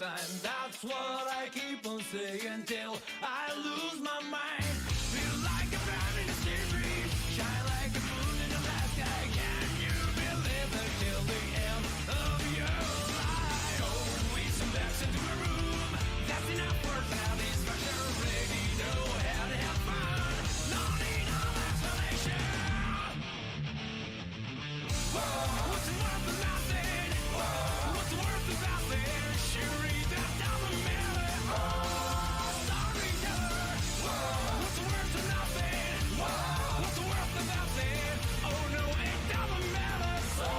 time. That's what I keep on saying till I lose my mind. Feel like a man in a street, shine like a moon in the last sky. Can you believe it till the end of your life? Oh, we some back into a room. That's enough for satisfaction. Ready to have fun. No need no explanation. What's worth of nothing? What's worth of nothing? Sure, that doesn't matter. Storyteller. What's worth of nothing? What's worth of nothing? Oh no, it doesn't matter. So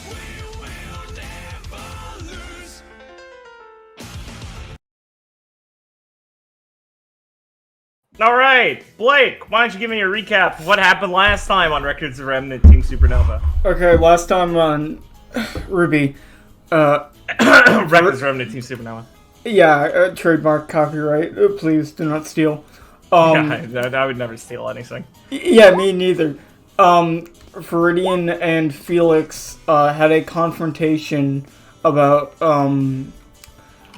we will never lose. All right, Blake, why don't you give me a recap of what happened last time on Records of Remnant Team Supernova? Okay, last time on RWBY, Records of Remnant Team Supernova. yeah, trademark, copyright, please do not steal. Yeah, I would never steal anything. Yeah, me neither. Viridian and Felix had a confrontation about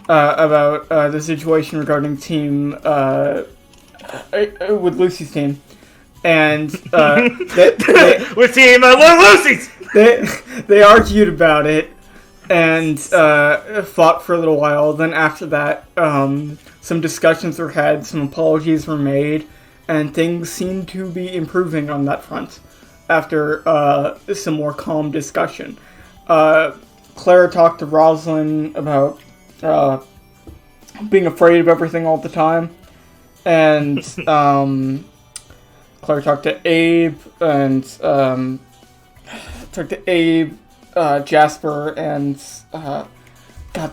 the situation regarding team with Lucy's team, and with Team Lucy's. they argued about it and fought for a little while. Then after that, some discussions were had, some apologies were made, and things seemed to be improving on that front after some more calm discussion. Clara talked to Rosalind about being afraid of everything all the time, and Clara talked to Abe, and Jasper, and God,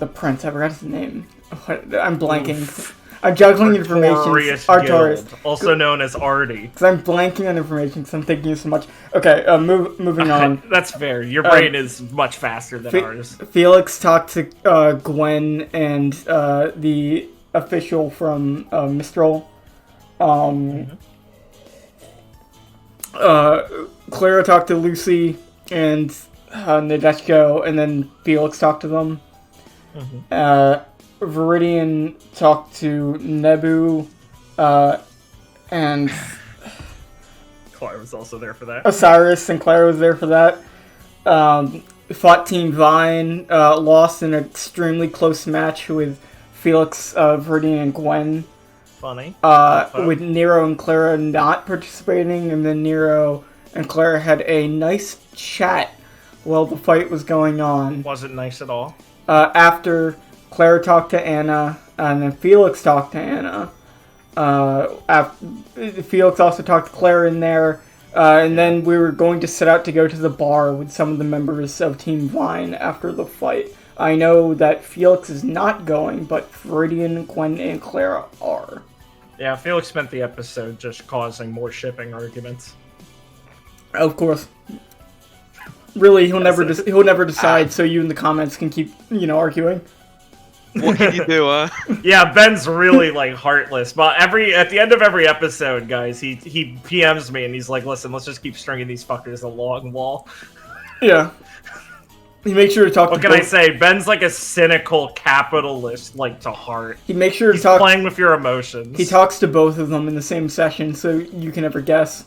the prince. I forgot his name. I'm blanking. Oof. I'm juggling information. Artorias, also known as Artie. Because I'm blanking on information because I'm thinking so much. Okay, moving on. That's fair. Your brain is much faster than ours. Felix talked to Gwen and the official from Mistral. Clara talked to Lucy and Nadeshko, and then Felix talked to them. Viridian talked to Nebu, and Clara was also there for that. Osiris, and Clara was there for that. Fought Team Vine, lost in an extremely close match with Felix, Viridian, and Gwen. Funny. With Nero and Clara not participating, and then Nero and Clara had a nice chat while the fight was going on. Wasn't nice at all. After Clara talked to Anna, and then Felix talked to Anna. Felix also talked to Clara in there, and then we were going to set out to go to the bar with some of the members of Team Vine after the fight. I know that Felix is not going, but Viridian, Gwen, and Clara are. Yeah, Felix spent the episode just causing more shipping arguments. Of course. Really, he'll never decide, so you in the comments can keep, arguing. What can you do, huh? Yeah, Ben's really, heartless. But at the end of every episode, guys, he PMs me and he's like, listen, let's just keep stringing these fuckers along wall. Yeah. He makes sure to talk What can I say? Ben's like a cynical capitalist, to heart. He makes sure to He's talk... playing with your emotions. He talks to both of them in the same session, so you can never guess.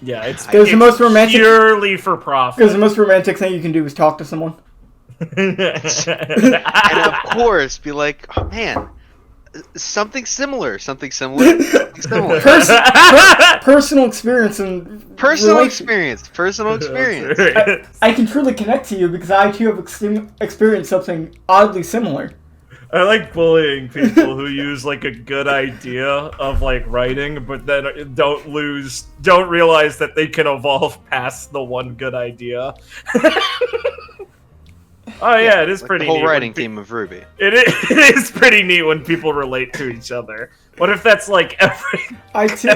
Yeah, it's the most romantic, purely for profit. Because the most romantic thing you can do is talk to someone. And of course, be like, oh man, something similar. Personal experience and personal experience. I can truly connect to you because I too have experienced something oddly similar. I like bullying people who use a good idea of writing, but then don't realize that they can evolve past the one good idea. Oh yeah, it is pretty neat. The whole neat writing team of RWBY. It is pretty neat when people relate to each other. What if that's every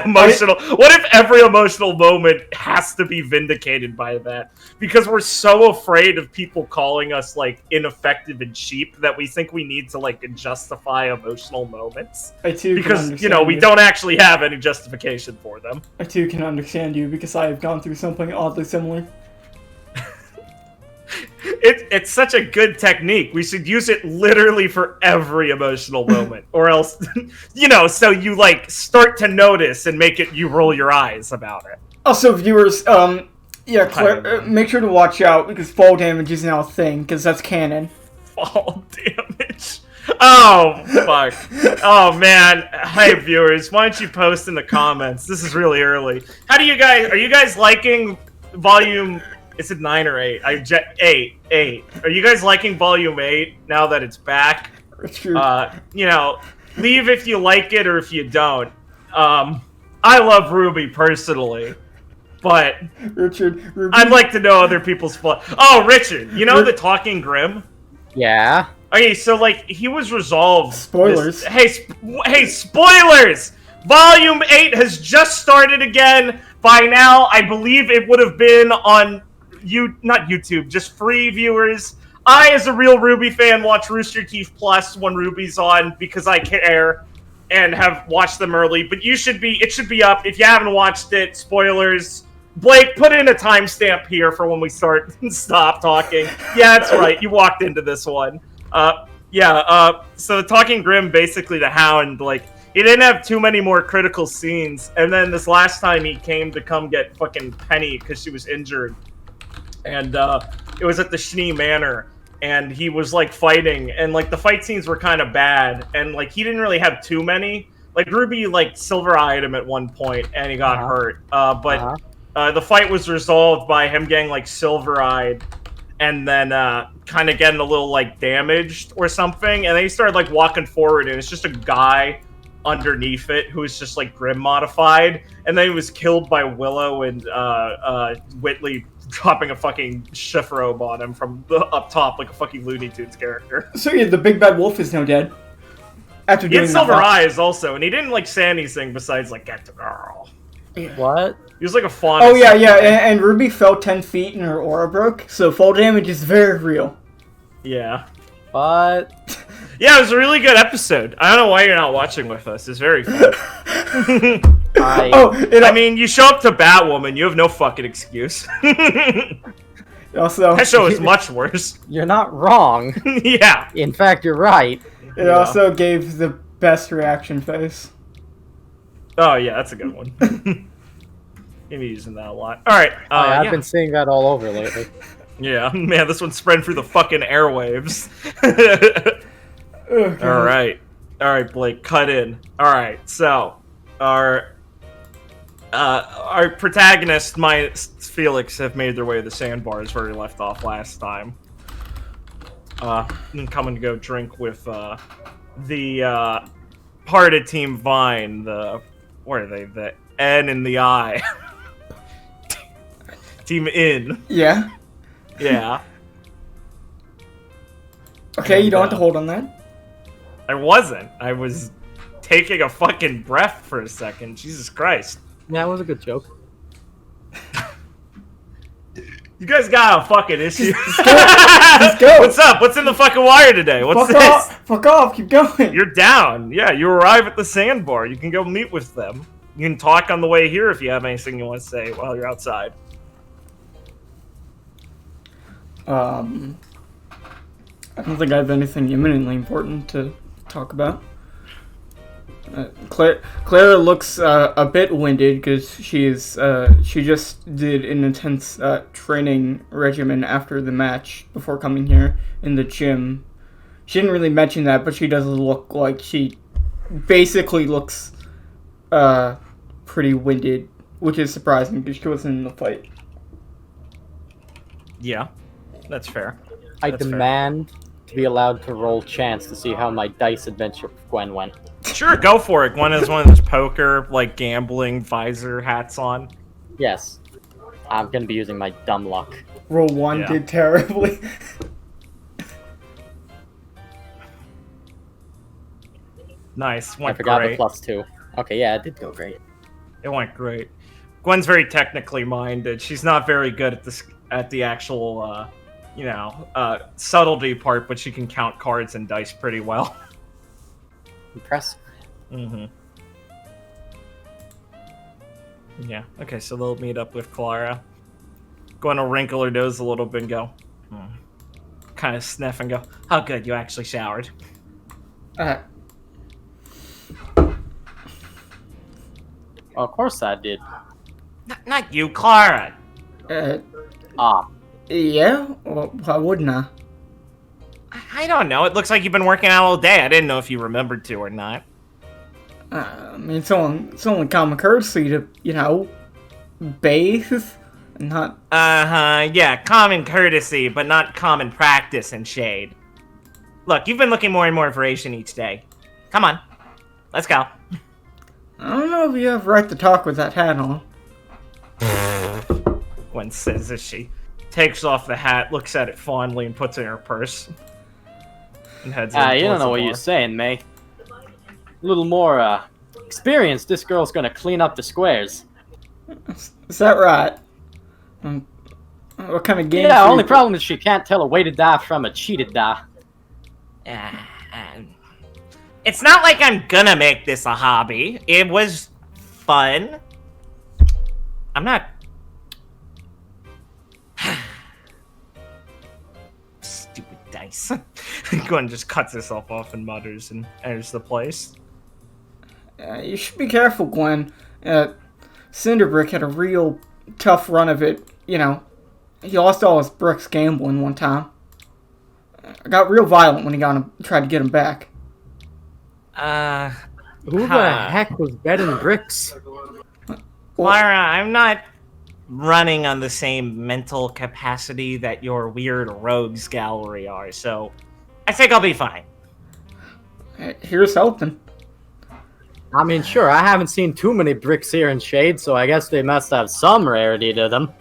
emotional? What if every emotional moment has to be vindicated by that? Because we're so afraid of people calling us ineffective and cheap that we think we need to justify emotional moments. I too because we don't actually have any justification for them. I too can understand you because I have gone through something oddly similar. It's such a good technique. We should use it literally for every emotional moment, or else, so you like start to notice and make it. You roll your eyes about it. Also, viewers, Claire, make sure to watch out because fall damage is now a thing because that's canon. Fall damage. Oh fuck. Oh man. Hey viewers, why don't you post in the comments? This is really early. Are you guys liking volume? Is it 9 or 8? 8. Are you guys liking volume 8 now that it's back? Leave if you like it or if you don't. I love RWBY personally, but Richard, I'd like to know other people's flaws. Oh, Richard, the Talking Grim? Yeah. Okay, so he was resolved. Spoilers. Hey, spoilers! Volume 8 has just started again. By now, I believe it would have been on not YouTube, just free viewers. I, as a real RWBY fan, watch Rooster Teeth Plus when RWBY's on because I care and have watched them early. But it should be up. If you haven't watched it, spoilers. Blake, put in a timestamp here for when we stop talking. Yeah, that's right. You walked into this one. So the Talking Grim, basically the Hound, he didn't have too many more critical scenes. And then this last time he came to come get fucking Penny because she was injured. And it was at the Schnee Manor. And he was fighting. And the fight scenes were kind of bad. And he didn't really have too many. RWBY silver-eyed him at one point and he got hurt. But the fight was resolved by him getting silver-eyed. And then kind of getting a little damaged or something. And then he started walking forward and it's just a guy underneath it who was just Grim modified, and then he was killed by Willow and Whitley dropping a fucking chiffrobe on him from up top like a fucking Looney Tunes character. So yeah, the big bad wolf is now dead. After he had silver eyes also, and he didn't say anything besides get the girl. What? He was like a fawn. Oh yeah, and RWBY fell 10 feet and her aura broke, so fall damage is very real. Yeah. What? Yeah, it was a really good episode. I don't know why you're not watching with us. It's very fun. I mean, you show up to Batwoman, you have no fucking excuse. Also, that show is much worse. You're not wrong. Yeah. In fact, you're right. It also gave the best reaction face. Oh, yeah, that's a good one. You'll be using that a lot. All right. I've been seeing that all over lately. Yeah, man, this one's spread through the fucking airwaves. Okay. All right, Blake, cut in. All right, so our protagonists, Felix, have made their way to the sandbars where we left off last time. And coming to go drink with the part of Team Vine. Where are they? The N and the I. Team In. Yeah. Yeah. Okay, you don't have to hold on that. I wasn't. I was taking a fucking breath for a second. Jesus Christ. Yeah, it was a good joke. You guys got a fucking issue. Let's go. What's up? What's in the fucking wire today? What's Fuck this? off. Fuck off. Keep going. You're down. Yeah, you arrive at the sandbar. You can go meet with them. You can talk on the way here if you have anything you want to say while you're outside. I don't think I have anything imminently important to talk about. Clara looks a bit winded because she just did an intense training regimen after the match before coming here in the gym. She didn't really mention that, but she does look like she basically looks pretty winded, which is surprising because she wasn't in the fight. Yeah, that's fair. I demand to be allowed to roll chance to see how my dice adventure with Gwen went. Sure, go for it. Gwen has one of those poker, gambling visor hats on. Yes. I'm going to be using my dumb luck. Roll 1 did terribly. Nice. I forgot the +2. Okay, yeah, it did go great. It went great. Gwen's very technically minded. She's not very good at the actual, subtlety part, but she can count cards and dice pretty well. Impressive. Mm-hmm. Yeah. Okay, so they'll meet up with Clara. Gwen will wrinkle her nose a little bit and go, kind of sniff and go, "Oh, good, you actually showered." Well, of course I did. Not you, Clara. Yeah? Well, why wouldn't I? I don't know. It looks like you've been working out all day. I didn't know if you remembered to or not. I mean, it's only common courtesy to, bathe and not... Yeah, common courtesy, but not common practice in Shade. Look, you've been looking more and more Eurasian each day. Come on, let's go. I don't know if you have right to talk with that hat on. Gwen says as she takes off the hat, looks at it fondly, and puts it in her purse. And heads You towards don't know the what bar. you're saying, May. A little more, experience, this girl's gonna clean up the squares. Is that right? What kind of game? Yeah, only problem is she can't tell a weighted die from a cheated die. It's not like I'm gonna make this a hobby. It was fun. I'm not... Stupid dice. Gwen just cuts herself off and mutters and enters the place. You should be careful, Gwen. Cinderbrick had a real tough run of it. He lost all his bricks gambling one time. It got real violent when he tried to get him back. Who the heck was betting bricks? Clara, I'm not running on the same mental capacity that your weird rogues gallery are, so I think I'll be fine. Here's hoping. I mean, sure, I haven't seen too many bricks here in Shade, so I guess they must have some rarity to them.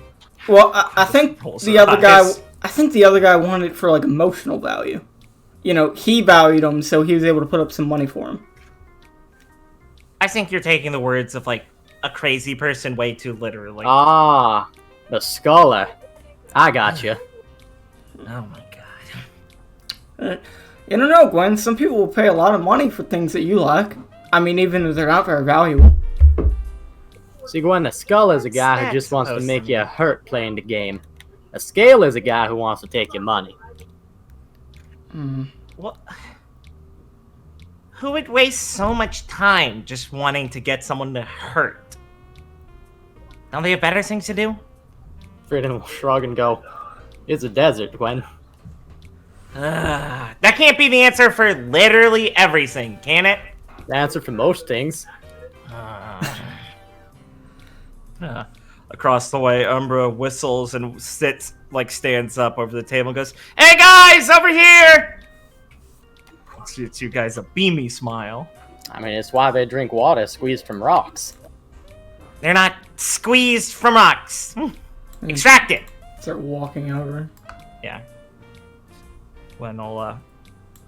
Well, I think the other guy wanted it for like emotional value. He valued them, so he was able to put up some money for him. I think you're taking the words of, like, a crazy person way too literally. Ah, the scholar. I got you. Oh my god. You don't know, Gwen. Some people will pay a lot of money for things that you like. I mean, even if they're not very valuable. See, Gwen, a skull is a guy who just wants to make you hurt playing the game. A scale is a guy who wants to take your money. What? Who would waste so much time just wanting to get someone to hurt? Don't they have better things to do? Freedom will shrug and go, "It's a desert, Gwen." That can't be the answer for literally everything, can it? The answer for most things. Across the way, Umbra whistles and stands up over the table and goes, "Hey guys, over here!" Shoots you guys a beamy smile. I mean, it's why they drink water squeezed from rocks. They're not squeezed from rocks. Extracted. Start walking over. Yeah. When I'll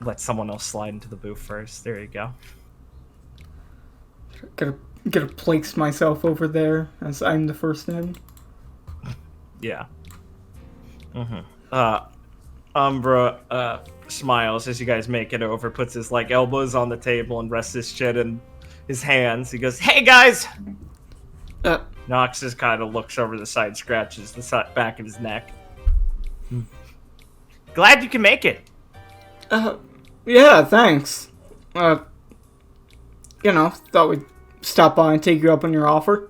let someone else slide into the booth first. There you go. Gotta place myself over there as I'm the first in. Yeah. Umbra smiles as you guys make it over, puts his elbows on the table and rests his chin in his hands. He goes, "Hey guys!" Nox just kind of looks over the side, scratches the back of his neck. Glad you can make it. Yeah, thanks. Thought we'd stop by and take you up on your offer.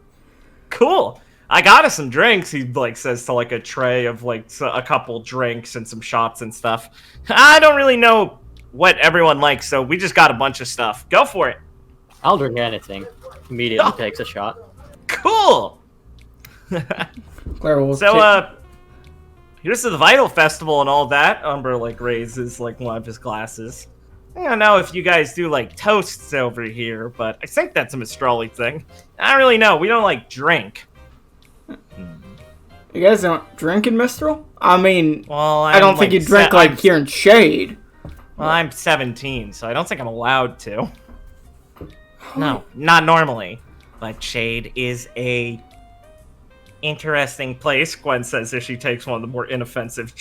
Cool. I got us some drinks, he says to a tray of a couple drinks and some shots and stuff. I don't really know what everyone likes, so we just got a bunch of stuff. Go for it. I'll drink anything. Immediately takes a shot. Cool. Claire will here's to the Vital Festival and all that. Umbra raises one of his glasses. I don't know if you guys do toasts over here, but I think that's a Mistrali thing. I don't really know. We don't drink. You guys don't drink in Mistral? I mean, well, I don't think you drink here in Shade. Well, I'm 17, so I don't think I'm allowed to. No, not normally. But Shade is a interesting place, Gwen says as she takes one of the more inoffensive,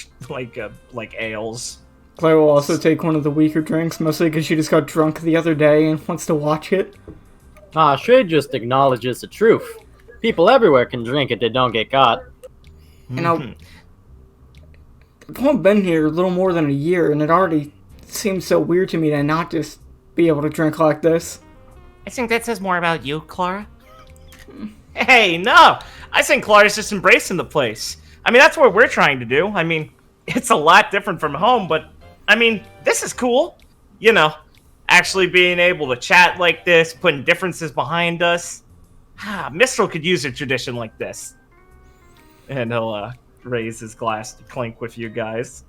ales. Claire will also take one of the weaker drinks, mostly because she just got drunk the other day and wants to watch it. Shade just acknowledges the truth. People everywhere can drink it, they don't get caught. You know, I've only been here a little more than a year, and it already seems so weird to me to not just be able to drink like this. I think that says more about you, Clara. Hey, no! I think Clara's just embracing the place. I mean, that's what we're trying to do. I mean, it's a lot different from home, but, I mean, this is cool. You know, actually being able to chat like this, putting differences behind us. Mistral could use a tradition like this. And he'll, raise his glass to clink with you guys.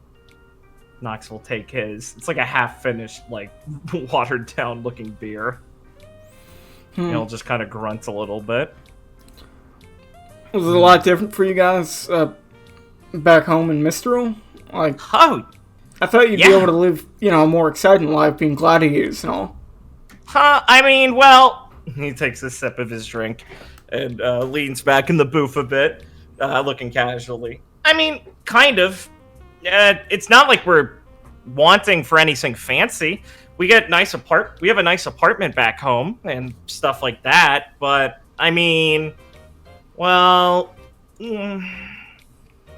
Knox will take his. It's like a half-finished, like, watered-down looking beer. He'll just kind of grunt a little bit. Was it a lot different for you guys back home in Mistral? Like, oh, I thought you'd be able to live, you know, a more exciting life being gladiators and all. I mean, well, he takes a sip of his drink and leans back in the booth a bit, looking casually. I mean, kind of. It's not like we're wanting for anything fancy. We have a nice apartment back home and stuff like that, but, I mean, well,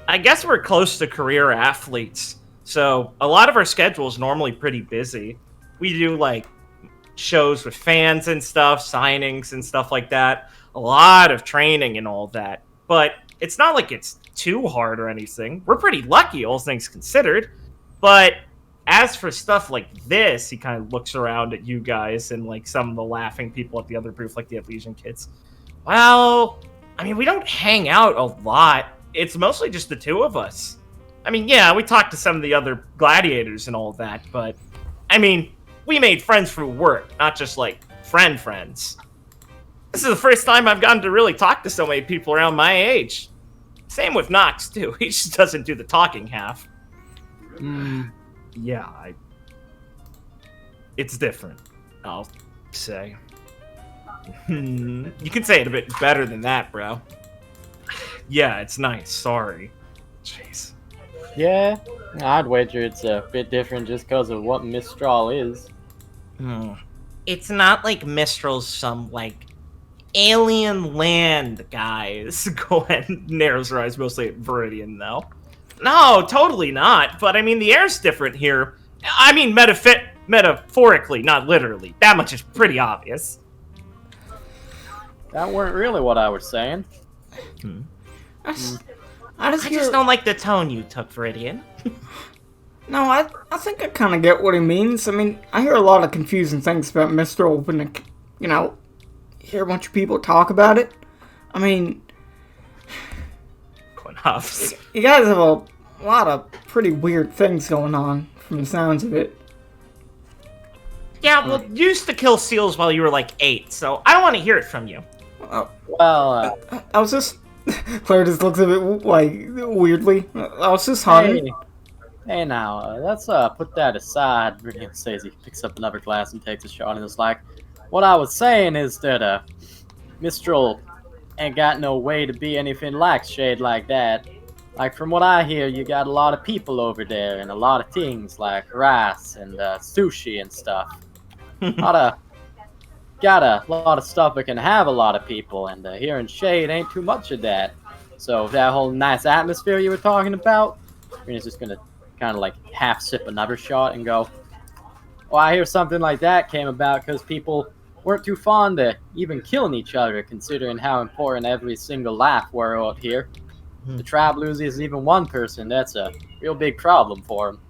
I guess we're close to career athletes, so a lot of our schedule is normally pretty busy. We do, like, shows with fans and stuff, signings and stuff like that, a lot of training and all that, but it's not like it's too hard or anything. We're pretty lucky, all things considered, but as for stuff like this, he kind of looks around at you guys and, like, some of the laughing people at the other booth, like the Elysian kids. Well, I mean, we don't hang out a lot. It's mostly just the two of us. I mean, yeah, we talk to some of the other gladiators and all that, but, I mean, we made friends through work, not just, like, friends. This is the first time I've gotten to really talk to so many people around my age. Same with Knox, too. He just doesn't do the talking half. Yeah, it's different, I'll say. You can say it a bit better than that, bro. Yeah, it's nice, sorry. Jeez. Yeah, I'd wager it's a bit different just because of what Mistral is. It's not like Mistral's some, like, alien land, guys. Gwen narrows her eyes mostly at Viridian, though. No, totally not. But, I mean, the air's different here. I mean, metaphorically, not literally. That much is pretty obvious. That weren't really what I was saying. I just don't like the tone you took, Viridian. No, I think I kind of get what he means. I mean, I hear a lot of confusing things about Mistral when, you know, hear a bunch of people talk about it. I mean, you guys have a lot of pretty weird things going on from the sounds of it. Yeah, well, you used to kill seals while you were like 8, so I don't want to hear it from you. Well, I was just... Claire just looks a bit, like, weirdly. I was just hunting. Hey now, let's put that aside. Viridian says he picks up another glass and takes a shot and is like, what I was saying is that Mistral ain't got no way to be anything like shade like that. Like, from what I hear, you got a lot of people over there and a lot of things like rice and sushi and stuff. Got a lot of stuff that can have a lot of people, and here in Shade ain't too much of that. So that whole nice atmosphere you were talking about, Rena's just gonna kind of like half sip another shot and go, well, I hear something like that came about because people weren't too fond of even killing each other, considering how important every single life were out here. The tribe loses even one person, that's a real big problem for him.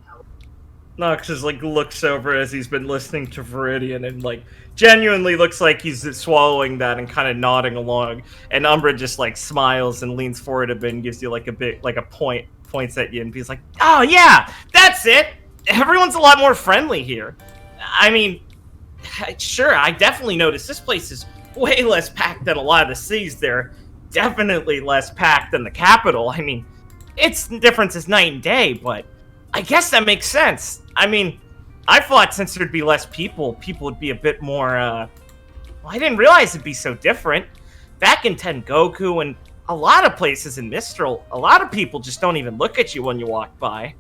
Nox just, like, looks over as he's been listening to Viridian and, like, genuinely looks like he's swallowing that and kind of nodding along. And Umbra just, like, smiles and leans forward a bit and gives you, like, a bit, like, points at you and he's like, oh, yeah, that's it! Everyone's a lot more friendly here. I mean, sure, I definitely noticed this place is way less packed than a lot of the cities there. Definitely less packed than the capital. I mean, the difference is night and day, but I guess that makes sense. I mean, I thought since there'd be less people would be a bit more, well, I didn't realize it'd be so different. Back in Tengoku and a lot of places in Mistral, a lot of people just don't even look at you when you walk by.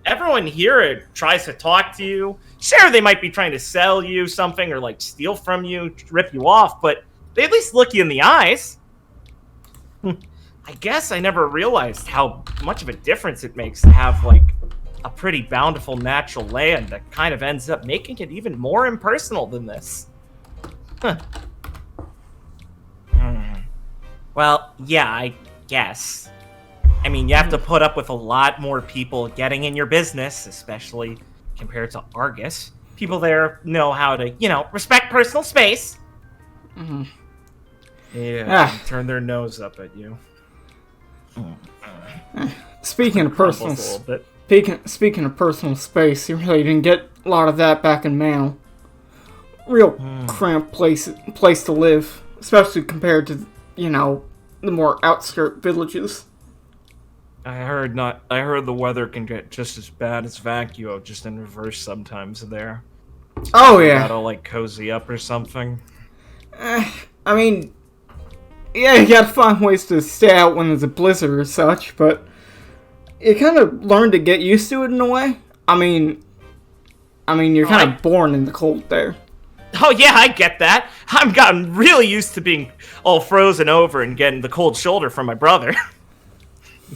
Everyone here tries to talk to you. Sure, they might be trying to sell you something or, like, steal from you, rip you off, but they at least look you in the eyes. I guess I never realized how much of a difference it makes to have, like, a pretty bountiful natural land that kind of ends up making it even more impersonal than this. Huh. Well, yeah, I guess. I mean, you have to put up with a lot more people getting in your business, especially compared to Argus. People there know how to, respect personal space. Mm-hmm. Yeah, turn their nose up at you. Speaking of personal space, you really didn't get a lot of that back in Mantle. Real cramped place to live, especially compared to, the more outskirt villages. I heard the weather can get just as bad as Vacuo, just in reverse sometimes there. Oh yeah. Gotta cozy up or something. I mean, yeah, you gotta find ways to stay out when there's a blizzard or such, but you kind of learn to get used to it in a way. I mean, you're kind of born in the cold there. Oh yeah, I get that. I've gotten really used to being all frozen over and getting the cold shoulder from my brother.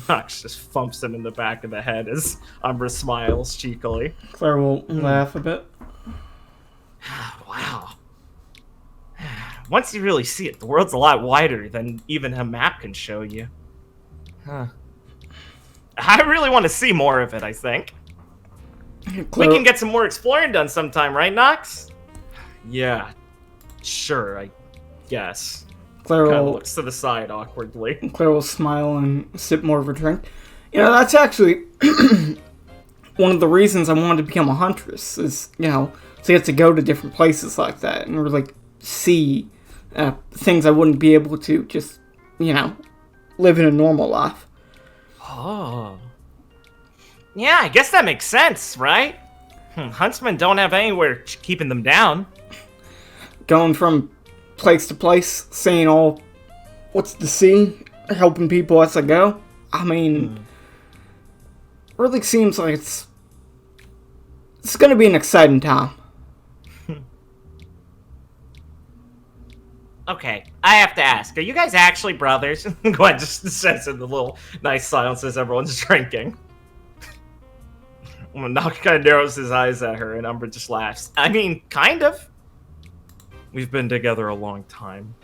Nox just thumps him in the back of the head as Umbra smiles cheekily. Claire will laugh a bit. Wow. Once you really see it, the world's a lot wider than even a map can show you. Huh. I really want to see more of it, I think. Claire... We can get some more exploring done sometime, right, Nox? Yeah. Sure, I guess. Claire kind of looks to the side awkwardly. Claire will smile and sip more of her drink. That's actually one of the reasons I wanted to become a huntress, is, to get to go to different places like that and really see things I wouldn't be able to just, live in a normal life. Oh. Yeah, I guess that makes sense, right? Huntsmen don't have anywhere keeping them down. Going from place to place, seeing all what's to see, helping people as I go. I mean, really seems like it's going to be an exciting time. Okay, I have to ask, are you guys actually brothers? Gwen just says in the little nice silence as everyone's drinking. Nox kind of narrows his eyes at her, and Umbra just laughs. I mean, kind of. We've been together a long time.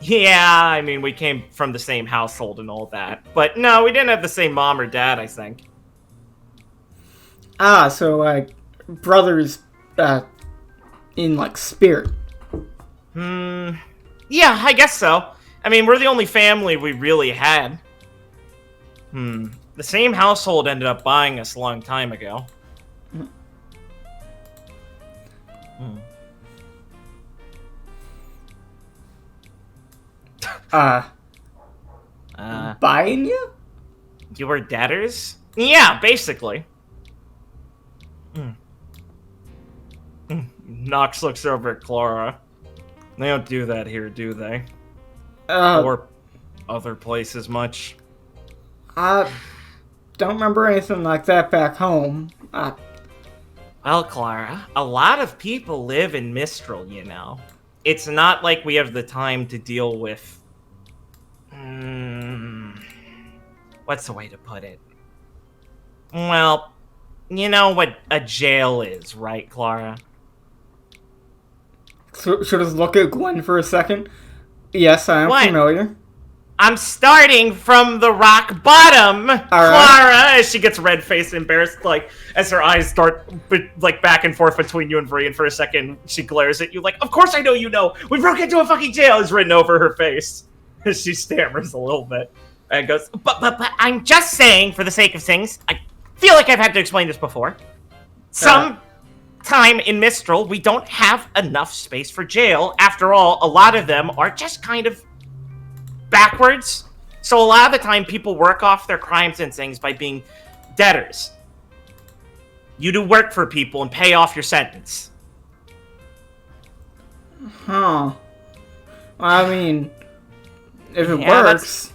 Yeah, I mean, we came from the same household and all that. But no, we didn't have the same mom or dad, I think. Ah, so, brothers, in, spirit. Yeah, I guess so. I mean, we're the only family we really had. The same household ended up buying us a long time ago. Buying you? You were debtors? Yeah, basically. Nox looks over at Clara. They don't do that here, do they? Or other places much? I don't remember anything like that back home. Well, Clara, a lot of people live in Mistral, It's not like we have the time to deal with... what's the way to put it? Well, you know what a jail is, right, Clara? So, should I look at Gwen for a second? Yes, I am familiar. I'm starting from the rock bottom, Clara, as she gets red-faced and embarrassed, as her eyes start, back and forth between you and Bree, and for a second, she glares at you of course I know you know! We broke into a fucking jail! Is written over her face. As she stammers a little bit, and goes, but I'm just saying, for the sake of things, I feel like I've had to explain this before. Some time in Mistral, we don't have enough space for jail. After all, a lot of them are just kind of backwards. So a lot of the time, people work off their crimes and things by being debtors. You do work for people and pay off your sentence. Huh. I mean, if it works,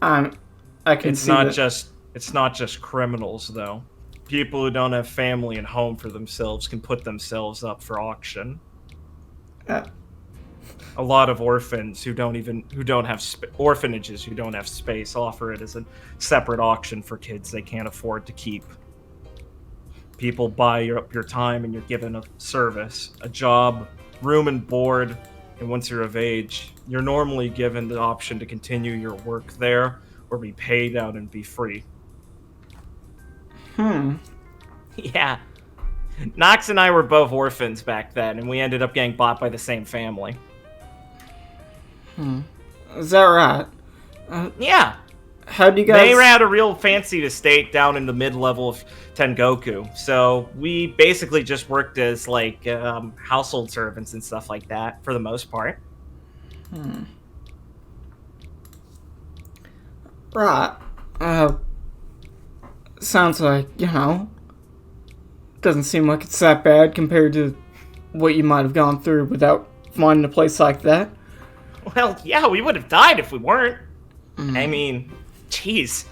I can see that. It's not just criminals, though. People who don't have family and home for themselves can put themselves up for auction. A lot of orphans orphanages who don't have space offer it as a separate auction for kids they can't afford to keep. people buy up your time and you're given a service, a job, room and board, and once you're of age, you're normally given the option to continue your work there or be paid out and be free. Yeah. Knox and I were both orphans back then, and we ended up getting bought by the same family. Is that right? Yeah. How do you guys... They had a real fancy estate down in the mid-level of Tengoku, so we basically just worked as, like, household servants and stuff like that, for the most part. Right. Sounds like, you know, doesn't seem like it's that bad compared to what you might have gone through without finding a place like that. Well, yeah, we would have died if we weren't. I mean, jeez.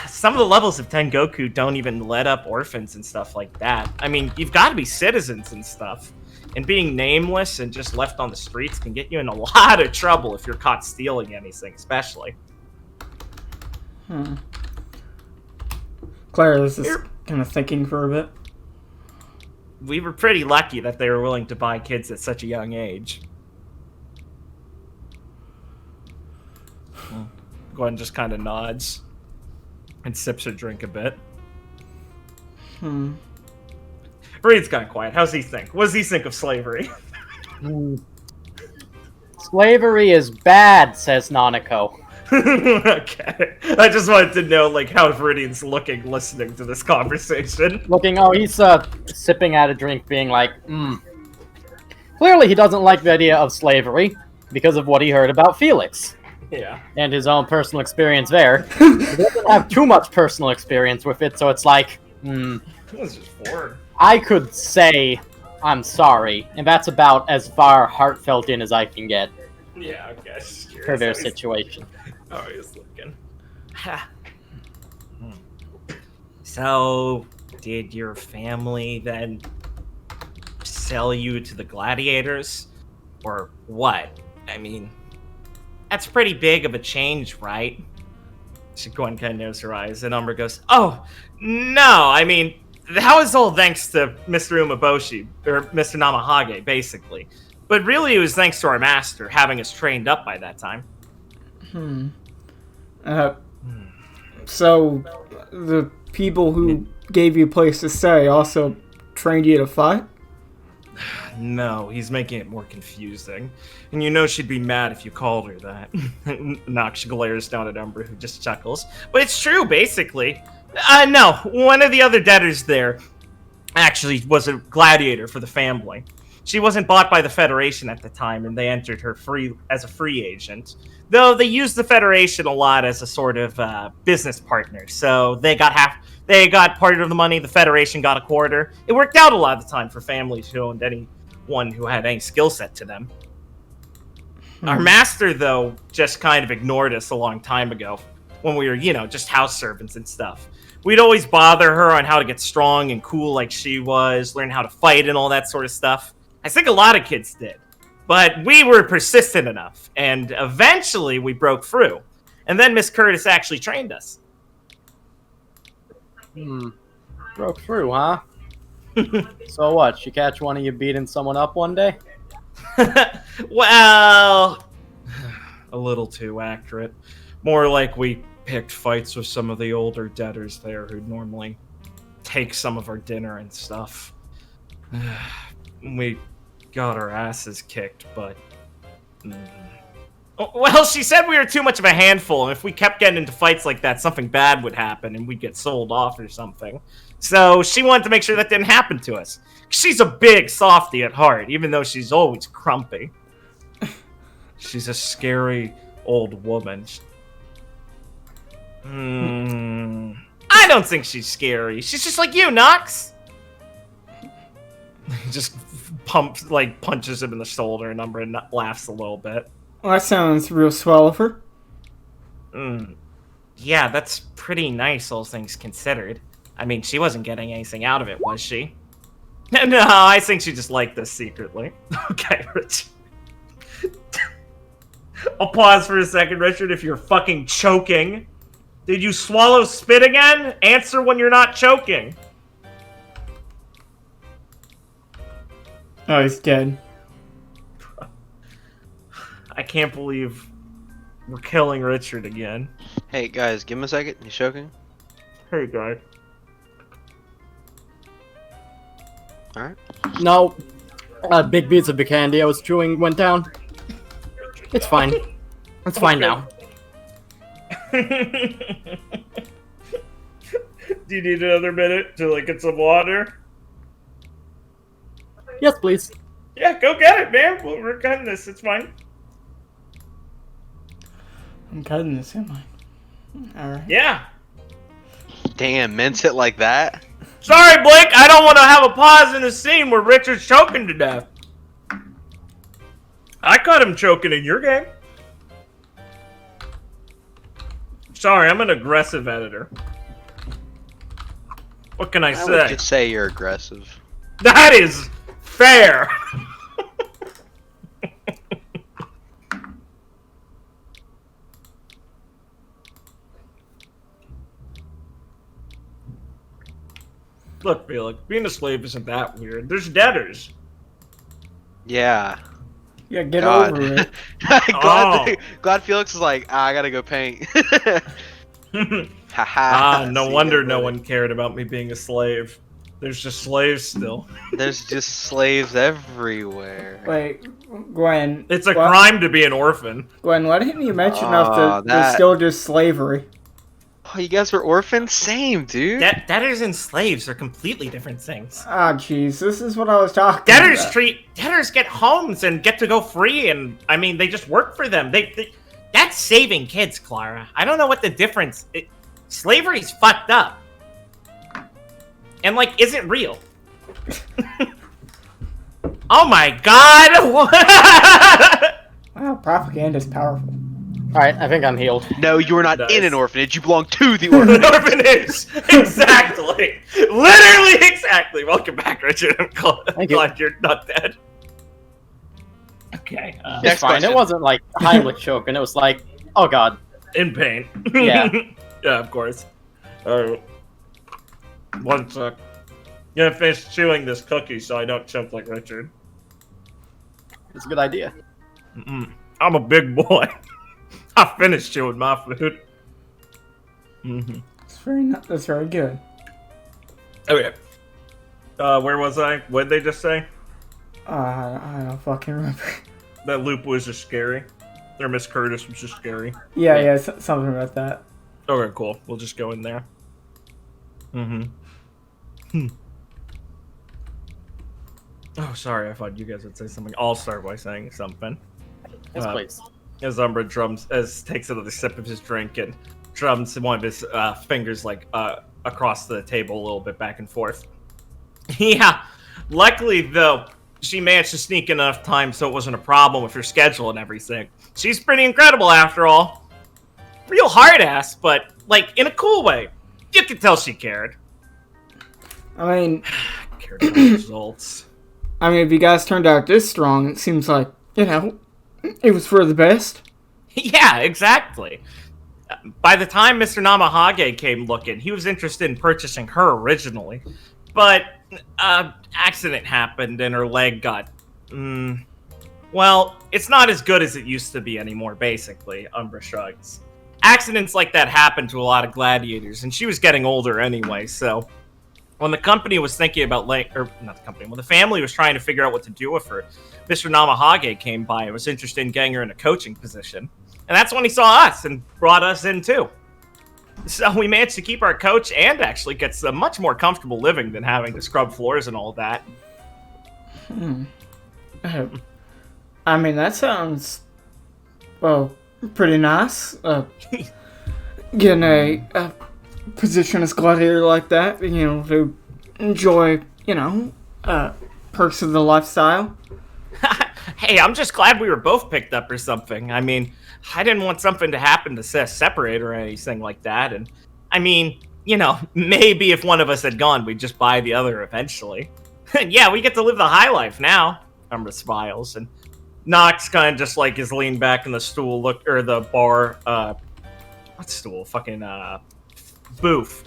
Some of the levels of Tengoku don't even let up orphans and stuff like that. I mean, you've got to be citizens and stuff. And being nameless and just left on the streets can get you in a lot of trouble if you're caught stealing anything, especially. Claire was just kind of thinking for a bit. We were pretty lucky that they were willing to buy kids at such a young age. Gwen just kind of nods and sips her drink a bit. Reed's gone quiet. How's he think? What does he think of slavery? Slavery is bad, says Nanako. Okay. I just wanted to know, like, how Viridian's looking, listening to this conversation. He's sipping at a drink, being like, Clearly he doesn't like the idea of slavery because of what he heard about Felix. Yeah. And his own personal experience there. He doesn't have too much personal experience with it, so it's like, This is bored. I could say I'm sorry, and that's about as far heartfelt in as I can get Yeah, okay. for their situation. Oh, he's looking. So, did your family then sell you to the gladiators? Or what? I mean, that's pretty big of a change, right? Gwen kind of knows her eyes, and Umbra goes, oh, no, I mean, that was all thanks to Mr. Umeboshi, or Mr. Namahage, basically. But really, it was thanks to our master, having us trained up by that time. So, the people who gave you a place to stay also trained you to fight? No, he's making it more confusing. And you know she'd be mad if you called her that. Nox glares down at Umbra, who just chuckles. But it's true, basically. No, one of the other debtors there actually was a gladiator for the family. She wasn't bought by the Federation at the time, and they entered her as a free agent. Though they used the Federation a lot as a sort of business partner. So they got part of the money, the Federation got a quarter. It worked out a lot of the time for families who owned anyone who had any skill set to them. Our master, though, just kind of ignored us a long time ago when we were, just house servants and stuff. We'd always bother her on how to get strong and cool like she was, learn how to fight and all that sort of stuff. I think a lot of kids did. But we were persistent enough, and eventually we broke through. And then Miss Curtis actually trained us. Broke through, huh? So what, she catch one of you beating someone up one day? Well, a little too accurate. More like we picked fights with some of the older debtors there who'd normally take some of our dinner and stuff. We got our asses kicked, but... Well, she said we were too much of a handful, and if we kept getting into fights like that, something bad would happen, and we'd get sold off or something. So she wanted to make sure that didn't happen to us. She's a big softy at heart, even though she's always crumpy. She's a scary old woman. I don't think she's scary. She's just like you, Nox. He just punches him in the shoulder, and Umbra laughs a little bit. Well, that sounds real swell of her. Yeah, that's pretty nice, all things considered. I mean, she wasn't getting anything out of it, was she? No, I think she just liked this secretly. Okay, Rich. I'll pause for a second, Richard, if you're fucking choking. Did you swallow spit again? Answer when you're not choking. Oh, he's dead. I can't believe we're killing Richard again. Hey guys, give him a second. He's choking. Hey, guy. All right. No. Big piece of the candy I was chewing went down. It's fine. It's fine now. Do you need another minute to like get some water? Yes, please. Yeah, go get it, man. We're cutting this. It's fine. I'm cutting this, am I? Alright. Yeah. Damn, meant it like that. Sorry, Blake. I don't want to have a pause in the scene where Richard's choking to death. I caught him choking in your game. Sorry, I'm an aggressive editor. What can I I say? would just say you're aggressive. That is fair. Look, Felix, being a slave isn't that weird. There's debtors. Yeah. Yeah, get God. over it. glad Felix is like, I gotta go paint. No wonder no one cared about me being a slave. There's just slaves still. There's just slaves everywhere. Wait, Gwen. It's a what? crime to be an orphan. Gwen, why didn't you mention Aw, that there's that- still just slavery? Oh, you guys were orphans? Same, dude. Debtors and slaves are completely different things. Ah, jeez, this is what I was talking Debtors about. debtors get homes and get to go free, and I mean they just work for them. That's saving kids, Clara. I don't know what the difference. Slavery's fucked up, and like isn't real. Oh my god! Wow, propaganda's powerful. Alright, I think I'm healed. No, you are not Nice. in an orphanage. You belong to the An orphanage. orphanage. Exactly. Literally exactly. Welcome back, Richard. I'm Thank you. glad you're not dead. Okay. It's Next fine. question. It wasn't like Heimlich choking. It was like, oh god. In pain. Yeah. Yeah, of course. Alright. One sec. Gonna finish chewing this cookie so I don't choke like Richard. It's a good idea. I'm a big boy. I finished chewing my food. That's very good. Okay. Where was I? What did they just say? I don't fucking remember. That loop was just scary. Or Miss Curtis was just scary. Yeah, something about that. Okay, cool. We'll just go in there. Oh, sorry. I thought you guys would say something. I'll start by saying something. Yes, please. As Umbra takes another sip of his drink and drums one of his fingers like across the table a little bit back and forth. Yeah. Luckily, though, she managed to sneak enough time so it wasn't a problem with her schedule and everything. She's pretty incredible after all. Real hard ass, but like in a cool way. You could tell she cared. I mean, Cared about results. if you guys turned out this strong, it seems like, it was for the best. Yeah, exactly. By the time Mr. Namahage came looking, he was interested in purchasing her originally. But, accident happened and her leg got, well, it's not as good as it used to be anymore, basically, Umbra shrugs. Accidents like that happen to a lot of gladiators, and she was getting older anyway, so when the company was thinking about, when the family was trying to figure out what to do with her, Mr. Namahage came by and was interested in getting her in a coaching position. And that's when he saw us and brought us in too. So we managed to keep our coach and actually get some much more comfortable living than having to scrub floors and all that. That sounds, well, pretty nice. Getting a position as gladiator like that, to enjoy, perks of the lifestyle. Hey, I'm just glad we were both picked up or something. I didn't want something to happen to separate or anything like that. And, maybe if one of us had gone, we'd just buy the other eventually. Yeah, we get to live the high life now. Umbra smiles, and Nox kind of just like is leaned back in the stool, the bar, what stool? Fucking, booth.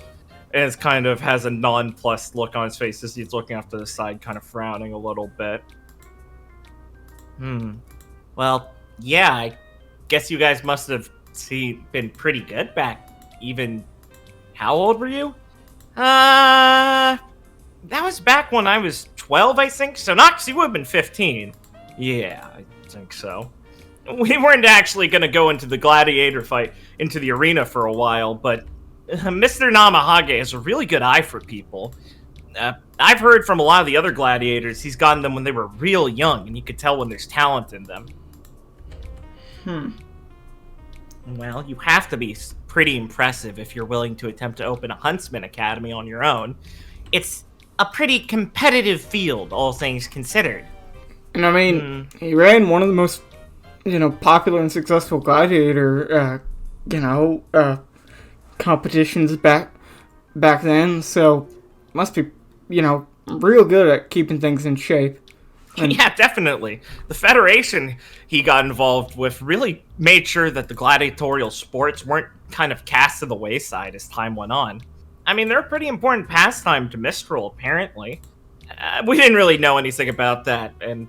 And it's kind of has a nonplussed look on his face as he's looking off to the side, kind of frowning a little bit. Well, yeah, I guess you guys must have been pretty good back. Even how old were you? That was back when I was 12, I think. So Nox, you would have been 15. Yeah, I think so. We weren't actually going to go into the gladiator fight into the arena for a while, but Mr. Namahage has a really good eye for people. I've heard from a lot of the other gladiators he's gotten them when they were real young, and you could tell when there's talent in them. Well, you have to be pretty impressive if you're willing to attempt to open a Huntsman Academy on your own. It's a pretty competitive field, all things considered. And I mean, he ran one of the most, popular and successful gladiator, competitions back then. So must be, real good at keeping things in shape. And yeah, definitely. The Federation he got involved with really made sure that the gladiatorial sports weren't kind of cast to the wayside as time went on. I mean, they're a pretty important pastime to Mistral, apparently. We didn't really know anything about that, and...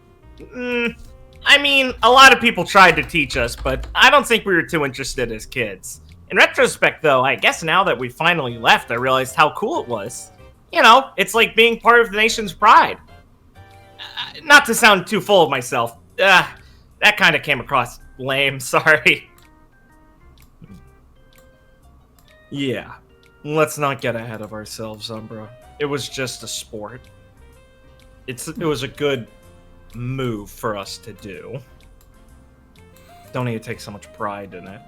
I mean, a lot of people tried to teach us, but I don't think we were too interested as kids. In retrospect, though, I guess now that we finally left, I realized how cool it was. It's like being part of the nation's pride. Not to sound too full of myself. That kind of came across lame, sorry. Yeah, let's not get ahead of ourselves, Umbra. It was just a sport. It was a good move for us to do. Don't need to take so much pride in it.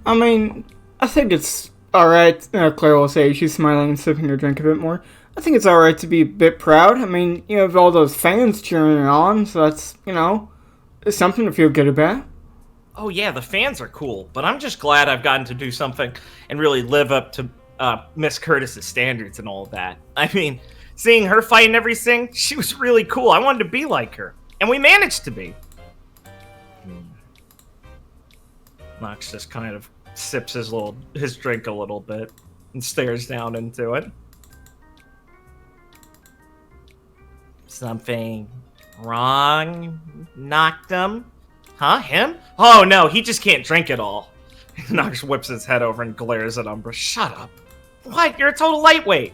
I mean, I think it's alright. Claire will say, she's smiling and sipping her drink a bit more. I think it's alright to be a bit proud. I mean, you have all those fans cheering on, so that's, it's something to feel good about. Oh yeah, the fans are cool, but I'm just glad I've gotten to do something and really live up to Miss Curtis's standards and all of that. I mean, seeing her fight and everything, she was really cool. I wanted to be like her, and we managed to be. Nox just kind of sips his drink a little bit and stares down into it. Something wrong, Noctum? Huh, him? Oh no, he just can't drink it all. Nox whips his head over and glares at Umbra. Shut up. What? You're a total lightweight.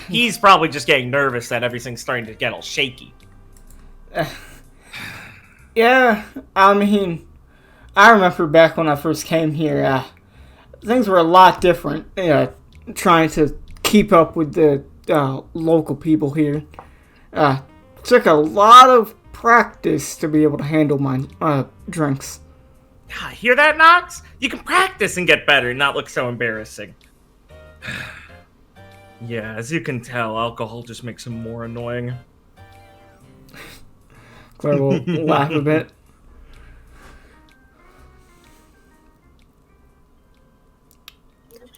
He's probably just getting nervous that everything's starting to get all shaky. Yeah, I mean, I remember back when I first came here, things were a lot different. Trying to keep up with the local people here. Took a lot of practice to be able to handle my drinks. Hear that, Nox? You can practice and get better and not look so embarrassing. Yeah, as you can tell, alcohol just makes him more annoying. Claire will laugh a bit.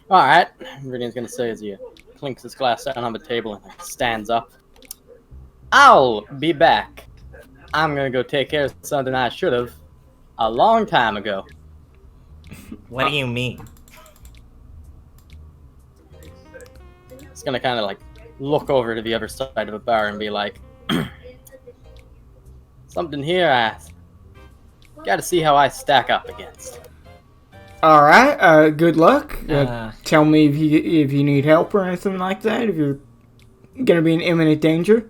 Alright, Meridian's gonna say as he clinks his glass down on the table and stands up. I'll be back. I'm gonna go take care of something I should have a long time ago. What do you mean? He's gonna kind of like look over to the other side of the bar and be like, something here I gotta see how I stack up against. Alright, good luck. Tell me if you need help or anything like that, if you're gonna be in imminent danger.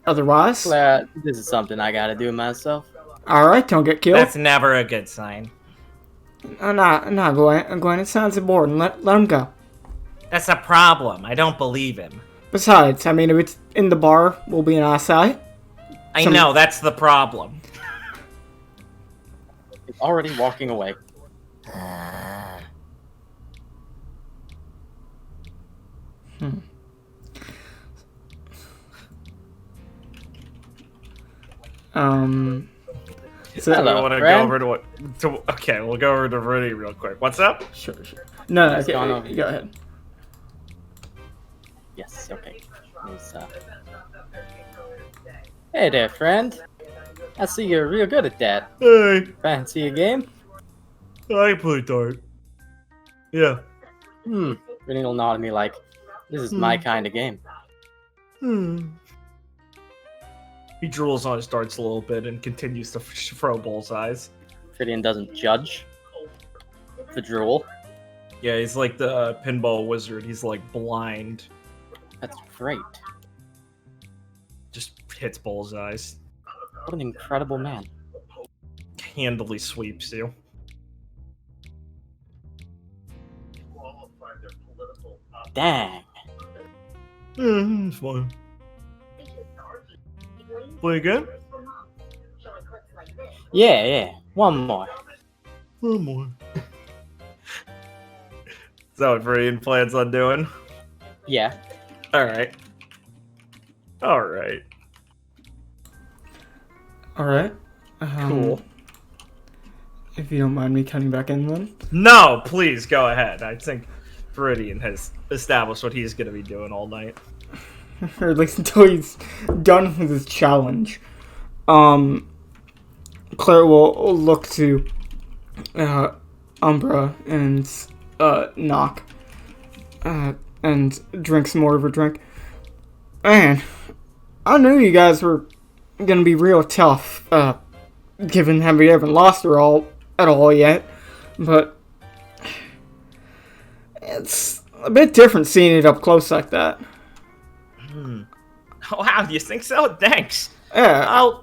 Otherwise... Claire, this is something I gotta do myself. Alright, don't get killed. That's never a good sign. No, Glenn, it sounds important. Let him go. That's a problem. I don't believe him. Besides, I mean, if it's in the bar, we'll be in eyesight. I know, that's the problem. He's already walking away. So Hello, I want to go over okay, we'll go over to Rudy real quick. What's up? Sure. No, He's gone over. go ahead. Yes, okay. Hey there, friend. I see you're real good at that. Hey, Fancy a game? I play dart. Yeah. Vinny will nod at me like, this is my kind of game. He drools on his darts a little bit and continues to throw bullseyes. Fidian doesn't judge the drool. Yeah, he's like the pinball wizard. He's like blind. That's great. Just hits bullseyes. What an incredible man. Handily sweeps you. Dang. It's fine. Play again? Yeah. One more. One more. Is that what Viridian plans on doing? Yeah. Alright. Alright. Cool. If you don't mind me cutting back in then. No, please, go ahead. I think Viridian has established what he's going to be doing all night. Or at least until he's done with his challenge. Claire will look to Umbra and Nock and drink some more of her drink. Man, I knew you guys were gonna be real tough, given how we haven't lost her at all yet, but it's a bit different seeing it up close like that. Oh, wow, do you think so? Thanks. Yeah.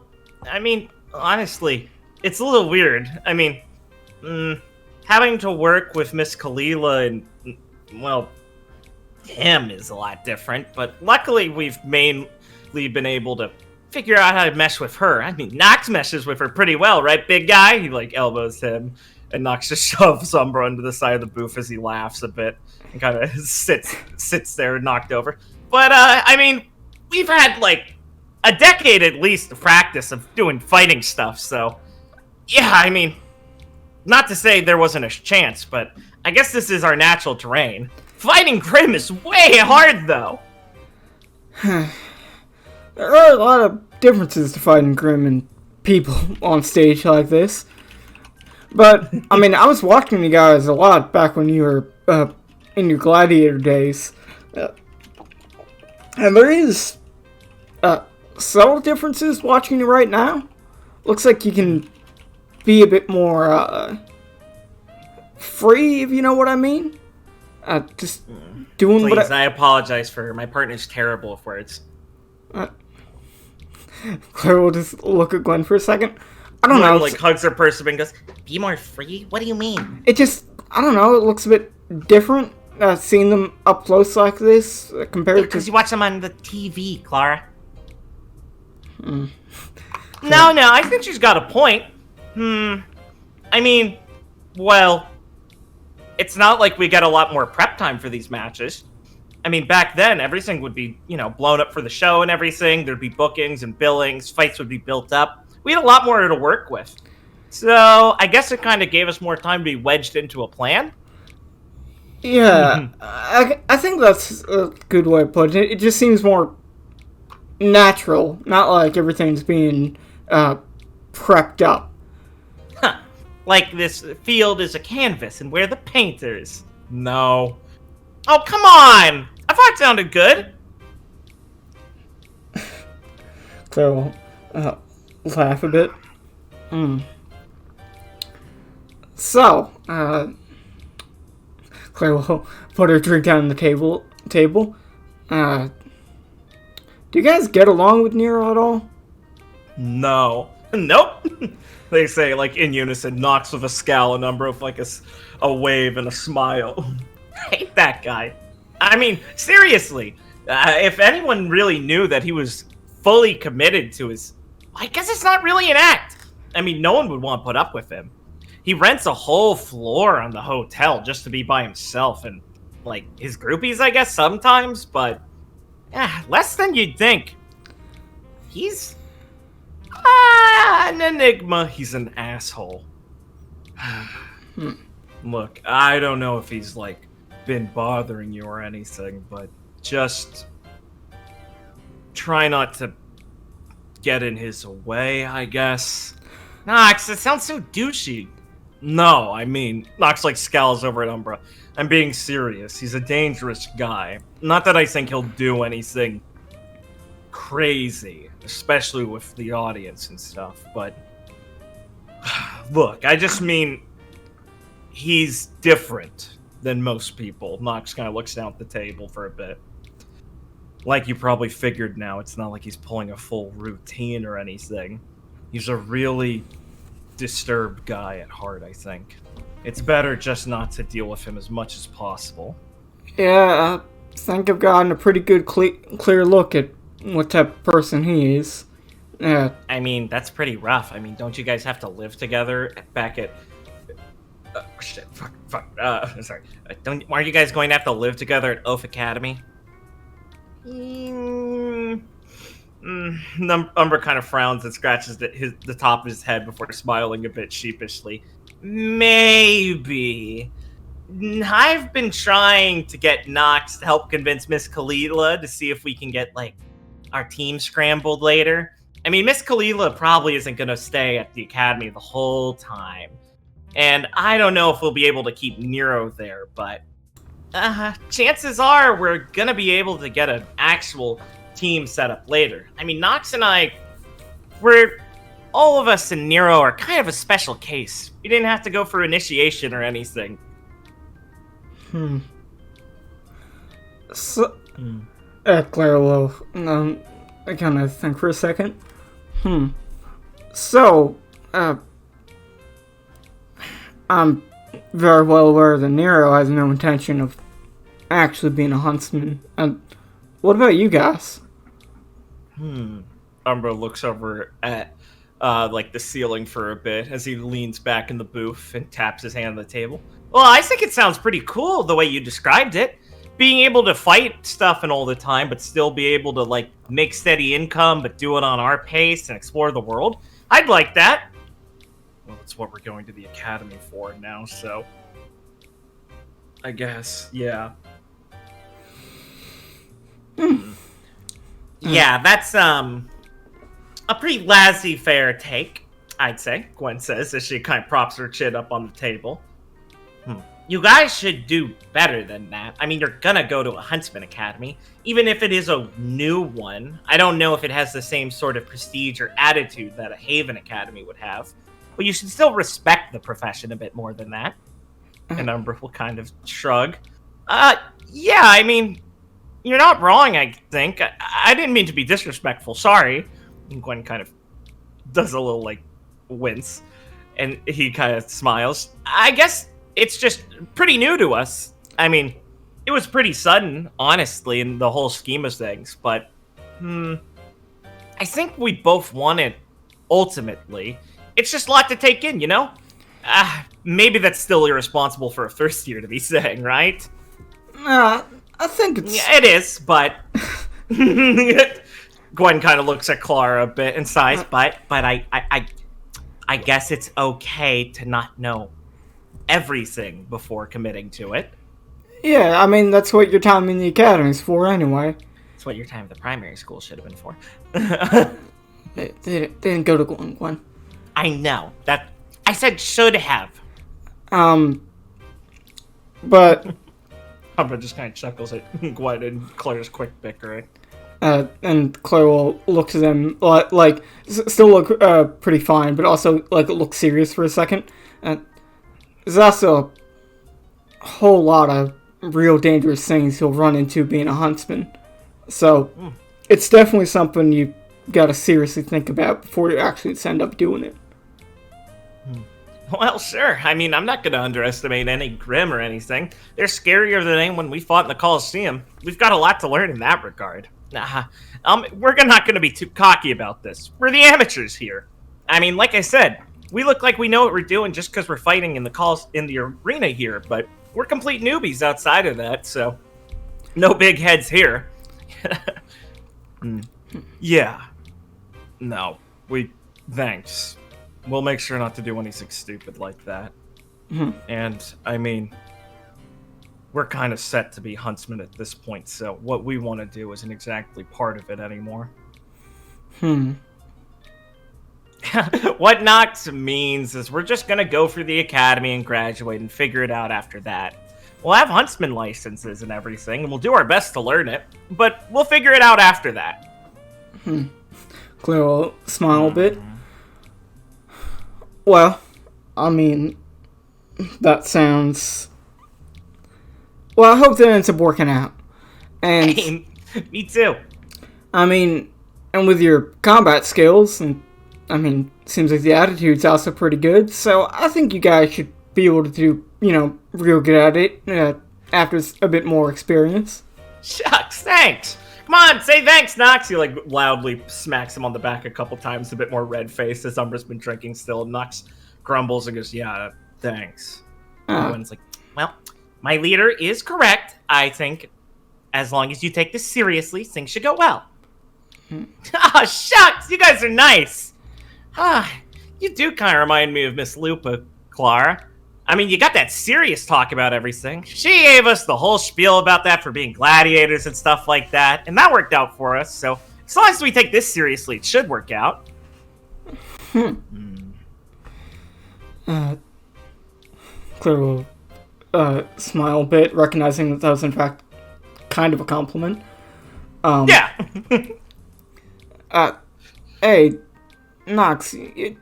I mean, honestly, it's a little weird. I mean, having to work with Miss Kalila and, well, him is a lot different, but luckily we've mainly been able to figure out how to mesh with her. I mean, Nox meshes with her pretty well, right, big guy? He, like, elbows him, and Nox just shoves Umbra into the side of the booth as he laughs a bit and kind of sits there knocked over. But, I mean, we've had, like, a decade at least of practice of doing fighting stuff, so... Yeah, I mean, not to say there wasn't a chance, but I guess this is our natural terrain. Fighting Grim is way hard, though! There are a lot of differences to fighting Grim and people on stage like this. But, I mean, I was watching you guys a lot back when you were in your Gladiator days. And there is subtle differences watching you right now. Looks like you can be a bit more free, if you know what I mean. Just doing Please, what I apologize for her. My partner's terrible with words. Claire will just look at Gwen for a second. I don't know. Like, hugs her person and goes, "Be more free? What do you mean?" It just, I don't know, it looks a bit different seeing them up close like this compared to... Because you watch them on the TV, Clara. No, I think she's got a point. I mean, well, it's not like we get a lot more prep time for these matches. I mean, back then, everything would be, blown up for the show and everything. There'd be bookings and billings. Fights would be built up. We had a lot more to work with. So, I guess it kind of gave us more time to be wedged into a plan. Yeah, I think that's a good way of putting it. It just seems more natural, not like everything's being prepped up. Huh. Like this field is a canvas and we're the painters. No. Oh, come on! I thought it sounded good. So, laugh a bit. So, Claire will put her drink down on the table. Do you guys get along with Nero at all? No. Nope. They say, like, in unison, Nox with a scowl, a number of, like, a wave and a smile. I hate that guy. I mean, seriously, if anyone really knew that he was fully committed to his... I guess it's not really an act. I mean, no one would want to put up with him. He rents a whole floor on the hotel just to be by himself and, like, his groupies, I guess, sometimes, but... less than you'd think. He's... an enigma. He's an asshole. Look, I don't know if he's, like, been bothering you or anything, but just try not to get in his way, I guess. Nox, it sounds so douchey. No, I mean, Nox, like, scowls over at Umbra. I'm being serious. He's a dangerous guy. Not that I think he'll do anything crazy, especially with the audience and stuff, but look, I just mean he's different than most people. Nox kind of looks down at the table for a bit. Like you probably figured now, it's not like he's pulling a full routine or anything. He's a really disturbed guy at heart, I think. It's better just not to deal with him as much as possible. Yeah, I think I've gotten a pretty good clear look at what type of person he is. Yeah. I mean, that's pretty rough. I mean, don't you guys have to live together back at... sorry. Aren't you guys going to have to live together at Oath Academy? Umber kind of frowns and scratches the top of his head before smiling a bit sheepishly. Maybe. I've been trying to get Nox to help convince Miss Kalila to see if we can get, like, our team scrambled later. I mean, Miss Kalila probably isn't going to stay at the academy the whole time. And I don't know if we'll be able to keep Nero there, but chances are we're going to be able to get an actual team set up later. I mean, Nox and I, all of us and Nero are kind of a special case. We didn't have to go for initiation or anything. So, Claire will, I kind of think for a second. So, I'm very well aware that Nero has no intention of actually being a huntsman. What about you guys? Umbra looks over at like the ceiling for a bit as he leans back in the booth and taps his hand on the table. Well, I think it sounds pretty cool the way you described it. Being able to fight stuff and all the time, but still be able to, like, make steady income, but do it on our pace and explore the world. I'd like that. Well, that's what we're going to the academy for now, so... I guess, yeah. Yeah, that's, a pretty laissez-faire take, I'd say, Gwen says, as she kind of props her chin up on the table. You guys should do better than that. I mean, you're gonna go to a Huntsman Academy. Even if it is a new one, I don't know if it has the same sort of prestige or attitude that a Haven Academy would have. But you should still respect the profession a bit more than that. And Umbra will kind of shrug. Yeah, I mean, you're not wrong, I think. I didn't mean to be disrespectful, sorry. And Gwen kind of does a little, like, wince. And he kind of smiles. I guess... it's just pretty new to us. I mean, it was pretty sudden, honestly, in the whole scheme of things, but, I think we both want it, ultimately. It's just a lot to take in, you know? Maybe that's still irresponsible for a first year to be saying, right? I think it's... Yeah, it is, but... Gwen kind of looks at Clara a bit and sighs, but I guess it's okay to not know everything before committing to it. Yeah, I mean, that's what your time in the academy's for anyway. That's what your time at the primary school should have been for. They didn't go to Gwen. I know. That I said should have. But... Humbra just kind of chuckles at Gwen and Claire's quick bickering. And Claire will look to them, like still look pretty fine, but also, like, look serious for a second. There's also a whole lot of real dangerous things you'll run into being a huntsman. So, it's definitely something you gotta seriously think about before you actually end up doing it. Well, sure. I mean, I'm not gonna underestimate any Grimm or anything. They're scarier than anyone we fought in the Coliseum. We've got a lot to learn in that regard. We're not gonna be too cocky about this. We're the amateurs here. I mean, like I said, we look like we know what we're doing just because we're fighting in the arena here, but we're complete newbies outside of that, so no big heads here. Yeah. No. Thanks. We'll make sure not to do anything stupid like that. And, I mean, we're kind of set to be huntsmen at this point, so what we want to do isn't exactly part of it anymore. What Nox means is we're just gonna go through the academy and graduate and figure it out after that. We'll have huntsman licenses and everything, and we'll do our best to learn it, but we'll figure it out after that. Claire will smile a bit. Well, I mean, that sounds... Well, I hope that ends up working out. And Hey, me too. I mean, and with your combat skills, and I mean, seems like the attitude's also pretty good, so I think you guys should be able to do, real good at it after a bit more experience. Shucks, thanks. Come on, say thanks, Nox. He loudly smacks him on the back a couple times, a bit more red-faced as Umbra's been drinking still. Nox grumbles and goes, yeah, thanks. Everyone's like, well, my leader is correct. I think as long as you take this seriously, things should go well. Ah, shucks, you guys are nice. You do kind of remind me of Miss Lupa, Clara. I mean, you got that serious talk about everything. She gave us the whole spiel about that for being gladiators and stuff like that, and that worked out for us, so as long as we take this seriously, it should work out. Claire will smile a bit, recognizing that was in fact kind of a compliment. Yeah. Hey, Nox, you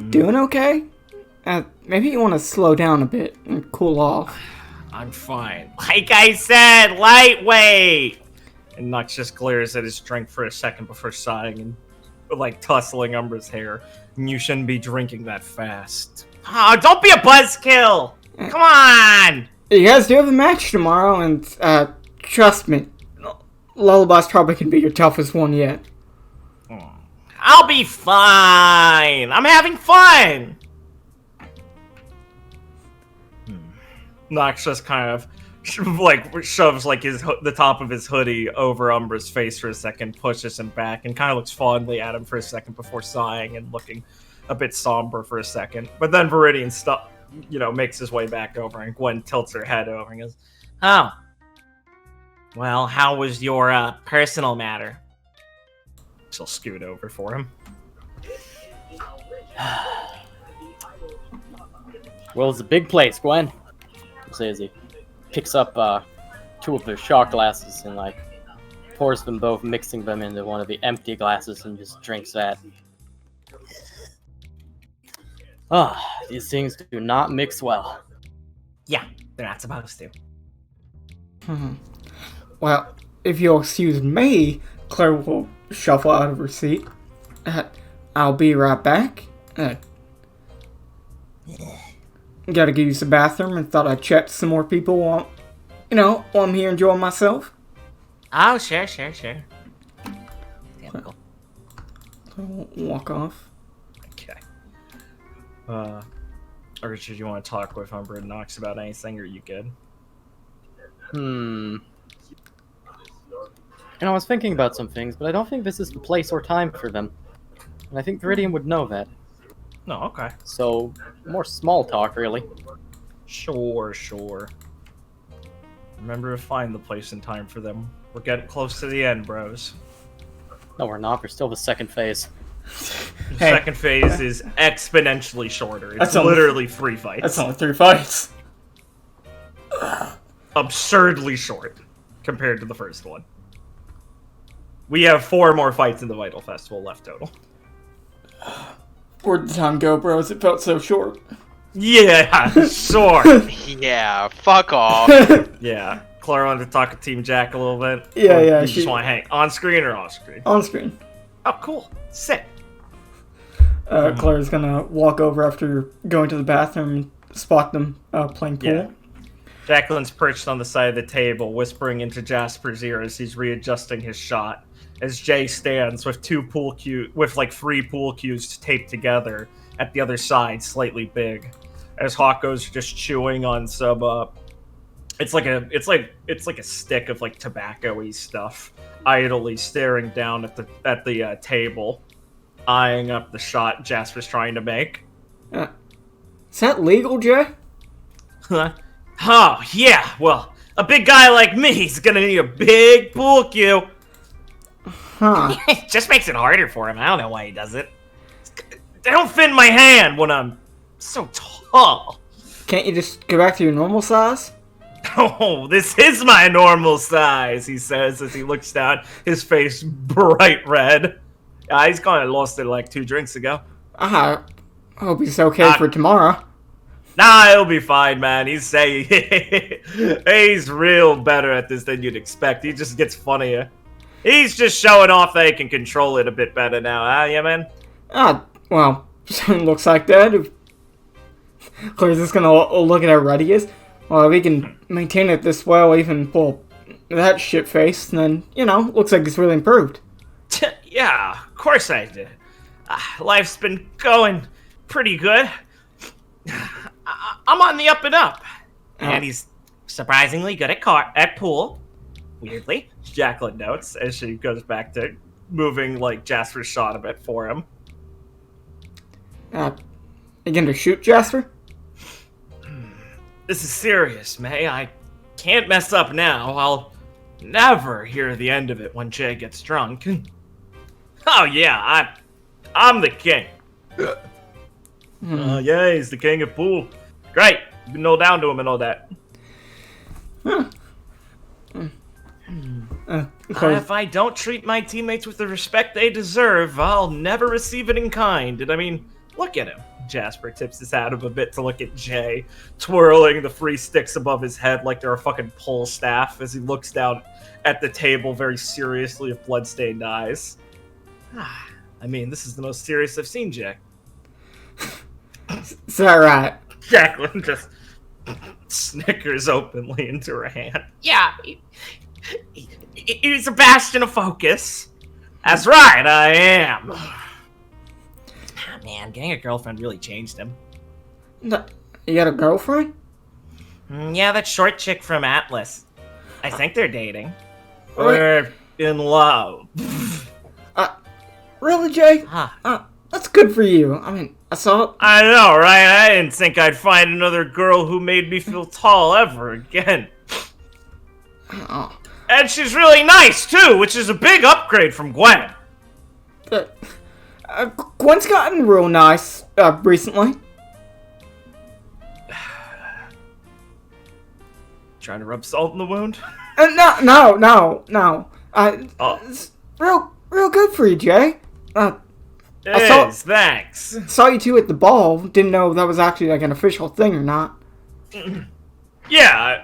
doing okay? Maybe you want to slow down a bit and cool off. I'm fine. Like I said, lightweight! And Nox just glares at his drink for a second before sighing and, tussling Umbra's hair. You shouldn't be drinking that fast. Oh, don't be a buzzkill! Come on! You guys do have a match tomorrow, and, trust me, Lullaby's probably can be your toughest one yet. I'll be fine! I'm having fun! Nox just kind of, shoves, the top of his hoodie over Umbra's face for a second, pushes him back, and kind of looks fondly at him for a second before sighing and looking a bit somber for a second. But then Viridian makes his way back over, and Gwen tilts her head over and goes, oh. Well, how was your, personal matter? She'll scoot over for him. Well, it's a big place, Gwen. As he picks up two of their shot glasses and pours them both, mixing them into one of the empty glasses and just drinks that. These things do not mix well. Yeah, they're not supposed to. Well, if you'll excuse me, Claire will shuffle out of her seat. I'll be right back. Gotta go use the bathroom and thought I'd chat to some more people while I'm here enjoying myself. Oh, sure. Yeah, cool. So walk off. Okay. Richard, you want to talk with Umbra and Nox about anything, or are you good? I was thinking about some things, but I don't think this is the place or time for them. And I think Viridian would know that. No, okay. So, more small talk, really. Sure. Remember to find the place and time for them. We're getting close to the end, bros. No, we're not. We're still the second phase. The second phase is exponentially shorter. It's literally 3 fights. That's only 3 fights. Absurdly short compared to the first one. We have 4 more fights in the Vital Festival left total. Where'd the time go, bros? It felt so short. Yeah, sure. Yeah, fuck off. Yeah. Clara wanted to talk to Team Jack a little bit. Yeah. You just want to hang on screen or off screen? On screen. Oh, cool. Sick. Claire's gonna walk over after going to the bathroom and spot them playing pool. Yeah. Jacqueline's perched on the side of the table, whispering into Jasper's ear as he's readjusting his shot. As Jay stands with 3 pool cues taped together at the other side, slightly big. As Hawko's just chewing on some it's like a stick of tobacco-y stuff, idly staring down at the table, eyeing up the shot Jasper's trying to make. Is that legal, Jay? Oh, yeah, well, a big guy like me's gonna need a big pool cue. Huh. It just makes it harder for him. I don't know why he does it. They don't fit in my hand when I'm so tall. Can't you just go back to your normal size? Oh, this is my normal size, he says as he looks down, his face bright red. He's kind of lost it like 2 drinks ago. I hope he's okay for tomorrow. Nah, he'll be fine, man. He's real better at this than you'd expect. He just gets funnier. He's just showing off that he can control it a bit better now, huh? Yeah, man? Well, looks like that. If Claire's just gonna look at how ready he is. Well, if he can maintain it this well, even pull that shit face, then, looks like he's really improved. Yeah, of course I did. Life's been going pretty good. I'm on the up and up. And he's surprisingly good at pool. Weirdly, Jacqueline notes as she goes back to moving, Jasper's shot a bit for him. You gonna shoot Jasper? This is serious, May. I can't mess up now. I'll never hear the end of it when Jay gets drunk. Oh yeah, I'm the king. Yeah, he's the king of pool. Great, you can know down to him and all that. If I don't treat my teammates with the respect they deserve, I'll never receive it in kind. And I mean, look at him. Jasper tips his hat up a bit to look at Jay, twirling the free sticks above his head like they're a fucking pole staff as he looks down at the table very seriously with bloodstained eyes. I mean, this is the most serious I've seen Jay. Is that right? Jacqueline just snickers openly into her hand. Yeah, he's a bastion of focus. That's right, I am. Man, getting a girlfriend really changed him. You got a girlfriend? Yeah, that short chick from Atlas. I think they're dating. We're in love. Really, Jay? That's good for you. I mean, I saw it. I know, right? I didn't think I'd find another girl who made me feel tall ever again. And she's really nice, too, which is a big upgrade from Gwen. Gwen's gotten real nice recently. Trying to rub salt in the wound? No. It's real good for you, Jay. Thanks. Saw you two at the ball. Didn't know that was actually an official thing or not. Yeah,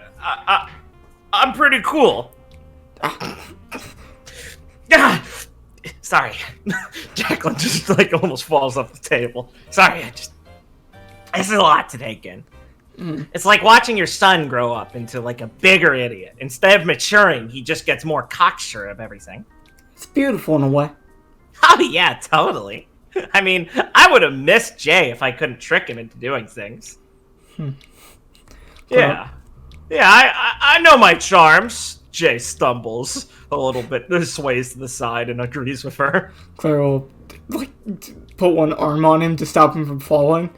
I'm pretty cool. Sorry. Jacqueline just almost falls off the table. Sorry, this is a lot to take in. It's like watching your son grow up into a bigger idiot. Instead of maturing, he just gets more cocksure of everything. It's beautiful in a way. Oh yeah, totally. I mean, I would have missed Jay if I couldn't trick him into doing things. Yeah. I know my charms. Jay stumbles a little bit, sways to the side and agrees with her. Claire will put one arm on him to stop him from falling.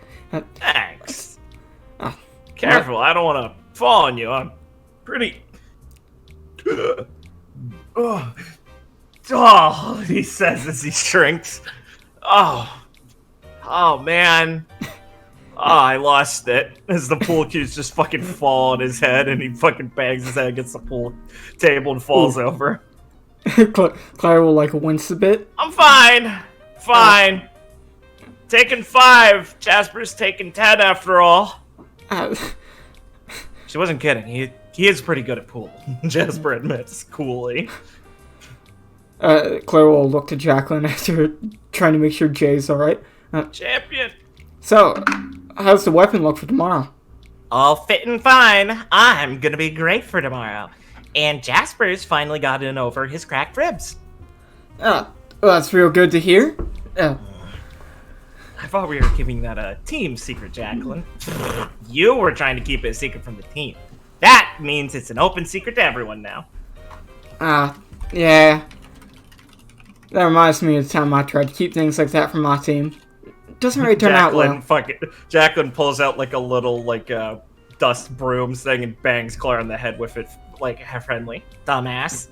Thanks. Careful, I don't want to fall on you. I'm pretty... Oh, he says as he shrinks. Oh, man. Oh, I lost it. As the pool cues just fucking fall on his head and he fucking bangs his head against the pool table and falls over. Claire will wince a bit. I'm fine. Taking 5. Jasper's taking 10 after all. She wasn't kidding. He is pretty good at pool. Jasper admits coolly. Claire will look to Jacqueline after trying to make sure Jay's alright. Champion! So, how's the weapon look for tomorrow? All fit and fine. I'm gonna be great for tomorrow. And Jasper's finally gotten over his cracked ribs. Well, that's real good to hear. I thought we were keeping that a team secret, Jacqueline. You were trying to keep it a secret from the team. That means it's an open secret to everyone now. Yeah. That reminds me of the time I tried to keep things like that from my team. It doesn't really turn out well. Jacqueline pulls out a little dust broom thing and bangs Claire on the head with it friendly. Dumbass.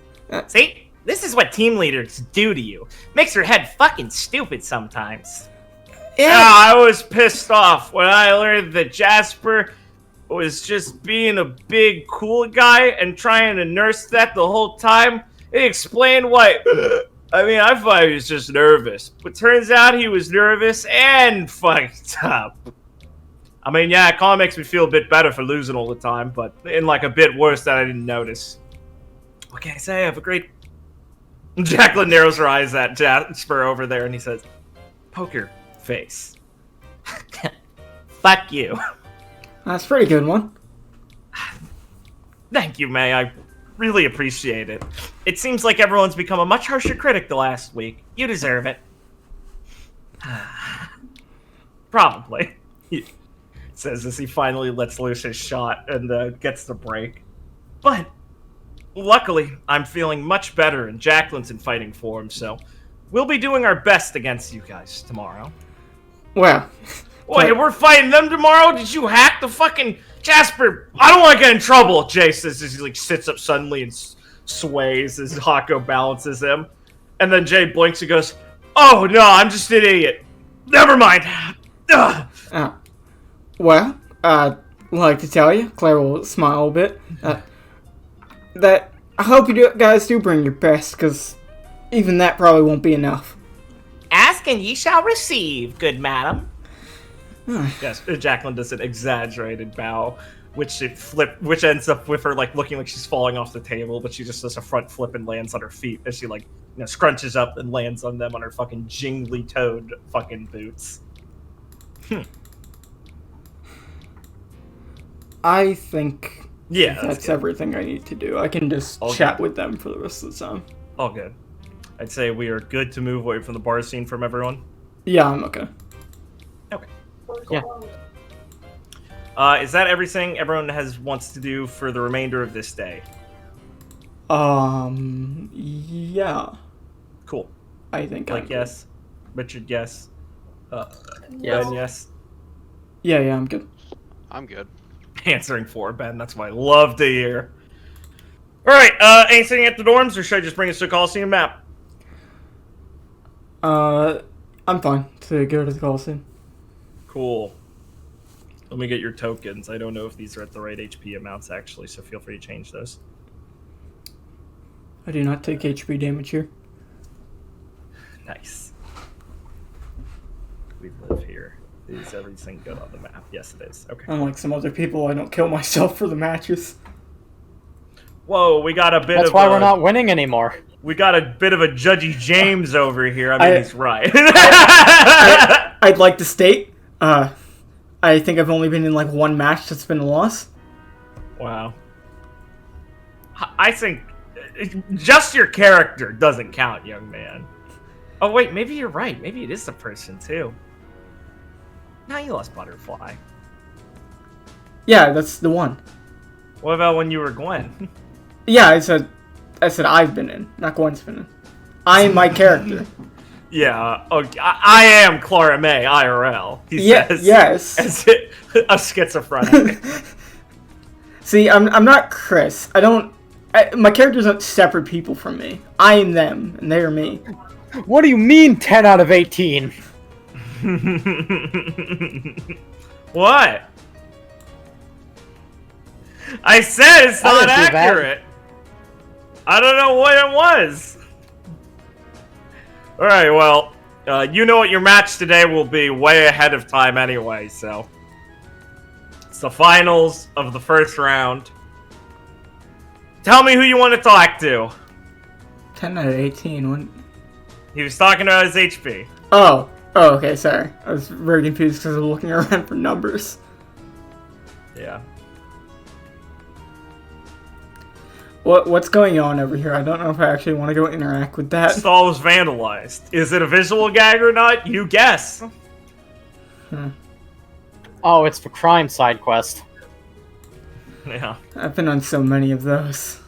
See? This is what team leaders do to you. Makes your head fucking stupid sometimes. Yeah, I was pissed off when I learned that Jasper was just being a big cool guy and trying to nurse that the whole time. It explained why I mean, I thought he was just nervous, but turns out he was nervous and fucked up. I mean, yeah, it kind of makes me feel a bit better for losing all the time, but in like a bit worse that I didn't notice. What can I say? Have a great... Jacqueline narrows her eyes at Jasper over there, and he says, "Poker face." Fuck you. That's a pretty good one. Thank you, May. I really appreciate it. It seems like everyone's become a much harsher critic the last week. You deserve it. Probably. He says as he finally lets loose his shot and gets the break. But luckily, I'm feeling much better and Jacqueline's in fighting form, so we'll be doing our best against you guys tomorrow. Well... Wait, we're fighting them tomorrow? Did you hack the fucking... Jasper, I don't want to get in trouble, Jay says as he like sits up suddenly and sways as Hako balances him. And then Jay blinks and goes, "Oh, no, I'm just an idiot. Never mind." Well, I'd like to tell you, Claire will smile a bit, that I hope you guys do bring your best, because even that probably won't be enough. "Ask and ye shall receive, good madam." Yes, Jacqueline does an exaggerated bow, which ends up with her like looking like she's falling off the table, but she just does a front flip and lands on her feet as she like scrunches up and lands on them on her fucking jingly-toed fucking boots. I think that's everything I need to do. I can just chat with them for the rest of the time. All good. I'd say we are good to move away from the bar scene from everyone. Yeah, I'm okay. Okay. Cool. Yeah. Is that everything everyone wants to do for the remainder of this day? Yeah. Cool. I think like yes. Richard, yes. Yes. Ben, yes. Yeah, I'm good. I'm good. Answering for Ben, that's what I love to hear. Alright, anything at the dorms, or should I just bring us to the Coliseum map? I'm fine to go to the Coliseum. Cool. Let me get your tokens. I don't know if these are at the right HP amounts, actually, so feel free to change those. I do not take HP damage here. Nice. We live here. Is everything good on the map? Yes, it is. Okay. Unlike some other people, I don't kill myself for the matches. Whoa, we got a bit That's why we're not winning anymore. We got a bit of a Judgy James over here. I mean, he's right. I'd like to state, I think I've only been in like one match that's been a loss. Wow. I think just your character doesn't count, young man. Oh, wait, maybe you're right. Maybe it is the person, too. Now you lost Butterfly. Yeah, that's the one. What about when you were Gwen? Yeah, I said I've been in, not Gwen's been in. I am my character. Yeah, okay. I am Clara May, IRL. He says. Yes. As a schizophrenic. See, I'm not Chris. My characters aren't separate people from me. I am them, and they are me. What do you mean 10 out of 18? What? I said it's not accurate. I don't know what it was. Alright, well, you know what your match today will be way ahead of time anyway, so. It's the finals of the first round. Tell me who you want to talk to. 10 out of 18. He was talking about his HP. Oh, okay, sorry. I was very confused because I was looking around for numbers. Yeah. What's going on over here? I don't know if I actually want to go interact with that. Stall was vandalized. Is it a visual gag or not? You guess. Oh, it's the crime side quest. Yeah. I've been on so many of those.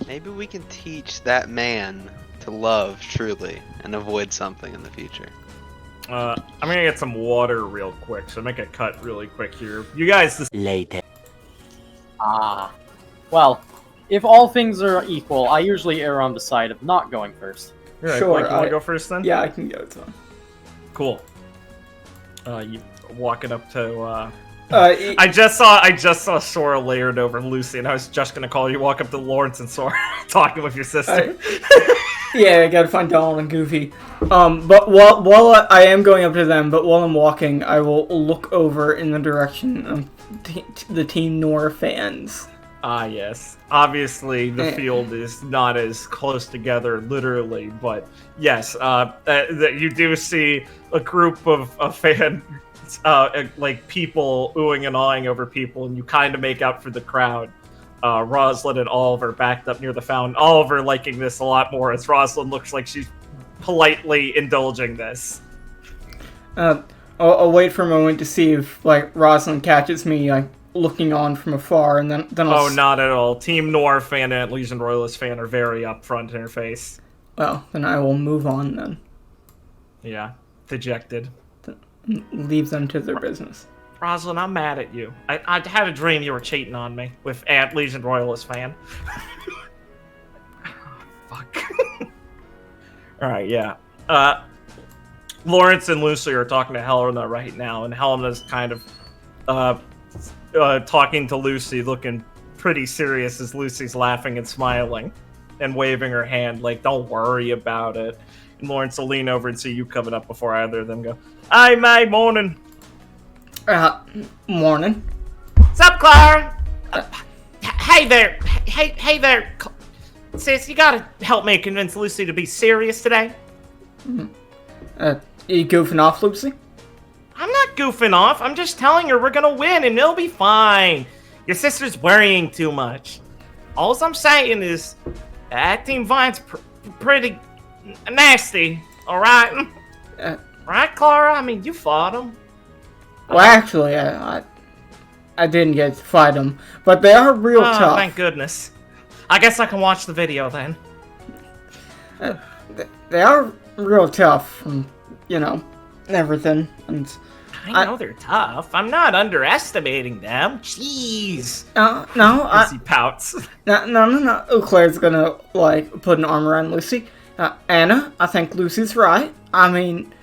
Maybe we can teach that man to love truly and avoid something in the future. I'm gonna get some water real quick, so make a cut really quick here. You guys... Later. Well, if all things are equal, I usually err on the side of not going first. Right, Sure, Blake, you wanna go first then? Yeah, I can go. It's fine. Cool. You walking up to, I just saw Sora layered over Lucy, and I was just gonna call you walk up to Lawrence and Sora talking with your sister. Yeah, I gotta find Donald and Goofy. But while I am going up to them, but while I'm walking, I will look over in the direction of the Team Nora fans. Ah, yes. Obviously, the field is not as close together, literally, but yes, that you do see a group of fans, like people oohing and awing over people, and you kind of make out for the crowd. Rosalind and Oliver backed up near the fountain. Oliver liking this a lot more, as Rosalind looks like she's politely indulging this. I'll wait for a moment to see if Rosalind catches me looking on from afar, and then I'll... Oh, not at all. Team Noir fan and Legion Royalist fan are very upfront in her face. Well, then I will move on then. Yeah, dejected. Leave them to their business. Rosalind, I'm mad at you. I had a dream you were cheating on me with Aunt Legion Royalist fan. Fuck. Alright, yeah. Lawrence and Lucy are talking to Helena right now, and Helena's kind of talking to Lucy, looking pretty serious as Lucy's laughing and smiling and waving her hand like, don't worry about it. And Lawrence will lean over and see you coming up before either of them go, "Hi, May, morning." Morning. What's up, Clara? Hey there. Hey there. Sis, you gotta help me convince Lucy to be serious today. You goofing off, Lucy? I'm not goofing off. I'm just telling her we're gonna win and it'll be fine. Your sister's worrying too much. All I'm saying is that Team Vine's pretty nasty, alright? Right, Clara? I mean, you fought them. Well, actually, I didn't get to fight them, but they are real tough. Thank goodness. I guess I can watch the video then. They are real tough, and, everything. And I know they're tough. I'm not underestimating them. Jeez. No. Lucy pouts. No. Claire's gonna, put an arm around Lucy. Anna, I think Lucy's right. I mean,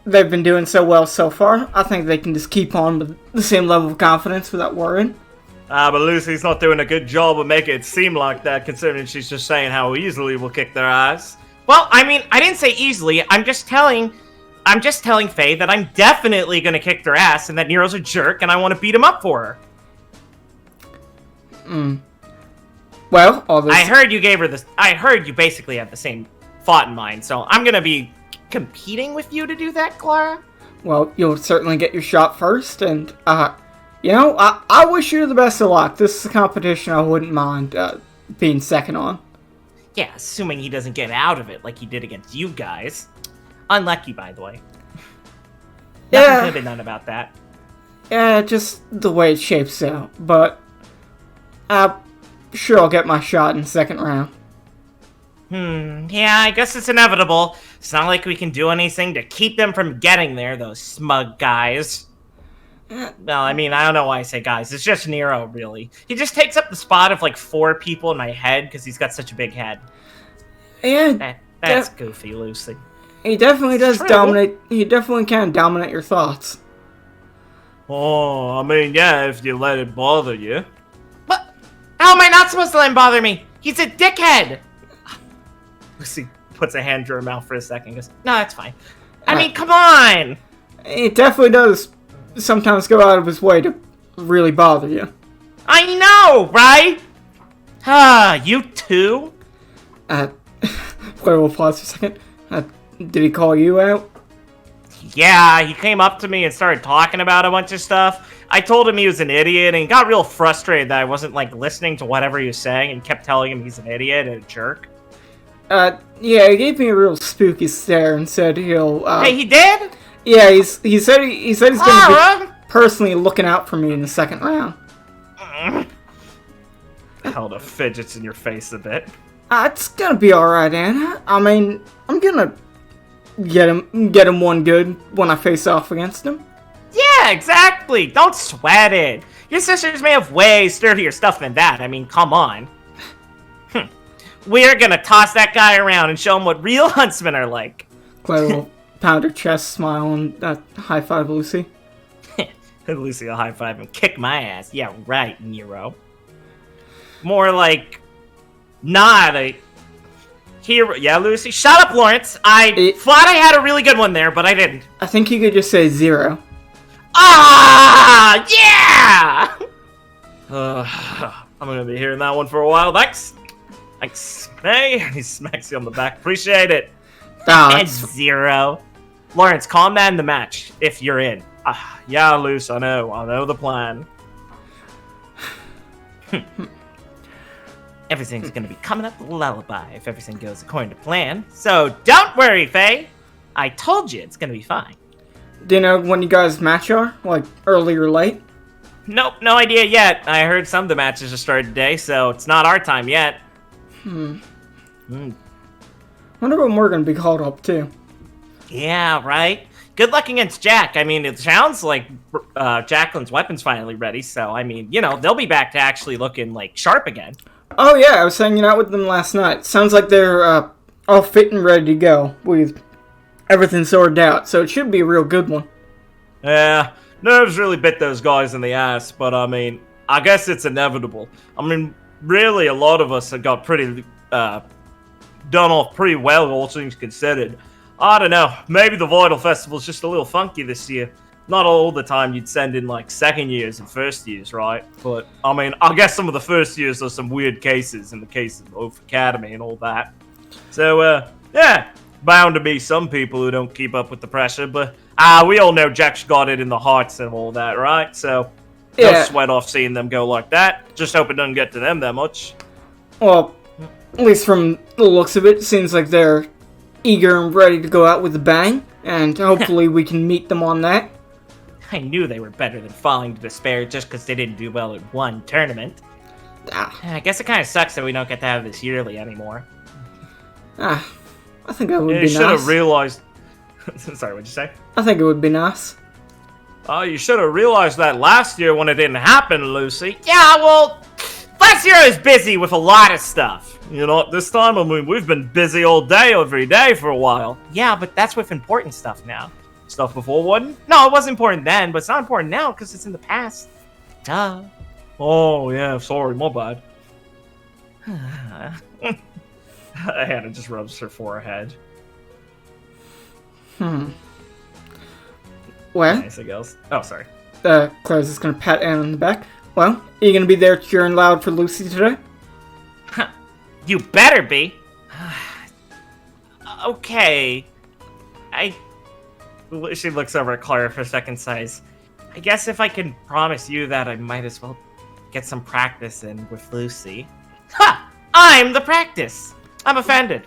they've been doing so well so far. I think they can just keep on with the same level of confidence without worrying. But Lucy's not doing a good job of making it seem like that, considering she's just saying how easily we'll kick their ass. Well, I mean, I didn't say easily. I'm just telling Faye that I'm definitely gonna kick their ass, and that Nero's a jerk, and I want to beat him up for her. Well, all this... I heard you gave her this. I heard you basically have the same thought in mind, so I'm gonna be competing with you to do that, Clara. Well, you'll certainly get your shot first, and I wish you the best of luck. This is a competition I wouldn't mind being second on. Yeah, assuming he doesn't get out of it like he did against you guys. Unlucky, by the way. Nothing could have been done about that. Yeah, just the way it shapes out. But sure I'll get my shot in the second round. Yeah, I guess it's inevitable. It's not like we can do anything to keep them from getting there, those smug guys. Well, I mean, I don't know why I say guys. It's just Nero, really. He just takes up the spot of, 4 people in my head because he's got such a big head. Yeah, that's goofy, Lucy. He definitely does dominate. He definitely can dominate your thoughts. Oh, I mean, yeah, if you let it bother you. What? How am I not supposed to let him bother me? He's a dickhead! Lucy puts a hand to her mouth for a second and goes, "No, that's fine. I mean, come on!" It definitely does sometimes go out of his way to really bother you. I know, right? You too? Claire will pause for a second. Did he call you out? Yeah, he came up to me and started talking about a bunch of stuff. I told him he was an idiot, and he got real frustrated that I wasn't, listening to whatever he was saying, and kept telling him he's an idiot and a jerk. Yeah, he gave me a real spooky stare and said he'll, Hey, he did? Yeah, he said he's gonna be personally looking out for me in the second round. Helena fidgets in your face a bit. It's gonna be alright, Anna. I mean, I'm gonna get him one good when I face off against him. Yeah, exactly. Don't sweat it. Your sisters may have way sturdier stuff than that. I mean, come on. We're gonna toss that guy around and show him what real huntsmen are like. Claire will pound her chest, smile, and high five Lucy. Lucy will high five and kick my ass. Yeah, right, Nero. More like, not a... Here, yeah, Lucy. Shut up, Lawrence. I thought I had a really good one there, but I didn't. I think you could just say 0. Ah, yeah! I'm gonna be hearing that one for a while. Thanks. Hey, he smacks you on the back. Appreciate it. And 0. Lawrence, calm down the match if you're in. Yeah, Luce, I know the plan. Everything's gonna be coming up a lullaby if everything goes according to plan. So don't worry, Faye. I told you it's gonna be fine. Do you know when you guys match are? Like, early or late? Nope, no idea yet. I heard some of the matches have started today, so it's not our time yet. Wonder when we're gonna be called up, too. Yeah, right? Good luck against Jack. I mean, it sounds like Jacqueline's weapon's finally ready, so, I mean, they'll be back to actually looking, like, sharp again. Oh, yeah, I was hanging out with them last night. Sounds like they're all fit and ready to go with everything sorted out, so it should be a real good one. Yeah, nerves really bit those guys in the ass, but I mean, I guess it's inevitable. I mean, really, a lot of us have got pretty, done off pretty well, all things considered. I don't know, maybe the Vital Festival's just a little funky this year. Not all the time you'd send in, like, second years and first years, right? But, I mean, I guess some of the first years are some weird cases in the case of Oath Academy and all that. So, yeah, bound to be some people who don't keep up with the pressure, but we all know Jack's got it in the hearts and all that, right? So, no sweat off seeing them go like that. Just hope it doesn't get to them that much. Well, at least from the looks of it seems like they're eager and ready to go out with a bang, and hopefully we can meet them on that. I knew they were better than falling to despair just because they didn't do well in one tournament. I guess it kind of sucks that we don't get to have this yearly anymore. I think that would be nice. You should have realized... Sorry, what'd you say? I think it would be nice. Oh, you should have realized that last year when it didn't happen, Lucy. Yeah, well, last year I was busy with a lot of stuff. You know, this time, I mean, we've been busy all day, every day for a while. Yeah, but that's with important stuff now. Stuff before wasn't? No, it wasn't important then, but it's not important now because it's in the past. Duh. Oh, yeah, sorry, my bad. Hannah just rubs her forehead. Well, anything else? Oh, sorry. Claire's just gonna pat Anne on the back. Well, are you gonna be there cheering loud for Lucy today? You better be. Okay. She looks over at Clara for a second, sighs. I guess if I can promise you that, I might as well get some practice in with Lucy. Ha! I'm the practice! I'm offended.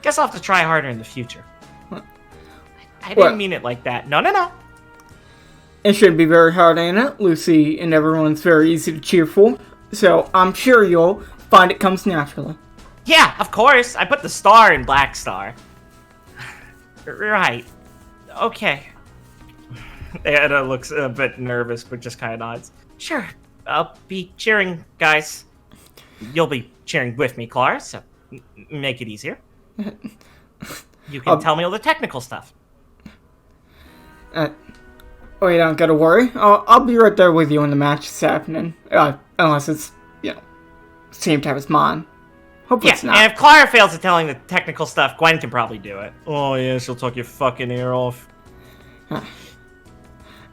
Guess I'll have to try harder in the future. I didn't mean it like that. No. It should be very hard, Anna. Lucy and everyone's very easy to cheer for, so I'm sure you'll find it comes naturally. Yeah, of course. I put the star in Black Star. Right. Okay. Anna looks a bit nervous, but just kind of nods. Sure. I'll be cheering, guys. You'll be cheering with me, Clara, so make it easier. You can tell me all the technical stuff. You don't gotta worry. I'll be right there with you when the match is happening. Unless it's, same time as mine. Hope it's not. And if Clara fails at telling the technical stuff, Gwen can probably do it. Oh, yeah, she'll talk your fucking ear off.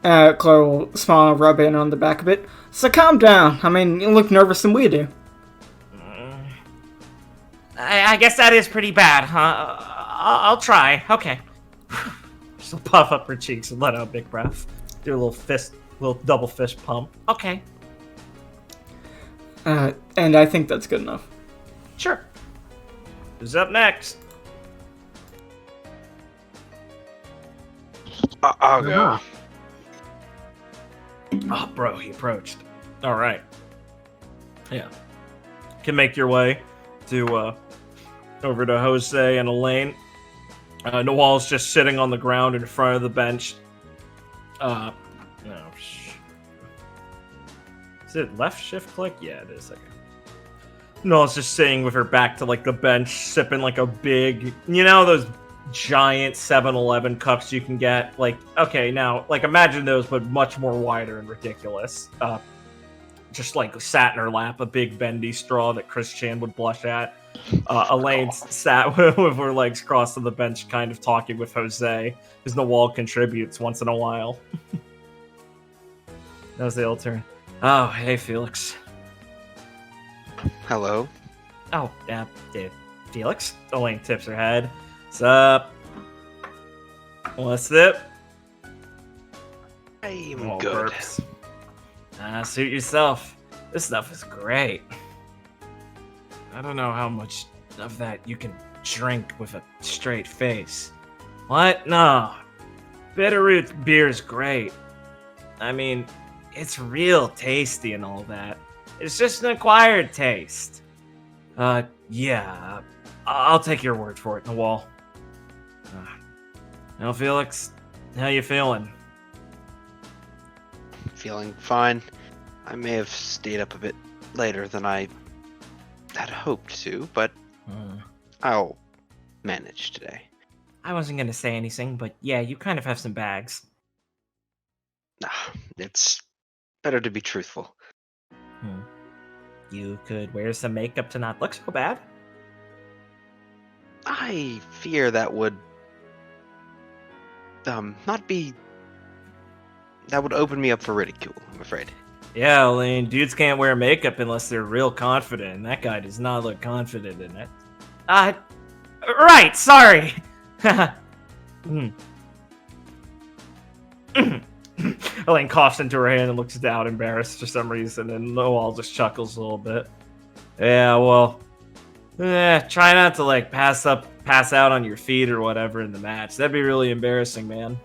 Clara will smile and rub in on the back a bit. So calm down. I mean, you look nervous than we do. I guess that is pretty bad, huh? I'll try. Okay. She'll puff up her cheeks and let out a big breath. Do a little double fist pump. Okay. And I think that's good enough. Sure. Who's up next? I'll go. Oh, bro, he approached. All right. Yeah. Can make your way to over to Jose and Elaine. Noel's just sitting on the ground in front of the bench. Is it left shift click? Yeah, it is. Okay. Noel's just sitting with her back to like the bench, sipping like a big, those giant 7-Eleven cups you can get. Like, okay, now, like imagine those, but much more wider and ridiculous. Just like sat in her lap, a big bendy straw that Chris Chan would blush at. Elaine sat with her legs crossed on the bench, kind of talking with Jose, because Nawal contributes once in a while. That was the old turn. Oh, hey, Felix. Hello. Oh, yeah, Dave. Felix? Elaine tips her head. What's up? What's it? I'm Oh, good. burps. Suit yourself. This stuff is great. I don't know how much of that you can drink with a straight face. What? No. Bitterroot beer is great. I mean, it's real tasty and all that. It's just an acquired taste. Yeah. I'll take your word for it, Nawal. Now, Felix, how you feeling? Feeling fine. I may have stayed up a bit later than I had hoped to, but I'll manage today. I wasn't gonna say anything, but yeah, you kind of have some bags. It's better to be truthful. You could wear some makeup to not look so bad. I fear that would not be. That would open me up for ridicule, I'm afraid. Yeah, Elaine, dudes can't wear makeup unless they're real confident, and that guy does not look confident in it. Right, sorry! Elaine coughs into her hand and looks down, embarrassed for some reason, and Noel just chuckles a little bit. Yeah, well, try not to, like, pass out on your feet or whatever in the match. That'd be really embarrassing, man.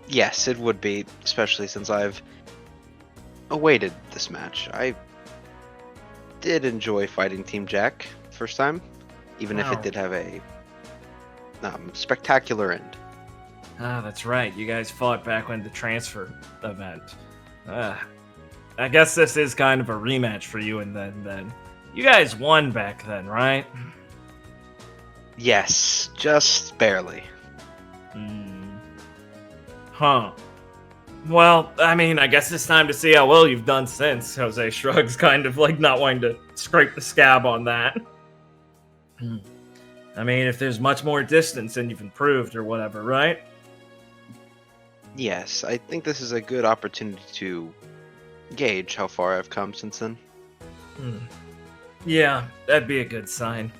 Yes, it would be, especially since I've awaited this match. I did enjoy fighting Team Jack first time, even if it did have a spectacular end. That's right. You guys fought back when the transfer event. I guess this is kind of a rematch for you and then. You guys won back then, right? Yes, just barely. Huh. Well, I mean, I guess it's time to see how well you've done since. Jose shrugs, kind of like not wanting to scrape the scab on that. I mean, if there's much more distance, then you've improved or whatever, right? Yes, I think this is a good opportunity to gauge how far I've come since then. Yeah, that'd be a good sign.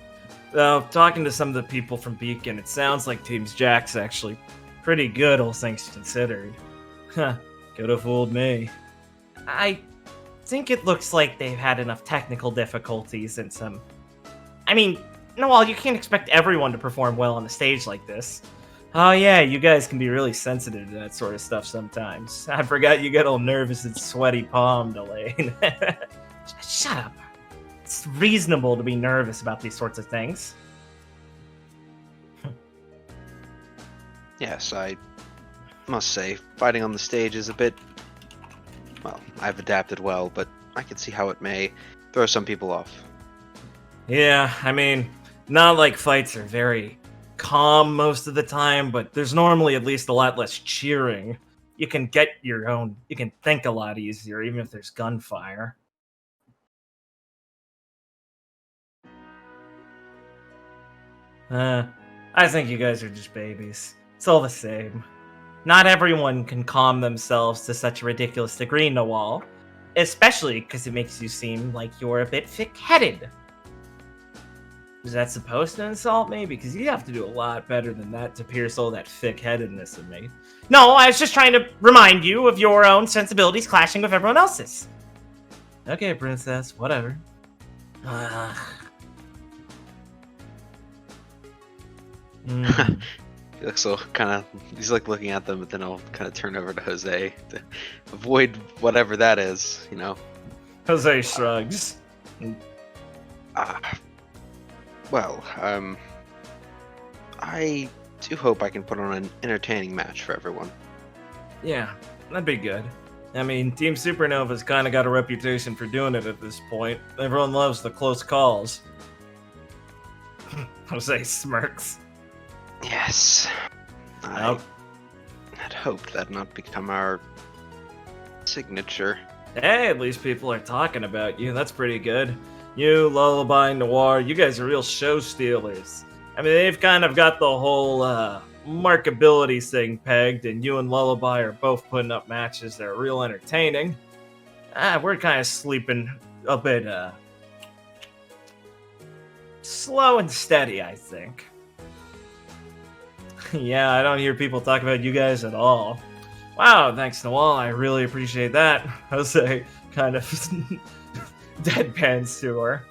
Though, talking to some of the people from Beacon, it sounds like Team Jack's actually pretty good, all things considered. Huh, could have fooled me. I think it looks like they've had enough technical difficulties and some... I mean, Noel, you can't expect everyone to perform well on a stage like this. Oh yeah, you guys can be really sensitive to that sort of stuff sometimes. I forgot you get all nervous and sweaty palmed, Elaine. Shut up. It's reasonable to be nervous about these sorts of things. Yes, I must say, fighting on the stage is a bit... Well, I've adapted well, but I can see how it may throw some people off. Yeah, I mean, not like fights are very calm most of the time, but there's normally at least a lot less cheering. You can think a lot easier, even if there's gunfire. I think you guys are just babies. It's all the same. Not everyone can calm themselves to such a ridiculous degree, Nawal. Especially because it makes you seem like you're a bit thick-headed. Is that supposed to insult me? Because you have to do a lot better than that to pierce all that thick-headedness in me. No, I was just trying to remind you of your own sensibilities clashing with everyone else's. Okay, princess, whatever. He looks so he's like looking at them, but then I'll kind of turn over to Jose to avoid whatever that is, you know. Jose shrugs. Well, I do hope I can put on an entertaining match for everyone. Yeah, that'd be good. I mean, Team Supernova's kind of got a reputation for doing it at this point. Everyone loves the close calls. Jose smirks. Yes. I had hoped that'd not become our signature. Hey, at least people are talking about you. That's pretty good. You, Lullaby, Noir, you guys are real show stealers. I mean, they've kind of got the whole markability thing pegged, and you and Lullaby are both putting up matches that are real entertaining. We're kind of sleeping a bit slow and steady, I think. Yeah, I don't hear people talk about you guys at all. Wow, thanks, Noel. I really appreciate that. Jose kind of deadpans to her.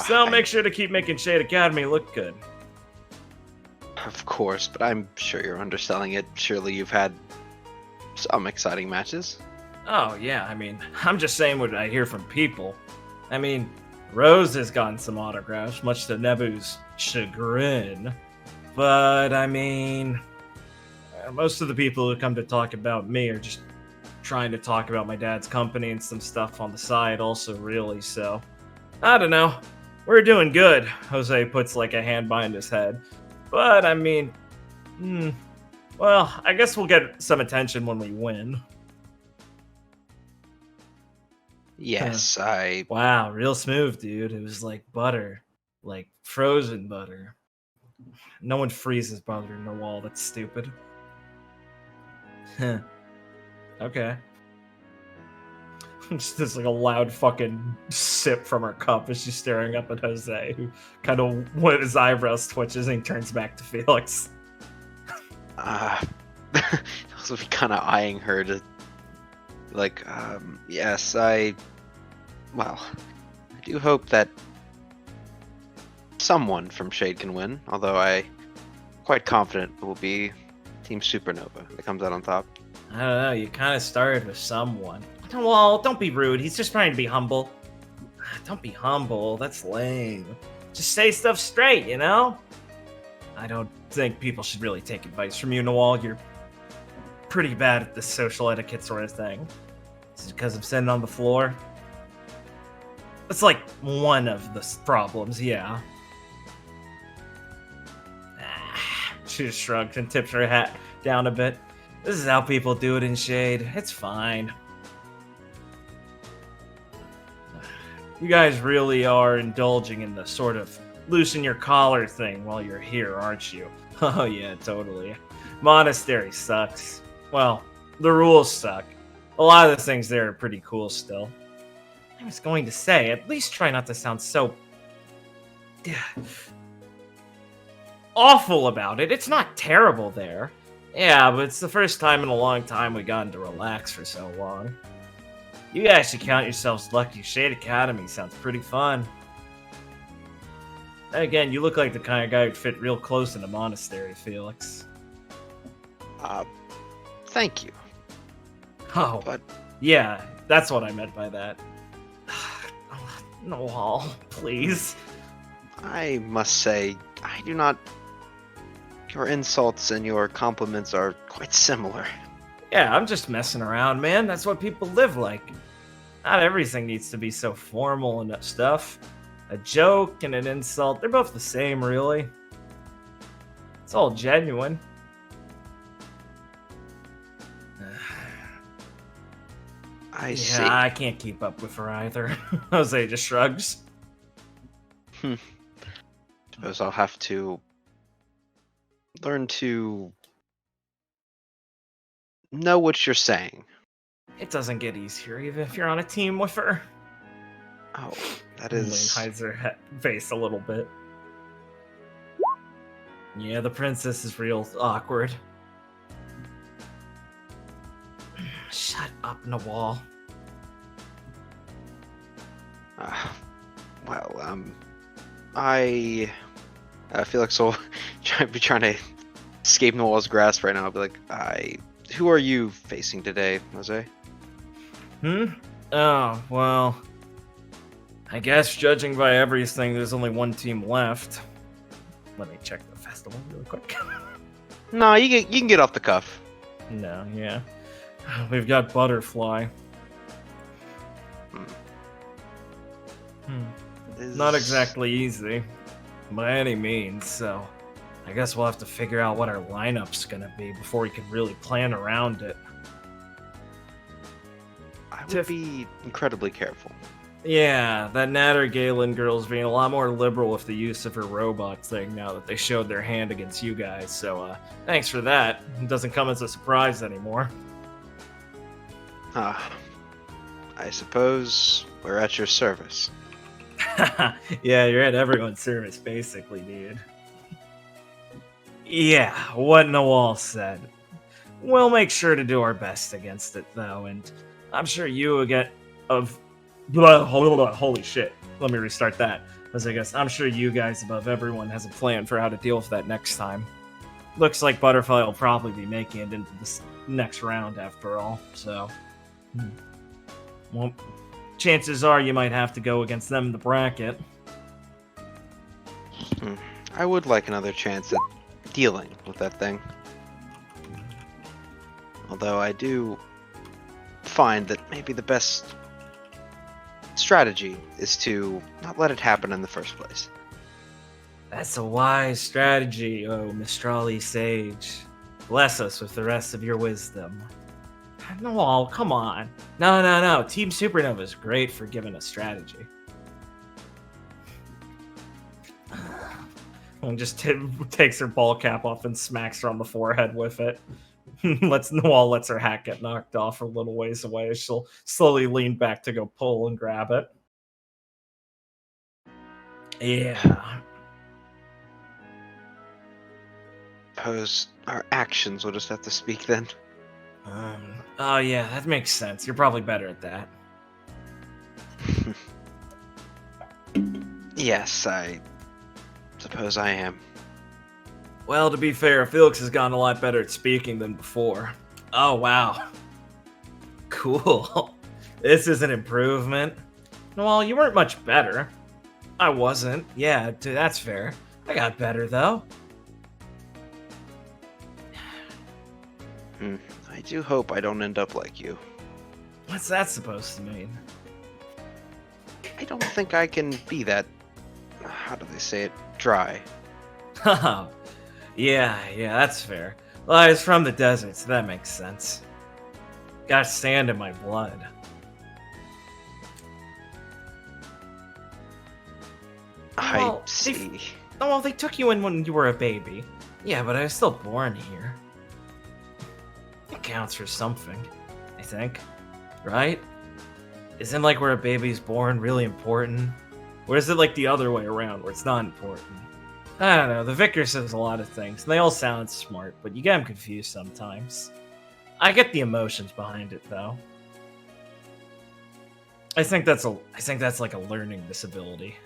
So make sure to keep making Shade Academy look good. Of course, but I'm sure you're underselling it. Surely you've had some exciting matches. Oh, yeah, I mean, I'm just saying what I hear from people. I mean, Rose has gotten some autographs, much to Nebu's chagrin. But, I mean, most of the people who come to talk about me are just trying to talk about my dad's company and some stuff on the side also, really, so... I don't know. We're doing good, Jose puts like a hand behind his head. But, I mean... well, I guess we'll get some attention when we win. Yes, Wow, real smooth, dude. It was like butter. Like frozen butter. No one freezes butter in the wall. That's stupid. Okay. Just like a loud fucking sip from her cup as she's staring up at Jose, who kind of, one of his eyebrows twitches and he turns back to Felix. I was kind of eyeing her to, like, yes, well, I do hope that someone from Shade can win, although I'm quite confident it will be Team Supernova that comes out on top. I don't know, you kind of started with someone. Well, don't be rude, he's just trying to be humble. Don't be humble, that's lame. Just say stuff straight, you know? I don't think people should really take advice from you, Noel. You're pretty bad at this social etiquette sort of thing. Is it because I'm sitting on the floor? That's like one of the problems, yeah. She just shrugs and tips her hat down a bit. This is how people do it in Shade. It's fine. You guys really are indulging in the sort of loosen your collar thing while you're here, aren't you? Oh yeah, totally. Monastery sucks. Well, the rules suck. A lot of the things there are pretty cool still. I was going to say, at least try not to sound so... awful about it. It's not terrible there. Yeah, but it's the first time in a long time we gotten to relax for so long. You guys should count yourselves lucky. Shade Academy sounds pretty fun. Again, you look like the kind of guy who'd fit real close in a monastery, Felix. Thank you. Oh, But yeah, that's what I meant by that. Noel, please. I must say, I do not... Your insults and your compliments are quite similar. Yeah, I'm just messing around, man. That's what people live like. Not everything needs to be so formal and stuff. A joke and an insult, they're both the same, really. It's all genuine. I see. Yeah, I can't keep up with her either. Jose just shrugs. Suppose I'll have to learn to know what you're saying. It doesn't get easier, even if you're on a team with her. Oh, that Lane is... hides her face a little bit. Yeah, the princess is real awkward. Shut up, Nawal. Felix will be trying to escape Noel's grasp right now. I'll be like, who are you facing today, Jose? Oh, well... I guess, judging by everything, there's only one team left. Let me check the festival really quick. No, you can get off the cuff. No, yeah. We've got Butterfly. Not exactly easy, by any means, so... I guess we'll have to figure out what our lineup's gonna be before we can really plan around it. I would be incredibly careful. Yeah, that Natter Galen girl's being a lot more liberal with the use of her robot thing now that they showed their hand against you guys, so thanks for that. It doesn't come as a surprise anymore. Ah, I suppose we're at your service. Yeah, you're at everyone's service, basically, dude. Yeah, what Noel said. We'll make sure to do our best against it, though, and I'm sure you get of... Holy shit. Let me restart that. As I guess I'm sure you guys above everyone has a plan for how to deal with that next time. Looks like Butterfly will probably be making it into this next round after all, so... Well, chances are you might have to go against them in the bracket. I would like another chance at dealing with that thing. Although I do find that maybe the best strategy is to not let it happen in the first place. That's a wise strategy, oh Mistrali Sage. Bless us with the rest of your wisdom. No, come on. No. Team Supernova is great for giving us strategy. And just takes her ball cap off and smacks her on the forehead with it. Noelle lets her hat get knocked off a little ways away. She'll slowly lean back to go pull and grab it. Yeah. Suppose our actions will just have to speak then. Oh yeah, that makes sense. You're probably better at that. Yes, I suppose I am. Well, to be fair, Felix has gotten a lot better at speaking than before. Oh, wow. Cool. This is an improvement. Well, you weren't much better. I wasn't. Yeah, that's fair. I got better, though. I do hope I don't end up like you. What's that supposed to mean? I don't think I can be that... How do they say it? Dry. Yeah, that's fair. Well, I was from the desert, so that makes sense. Got sand in my blood. I see. Well, they took you in when you were a baby. Yeah, but I was still born here. It counts for something, I think. Right? Isn't like where a baby's born really important? Or is it like the other way around, where it's not important? I don't know, the vicar says a lot of things, and they all sound smart, but you get them confused sometimes. I get the emotions behind it, though. I think that's like a learning disability.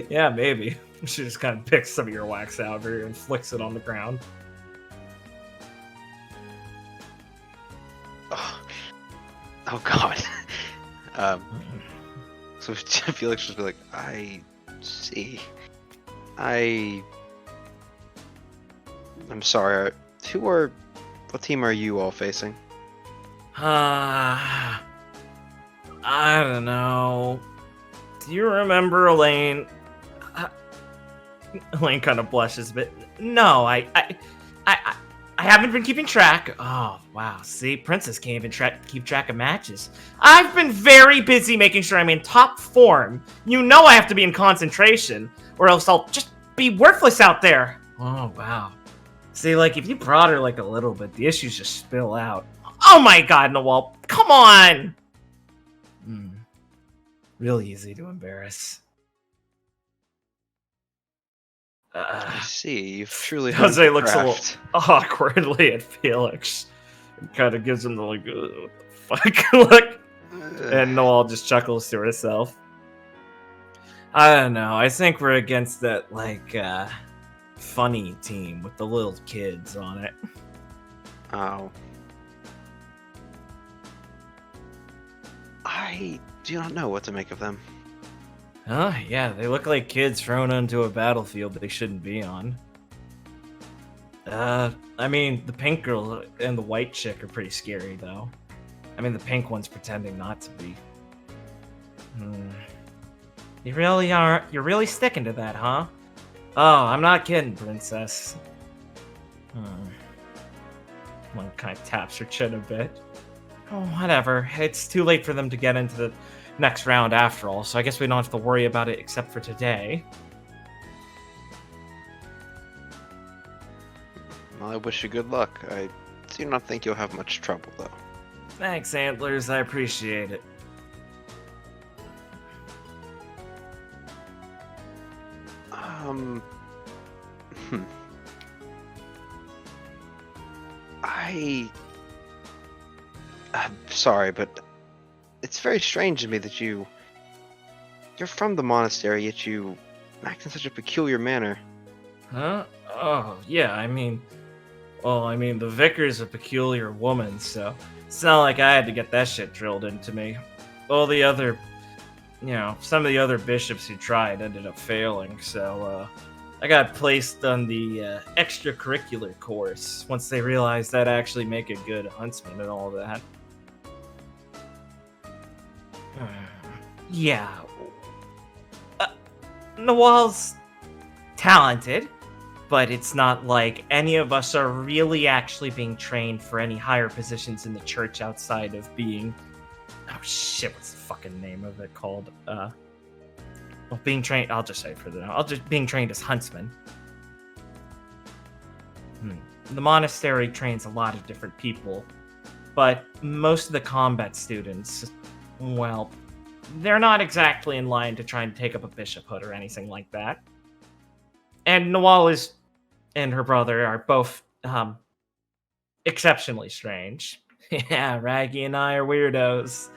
Yeah, maybe. She just kind of picks some of your wax out of her and flicks it on the ground. Oh God. So Felix just be like, I see. I'm sorry. What team are you all facing? I don't know. Do you remember Elaine? Elaine kind of blushes a bit. No, I haven't been keeping track. Oh, wow. See, Princess can't even keep track of matches. I've been very busy making sure I'm in top form. You know I have to be in concentration, or else I'll just be worthless out there. Oh, wow. See, like, if you prod her, like, a little bit, the issues just spill out. Oh my god, Noelle. Come on! Really easy to embarrass. I see. You've truly Jose looks a craft. little awkwardly at Felix. And kind of gives him the, like, what the fuck look. And Noelle just chuckles to herself. I don't know. I think we're against that, like, funny team with the little kids on it. Oh. I do not know what to make of them. Oh, yeah, they look like kids thrown onto a battlefield that they shouldn't be on. I mean, the pink girl and the white chick are pretty scary, though. I mean, the pink one's pretending not to be. You're really sticking to that, huh? Oh, I'm not kidding, princess. One kind of taps her chin a bit. Oh, whatever. It's too late for them to get into next round after all, so I guess we don't have to worry about it except for today. Well, I wish you good luck. I do not think you'll have much trouble, though. Thanks, Antlers. I appreciate it. I'm sorry, but it's very strange to me that you're from the monastery, yet you act in such a peculiar manner. Huh? Oh, yeah, the vicar's a peculiar woman, so it's not like I had to get that shit drilled into me. All the other, some of the other bishops who tried ended up failing, so, I got placed on the extracurricular course once they realized I'd actually make a good huntsman and all that. Yeah. Nawal's talented, but it's not like any of us are really actually being trained for any higher positions in the church outside of being... Oh shit, what's the fucking name of it called? Well, being trained... I'll just say it for now. Being trained as huntsmen. The monastery trains a lot of different people, but most of the combat students, well, they're not exactly in line to try and take up a bishophood or anything like that. And Nawal and her brother are both exceptionally strange. Yeah, Raggy and I are weirdos.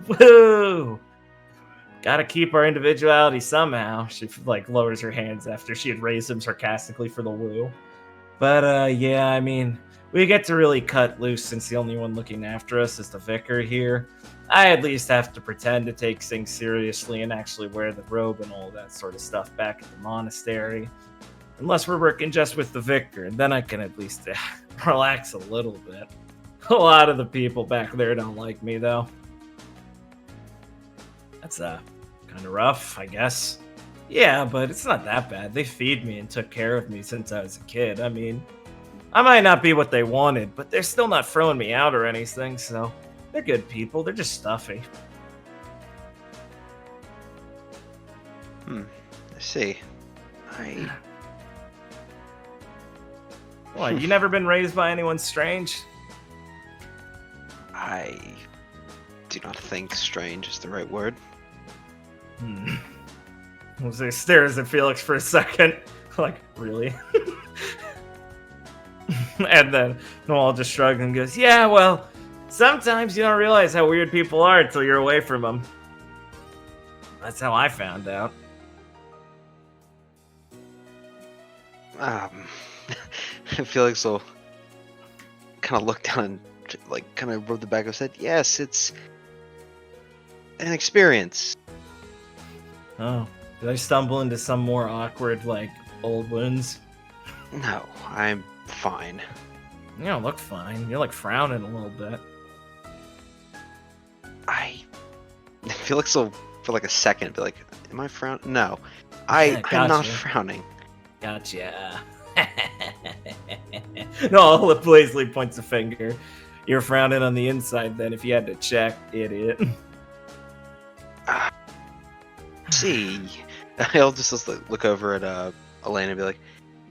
Woo! Gotta keep our individuality somehow. She lowers her hands after she had raised them sarcastically for the woo. But yeah, we get to really cut loose since the only one looking after us is the vicar here. I at least have to pretend to take things seriously and actually wear the robe and all that sort of stuff back at the monastery. Unless we're working just with the vicar, and then I can at least relax a little bit. A lot of the people back there don't like me, though. That's kind of rough, I guess. Yeah, but it's not that bad. They feed me and took care of me since I was a kid. I might not be what they wanted, but they're still not throwing me out or anything, so they're good people. They're just stuffy. I see. What, you never been raised by anyone strange? I do not think strange is the right word. Jose stares at Felix for a second. Really? And then Noel just shrugs and goes, yeah, well, sometimes you don't realize how weird people are until you're away from them. That's how I found out. Felix will kind of look down and kind of rub the back of his head. Yes, it's an experience. Oh, did I stumble into some more awkward, old wounds? No, I'm fine. You don't look fine. You're, frowning a little bit. Felix will, for a second, be like, am I frowning? No, I'm not frowning. Gotcha. No, Blazely points a finger. You're frowning on the inside, then, if you had to check, idiot. See, I'll just look over at Elena and be like,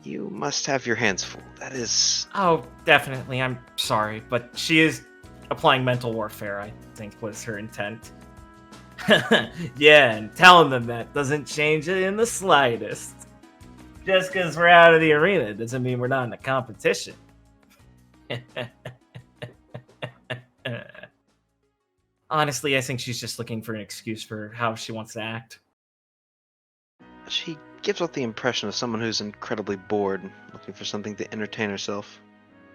you must have your hands full. That is... Oh, definitely. I'm sorry, but she is applying mental warfare, I think was her intent. Yeah, and telling them that doesn't change it in the slightest. Just because we're out of the arena doesn't mean we're not in a competition. Honestly, I think she's just looking for an excuse for how she wants to act. She gives off the impression of someone who's incredibly bored, looking for something to entertain herself.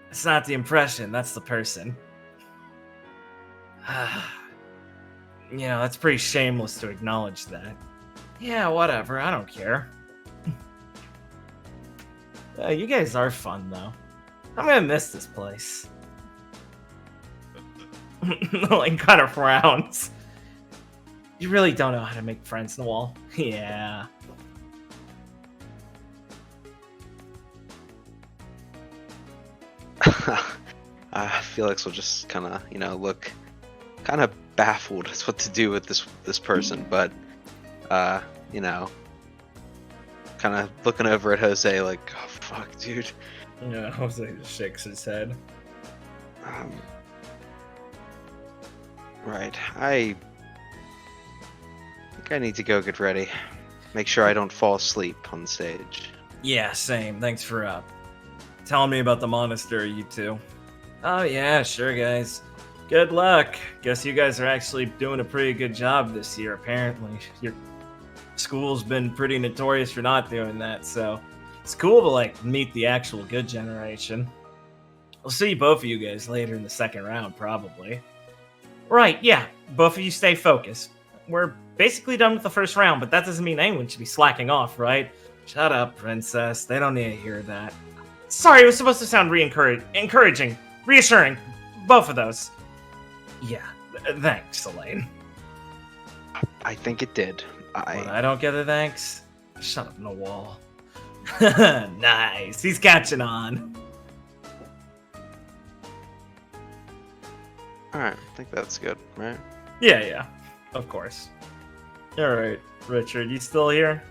It's not the impression, that's the person. That's pretty shameless to acknowledge that. Yeah, whatever, I don't care. You guys are fun, though. I'm gonna miss this place. Kind of frowns. You really don't know how to make friends, Nawal. Yeah. Felix will just kind of, look kind of baffled as what to do with this person, but you know, kind of looking over at Jose like, oh fuck, dude. Yeah, Jose just shakes his head. Right, I think I need to go get ready. Make sure I don't fall asleep on the stage. Yeah, same. Thanks for telling me about the monastery, you two. Oh yeah, sure, guys. Good luck. Guess you guys are actually doing a pretty good job this year, apparently. Your school's been pretty notorious for not doing that, so it's cool to, like, meet the actual good generation. I'll see both of you guys later in the second round, probably. Right, yeah. Both of you stay focused. We're basically done with the first round, but that doesn't mean anyone should be slacking off, right? Shut up, princess. They don't need to hear that. Sorry, it was supposed to sound encouraging, reassuring. Both of those. Yeah, thanks, Elaine. I think it did. I don't get the thanks? Shut up, Noel. Nice, he's catching on. Alright, I think that's good, right? Yeah, of course. Alright, Richard, you still here?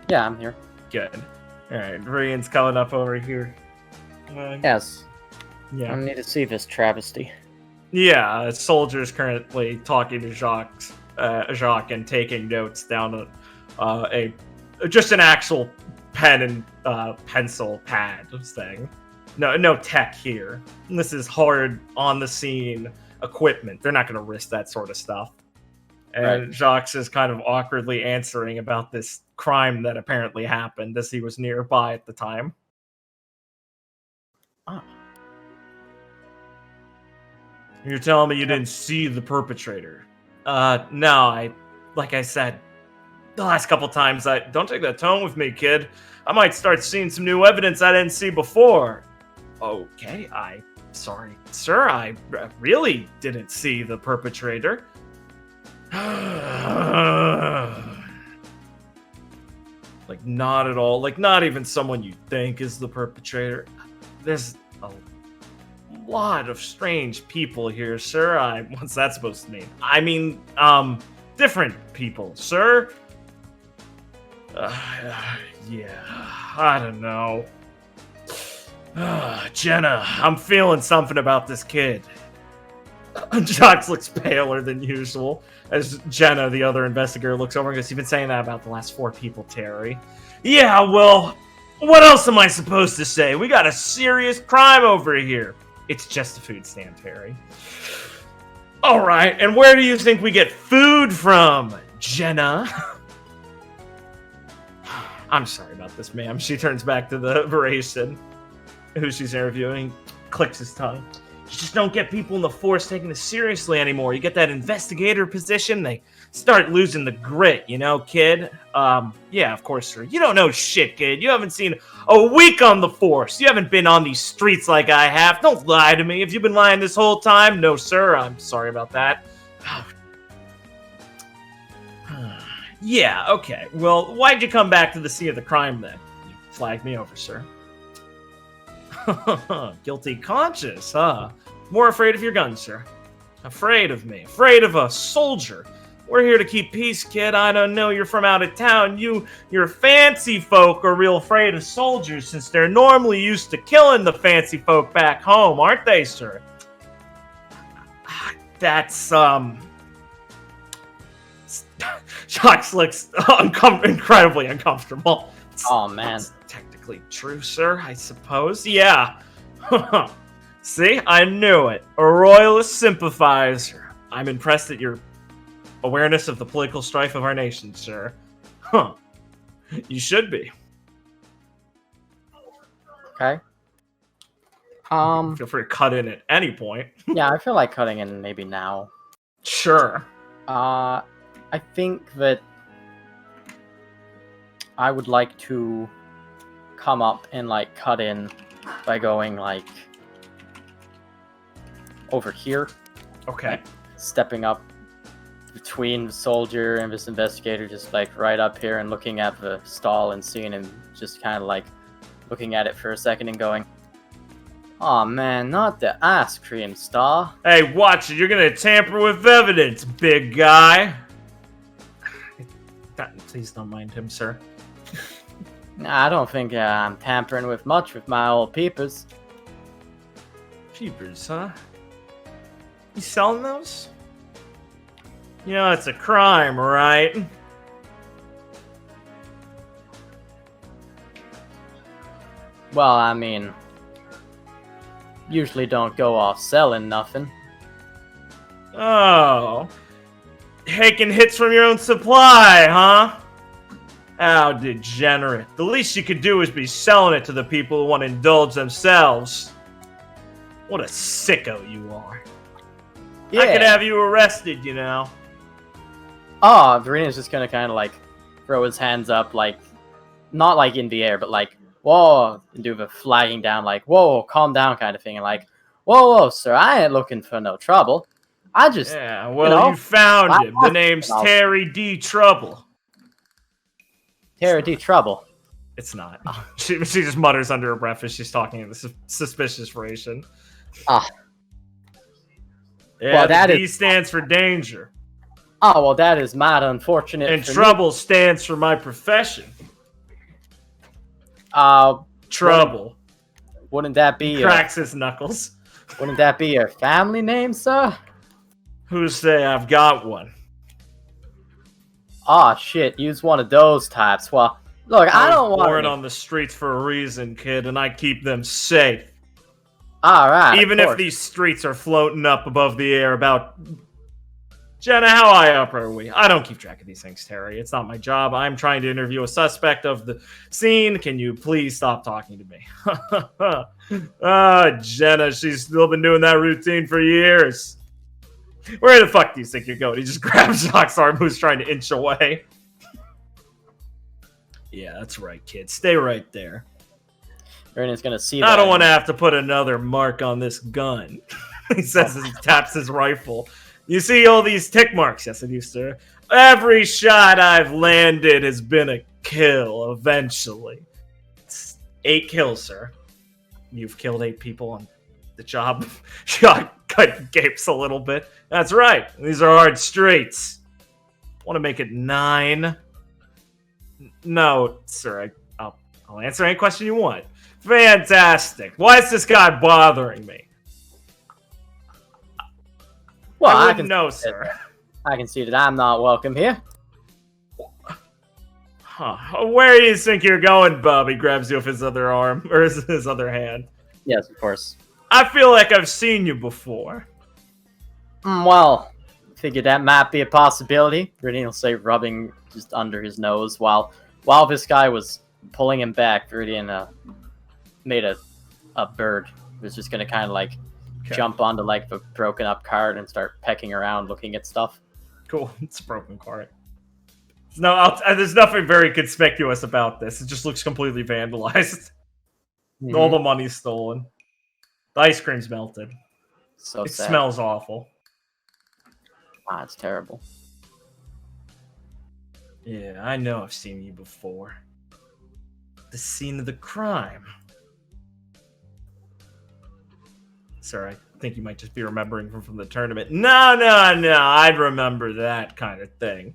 Yeah, I'm here. Good. Alright, Rian's coming up over here. Yes. Yeah. I need to see this travesty. Yeah, a soldier's currently talking to Jacques and taking notes down just an actual pen and pencil pad thing. No tech here. This is hard on the scene equipment. They're not going to risk that sort of stuff. And right. Jacques is kind of awkwardly answering about this crime that apparently happened as he was nearby at the time. Ah. You're telling me you didn't see the perpetrator? No, like I said, the last couple times, don't take that tone with me, kid. I might start seeing some new evidence I didn't see before. Okay, sorry, sir, I really didn't see the perpetrator. Like, not at all. Like, not even someone you think is the perpetrator. There's a lot of strange people here, sir. What's that supposed to mean? I mean, different people, sir. Yeah, I don't know. Jenna, I'm feeling something about this kid. Jacques looks paler than usual as Jenna, the other investigator, looks over and goes, "You've been saying that about the last 4 people, Terry." Yeah, well, what else am I supposed to say? We got a serious crime over here. It's just a food stand, Terry. All right, and where do you think we get food from, Jenna? I'm sorry about this, ma'am. She turns back to the Veration, who she's interviewing, clicks his tongue. You just don't get people in the force taking this seriously anymore. You get that investigator position, they start losing the grit, you know, kid? Yeah, of course, sir. You don't know shit, kid. You haven't seen a week on the force. You haven't been on these streets like I have. Don't lie to me. If you've been lying this whole time, no, sir. I'm sorry about that. Yeah, okay. Well, why'd you come back to the scene of the crime, then? You flagged me over, sir. Guilty conscience, huh? More afraid of your gun, sir. Afraid of me. Afraid of a soldier. We're here to keep peace, kid. I don't know you're from out of town. Your fancy folk are real afraid of soldiers since they're normally used to killing the fancy folk back home, aren't they, sir? That's, Jacques looks incredibly uncomfortable. Oh, man. It's technically true, sir, I suppose. Yeah. See, I knew it. A royalist sympathizer. I'm impressed at your awareness of the political strife of our nation, sir. Huh. You should be. Okay. Feel free to cut in at any point. Yeah, I feel like cutting in maybe now. Sure. I think that I would like to come up and, like, cut in by going, like, over here. Okay. Like, stepping up between the soldier and this investigator, just, like, right up here and looking at the stall and seeing him just kind of, like, looking at it for a second and going, Oh man, not the ice cream star. Hey, watch it. You're gonna tamper with evidence, big guy. Please don't mind him, sir. Nah, I don't think I'm tampering with much with my old peepers. Peepers, huh? You selling those? You know, it's a crime, right? Well, I mean, usually don't go off selling nothing. Oh. Taking hits from your own supply, huh? How degenerate. The least you could do is be selling it to the people who want to indulge themselves. What a sicko you are. Yeah. I could have you arrested, you know. Oh, Verena's just gonna kind of like throw his hands up, like, not like in the air, but like, whoa, and do the flagging down, like, whoa, calm down kind of thing, and like, whoa, sir, I ain't looking for no trouble. I just, Yeah, well, you found him. The name's Terry D. Trouble. Terry D. Trouble. It's not. She just mutters under her breath as she's talking in the suspicious ration. Ah. Yeah, Well, that D stands for danger. Oh, well, that is mighty unfortunate. And for trouble stands for my profession. Me. Trouble. Wouldn't that be Cracks his knuckles. Wouldn't that be your family name, sir? Who say I've got one? Oh shit, use one of those types. Well, look, I don't want born on the streets for a reason, kid, and I keep them safe. All right. Even if these streets are floating up above the air about... Jenna, how high up are we? I don't keep track of these things, Terry. It's not my job. I'm trying to interview a suspect of the scene. Can you please stop talking to me? Jenna, she's still been doing that routine for years. Where the fuck do you think you're going? He just grabs Jock's arm, who's trying to inch away. Yeah, that's right, kid. Stay right there. Ernest gonna see that. I don't want to have to put another mark on this gun. He says as he taps his rifle. You see all these tick marks? Yes, I do, sir. Every shot I've landed has been a kill, eventually. It's 8 kills, sir. You've killed 8 people on the job. Shot gapes a little bit. That's right. These are hard streets. Want to make it 9? No, sir. I'll answer any question you want. Fantastic. Why is this guy bothering me? Well, I I wouldn't can know, sir. I can see that I'm not welcome here. Huh. Where do you think you're going, Bub? He grabs you with his other arm, or his other hand. Yes, of course. I feel like I've seen you before. Well, figured that might be a possibility. Brittany will say, rubbing just under his nose while this guy was pulling him back. Viridian made a bird. He was just gonna kind of like jump onto like the broken up cart and start pecking around, looking at stuff. Cool. It's a broken cart. No, there's nothing very conspicuous about this. It just looks completely vandalized. Mm-hmm. All the money's stolen. The ice cream's melted. So it sad. Smells awful. Ah, it's terrible. Yeah, I know I've seen you before. The scene of the crime. Sir, I think you might just be remembering from the tournament. No, I'd remember that kind of thing.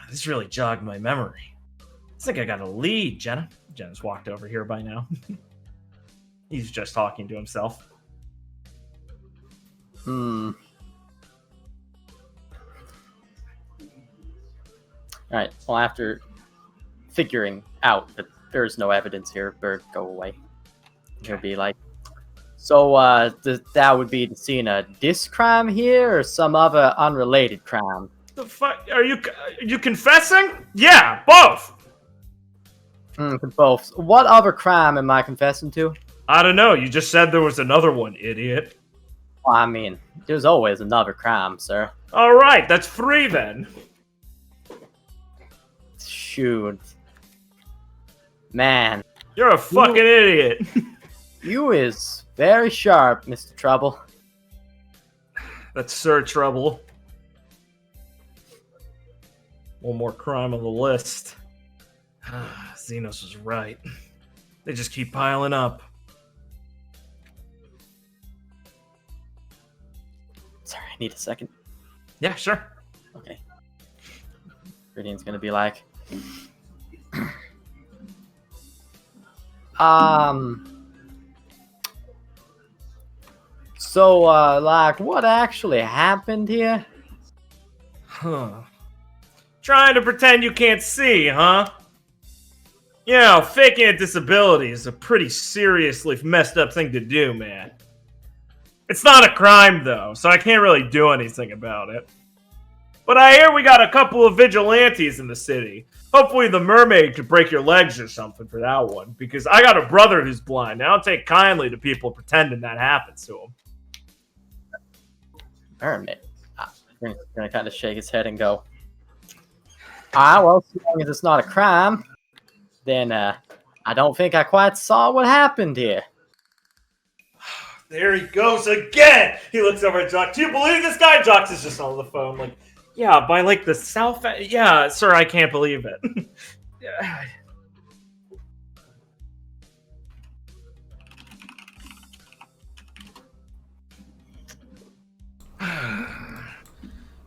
This really jogged my memory. I think I got a lead, Jenna. Jenna's walked over here by now. He's just talking to himself. Alright, well, after figuring out that there's no evidence here, Bird, go away. He'll be like, so, that would be the scene of this crime here, or some other unrelated crime? The fuck? Are you confessing? Yeah, both! Both. What other crime am I confessing to? I don't know, you just said there was another one, idiot. Well, I mean, there's always another crime, sir. Alright, that's 3 then. Shoot. Man. You're a fucking idiot. You is very sharp, Mr. Trouble. That's Sir Trouble. One more crime on the list. Xenos was right. They just keep piling up. need a second. Yeah, sure. Okay. Viridian's gonna be like, So, like, what actually happened here? Huh. Trying to pretend you can't see, huh? You know, faking a disability is a pretty seriously messed up thing to do, man. It's not a crime, though, so I can't really do anything about it. But I hear we got a couple of vigilantes in the city. Hopefully the mermaid could break your legs or something for that one, because I got a brother who's blind, and I don't take kindly to people pretending that happens to him. Mermaid. We're gonna kind of shake his head and go, well, as long as it's not a crime, then I don't think I quite saw what happened here. There he goes again! He looks over at Jock. Do you believe this guy? Jock is just on the phone, like, yeah, by like the south. Yeah, sir, I can't believe it. Yeah.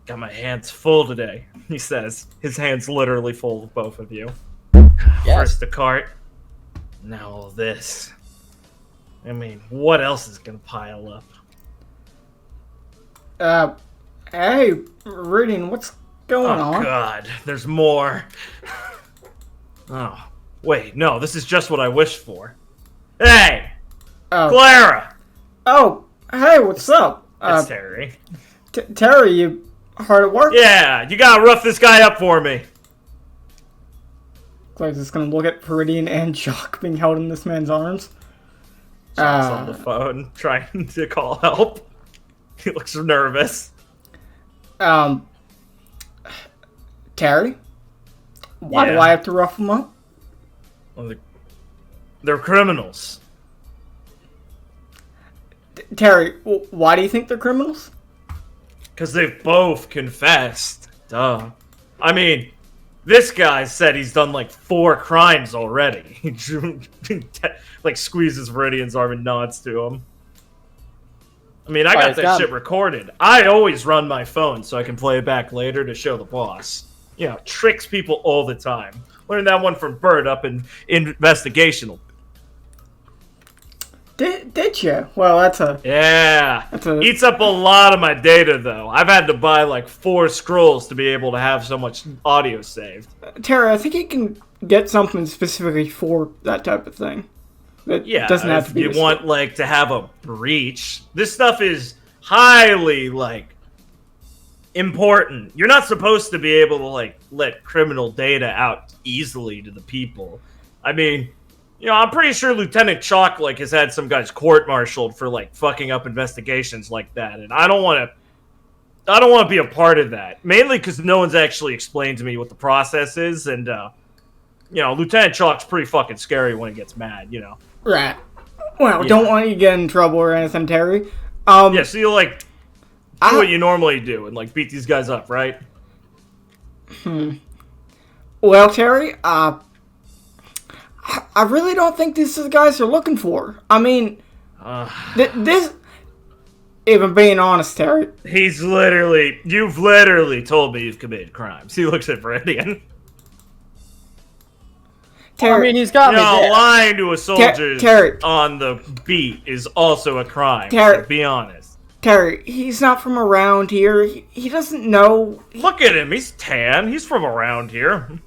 Got my hands full today, he says. His hands literally full of both of you. Yes. First the cart, now all this. I mean, what else is gonna pile up? Hey, Reading, what's going on? Oh, God, there's more. Oh, wait, no, this is just what I wished for. Hey! Clara! Oh, hey, what's up? It's Terry. Terry, you hard at work? Yeah, you gotta rough this guy up for me. Claire's just gonna look at Viridian and Jock being held in this man's arms. Jock's on the phone, trying to call help. He looks nervous. Terry? Why do I have to rough them up? Well, they're criminals. Terry, why do you think they're criminals? Because they've both confessed. Duh. I mean, this guy said he's done like 4 crimes already. He like squeezes Viridian's arm and nods to him. I mean, I got that shit recorded. I always run my phone so I can play it back later to show the boss. You know, tricks people all the time. Learned that one from Bert up in Investigational. Did you? Well, that's a... Yeah. Eats up a lot of my data, though. I've had to buy like 4 scrolls to be able to have so much audio saved. Terry, I think you can get something specifically for that type of thing. It doesn't have to be... If you want, like, to have a breach, this stuff is highly, like, important. You're not supposed to be able to, like, let criminal data out easily to the people. I mean... You know, I'm pretty sure Lieutenant Chalk, like, has had some guys court-martialed for, like, fucking up investigations like that, and I don't want to be a part of that. Mainly because no one's actually explained to me what the process is, and, you know, Lieutenant Chalk's pretty fucking scary when he gets mad, you know. Right. Well, don't want you to get in trouble or anything, Terry. Yeah, so you, like, do what you normally do and, like, beat these guys up, right? Well, Terry, I really don't think these are the guys they're looking for. I mean, this... If I'm being honest, Terry... You've literally told me you've committed crimes. He looks at Viridian. Terry, I mean, he's got me there. Lying to a soldier on the beat is also a crime. Terry, so be honest. Terry, he's not from around here. He doesn't know... Look at him. He's tan. He's from around here.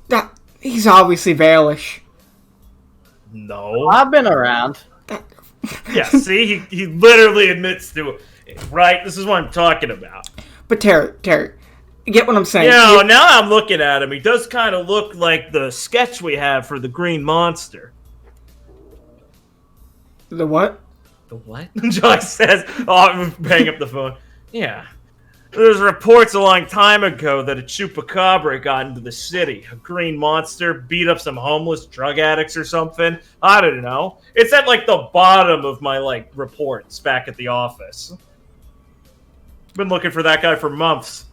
He's obviously Baelish. No. I've been around. Yeah, see? He literally admits to it. Right? This is what I'm talking about. But Terry, you get what I'm saying? Yeah, now I'm looking at him. He does kind of look like the sketch we have for the Green Monster. The what? The what? Jock says. Oh, I'm hang up the phone. Yeah. There's reports a long time ago that a chupacabra got into the city. A green monster beat up some homeless drug addicts or something. I don't know. It's at, like, the bottom of my, like, reports back at the office. Been looking for that guy for months.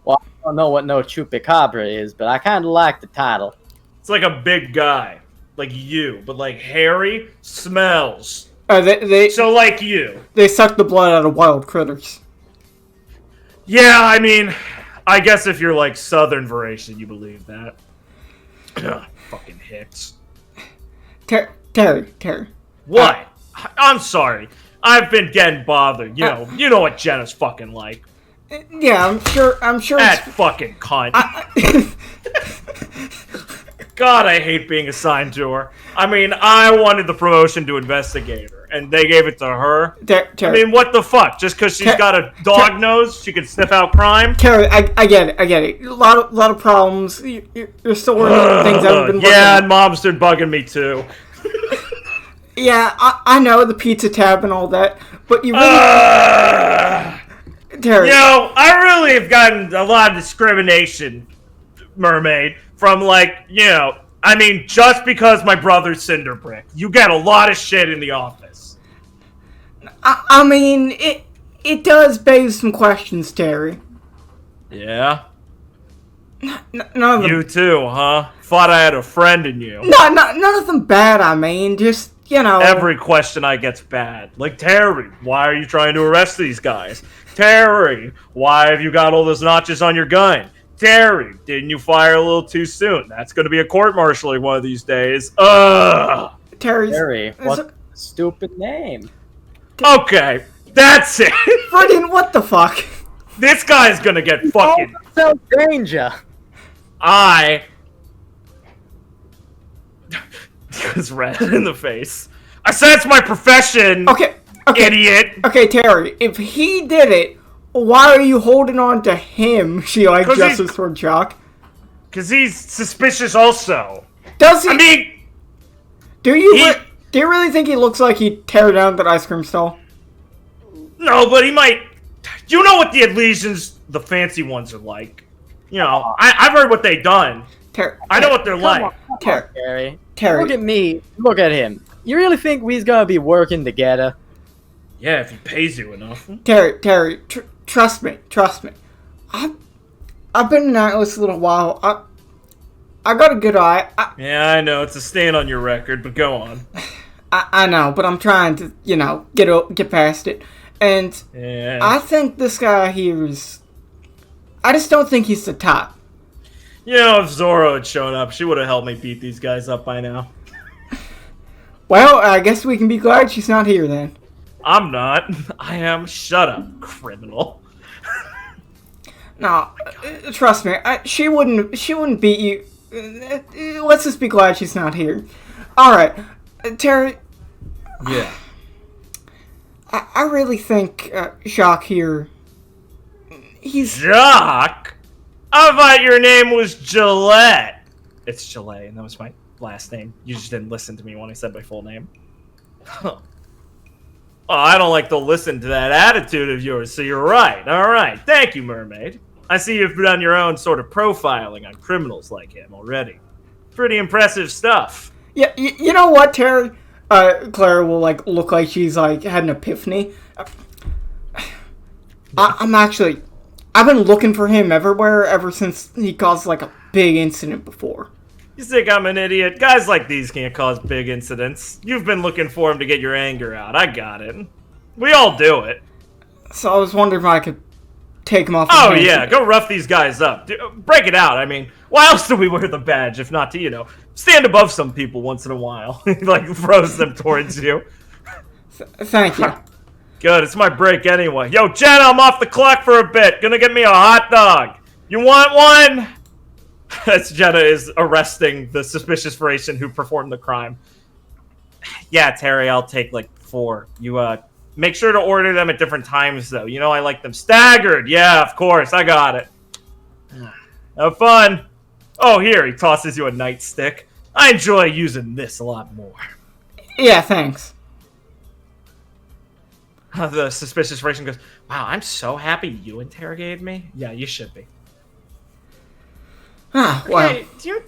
Well, I don't know what no chupacabra is, but I kind of like the title. It's like a big guy. Like you. But, like, hairy, smells. So, like you. They suck the blood out of wild critters. Yeah, I mean, I guess if you're like Southern variation, you believe that. Fucking hicks. Terry. What? I'm sorry. I've been getting bothered. You know what Jenna's fucking like. Yeah, I'm sure. That fucking cunt. God, I hate being assigned to her. I mean, I wanted the promotion to investigator, and they gave it to her. I mean, what the fuck? Just because she's got a dog nose, she can sniff out crime? Terry, I get it. A lot of problems. You're still working on things that haven't been working. Yeah, and mom's been bugging me too. Yeah, I know the pizza tab and all that, but you really... Terry. I really have gotten a lot of discrimination, Mermaid, from I mean, just because my brother's Cinderbrick. You get a lot of shit in the office. I mean, it does beg some questions, Terry. Yeah? None of them... You too, huh? Thought I had a friend in you. No, none of them bad, I mean, just... Every question I get's bad. Like, Terry, why are you trying to arrest these guys? Terry, why have you got all those notches on your gun? Terry, didn't you fire a little too soon? That's going to be a court-martialing one of these days. Terry, what a stupid name. Okay, that's it. Friggin' what the fuck? This guy's going to get fucking... So danger. It's red in the face. I said it's my profession. Okay, idiot. Okay, Terry, if he did it, why are you holding on to him? She justice for Jock. Because he's suspicious also. Does he? I mean... Do you really think he looks like he'd tear down that ice cream stall? No, but he might... You know what the adhesions, the fancy ones, are like. I've heard what they've done. I know what they're like. Terry. Look at me. Look at him. You really think we's gonna be working together? Yeah, if he pays you enough. Terry, trust me. I've been in Atlas a little while. I got a good eye. Yeah, I know. It's a stain on your record, but go on. I know, but I'm trying to, get past it. And yeah. I think this guy here is... I just don't think he's the top. If Zoro had shown up, she would have helped me beat these guys up by now. Well, I guess we can be glad she's not here then. I'm not. I am. Shut up, criminal. No, trust me. She wouldn't beat you. Let's just be glad she's not here. All right, Terry. Yeah. I really think Jacques here. He's Jacques. I thought your name was Gillette. It's Gillette, and that was my last name. You just didn't listen to me when I said my full name. Huh. Oh, I don't like to listen to that attitude of yours, so you're right. All right. Thank you, Mermaid. I see you've done your own sort of profiling on criminals like him already. Pretty impressive stuff. Yeah, you know what, Terry? Clara will, look like she's, had an epiphany. I've been looking for him everywhere ever since he caused, a big incident before. You think I'm an idiot? Guys like these can't cause big incidents. You've been looking for him to get your anger out. I got it. We all do it. So I was wondering if I could take him off the Oh, yeah. Go rough these guys up. Break it out. I mean, why else do we wear the badge if not to, stand above some people once in a while? Throws them towards you. Thank you. Good, it's my break anyway. Yo, Jenna, I'm off the clock for a bit. Gonna get me a hot dog. You want one? As Jenna is arresting the suspicious variation who performed the crime. Yeah, Terry, I'll take 4. You, make sure to order them at different times, though. I like them staggered. Yeah, of course, I got it. Have fun. Oh, here, he tosses you a nightstick. I enjoy using this a lot more. Yeah, thanks. The suspicious variation goes, wow, I'm so happy you interrogated me. Yeah, you should be. Ah, well. Hey, do you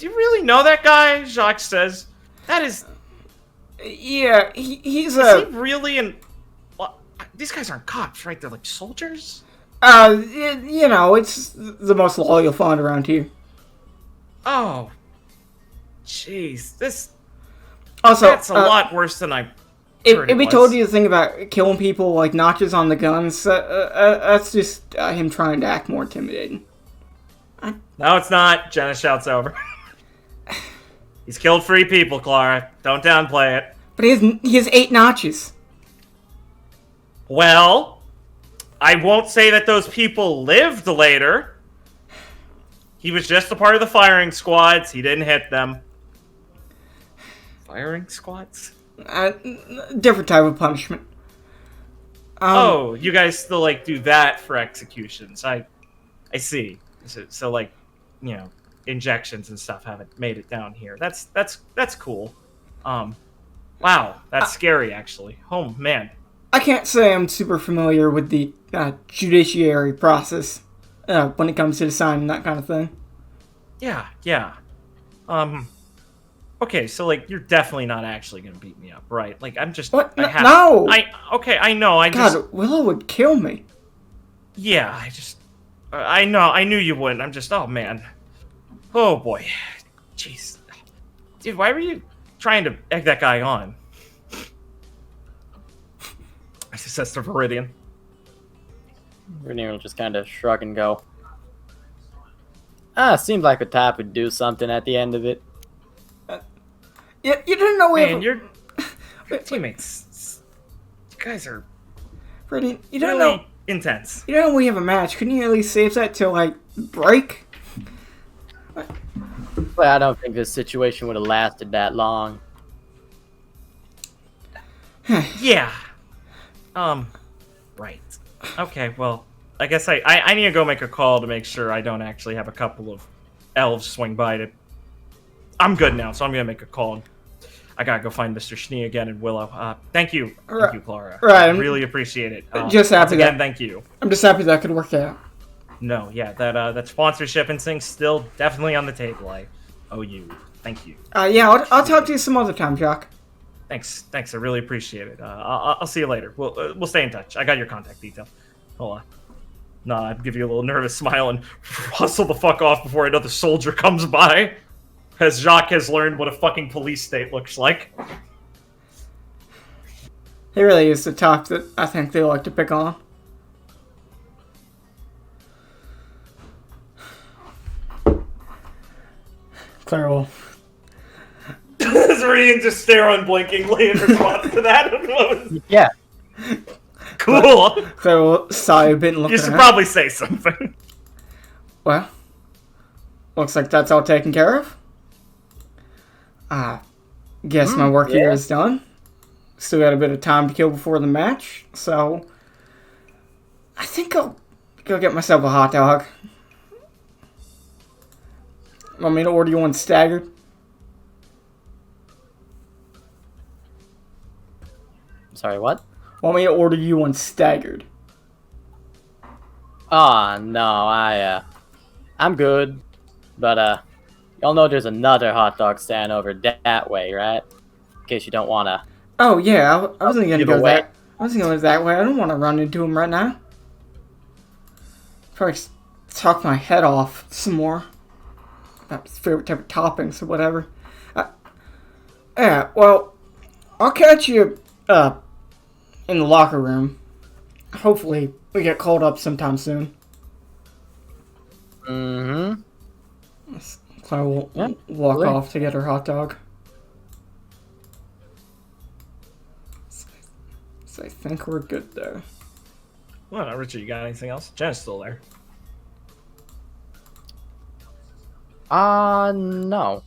really know that guy? Jacques says. That is. Yeah, he's Is he really in? Well, these guys aren't cops, right? They're like soldiers. It's the most loyal you'll find around here. Oh, jeez, this. Also, that's a lot worse than I If he told you the thing about killing people like notches on the guns, that's just him trying to act more intimidating. No, it's not. Jenna shouts over. He's killed 3 people, Clara. Don't downplay it. But he has 8 notches. Well, I won't say that those people lived later. He was just a part of the firing squads. He didn't hit them. Firing squads? Different type of punishment. Oh, you guys still like do that for executions? I see. So like, you know, injections and stuff haven't made it down here. That's cool. Wow, that's scary actually. Oh man. I can't say I'm super familiar with the judiciary process when it comes to deciding that kind of thing. Yeah. Okay, so like you're definitely not actually gonna beat me up, right? Like I'm just What? No. I know. God, Willow would kill me. Yeah, I know. I knew you wouldn't. I'm just. Oh man. Oh boy. Jeez. Dude, why were you trying to egg that guy on? I says to Viridian. Viridian will just kind of shrug and go. Seems like the type would do something at the end of it. You didn't know we Man, your teammates. You guys are Viridian, you didn't really know intense. You know we have a match. Couldn't you at least save that till like break? But I don't think this situation would have lasted that long. Yeah. Right. Okay, well, I guess I need to go make a call to make sure I don't actually have a couple of elves swing by to... I'm good now, so I'm going to make a call. I gotta go find Mr. Schnee again and Willow. Thank you. Thank you, Clara. Right. I really appreciate it. Just happy again, thank you. I'm just happy that could work out. No, yeah, that sponsorship and thing's still definitely on the table. I owe you. Thank you. Yeah, I'll talk to you some other time, Jock. Thanks. I really appreciate it. I'll see you later. We'll stay in touch. I got your contact detail. Hold on. Nah, I'd give you a little nervous smile and hustle the fuck off before another soldier comes by. As Jacques has learned what a fucking police state looks like. He really is the top that I think they like to pick on. Claire will... Does Ryan just stare unblinkingly in response to that? Yeah. Cool. Claire will sigh a bit and look You at should her. probably say something. Well, looks like that's all taken care of. Guess my work here is done. Still got a bit of time to kill before the match, so I think I'll go get myself a hot dog. Want me to order you one staggered? Sorry, what? Want me to order you one staggered? Oh, no, I'm good. But, y'all know there's another hot dog stand over that way, right? In case you don't want to... Oh, yeah, I wasn't going to go away. that... I wasn't going to go that way. I don't want to run into him right now. Probably talk my head off some more. About his favorite type of toppings or whatever. Yeah, well, I'll catch you in the locker room. Hopefully, we get called up sometime soon. Mm-hmm. Claire will walk off to get her hot dog. So I think we're good there. Well, Richard, you got anything else? Jen's still there. No.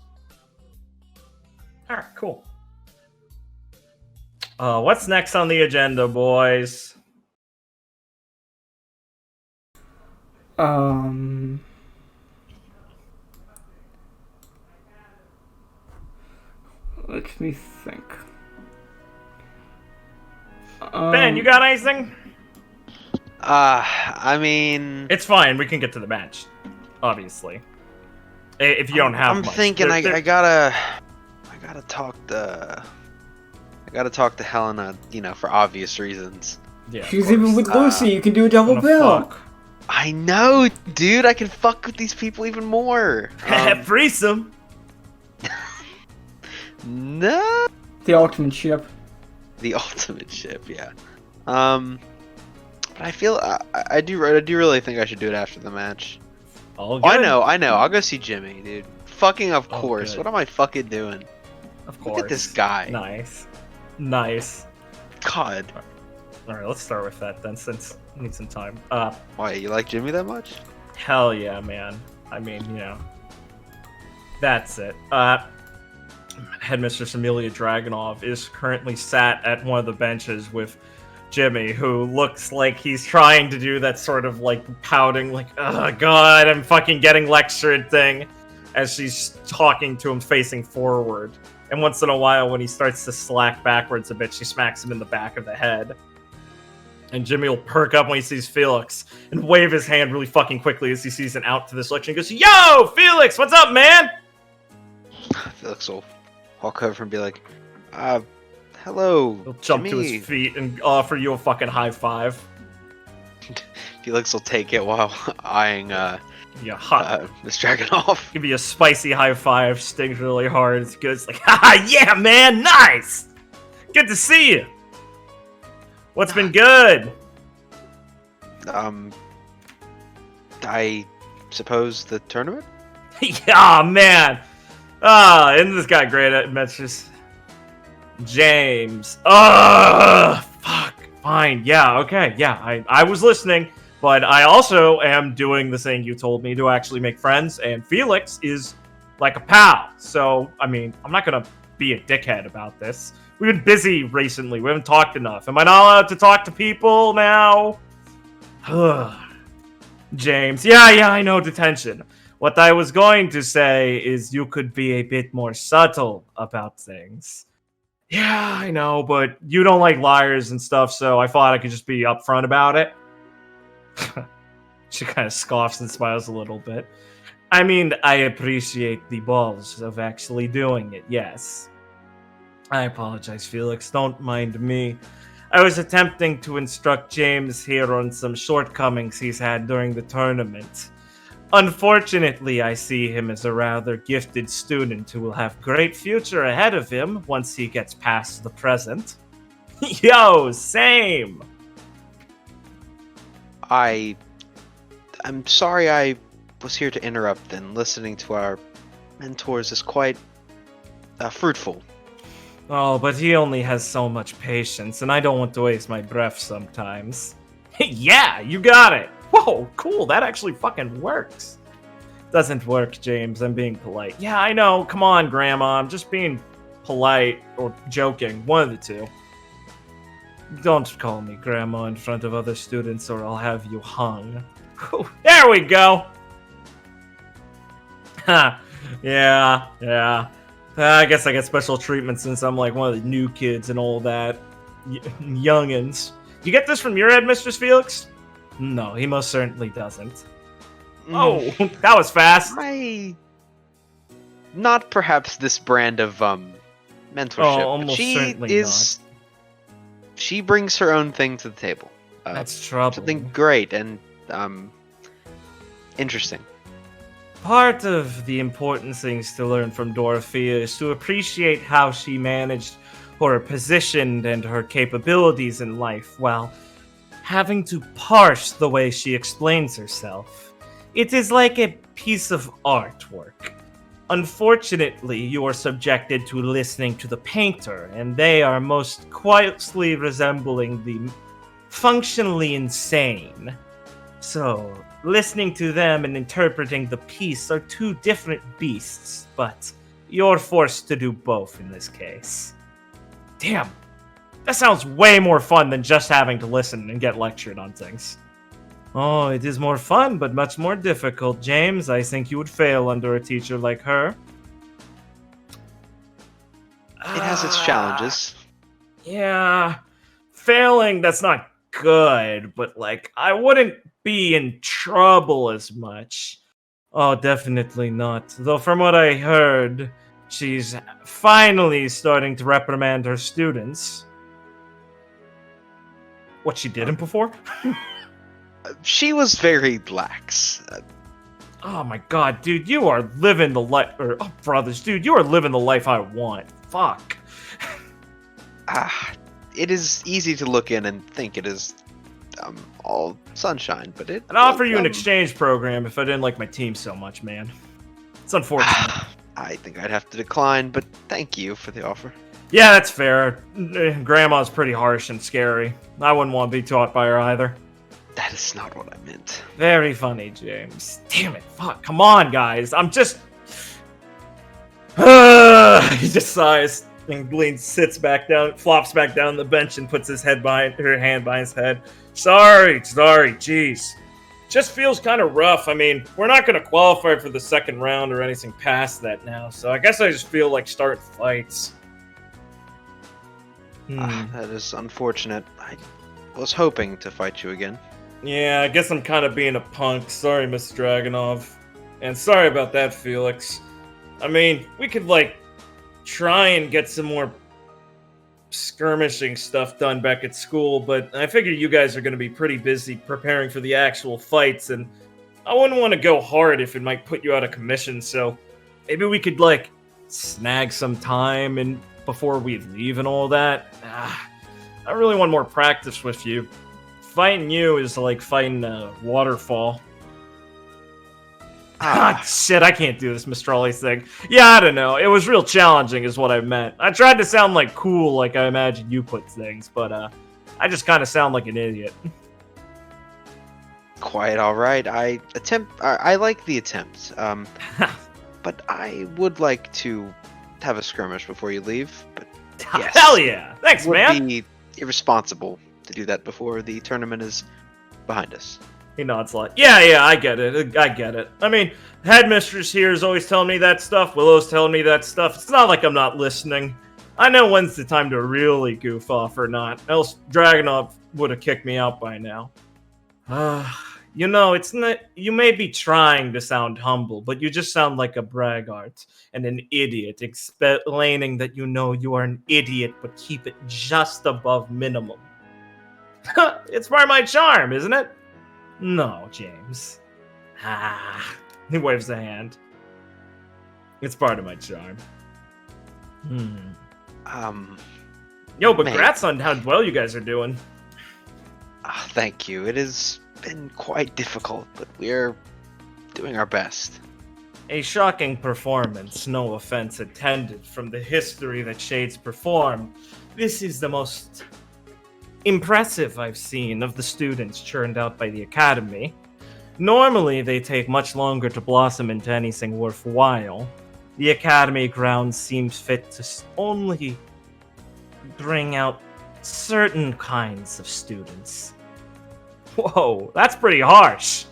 Alright, cool. What's next on the agenda, boys? Let me think. Ben, you got anything? I mean, It's fine. We can get to the match, obviously. If you don't have I'm much. thinking There- I gotta talk to Helena, for obvious reasons. Yeah, of She's course. even with Lucy. You can do a double What the bill. fuck? I know, dude. I can fuck with these people even more. Threesome. No. The ultimate ship. The ultimate ship, yeah. But I feel I do really think I should do it after the match. Oh, I know. I'll go see Jimmy, dude. Fucking of course. good. What am I fucking doing? Of course. Look at this guy. Nice. God. All right, let's start with that then, since we need some time. Why, you like Jimmy that much? Hell yeah, man. I mean, that's it. Headmistress Amelia Dragunov is currently sat at one of the benches with Jimmy, who looks like he's trying to do that sort of like pouting, like, oh god, I'm fucking getting lectured thing, as she's talking to him facing forward. And once in a while, when he starts to slack backwards a bit, she smacks him in the back of the head. And Jimmy will perk up when he sees Felix and wave his hand really fucking quickly as he sees an out to this lecture and goes, "Yo, Felix, what's up, man?" Felix will walk over and be like, hello, He'll jump to Jimmy." his feet and offer you a fucking high Felix will take it while eyeing Give you a hot, Miss Dragunov. give you a spicy high five, stings really hard. It's good. It's like, haha, yeah, man, nice! Good to see you! What's been good? I suppose the tournament? Yeah, man! Isn't this guy great at matches? James. Fuck. Fine. Yeah, okay. Yeah, I was listening, but I also am doing the thing you told me to actually make friends, and Felix is like a pal. So, I mean, I'm not gonna be a dickhead about this. We've been busy recently. We haven't talked enough. Am I not allowed to talk to people now? James. Yeah, I know, detention. What I was going to say is you could be a bit more subtle about things. Yeah, I know, but you don't like liars and stuff, so I thought I could just be upfront about it. She kind of scoffs and smiles a little bit. I mean, I appreciate the balls of actually doing it, yes. I apologize, Felix. Don't mind me. I was attempting to instruct James here on some shortcomings he's had during the tournament. Unfortunately, I see him as a rather gifted student who will have great future ahead of him once he gets past the present. Yo, same! I'm sorry I was here to interrupt, and listening to our mentors is quite fruitful. Oh, but he only has so much patience, and I don't want to waste my breath sometimes. Yeah, you got it! Whoa, cool, that actually fucking works. Doesn't work, James, I'm being polite. Yeah, I know, come on, Grandma, I'm just being polite, or joking, one of the two. Don't call me Grandma in front of other students, or I'll have you hung. Whew, there we go! Ha, yeah. I guess I get special treatment since I'm like one of the new kids and all that. Youngins. You get this from your headmistress, Felix? No, he most certainly doesn't. Oh, that was fast. Not perhaps this brand of mentorship. Oh, almost but she certainly is. Not. She brings her own thing to the table. That's troubling. Something great and interesting. Part of the important things to learn from Dorothea is to appreciate how she managed her position and her capabilities in life while having to parse the way she explains herself. It is like a piece of artwork. Unfortunately, you are subjected to listening to the painter, and they are most closely resembling the functionally insane. So, listening to them and interpreting the piece are two different beasts, but you're forced to do both in this case. Damn, that sounds way more fun than just having to listen and get lectured on things. Oh, it is more fun, but much more difficult, James. I think you would fail under a teacher like her. It has its challenges. Yeah, failing, that's not good, but like, I wouldn't be in trouble as much. Oh, definitely not. Though from what I heard, she's finally starting to reprimand her students. What, she didn't before? She was very lax. Oh my god, dude, you are living the life... Oh, brothers, dude, you are living the life I want. Fuck. it is easy to look in and think it is all sunshine, but it. I'd offer you an exchange program if I didn't like my team so much, man. It's unfortunate. I think I'd have to decline, but thank you for the offer. Yeah, that's fair. Grandma's pretty harsh and scary. I wouldn't want to be taught by her either. That is not what I meant. Very funny, James. Damn it, fuck. Come on, guys. I'm just... he just sighs and sits back down, flops back down the bench and puts her hand by his head. Sorry, jeez. Just feels kind of rough. I mean, we're not going to qualify for the second round or anything past that now, so I guess I just feel like starting fights. That is unfortunate. I was hoping to fight you again. Yeah, I guess I'm kind of being a punk. Sorry, Mr. Dragunov. And sorry about that, Felix. I mean, we could, like, try and get some more skirmishing stuff done back at school, but I figure you guys are going to be pretty busy preparing for the actual fights, and I wouldn't want to go hard if it might put you out of commission, so maybe we could, like, snag some time and before we leave and all that. I really want more practice with you. Fighting you is like fighting a waterfall. Shit, I can't do this Mistrali thing. Yeah, I don't know. It was real challenging is what I meant. I tried to sound like cool like I imagine you put things, but I just kind of sound like an idiot. Quite alright. I like the attempt. But I would like to have a skirmish before you leave. But yes, hell yeah! Thanks, man. Would be irresponsible to do that before the tournament is behind us. He nods like, yeah, I get it. I mean, headmistress here is always telling me that stuff. Willow's telling me that stuff. It's not like I'm not listening. I know when's the time to really goof off or not. Else Dragunov would have kicked me out by now. You know, it's not. You may be trying to sound humble, but you just sound like a braggart and an idiot, explaining that you know you are an idiot, but keep it just above minimum. It's part of my charm, isn't it? No, James. He waves a hand. It's part of my charm. Yo, but congrats on how well you guys are doing. Thank you. It has been quite difficult, but we're doing our best. A shocking performance, no offense intended, from the history that Shades performed. This is the most impressive I've seen of the students churned out by the Academy. Normally, they take much longer to blossom into anything worthwhile. The Academy grounds seems fit to only bring out certain kinds of students. Whoa, that's pretty harsh.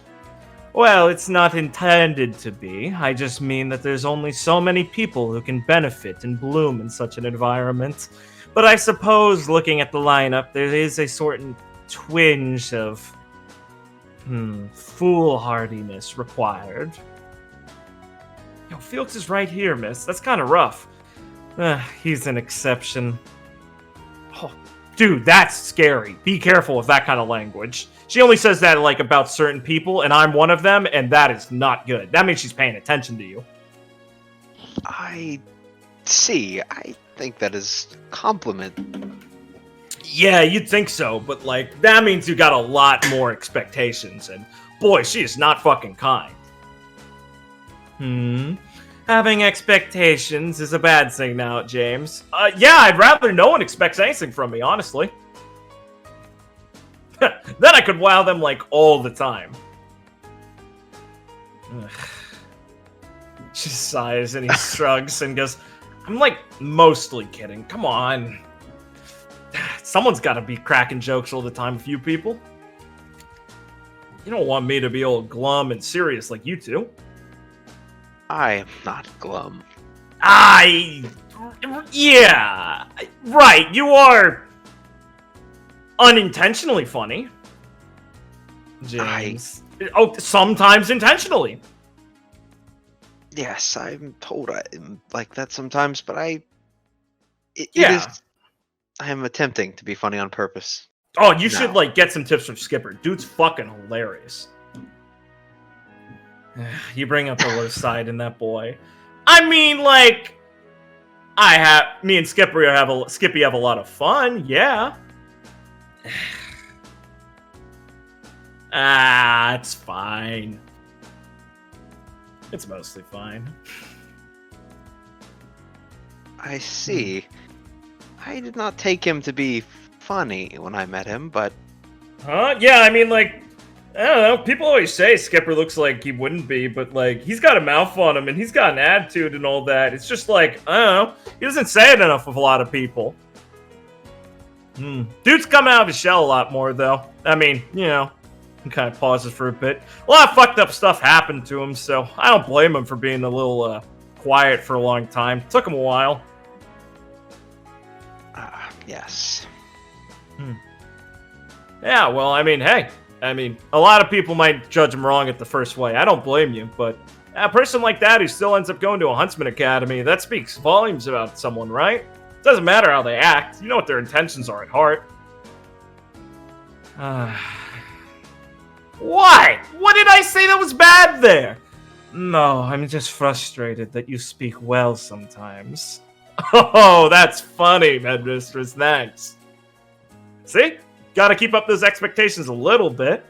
Well, it's not intended to be. I just mean that there's only so many people who can benefit and bloom in such an environment. But I suppose, looking at the lineup, there is a certain twinge of foolhardiness required. Yo, Felix is right here, miss. That's kind of rough. He's an exception. Oh, dude, that's scary. Be careful with that kind of language. She only says that, like, about certain people, and I'm one of them, and that is not good. That means she's paying attention to you. I see. I think that is a compliment. Yeah, you'd think so, but, like, that means you got a lot more expectations, and boy, she is not fucking kind. Having expectations is a bad thing now, James. Yeah, I'd rather no one expects anything from me, honestly. Then I could wow them, like, all the time. She sighs and he shrugs and goes, I'm, like, mostly kidding. Come on. Someone's got to be cracking jokes all the time with you people. You don't want me to be all glum and serious like you two. I am not glum. Yeah. Right, you are unintentionally funny. James. Oh, sometimes intentionally. Yes, I'm told I am like that sometimes, but I am attempting to be funny on purpose. Oh, you should, like, get some tips from Skipper. Dude's fucking hilarious. You bring up the worst side in that boy. I mean, like, Me and Skippy have a lot of fun, yeah. It's fine. It's mostly fine. I see. I did not take him to be funny when I met him, but... Huh? Yeah, I mean, like, I don't know. People always say Skipper looks like he wouldn't be, but, like, he's got a mouth on him, and he's got an attitude and all that. It's just like, I don't know. He doesn't say it enough with a lot of people. Dude's coming out of his shell a lot more, though. I mean, you know, he kind of pauses for a bit. A lot of fucked up stuff happened to him, so I don't blame him for being a little, quiet for a long time. Took him a while. Yes. Yeah, well, I mean, hey. I mean, a lot of people might judge him wrong at the first way. I don't blame you, but a person like that who still ends up going to a Huntsman Academy, that speaks volumes about someone, right? Doesn't matter how they act. You know what their intentions are at heart. What? What did I say that was bad there? No, I'm just frustrated that you speak well sometimes. Oh, that's funny, Headmistress. Thanks. See? Gotta keep up those expectations a little bit.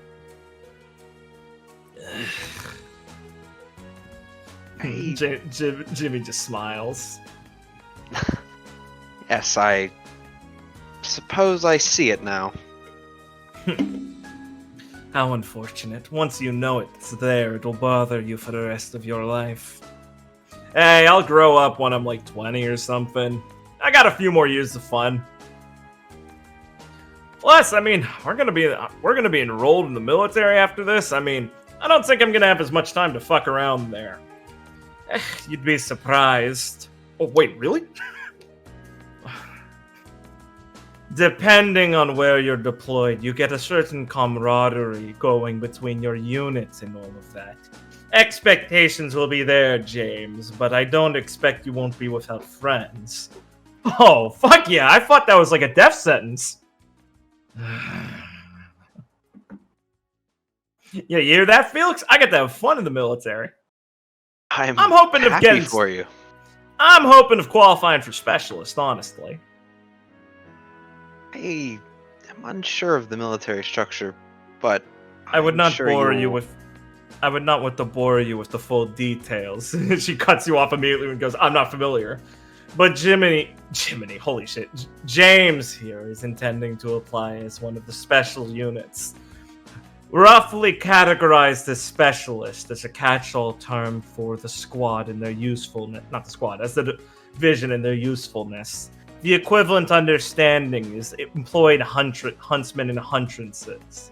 Jimmy just smiles. Yes, I suppose I see it now. How unfortunate. Once you know it's there, it'll bother you for the rest of your life. Hey, I'll grow up when I'm like 20 or something. I got a few more years of fun. Plus, I mean, we're gonna be enrolled in the military after this. I mean, I don't think I'm gonna have as much time to fuck around there. You'd be surprised. Oh, wait, really? Depending on where you're deployed, you get a certain camaraderie going between your units and all of that. Expectations will be there, James, but I don't expect you won't be without friends. Oh, fuck yeah, I thought that was like a death sentence. Yeah, you hear that, Felix? I get to have fun in the military. I'm hoping happy of getting for you. I'm hoping of qualifying for specialist, honestly. I am unsure of the military structure, but I would not sure bore you with the full details. She cuts you off immediately and goes, "I'm not familiar." But Jiminy, holy shit. James here is intending to apply as one of the special units. Roughly categorized as specialist as a catch-all term for the squad and their usefulness. Not the squad, as the division and their usefulness. The equivalent understanding is employed huntsmen and huntresses.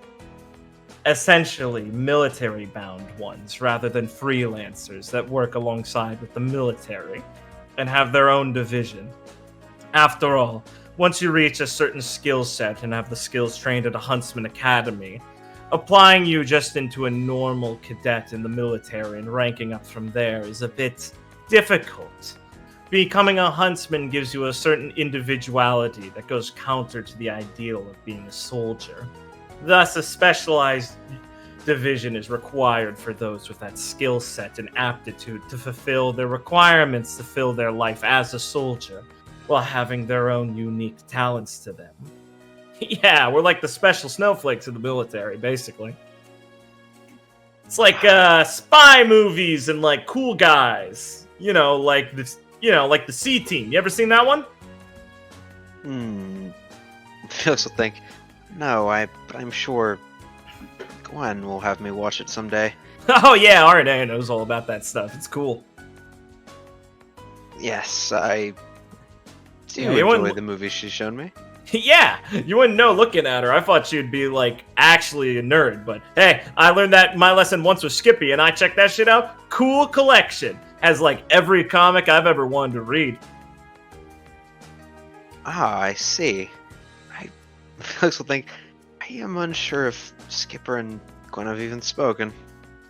Essentially, military-bound ones, rather than freelancers that work alongside with the military and have their own division. After all, once you reach a certain skill set and have the skills trained at a Huntsman Academy, applying you just into a normal cadet in the military and ranking up from there is a bit difficult. Becoming a huntsman gives you a certain individuality that goes counter to the ideal of being a soldier. Thus, a specialized division is required for those with that skill set and aptitude to fulfill their requirements to fill their life as a soldier, while having their own unique talents to them. Yeah, we're like the special snowflakes of the military, basically. It's like spy movies and like cool guys. You know, like this. You know, like the C-Team. You ever seen that one? Felix will think, no, but I'm sure Gwen will have me watch it someday. Oh yeah, RNA knows all about that stuff. It's cool. Yes, I do enjoy the movies she's shown me. Yeah, you wouldn't know looking at her. I thought she'd be, like, actually a nerd. But, hey, I learned that my lesson once with Skippy, and I checked that shit out. Cool collection. Has, like, every comic I've ever wanted to read. Ah, I see. Felix will think, I am unsure if Skipper and Gwen have even spoken.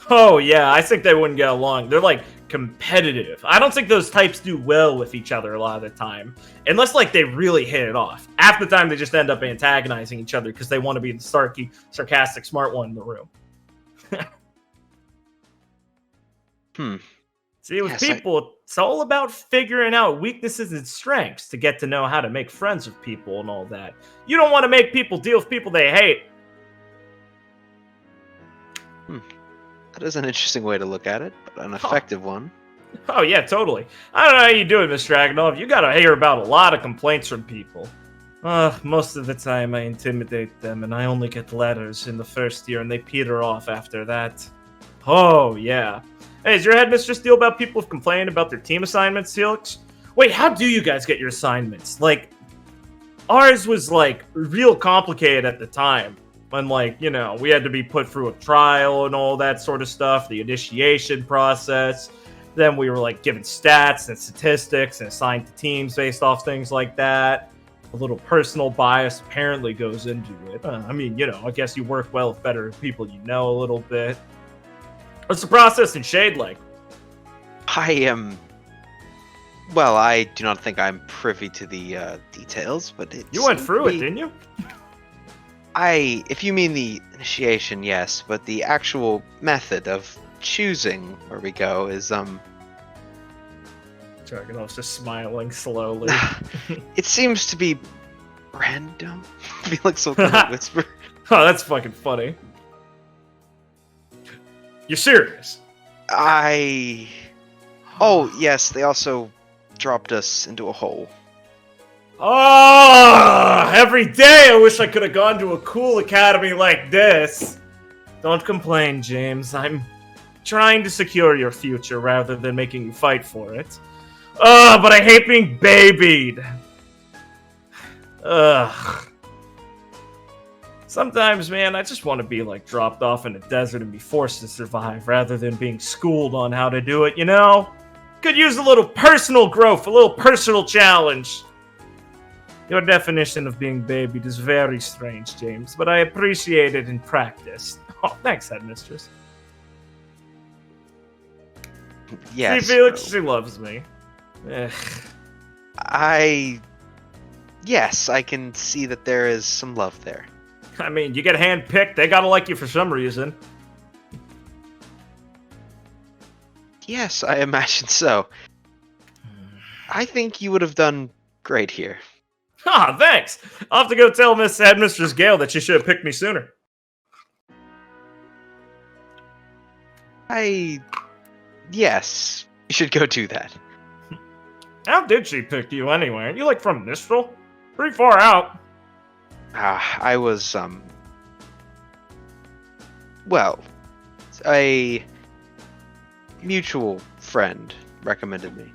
Oh, yeah, I think they wouldn't get along. They're, like, competitive. I don't think those types do well with each other a lot of the time. Unless, like, they really hit it off. Half the time, they just end up antagonizing each other because they want to be the sarcastic, smart one in the room. See, with people, it's all about figuring out weaknesses and strengths to get to know how to make friends with people and all that. You don't want to make people deal with people they hate. That is an interesting way to look at it, but an effective one. Oh, yeah, totally. I don't know how you do it, Mr. Agnov. You gotta hear about a lot of complaints from people. Most of the time I intimidate them, and I only get letters in the first year, and they peter off after that. Oh, yeah. Hey, is your headmistress deal about people complaining about their team assignments, Felix? Wait, how do you guys get your assignments? Like, ours was, like, real complicated at the time. When, like, you know, we had to be put through a trial and all that sort of stuff, the initiation process. Then we were, like, given stats and statistics and assigned to teams based off things like that. A little personal bias apparently goes into it. I mean, you know, I guess you work well with better people you know a little bit. What's the process in Shade like? I am... Well, I do not think I'm privy to the details, but it... You went through it, didn't you? If you mean the initiation, yes, but the actual method of choosing where we go is, Dragonov's just smiling slowly. It seems to be random. Felix will kind of whisper. Oh, that's fucking funny. You're serious? Oh, yes, they also dropped us into a hole. Oh, every day I wish I could have gone to a cool academy like this. Don't complain, James. I'm trying to secure your future rather than making you fight for it. But I hate being babied. Ugh. Sometimes, man, I just want to be, like, dropped off in a desert and be forced to survive rather than being schooled on how to do it, you know? Could use a little personal growth, a little personal challenge. Your definition of being babied is very strange, James, but I appreciate it in practice. Oh, thanks, headmistress. Yes. See, Felix, she loves me. Ugh. Yes, I can see that there is some love there. I mean, you get handpicked, they gotta like you for some reason. Yes, I imagine so. I think you would have done great here. Ah, thanks! I'll have to go tell Miss Headmistress Gale that she should have picked me sooner. Yes, you should go do that. How did she pick you anyway? Aren't you, like, from Mistral? Pretty far out. I was, well, a mutual friend recommended me.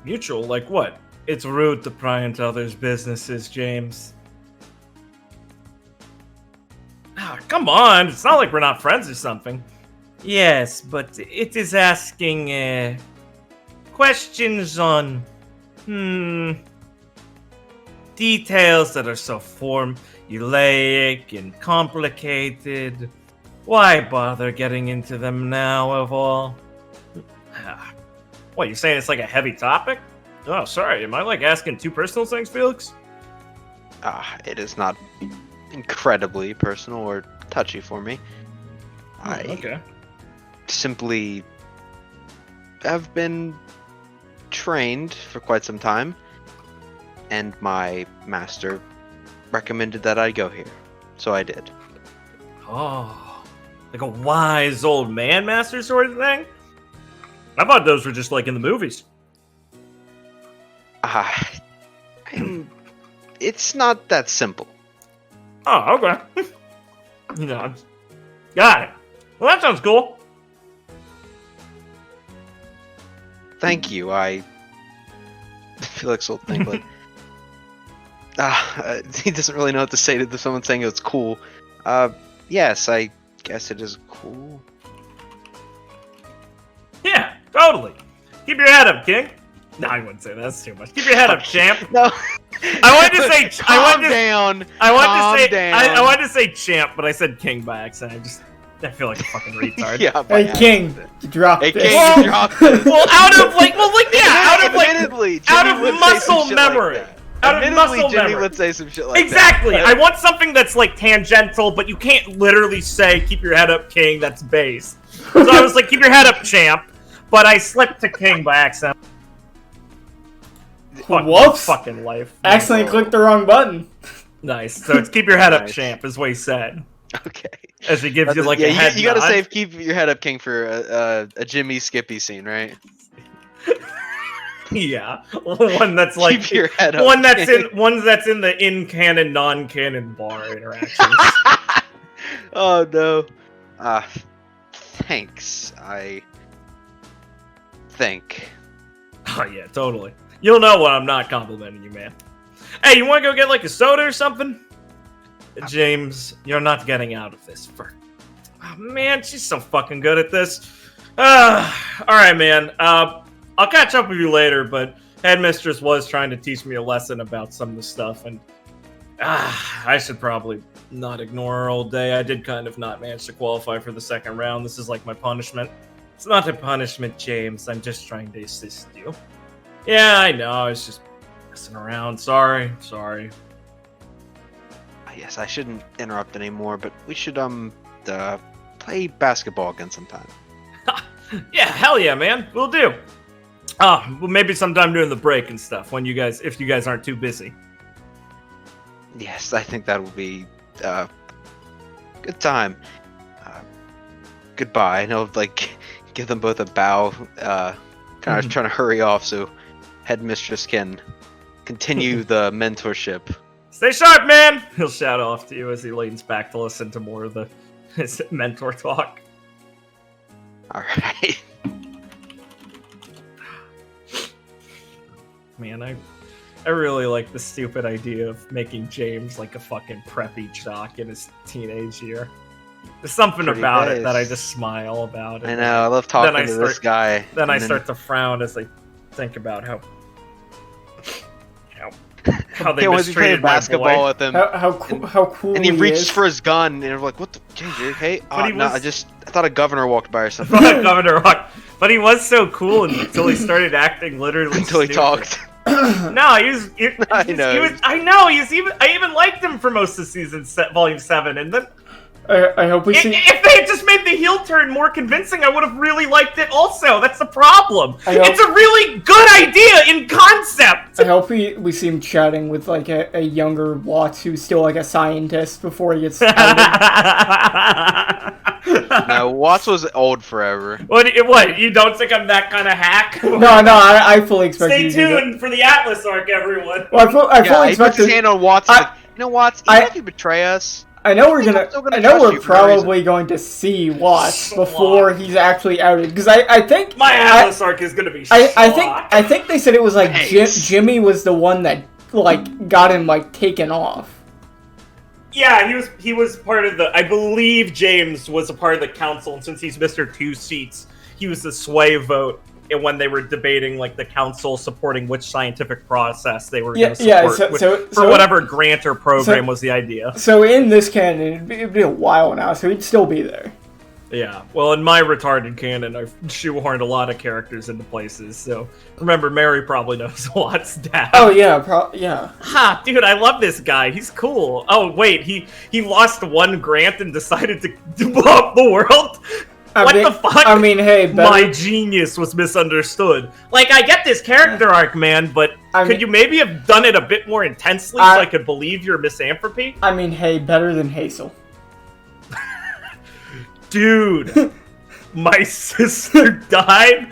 Mutual? Like what? It's rude to pry into others' businesses, James. Ah, come on! It's not like we're not friends or something. Yes, but it is asking, questions on, details that are so formulaic and complicated. Why bother getting into them now, of all? What, you're saying it's like a heavy topic? Oh, sorry, am I like asking too personal things, Felix? It is not incredibly personal or touchy for me. Okay. Simply have been trained for quite some time, and my master recommended that I go here, so I did. Oh, like a wise old man master sort of thing? I thought those were just like in the movies. It's not that simple. Oh, okay. You know, got it. Well, that sounds cool. Thank you. Felix will think like, he doesn't really know what to say to someone saying it's cool. Yes, I guess it is cool. Yeah, totally. Keep your head up, King. No, I wouldn't say that. That's too much. Keep your head up, champ. No. I wanted to say. Calm down. I wanted to say champ, but I said king by accident. I feel like a fucking retard. Yeah. Hey, King, you dropped it. King, you dropped it. Well, out of muscle memory. Out of muscle Jimmy memory. would say some shit like Exactly. that. I want something that's like tangential, but you can't literally say "keep your head up, King." That's base. So I was like, "Keep your head up, champ." but I slipped to king by accident. Whoops! Fucking life. Accidentally clicked the wrong button. Nice. So it's keep your head up, Nice. champ, is what he said. Okay. As he gives you like yeah, a head you gotta nod. save keep your head up, King, for a Jimmy Skippy scene, right? Yeah, one that's like Keep your head up. one that's in the in-canon, non-canon bar interactions. Oh no. Thanks. I think. Oh yeah, totally. You'll know when I'm not complimenting you, man. Hey, you want to go get like a soda or something? James, you're not getting out of this. Oh man, she's so fucking good at this. All right, man. I'll catch up with you later, but Headmistress was trying to teach me a lesson about some of the stuff, and I should probably not ignore her all day. I did kind of not manage to qualify for the second round. This is like my punishment. It's not a punishment, James. I'm just trying to assist you. Yeah, I know. I was just messing around. Sorry. Yes, I shouldn't interrupt anymore, but we should play basketball again sometime. Yeah, hell yeah, man. We'll do. Well, maybe sometime during the break and stuff, if you guys aren't too busy. Yes, I think that will be good time. Goodbye. I know, like, give them both a bow. Kind of trying to hurry off so Headmistress can continue the mentorship. Stay sharp, man! He'll shout off to you as he leans back to listen to more of his mentor talk. Alright. Man, I really like the stupid idea of making James like a fucking preppy jock in his teenage year. There's something Pretty about nice. it that I just smile about. I know, I love talking to this guy. Then I start to frown as I think about how they was he playing mistreated my basketball boy. with him? How cool And he he reaches is. for his gun, and we're like, "What the? James, you okay?" But he No, was- I thought a governor walked by or something. Governor Rock. But he was so cool until he started acting literally Until he stupid. talked. No, he was. I even liked him for most of volume 7, and then I hope we see. if they had just made the heel turn more convincing, I would have really liked it. Also, that's the problem. It's a really good idea in concept. I hope we see him chatting with like a younger Watts who's still like a scientist before he gets outed. No, Watts was old forever. What? You don't think I'm that kind of hack? No, I fully expect Stay you to do that. tuned for the Atlas arc, everyone. Well, I fully He expect puts his hand on Watts. He's like, you know, Watts, even if you betray us, I know we're I'm still gonna I know trust we're you for no reason. probably going to see Watts before he's actually outed because I think My Atlas arc is gonna be. I think they said it was like Thanks. Jimmy was the one that like got him like taken off. Yeah, he was part of the. I believe James was a part of the council, and since he's Mr. Two Seats, he was the sway vote. And when they were debating like the council supporting which scientific process they were going to support for whatever grant or program was the idea. So in this canon, it'd be a while now, so he'd still be there. Yeah, well, in my retarded canon, I've shoehorned a lot of characters into places. So remember, Mary probably knows Watt's dad. Oh yeah, yeah. Ha, dude, I love this guy. He's cool. Oh wait, he lost one grant and decided to blow up the world. The fuck? I mean, hey, my genius was misunderstood. Like, I get this character arc, man, but could you maybe have done it a bit more intensely so I could believe your misanthropy? I mean, hey, better than Hazel. Dude, my sister died.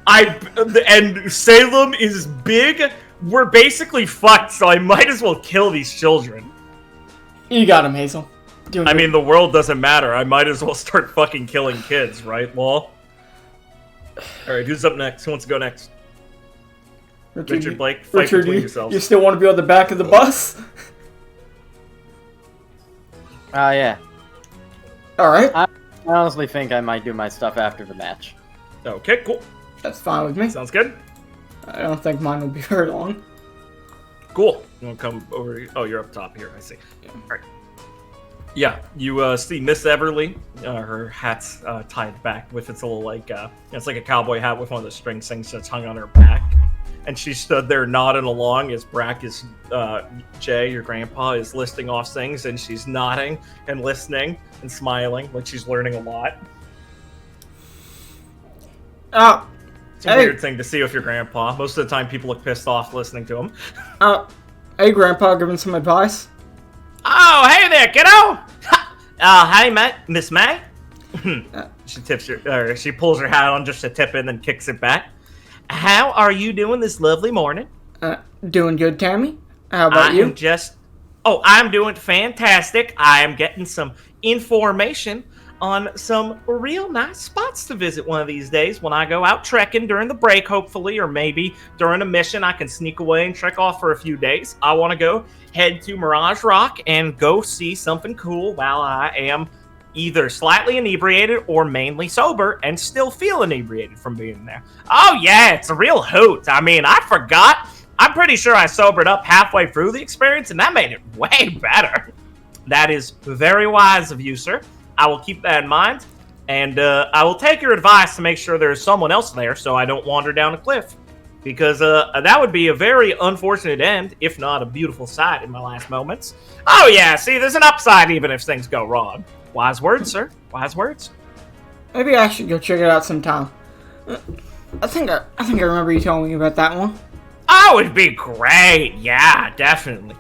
And Salem is big. We're basically fucked, so I might as well kill these children. You got him, Hazel. I mean, the world doesn't matter. I might as well start fucking killing kids, right, Law? Alright, who's up next? Who wants to go next? Richard Blake, fight between yourselves. You still want to be on the back of the bus? Yeah. Alright. I honestly think I might do my stuff after the match. Okay, cool. That's fine with me. Sounds good. I don't think mine will be very long. Cool. You want to come over? Oh, you're up top here. I see. Yeah. Alright. Yeah, you see Miss Everly. Her hat's tied back with its little it's like a cowboy hat with one of the string things that's hung on her back. And she stood there nodding along as Jay, your grandpa, is listing off things, and she's nodding and listening and smiling like she's learning a lot. Oh, It's a weird thing to see with your grandpa. Most of the time, people look pissed off listening to him. Hey, Grandpa, giving some advice. Oh, hey there, kiddo! Hey, Miss May? She pulls her hat on just to tip in, then kicks it back. How are you doing this lovely morning? Doing good, Tammy. How about you? I'm doing fantastic. I am getting some information on some real nice spots to visit one of these days when I go out trekking during the break, hopefully, or maybe during a mission I can sneak away and trek off for a few days. I want to go head to Mirage Rock and go see something cool while I am either slightly inebriated or mainly sober and still feel inebriated from being there. Oh yeah, it's a real hoot. I mean, I forgot. I'm pretty sure I sobered up halfway through the experience, and that made it way better. That is very wise of you, sir. I will keep that in mind, and I will take your advice to make sure there's someone else there so I don't wander down a cliff. Because that would be a very unfortunate end, if not a beautiful sight in my last moments. Oh yeah, see, there's an upside even if things go wrong. Wise words, sir. Wise words. Maybe I should go check it out sometime. I think I remember you telling me about that one. Oh, it'd be great. Yeah, definitely.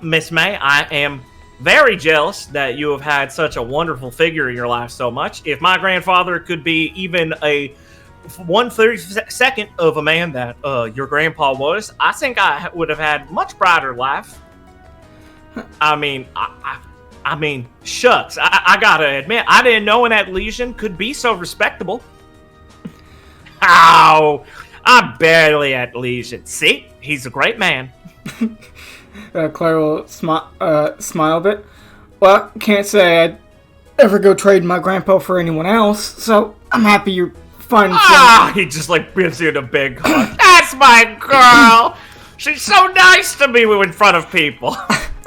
Miss May, I am very jealous that you have had such a wonderful figure in your life so much. If my grandfather could be even a 1/32nd of a man that your grandpa was, I think I would have had much brighter life. I mean, I mean, shucks. I gotta admit, I didn't know an Atlesian could be so respectable. Ow! I'm barely Atlesian. See? He's a great man. Claire will smile a bit. Well, can't say I'd ever go trade my grandpa for anyone else, so I'm happy you're finding He just, gives you a big hug. That's my girl! She's so nice to me in front of people.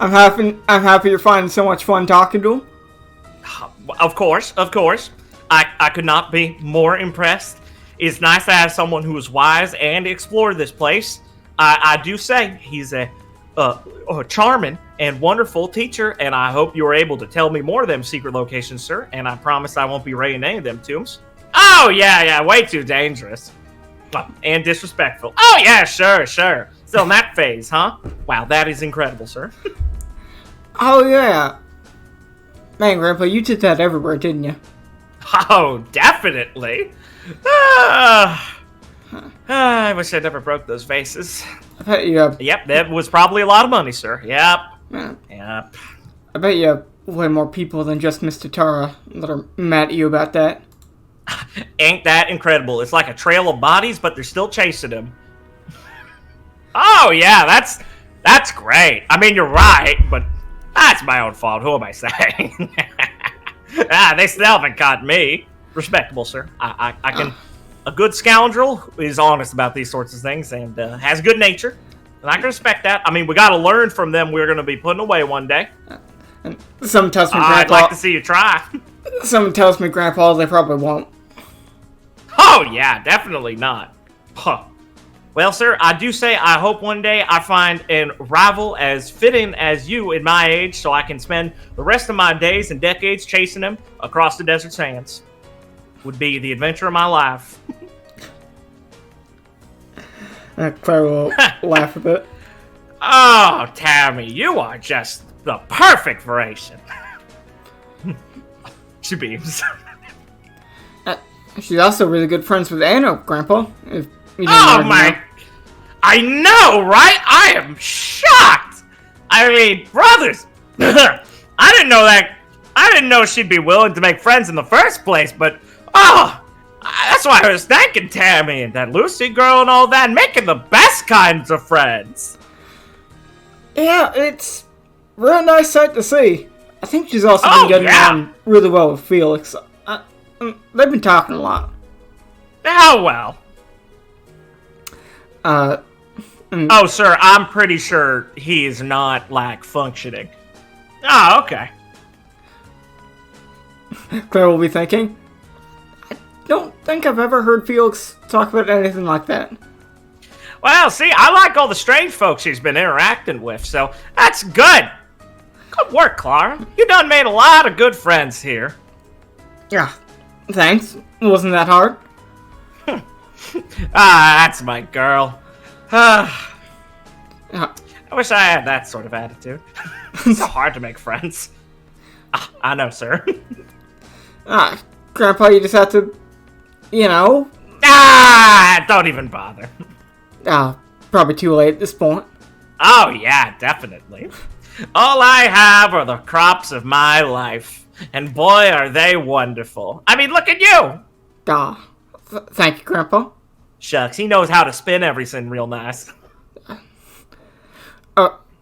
I'm happy you're finding so much fun talking to him. Of course. I could not be more impressed. It's nice to have someone who is wise and explored this place. I do say he's a charming and wonderful teacher, and I hope you were able to tell me more of them secret locations, sir, and I promise I won't be raiding any of them tombs. Oh, yeah, way too dangerous. And disrespectful. Oh, yeah, sure. Still in that phase, huh? Wow, that is incredible, sir. Oh, yeah. Man, Grandpa, you did that everywhere, didn't you? Oh, definitely. I wish I never broke those vases. I bet you have... Yep, that was probably a lot of money, sir. Yep. I bet you have way more people than just Mr. Tara that are mad at you about that. Ain't that incredible? It's like a trail of bodies, but they're still chasing him. Oh, yeah, that's great. I mean, you're right, but that's my own fault. Who am I saying? They still haven't caught me. Respectable, sir. I can... A good scoundrel is honest about these sorts of things and has good nature. And I can respect that. I mean, we got to learn from them we're going to be putting away one day. And someone tells me Grandpa... I'd like to see you try. Someone tells me Grandpa they probably won't. Oh, yeah, definitely not. Huh. Well, sir, I do say I hope one day I find an rival as fitting as you in my age so I can spend the rest of my days and decades chasing him across the desert sands. Would be the adventure of my life. Claire will laugh a bit. Oh, Tammy, you are just the perfect variation. She beams. She's also really good friends with Anna, Grandpa. If you oh my... I know, right? I am shocked! I mean, brothers! I didn't know that... I didn't know she'd be willing to make friends in the first place, but... Oh! That's why I was thanking Tammy and that Lucy girl and all that, making the best kinds of friends! Yeah, it's a real nice sight to see. I think she's also been getting on really well with Felix. They've been talking a lot. Oh, well. Oh, sir, I'm pretty sure he is not, functioning. Oh, okay. Claire will be thinking, I don't think I've ever heard Felix talk about anything like that. Well, see, I like all the strange folks he's been interacting with, so that's good. Good work, Clara. You done made a lot of good friends here. Yeah, thanks. Wasn't that hard? Ah, that's my girl. I wish I had that sort of attitude. It's so hard to make friends. I know, sir. Grandpa, you just have to, Don't even bother. Probably too late at this point. Oh, yeah, definitely. All I have are the crops of my life. And boy, are they wonderful. I mean, look at you! Thank you, Grandpa. Shucks, he knows how to spin everything real nice.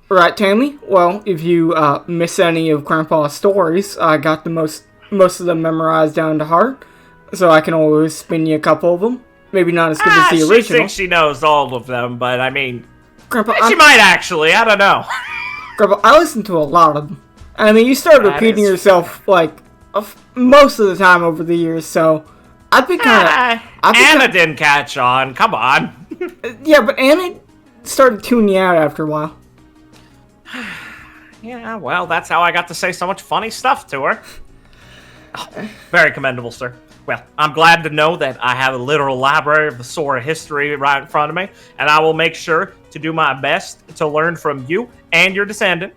Right, Tammy? Well, if you miss any of Grandpa's stories, I got the most of them memorized down to heart, so I can always spin you a couple of them. Maybe not as good as the original. She thinks she knows all of them, but I mean... Grandpa, she might actually, I don't know. Grandpa, I listened to a lot of them. I mean, you started repeating yourself, most of the time over the years, so... I'd be kind of... Anna didn't catch on, come on. Yeah, but Anna started tuning you out after a while. Yeah, well, that's how I got to say so much funny stuff to her. Oh, very commendable, sir. Well, I'm glad to know that I have a literal library of the Sora history right in front of me, and I will make sure to do my best to learn from you and your descendant.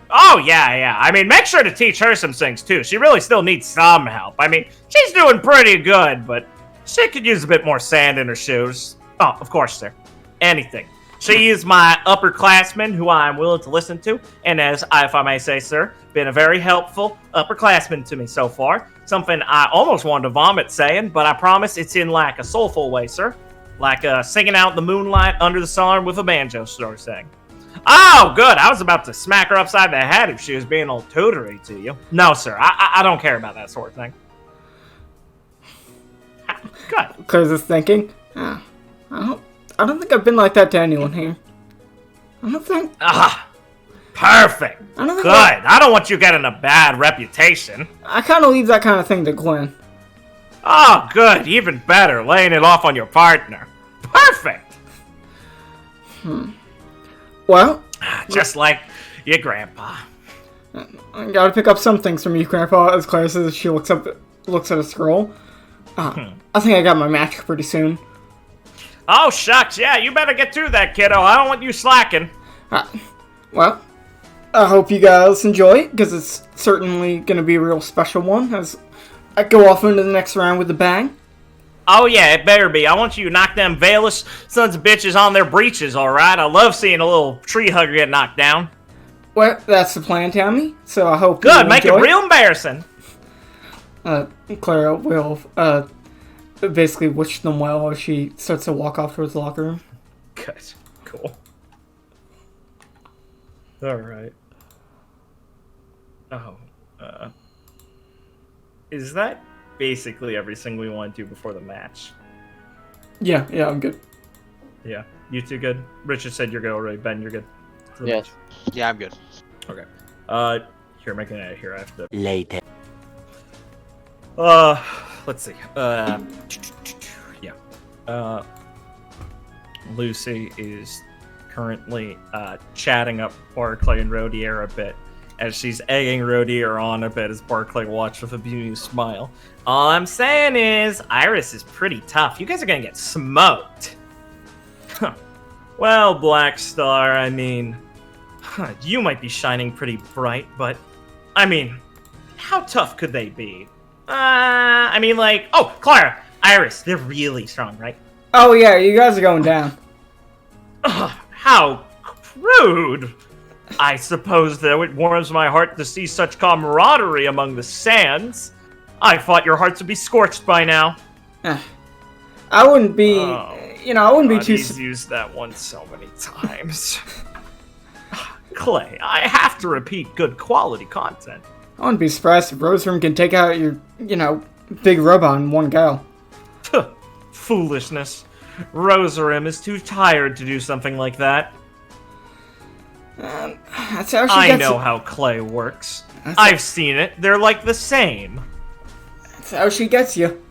Oh, yeah. I mean, make sure to teach her some things, too. She really still needs some help. I mean, she's doing pretty good, but she could use a bit more sand in her shoes. Oh, of course, sir. Anything. She is my upperclassman who I am willing to listen to, and as if I may say, sir, been a very helpful upperclassman to me so far. Something I almost wanted to vomit saying, but I promise it's in like a soulful way, sir. Like singing out in the moonlight under the sun with a banjo sort of thing. Oh, good. I was about to smack her upside the head if she was being all tutory to you. No, sir. I don't care about that sort of thing. Good. Because it's thinking, I don't think I've been like that to anyone here. I don't think... Perfect. Good. I don't want you getting a bad reputation. I kind of leave that kind of thing to Gwen. Oh, good. Even better. Laying it off on your partner. Perfect. Well... Just like your grandpa. I gotta pick up some things from you, Grandpa, as Claire says as she looks at a scroll. I think I got my match pretty soon. Oh, shucks. Yeah, you better get through that, kiddo. I don't want you slacking. Well, I hope you guys enjoy it, because it's certainly going to be a real special one, as I go off into the next round with a bang. Oh, yeah, it better be. I want you to knock them Veilous sons of bitches on their breeches, all right? I love seeing a little tree hugger get knocked down. Well, that's the plan, Tammy, so I hope Good, make it real embarrassing. Clara will, basically wish them well as she starts to walk off towards the locker room. Good. Cool. Alright. Oh, is that basically everything we want to do before the match? Yeah, I'm good. Yeah. You two good? Richard said you're good already. Ben, you're good? Yes. Yeah, I'm good. Okay. Here, making it out here. I have to... Later. Let's see. Lucy is currently chatting up Barclay and Rodier a bit as she's egging Rodier on a bit as Barclay watches with a bemused smile. All I'm saying is, Iris is pretty tough. You guys are gonna get smoked. Huh. Well, Black Star, I mean, you might be shining pretty bright, but, I mean, how tough could they be? Oh, Clara, Iris, they're really strong, right? Oh yeah, you guys are going down. How crude! I suppose, though, it warms my heart to see such camaraderie among the sands. I thought your hearts would be scorched by now. I wouldn't be, I wouldn't be too... He's used that one so many times. Clay, I have to repeat good quality content. I wouldn't be surprised if Roseroom can take out your, big robot in one go. Foolishness. Rosarim is too tired to do something like that. That's how she I gets know you. how Clay works. I've seen it. They're like the same. That's how she gets you.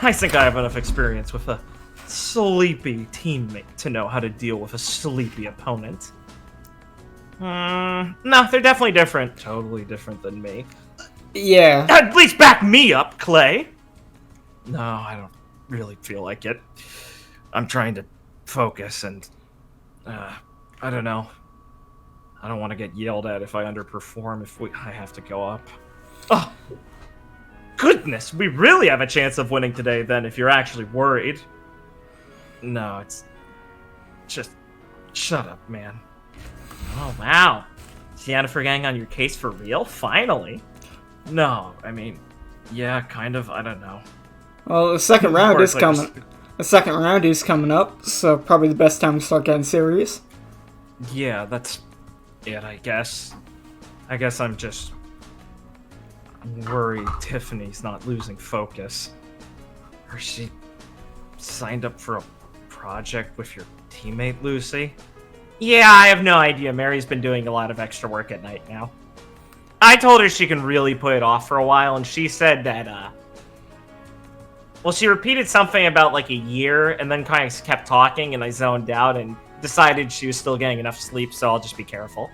I think I have enough experience with a sleepy teammate to know how to deal with a sleepy opponent. No, they're definitely different. Totally different than me. Yeah. At least back me up, Clay! No, I don't really feel like it. I'm trying to focus and, I don't know. I don't want to get yelled at if I underperform if I have to go up. Oh, goodness, we really have a chance of winning today then if you're actually worried. No, it's just, shut up, man. Oh, wow. Is Yennefer getting on your case for real? Finally? No, I mean, yeah, kind of, I don't know. Well, the second round is coming. The second round is coming up, so probably the best time to start getting serious. Yeah, that's it, I guess. I guess I'm just worried Tiffany's not losing focus. Or she signed up for a project with your teammate, Lucy? Yeah, I have no idea. Mary's been doing a lot of extra work at night now. I told her she can really put it off for a while, and she said that, well, she repeated something about, like, a year, and then kind of kept talking, and I zoned out, and decided she was still getting enough sleep, so I'll just be careful.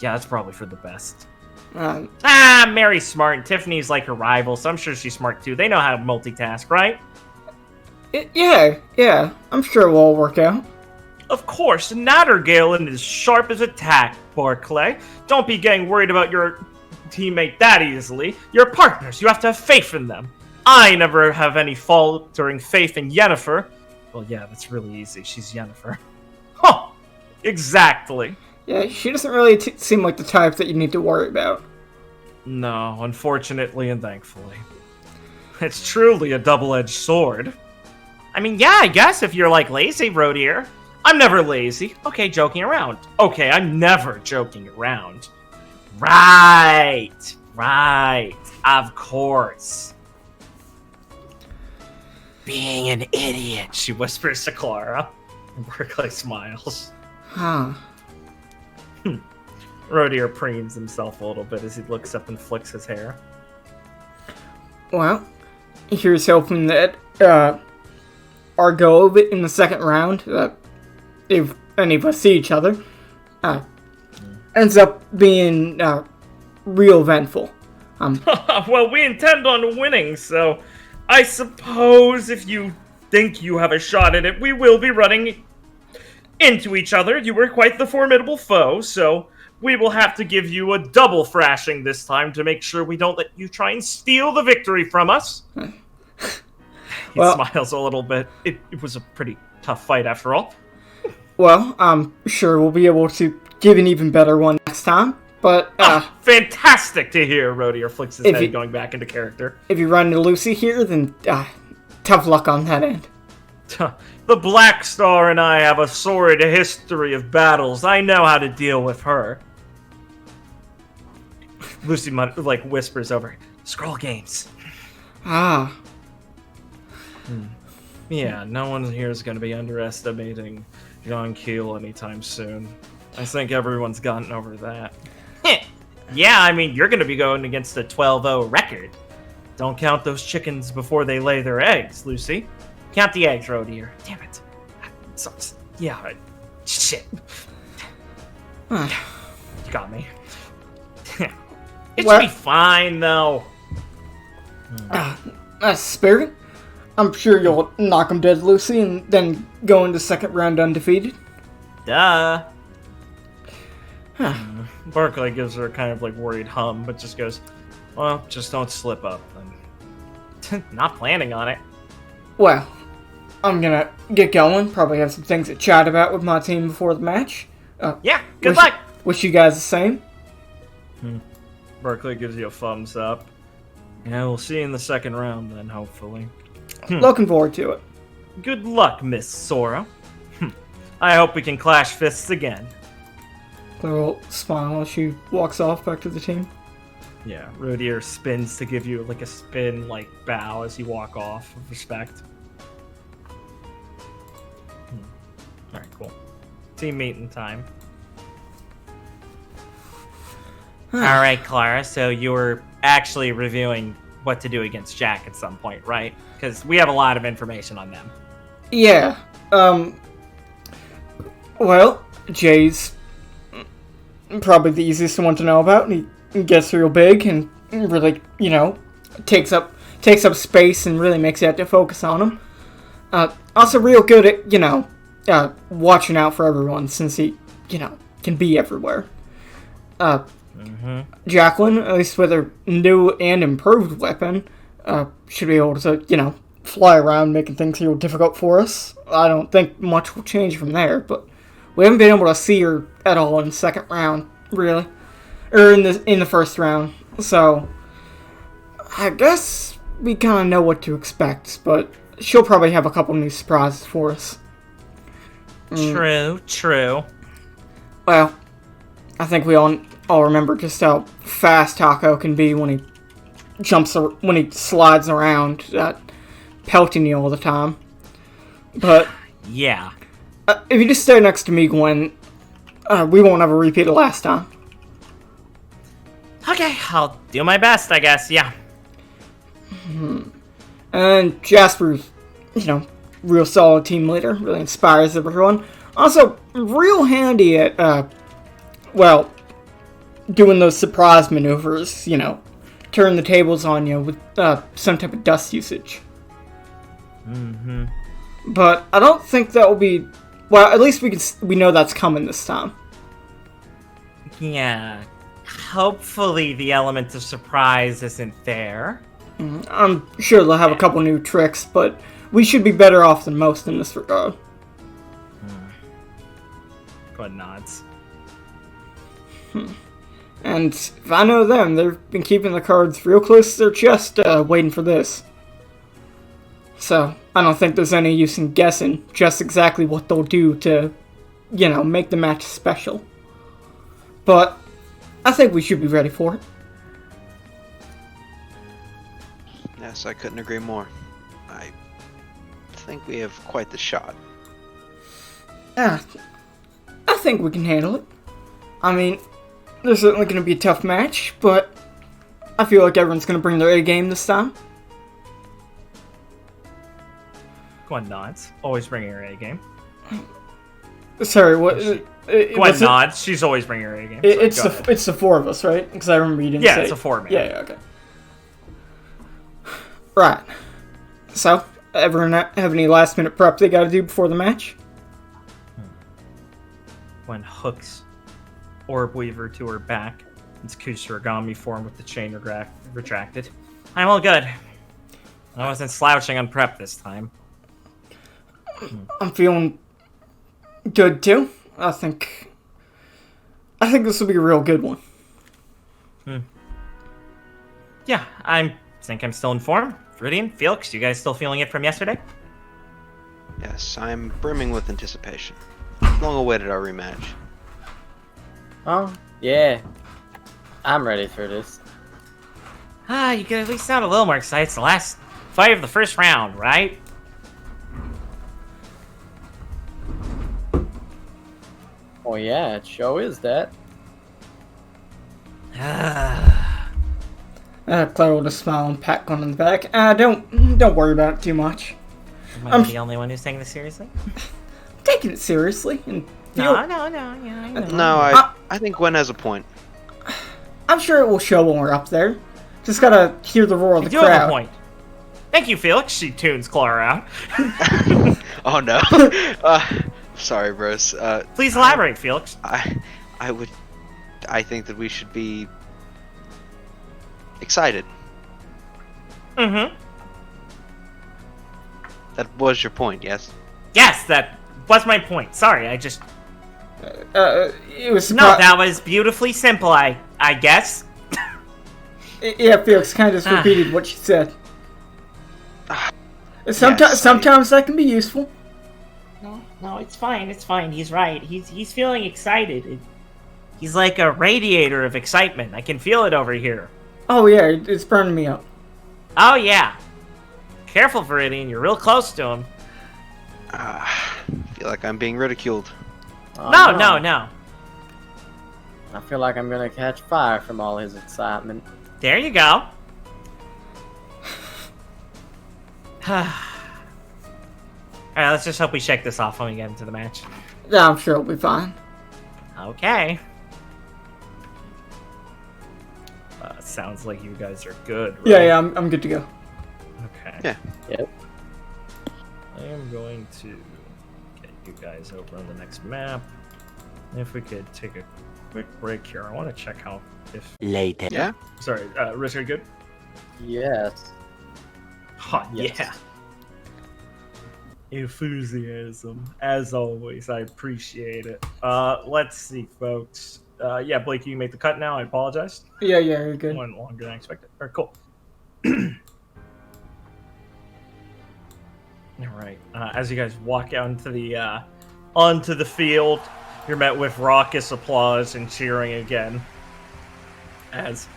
Yeah, that's probably for the best. Mary's smart, and Tiffany's like her rival, so I'm sure she's smart too. They know how to multitask, right? Yeah. I'm sure it will all work out. Of course, Nattergalen is sharp as a tack, Barclay. Don't be getting worried about your teammate that easily. You're partners, you have to have faith in them. I never have any faltering faith in Yennefer. Well, yeah, that's really easy. She's Yennefer. Huh! Exactly. Yeah, she doesn't really seem like the type that you need to worry about. No, unfortunately and thankfully. It's truly a double-edged sword. I mean, yeah, I guess if you're, like, lazy, Rodier. I'm never lazy. Okay, joking around. Okay, I'm never joking around. Right. Of course. Being an idiot, she whispers to Clara. And Berkeley smiles. Huh. Rodier preens himself a little bit as he looks up and flicks his hair. Well, here's hoping that our go of it in the second round, if any of us see each other, ends up being real eventful. Well, we intend on winning, so I suppose if you think you have a shot at it, we will be running into each other. You were quite the formidable foe, so we will have to give you a double thrashing this time to make sure we don't let you try and steal the victory from us. He smiles a little bit. It was a pretty tough fight after all. Well, I'm sure we'll be able to give an even better one next time, but... fantastic to hear, Rodier flicks his head going back into character. If you run into Lucy here, then tough luck on that end. The Black Star and I have a sordid history of battles. I know how to deal with her. Lucy whispers over, Scroll Games. Yeah, no one here is going to be underestimating John Keel anytime soon. I think everyone's gotten over that. Yeah, I mean, you're going to be going against a 12-0 record. Don't count those chickens before they lay their eggs, Lucy. Count the eggs, Rodier. Damn it. Shit. You got me. It should be fine, though. Spirit, I'm sure you'll knock him dead, Lucy, and then go into second round undefeated. Duh. Barclay gives her a kind of worried hum, but just goes, well, just don't slip up. And not planning on it. Well, I'm gonna get going. Probably have some things to chat about with my team before the match. Yeah, good luck! Wish you guys the same. Barclay gives you a thumbs up. Yeah, we'll see you in the second round then, hopefully. Looking forward to it. Good luck, Miss Sora. I hope we can clash fists again. Little smile as she walks off back to the team. Yeah, Rodier spins to give you a spin, bow as you walk off of respect. Alright, cool. Team meeting time. Alright, Clara, so you were actually reviewing what to do against Jack at some point, right? Because we have a lot of information on them. Yeah. Well, Jay's probably the easiest one to know about. He gets real big and really, takes up takes up space and really makes you have to focus on him. Also real good at, watching out for everyone since he, can be everywhere. Jacqueline, at least with her new and improved weapon, should be able to, fly around making things real difficult for us. I don't think much will change from there, but we haven't been able to see her at all in the second round, really. Or in the first round. So, I guess we kind of know what to expect, but she'll probably have a couple new surprises for us. True. Well, I think we all remember just how fast Taco can be when he slides around, pelting you all the time. But yeah, if you just stay next to me, Gwen, we won't have a repeat of last time. Okay, I'll do my best, I guess. Yeah. And Jasper's, real solid team leader, really inspires everyone. Also, real handy at, doing those surprise maneuvers, turn the tables on you with some type of dust usage. But I don't think that will be, well, at least we know that's coming this time. Yeah. Hopefully the element of surprise isn't there. I'm sure they'll have a couple new tricks, but we should be better off than most in this regard. Good nods. And if I know them, they've been keeping the cards real close to their chest, waiting for this. So, I don't think there's any use in guessing just exactly what they'll do to, make the match special. But I think we should be ready for it. Yes, I couldn't agree more. I think we have quite the shot. I think we can handle it. I mean, there's certainly going to be a tough match, but I feel like everyone's going to bring their A game this time. Gwen nods. Always bringing her A game. Sorry, what? Gwen nods. She's always bringing her A game. It's the four of us, right? Because I remember you didn't say. Yeah, it's a four-man. Yeah, okay. Right. So, everyone have any last-minute prep they got to do before the match? Gwen hooks Orb Weaver to her back. It's Kusuragami form with the chain retracted. I'm all good. I wasn't slouching on prep this time. I'm feeling good too. I think this will be a real good one. Yeah, I think I'm still in form. Viridian, Felix, you guys still feeling it from yesterday? Yes, I'm brimming with anticipation. Long awaited our rematch. Oh, yeah. I'm ready for this. You could at least sound a little more excited. It's the last fight of the first round, right? Oh yeah, it sure is that. Claire will just smile and pat Gwen on the back. Don't worry about it too much. Am I the only one who's taking this seriously? I'm taking it seriously. And No, yeah, I know. No, I think Gwen has a point. I'm sure it will show when we're up there. Just gotta hear the roar of the You crowd. have a point. Thank you, Felix. She tunes Clara out. Oh no. Sorry, bros. Please elaborate, Felix. I think that we should be excited. Mm-hmm. That was your point, yes? Yes, that was my point. Sorry, I just... It was No, that was beautifully simple, I guess. Yeah, Felix kind of just repeated what she said. Yes, Sometimes that can be useful. No, it's fine. He's right. He's feeling excited. He's like a radiator of excitement. I can feel it over here. Oh yeah, it's burning me up. Oh yeah. Careful, Viridian. You're real close to him. I feel like I'm being ridiculed. Oh, No. I feel like I'm gonna catch fire from all his excitement. There you go. Alright, let's just hope we shake this off when we get into the match. Yeah, I'm sure it'll be fine. Okay. Sounds like you guys are good, right? Yeah, I'm good to go. Okay. Yeah. Yep. I am going to get you guys over on the next map. If we could take a quick break here, I want to check how if. Later. Yeah. Sorry, Riz, are you good? Yes. Oh, Yes. yeah. Enthusiasm, as always. I appreciate it. Let's see, folks. Yeah, Blake, you can make the cut now. I apologize. Yeah, you're good. Went longer than I expected. All right, cool. All right. As you guys walk out into the onto the field, you're met with raucous applause and cheering again as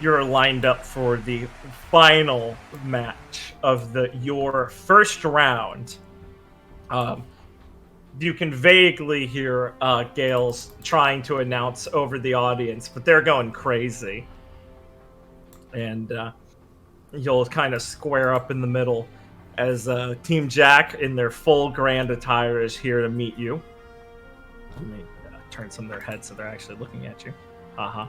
you're lined up for the final match of your first round. You can vaguely hear Gales trying to announce over the audience, but they're going crazy. And you'll kind of square up in the middle as Team Jack, in their full grand attire, is here to meet you. Let me turn some of their heads so they're actually looking at you. Uh-huh.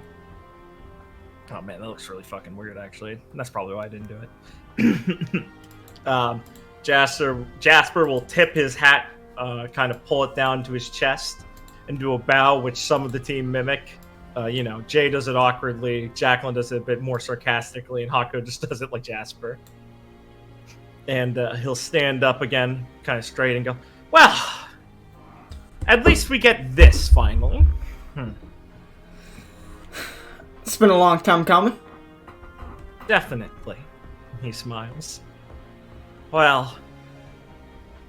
Oh man, that looks really fucking weird, actually. And that's probably why I didn't do it. Jasper will tip his hat, kind of pull it down to his chest, and do a bow, which some of the team mimic. Jay does it awkwardly, Jacqueline does it a bit more sarcastically, and Hako just does it like Jasper. And he'll stand up again, kind of straight, and go, well, at least we get this, finally. It's been a long time coming. Definitely. He smiles. Well,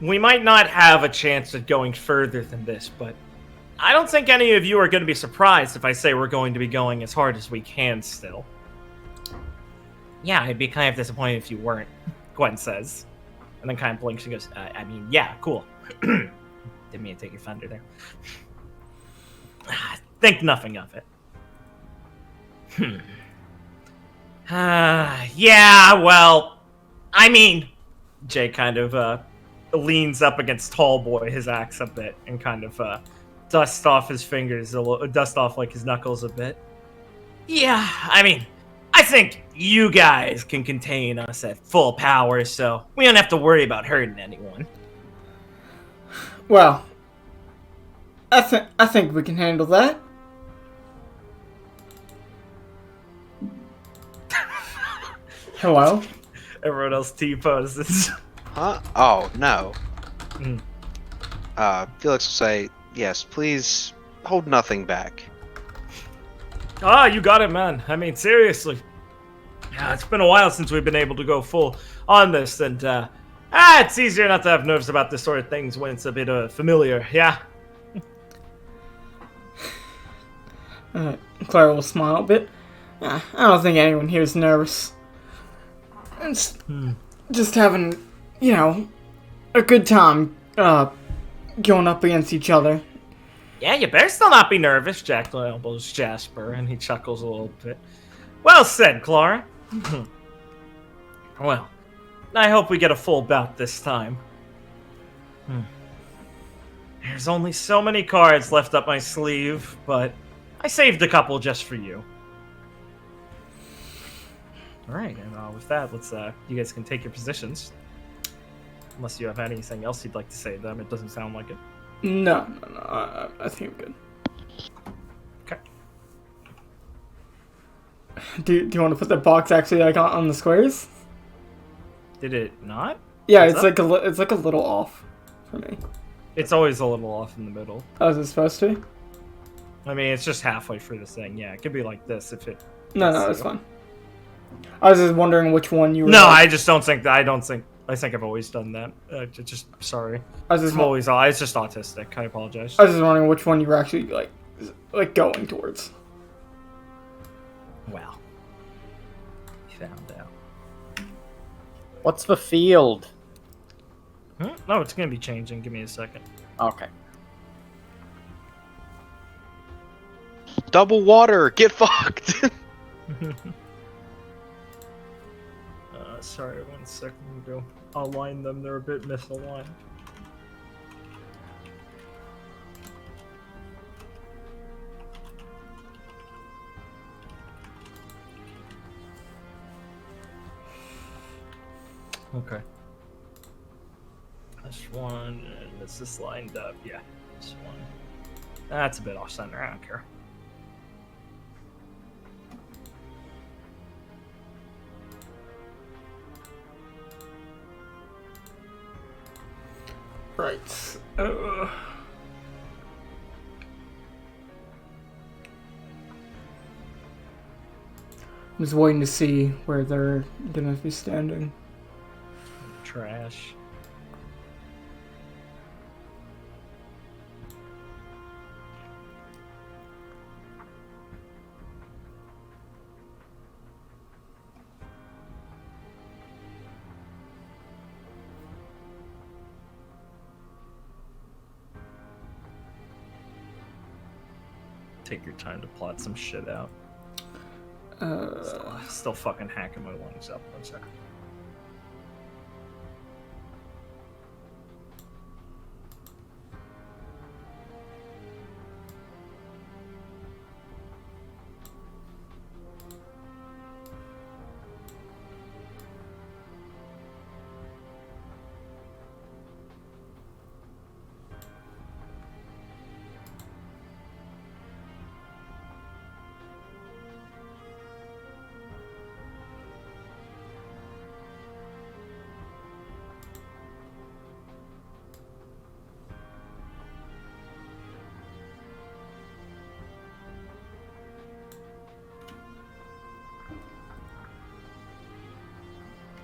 we might not have a chance at going further than this, but I don't think any of you are going to be surprised if I say we're going to be going as hard as we can still. Yeah, I'd be kind of disappointed if you weren't, Gwen says. And then kind of blinks and goes, yeah, cool. Didn't mean to take your thunder there. Think nothing of it. Yeah, well, I mean, Jay kind of leans up against Tallboy, his axe a bit, and kind of dusts off his fingers, dust off like his knuckles a bit. Yeah, I mean, I think you guys can contain us at full power, so we don't have to worry about hurting anyone. Well, I think we can handle that. Hello? Everyone else T-poses. Huh? Oh, no. Mm. Felix will say, yes, please hold nothing back. Ah, you got it, man. I mean, seriously. Yeah, it's been a while since we've been able to go full on this, and it's easier not to have nerves about this sort of things when it's a bit familiar, yeah? Clara will smile a bit. I don't think anyone here is nervous. It's just having, a good time going up against each other. Yeah, you better still not be nervous, Jacqueline elbows Jasper, and he chuckles a little bit. Well said, Clara. Well, I hope we get a full bout this time. There's only so many cards left up my sleeve, but I saved a couple just for you. Alright, and with that, let's you guys can take your positions. Unless you have anything else you'd like to say to them, it doesn't sound like it. No, I think I'm good. Okay. Do you want to put the box actually on the squares? Did it not? Yeah, What's it's like a little off for me. It's always a little off in the middle. Oh, is it supposed to be? I mean, it's just halfway through the thing. Yeah, it could be like this if it... No, that's fine. I was just wondering which one you were... No, I just don't think... I think I've always done that. Just sorry. It's just autistic. I apologize. I was just wondering which one you were actually like going towards. Well, found out. What's the field? No, it's gonna be changing. Give me a second. Okay. Double water! Get fucked! Sorry, 1 second ago. Align them, they're a bit misaligned. Okay. This one, and this is lined up. Yeah, this one. That's a bit off center. I don't care. Right. I'm just waiting to see where they're gonna be standing. Trash. Take your time to plot some shit out. Still fucking hacking my lungs up. 1 second.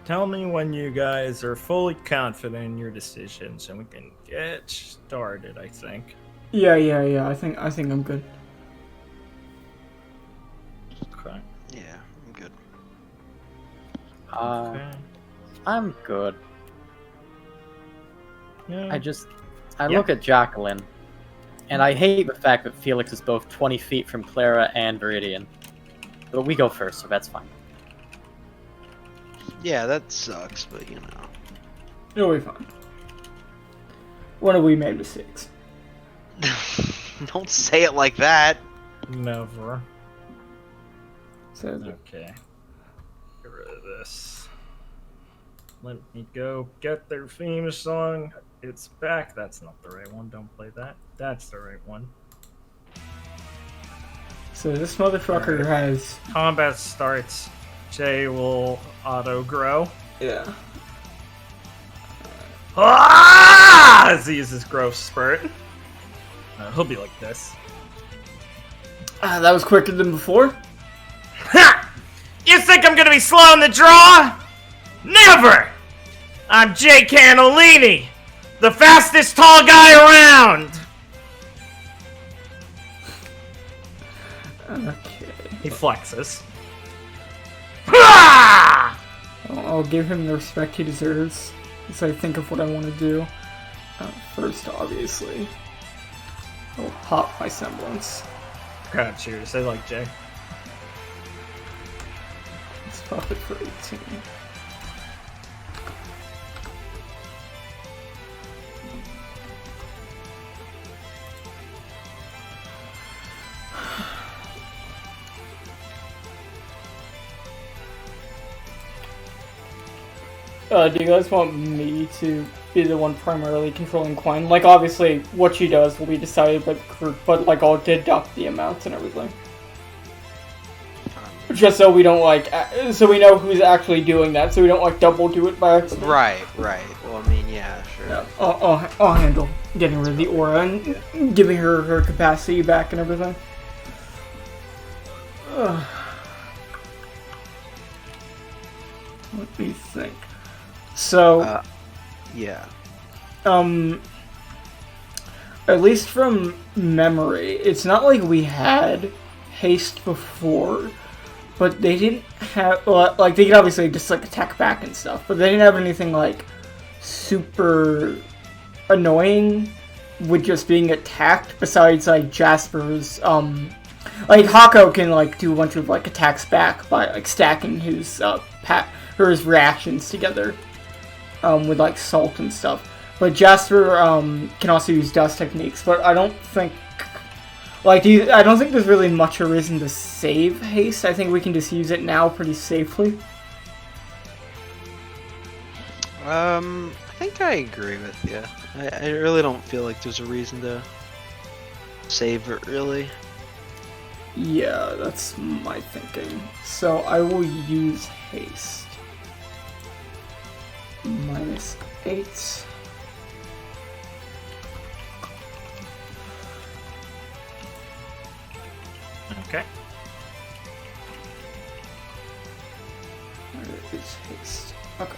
Tell me when you guys are fully confident in your decisions, and we can get started. I think. Yeah. I think I'm good. Okay. Yeah, I'm good. Okay. I'm good. Yeah. I look at Jacqueline, and I hate the fact that Felix is both 20 feet from Clara and Viridian. But we go first, so that's fine. Yeah, that sucks, but you know. It'll be fine. When have we made mistakes? Don't say it like that. Never. So Okay. Get rid of this. Let me go get their theme song. It's back. That's not the right one. Don't play that. That's the right one. So this motherfucker has... Combat starts. Jay will auto grow. Yeah. As he uses growth spurt. He'll be like this. That was quicker than before? Ha! You think I'm gonna be slow in the draw? Never! I'm Jay Cannellini, the fastest tall guy around! Okay. He flexes. Ha! I'll give him the respect he deserves as I think of what I want to do. First, obviously, I'll pop my semblance. God, cheers. I like Jay. Let's pop it for 18. Do you guys want me to be the one primarily controlling Quinn? Like, obviously, what she does will be decided by the group, but, like, I'll deduct the amounts and everything. Just so we don't, like, so we know who's actually doing that, so we don't, like, double do it by accident. Right. Well, I mean, yeah, sure. Yeah, I'll handle getting rid of the aura and giving her her capacity back and everything. Let me think. So, yeah. At least from memory, it's not like we had haste before, but they didn't have, well, like, they could obviously just, like, attack back and stuff, but they didn't have anything, like, super annoying with just being attacked, besides, like, Jasper's, like, Hako can, like, do a bunch of, like, attacks back by, like, stacking his, his reactions together, with, like, salt and stuff. But Jasper, can also use dust techniques, but I don't think, like, I don't think there's really much a reason to save haste. I think we can just use it now pretty safely. I think I agree with you. I really don't feel like there's a reason to save it, really. Yeah, that's my thinking. So I will use haste. -8. Okay. Where is haste? Okay.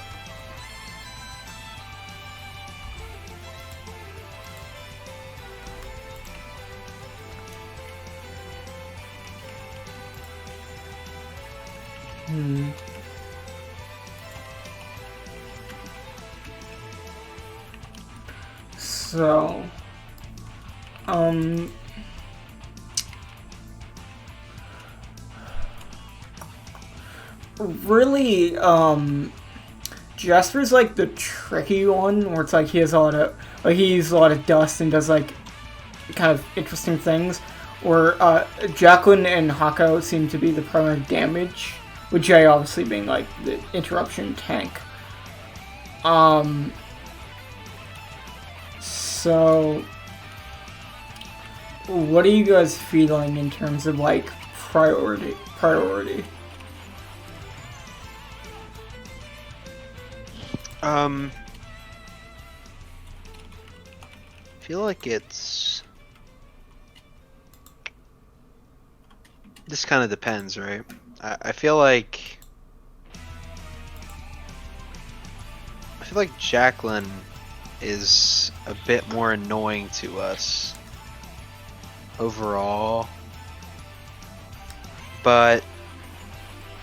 So, really, Jasper's like the tricky one, where it's like he has a lot of, he uses a lot of dust and does like kind of interesting things. Where Jacqueline and Hako seem to be the primary damage, with Jay obviously being like the interruption tank. So, what are you guys feeling in terms of like priority? I feel like this kind of depends, right? I feel like Jacqueline is a bit more annoying to us overall, but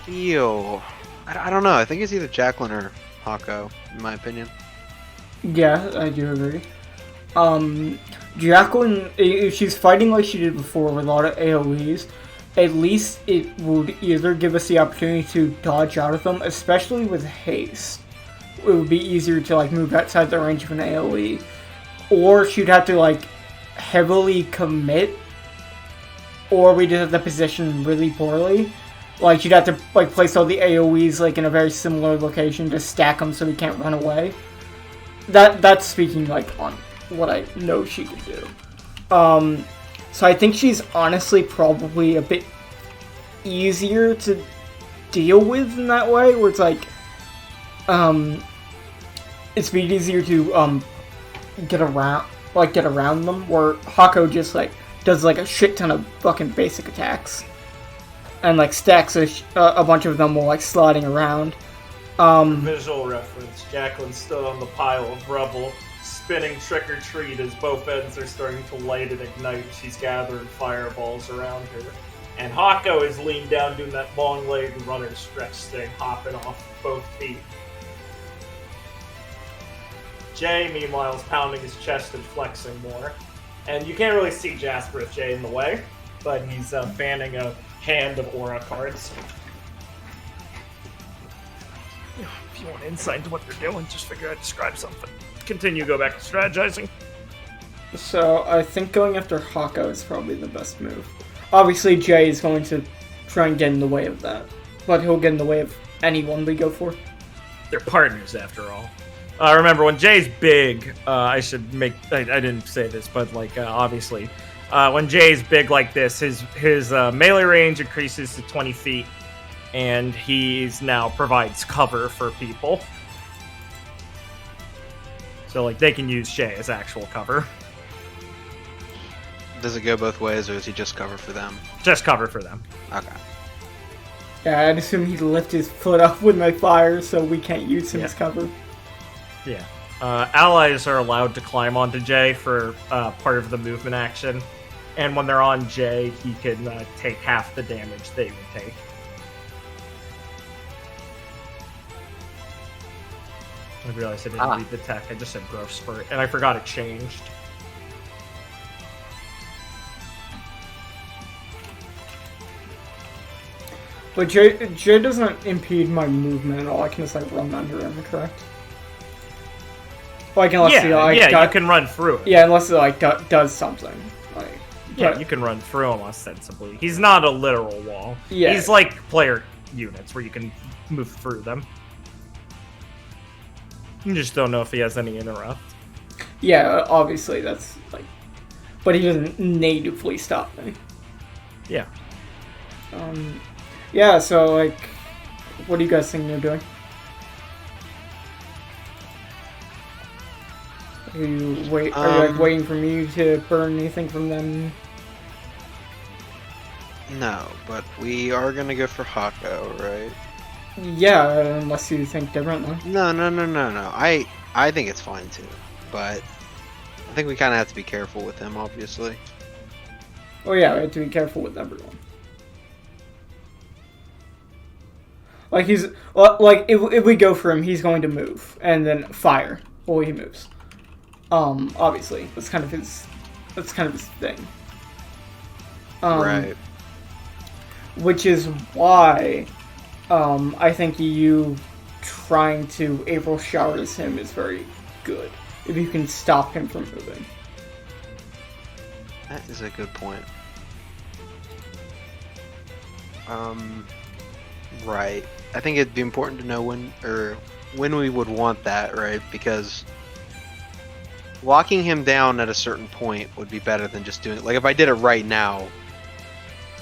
I don't know. I think it's either Jacqueline or Hako, in my opinion. Yeah, I do agree. Jacqueline, if she's fighting like she did before with a lot of AoEs, at least it would either give us the opportunity to dodge out of them, especially with haste. It would be easier to like move outside the range of an AoE, or she'd have to like heavily commit, or we did the position really poorly. Like she'd have to like place all the AoEs like in a very similar location to stack them so we can't run away. That's speaking like on what I know she could do. So I think she's honestly probably a bit easier to deal with in that way, where it's like, it's be easier to get around them. Where Hako just like does like a shit ton of fucking basic attacks, and like stacks a bunch of them while like sliding around. Visual reference: Jacqueline stood on the pile of rubble, spinning trick or treat as both ends are starting to light and ignite. She's gathering fireballs around her. And Hako is leaned down doing that long leg runner stretch thing, hopping off both feet. Jay, meanwhile, is pounding his chest and flexing more. And you can't really see Jasper with Jay in the way, but he's fanning a hand of aura cards. If you want insight into what they're doing, just figure out describe something. Continue, go back to strategizing. So I think going after Hako is probably the best move. Obviously, Jay is going to try and get in the way of that, but he'll get in the way of anyone we go for. They're partners, after all. Remember, when Jay's big, I didn't say this, but like obviously, when Jay's big like this, his melee range increases to 20 feet, and he's now provides cover for people. So like they can use Jay as actual cover. Does it go both ways, or is he just cover for them? Just cover for them. Okay. Yeah, I'd assume he'd lift his foot up with my fire, so we can't use him as cover. Yeah. Allies are allowed to climb onto Jay for part of the movement action, and when they're on Jay, he can take half the damage they would take. I realized I didn't read the tech. I just said growth spurt, and I forgot it changed. But Jay doesn't impede my movement at all. I can just like run under him, correct? Like unless he like you can run through it. Yeah, unless it like does something. Like you can run through him ostensibly. He's not a literal wall. Yeah, he's like player units where you can move through them. You just don't know if he has any interrupt. Yeah, obviously that's like, but he doesn't natively stop me. Yeah. Yeah. So like, what do you guys think you're doing? Are you like waiting for me to burn anything from them? No, but we are gonna go for Hako, right? Yeah, unless you think differently. No. I think it's fine too, but I think we kind of have to be careful with him, obviously. Oh yeah, we have to be careful with everyone. Like if we go for him, he's going to move and then fire while he moves. Obviously, that's kind of his thing. Right. Which is why, I think you trying to April Showers him is very good. If you can stop him from moving. That is a good point. Right. I think it'd be important to know when we would want that, right? Because locking him down at a certain point would be better than just doing it. Like if I did it right now,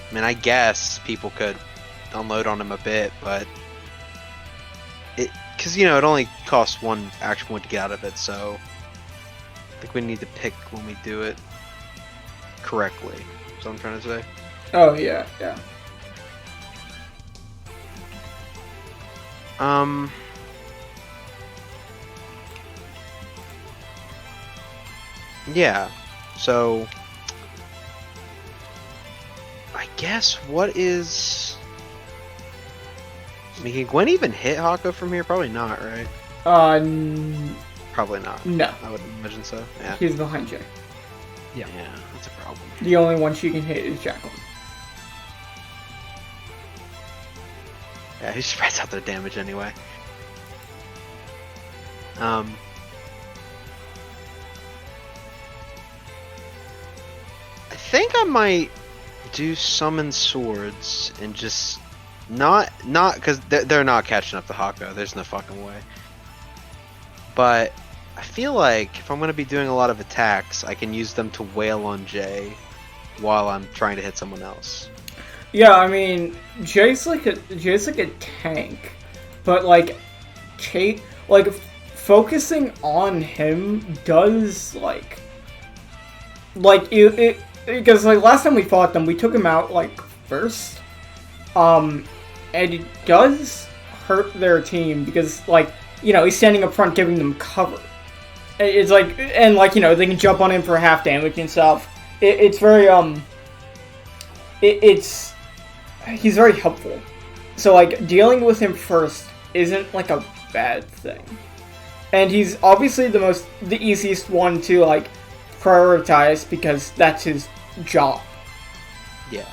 I mean, I guess people could unload on him a bit, but because it only costs one action point to get out of it, so I think we need to pick when we do it correctly. That's what I'm trying to say. Oh yeah. Yeah. So I guess what is... I mean, can Gwen even hit Hako from here? Probably not, right? Probably not. No. I would imagine so. Yeah. He's behind Jay. Yeah, that's a problem. The only one she can hit is Jacqueline. Yeah, he spreads out their damage anyway. I think I might do summon swords and just not because they're not catching up to Hako. There's no fucking way. But I feel like if I'm gonna be doing a lot of attacks, I can use them to wail on Jay while I'm trying to hit someone else. Yeah, I mean, Jay's like a tank, but like, focusing on him does because like last time we fought them, we took him out like first, and it does hurt their team because he's standing up front giving them cover. It's like, and they can jump on him for half damage and stuff. It's very he's very helpful. So dealing with him first isn't a bad thing. And he's obviously the easiest one to prioritize because that's his job. Yeah.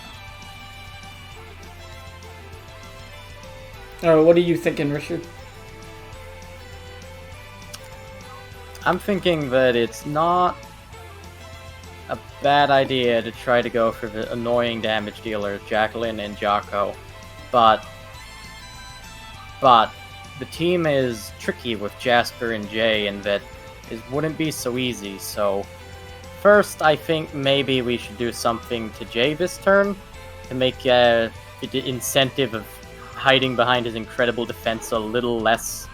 What are you thinking, Richard? I'm thinking that it's not a bad idea to try to go for the annoying damage dealers, Jacqueline and Jocko, but the team is tricky with Jasper and Jay, and that it wouldn't be so easy. So first, I think maybe we should do something to Jay this turn to make the incentive of hiding behind his incredible defense a little less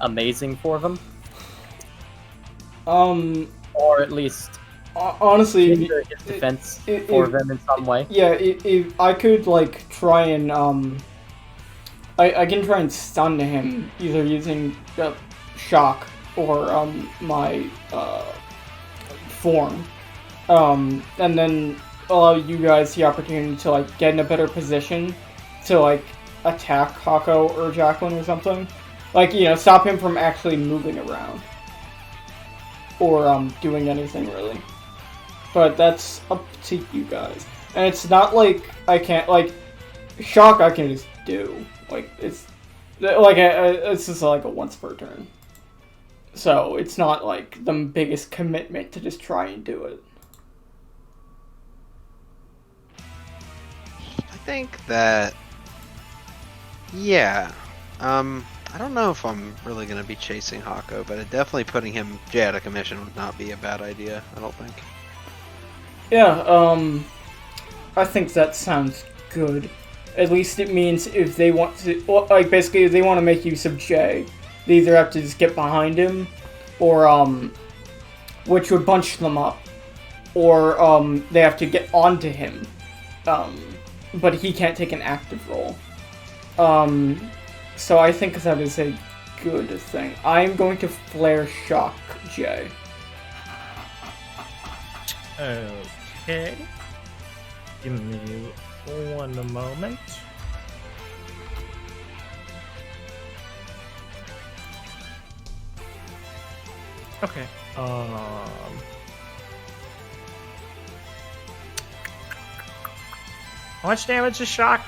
amazing for them. Or at least honestly, hinder his defense for them in some way. Yeah, if I could try and I can try and stun him either using shock or my form, and then allow you guys the opportunity to get in a better position to attack Hako or Jacqueline or something. Stop him from actually moving around. Or doing anything really. But that's up to you guys. And it's not I can't shock I can just do. It's just a once per turn. So it's not the biggest commitment to just try and do it. I think that, yeah, I I don't know if I'm really going to be chasing Hako, but definitely putting Jay out of commission would not be a bad idea, I don't think. Yeah, I think that sounds good. At least it means if they want to, like, basically if they want to make use of Jay, they either have to just get behind him, or, which would bunch them up, or, they have to get onto him, but he can't take an active role. So I think that is a good thing. I'm going to Flare Shock Jay. Okay. Give me 1 moment. Okay. How much damage is shock?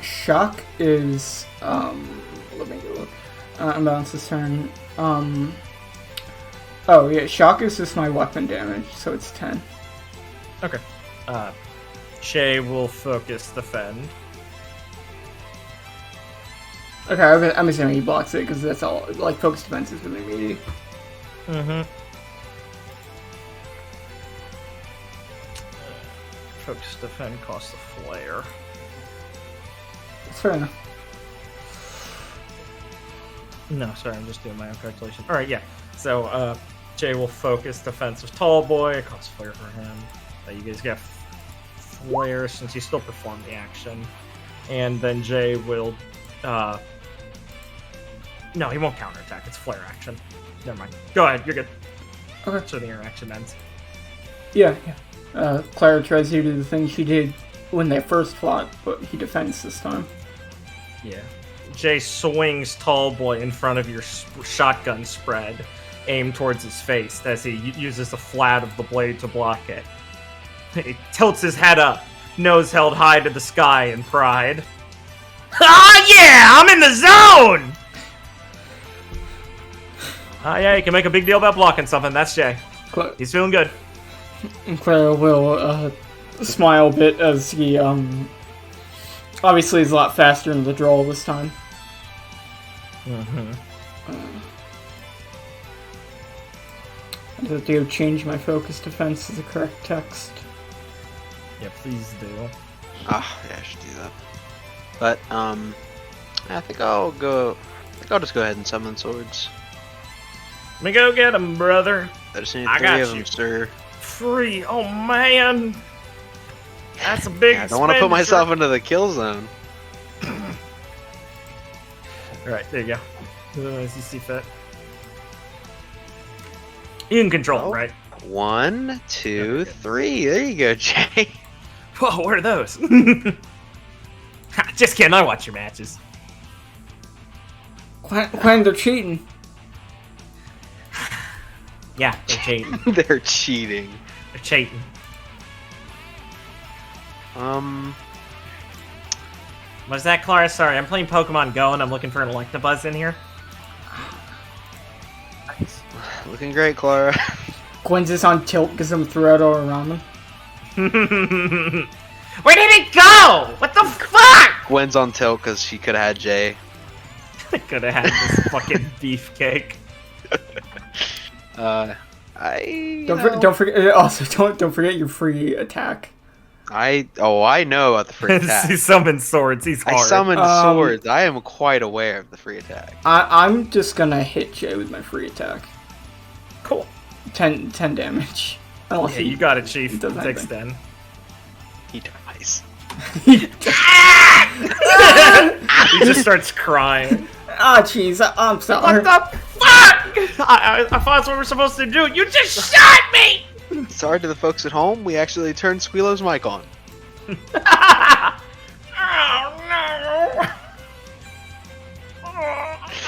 Shock is, let me look. Unbalance this turn. Oh yeah, shock is just my weapon damage, so it's 10. Okay. Shay will focus defend. Okay, I'm assuming he blocks it, because that's all, like, focus defense is really meaty. Mm-hmm. Focus defend costs a flare. That's fair enough. No, sorry, I'm just doing my own calculation. Alright, yeah. So, Jay will focus defense with Tall Boy. It costs flare for him. You guys get flare since you still perform the action. And then Jay will, no, he won't counterattack. It's flare action. Never mind. Go ahead, you're good. Okay. So the interaction ends. Yeah. Clara tries to do the thing she did when they first fought, but he defends this time. Yeah. Jay swings Tall Boy in front of your shotgun spread, aimed towards his face as he uses the flat of the blade to block it. He tilts his head up, nose held high to the sky in pride. Ah, yeah! I'm in the zone! Ah, yeah, you can make a big deal about blocking something. That's Jay. He's feeling good. Clara will smile a bit as he obviously is a lot faster in the draw this time. Mm-hmm. I have to change my focus defense to the correct text. Yeah, please do. Ah, yeah, I should do that. But I think I'll just go ahead and summon swords. Let me go get him, brother. I just need I 3 got of you. them, sir. Free. Oh man, that's a big. I don't want to put myself into the kill zone. Alright, there you go. As you see fit. You can control it, right? 1, 2, 3. There you go, Jay. Whoa, what are those? Just kidding, I watch your matches. When they're cheating. Yeah, they're cheating. They're cheating. They're cheating. What's that, Clara? Sorry, I'm playing Pokemon Go and I'm looking for an Electabuzz in here. Looking great, Clara. Gwen's just on tilt because I'm threw out all around them. Where did it go? What the fuck? Gwen's on tilt because she could have had Jay. I could have had this fucking beefcake. Don't forget. Also, don't forget your free attack. I know about the free attack. He summons swords. He's hard. I summoned swords. I am quite aware of the free attack. I'm just gonna hit Jay with my free attack. Cool. 10 damage. Yeah, you got it, Chief. Does It takes 10. He dies. He just starts crying. Ah, jeez, I'm sorry. What the fuck? I thought that's what we're supposed to do. You just shot me! Sorry to the folks at home, we actually turned Squealo's mic on. Oh no!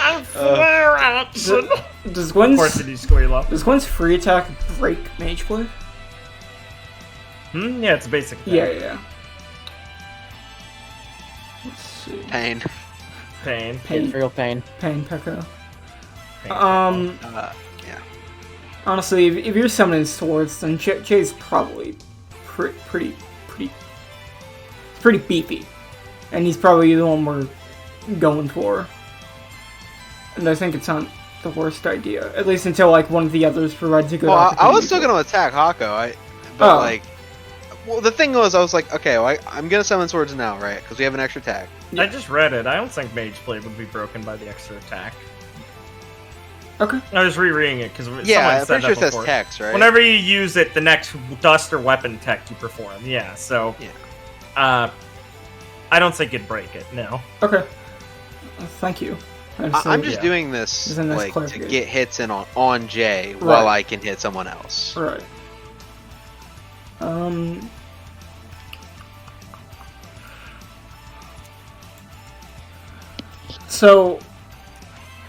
I'm flare action. Does Of course it Gwen's, is Squealo. does Gwen's free attack break Mage Blade? Yeah, it's a basic thing. Yeah. Let's see. Pain. Pain. Real pain. Pain, Pekka. Yeah. Honestly, if you're summoning swords, then Jay's probably pretty beefy, and he's probably the one we're going for. And I think it's not the worst idea, at least until like one of the others provides a good. Well, I was still gonna attack Hako. Well, the thing was, I was like, okay, well, I'm gonna summon swords now, right? Because we have an extra attack. I just read it. I don't think Mage Blade would be broken by the extra attack. Okay. I was rereading it because Yeah, I'm someone said pretty sure it that says before. text, right? Whenever you use it, the next dust or weapon tech you perform. Yeah, so. Yeah. I don't think it'd break it. No. Okay. Thank you. I'm just doing this like to get hits in on Jay while I can hit someone else. Right. So,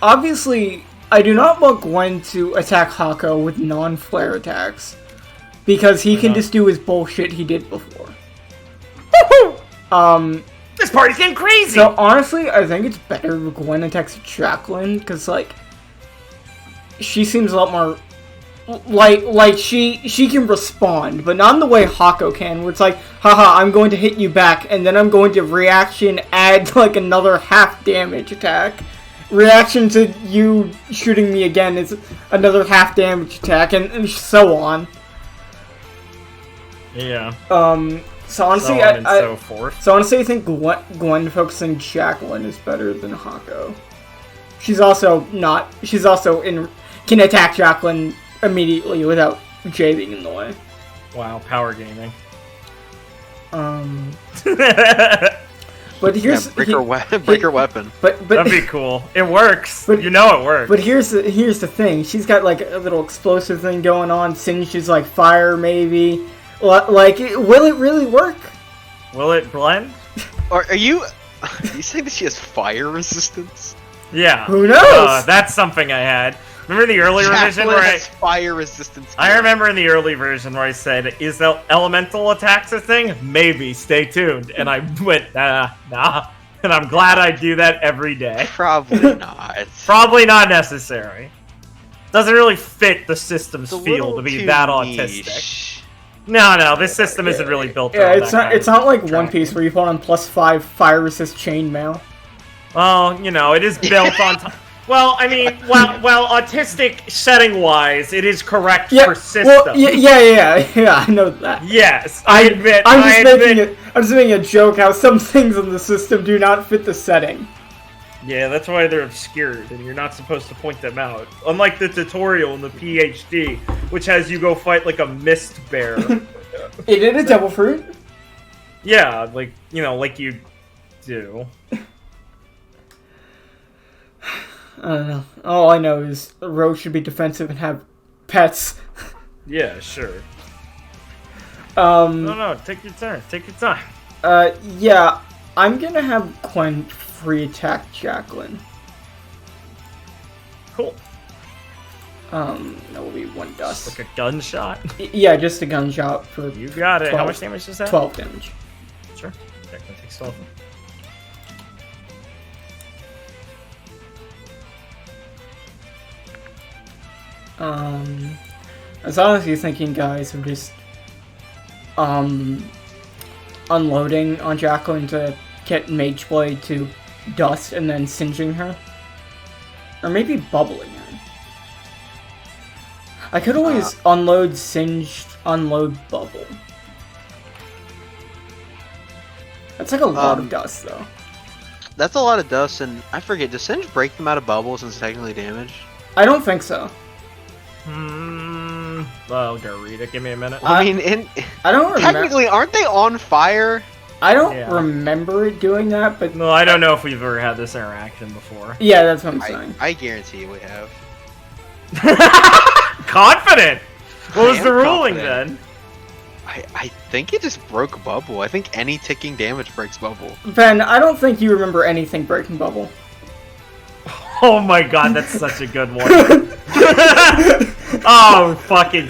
obviously, I do not want Gwen to attack Hako with non-flare attacks, because he can just do his bullshit he did before. This party's getting crazy! So, honestly, I think it's better if Gwen attacks Jacqueline, because, like, she seems a lot more... Like she can respond, but not in the way Hako can, where it's like, haha, I'm going to hit you back, and then I'm going to reaction add, like, another half damage attack. Reaction to you shooting me again is another half damage attack, and so on. Yeah. So honestly, so honestly, I think Gwen focusing Jacqueline is better than Hako. She's also can attack Jacqueline immediately without Jay being in the way. Wow, power gaming. But here's breaker weapon. But that'd be cool. It works. But, you know it works. But here's the thing. She's got like a little explosive thing going on. Singe is like fire, maybe. Like, will it really work? Will it blend? Or are you saying that she has fire resistance? Yeah. Who knows? That's something I had. Remember the early revision where has fire resistance? I remember in the early version where I said, "Is the elemental attacks a thing?" Maybe. Stay tuned. And I went, nah. And I'm glad I do that every day. Probably not. Probably not necessary. Doesn't really fit the system's feel to be that autistic. No, this system isn't really built. Yeah, it's not like One Piece where you put on +5 fire resist chainmail. Well, you know, it is built on. Well, I mean, well, autistic setting-wise, it is correct for system. Well, yeah, I know that. Yes, I'm just making a joke how some things in the system do not fit the setting. Yeah, that's why they're obscured, and you're not supposed to point them out. Unlike the tutorial in the PhD, which has you go fight like a mist bear. It did a devil fruit? Yeah, like you do. I don't know. All I know is the rogue should be defensive and have pets. Yeah, sure. No, take your turn. Take your time. Yeah, I'm gonna have Gwen free attack Jacqueline. Cool. That will be 1 dust. Like a gunshot? Yeah, just a gunshot for. You got it. 12, How much damage is that? 12 damage. Sure. Jacqueline takes 12. I was honestly thinking, guys, of just unloading on Jacqueline to get Mage Blade to dust and then singeing her, or maybe bubbling her. I could always unload singed, unload bubble. That's like a lot of dust, though. That's a lot of dust, and I forget. Does Singe break them out of bubbles since technically damage? I don't think so. I'll go read it. Give me a minute. I don't remember. Technically, aren't they on fire? I don't remember it doing that, but... No, I don't know if we've ever had this interaction before. Yeah, that's what I'm saying. I guarantee we have. Confident! What was the ruling then? I think it just broke bubble. I think any ticking damage breaks bubble. Ben, I don't think you remember anything breaking bubble. Oh my god, that's such a good one. Oh, fucking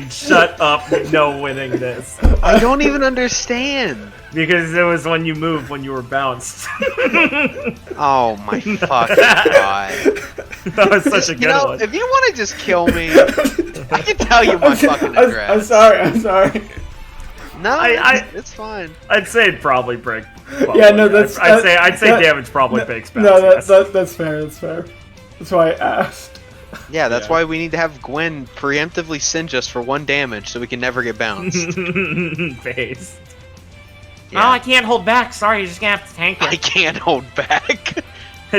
shut up, no winning this. I don't even understand. Because it was when you moved, when you were bounced. Oh my fucking god. That was such a good one. If you want to just kill me, I can tell you my fucking address. I'm sorry. No, it's fine. I'd say it'd probably break. Yeah, no, that's. I'd say damage probably breaks bounce. No, yes. that's fair. That's fair. That's why I asked. Yeah, that's why we need to have Gwen preemptively singe us for 1 damage so we can never get bounced. Face. Yeah. Oh, I can't hold back. Sorry, you're just gonna have to tank it. I can't hold back.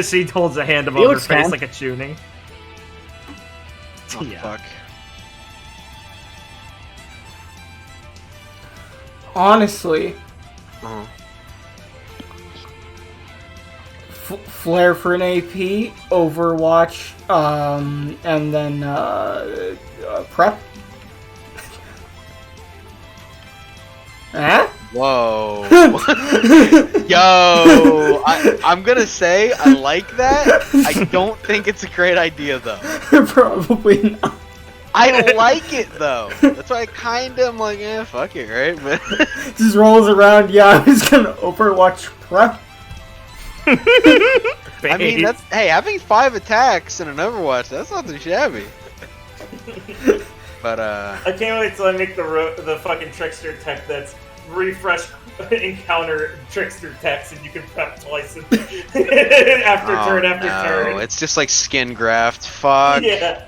She holds a hand above Felix her face can. like a tuning. Oh, Yeah. fuck. Honestly, Uh-huh. Flare for an AP, Overwatch, and then prep. Huh? Whoa. Yo, I'm gonna say I like that. I don't think it's a great idea though. Probably not. I like it though. That's why I kind of am like, fuck it, right? But Just rolls around. Yeah, I was gonna Overwatch prep. I mean, that's having 5 attacks in an Overwatch. That's not too shabby. But I can't wait till I make the fucking trickster tech that's refresh encounter trickster techs and you can prep twice after turn after turn. It's just like skin graft. Fuck. Yeah.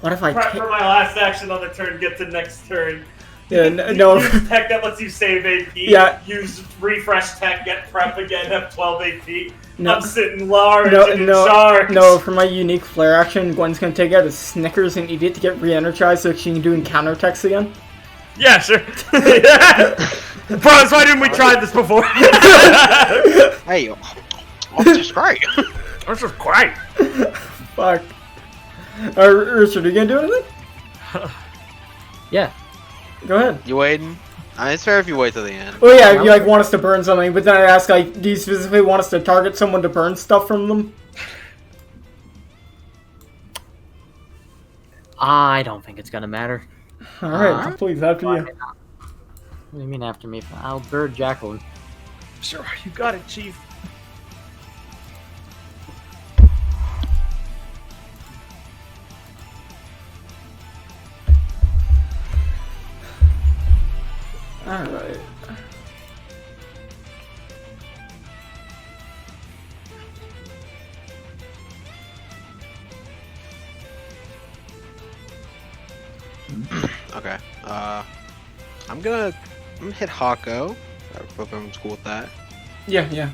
What if I Prep for my last action on the turn, get to next turn. Yeah, no. Use tech that lets you save AP. Yeah. Use refresh tech, get prep again, have 12 AP. No. I'm sitting large and in charge. No, for my unique flare action, Gwen's gonna take out a Snickers and eat it to get re-energized so she can do encounter techs again. Yeah, sure. Bros, why didn't we try this before? Hey, this is great. This is great. Fuck. Richard, are you gonna do anything? Yeah. Go ahead. You waiting? It's fair if you wait till the end. Oh yeah, if you want us to burn something, but then I ask do you specifically want us to target someone to burn stuff from them? I don't think it's gonna matter. Alright, please, after you. What do you mean after me? I'll bird Jackal. Sure, you got it, Chief. Alright. Okay. I'm gonna hit Hako. I hope everyone's cool with that. Yeah.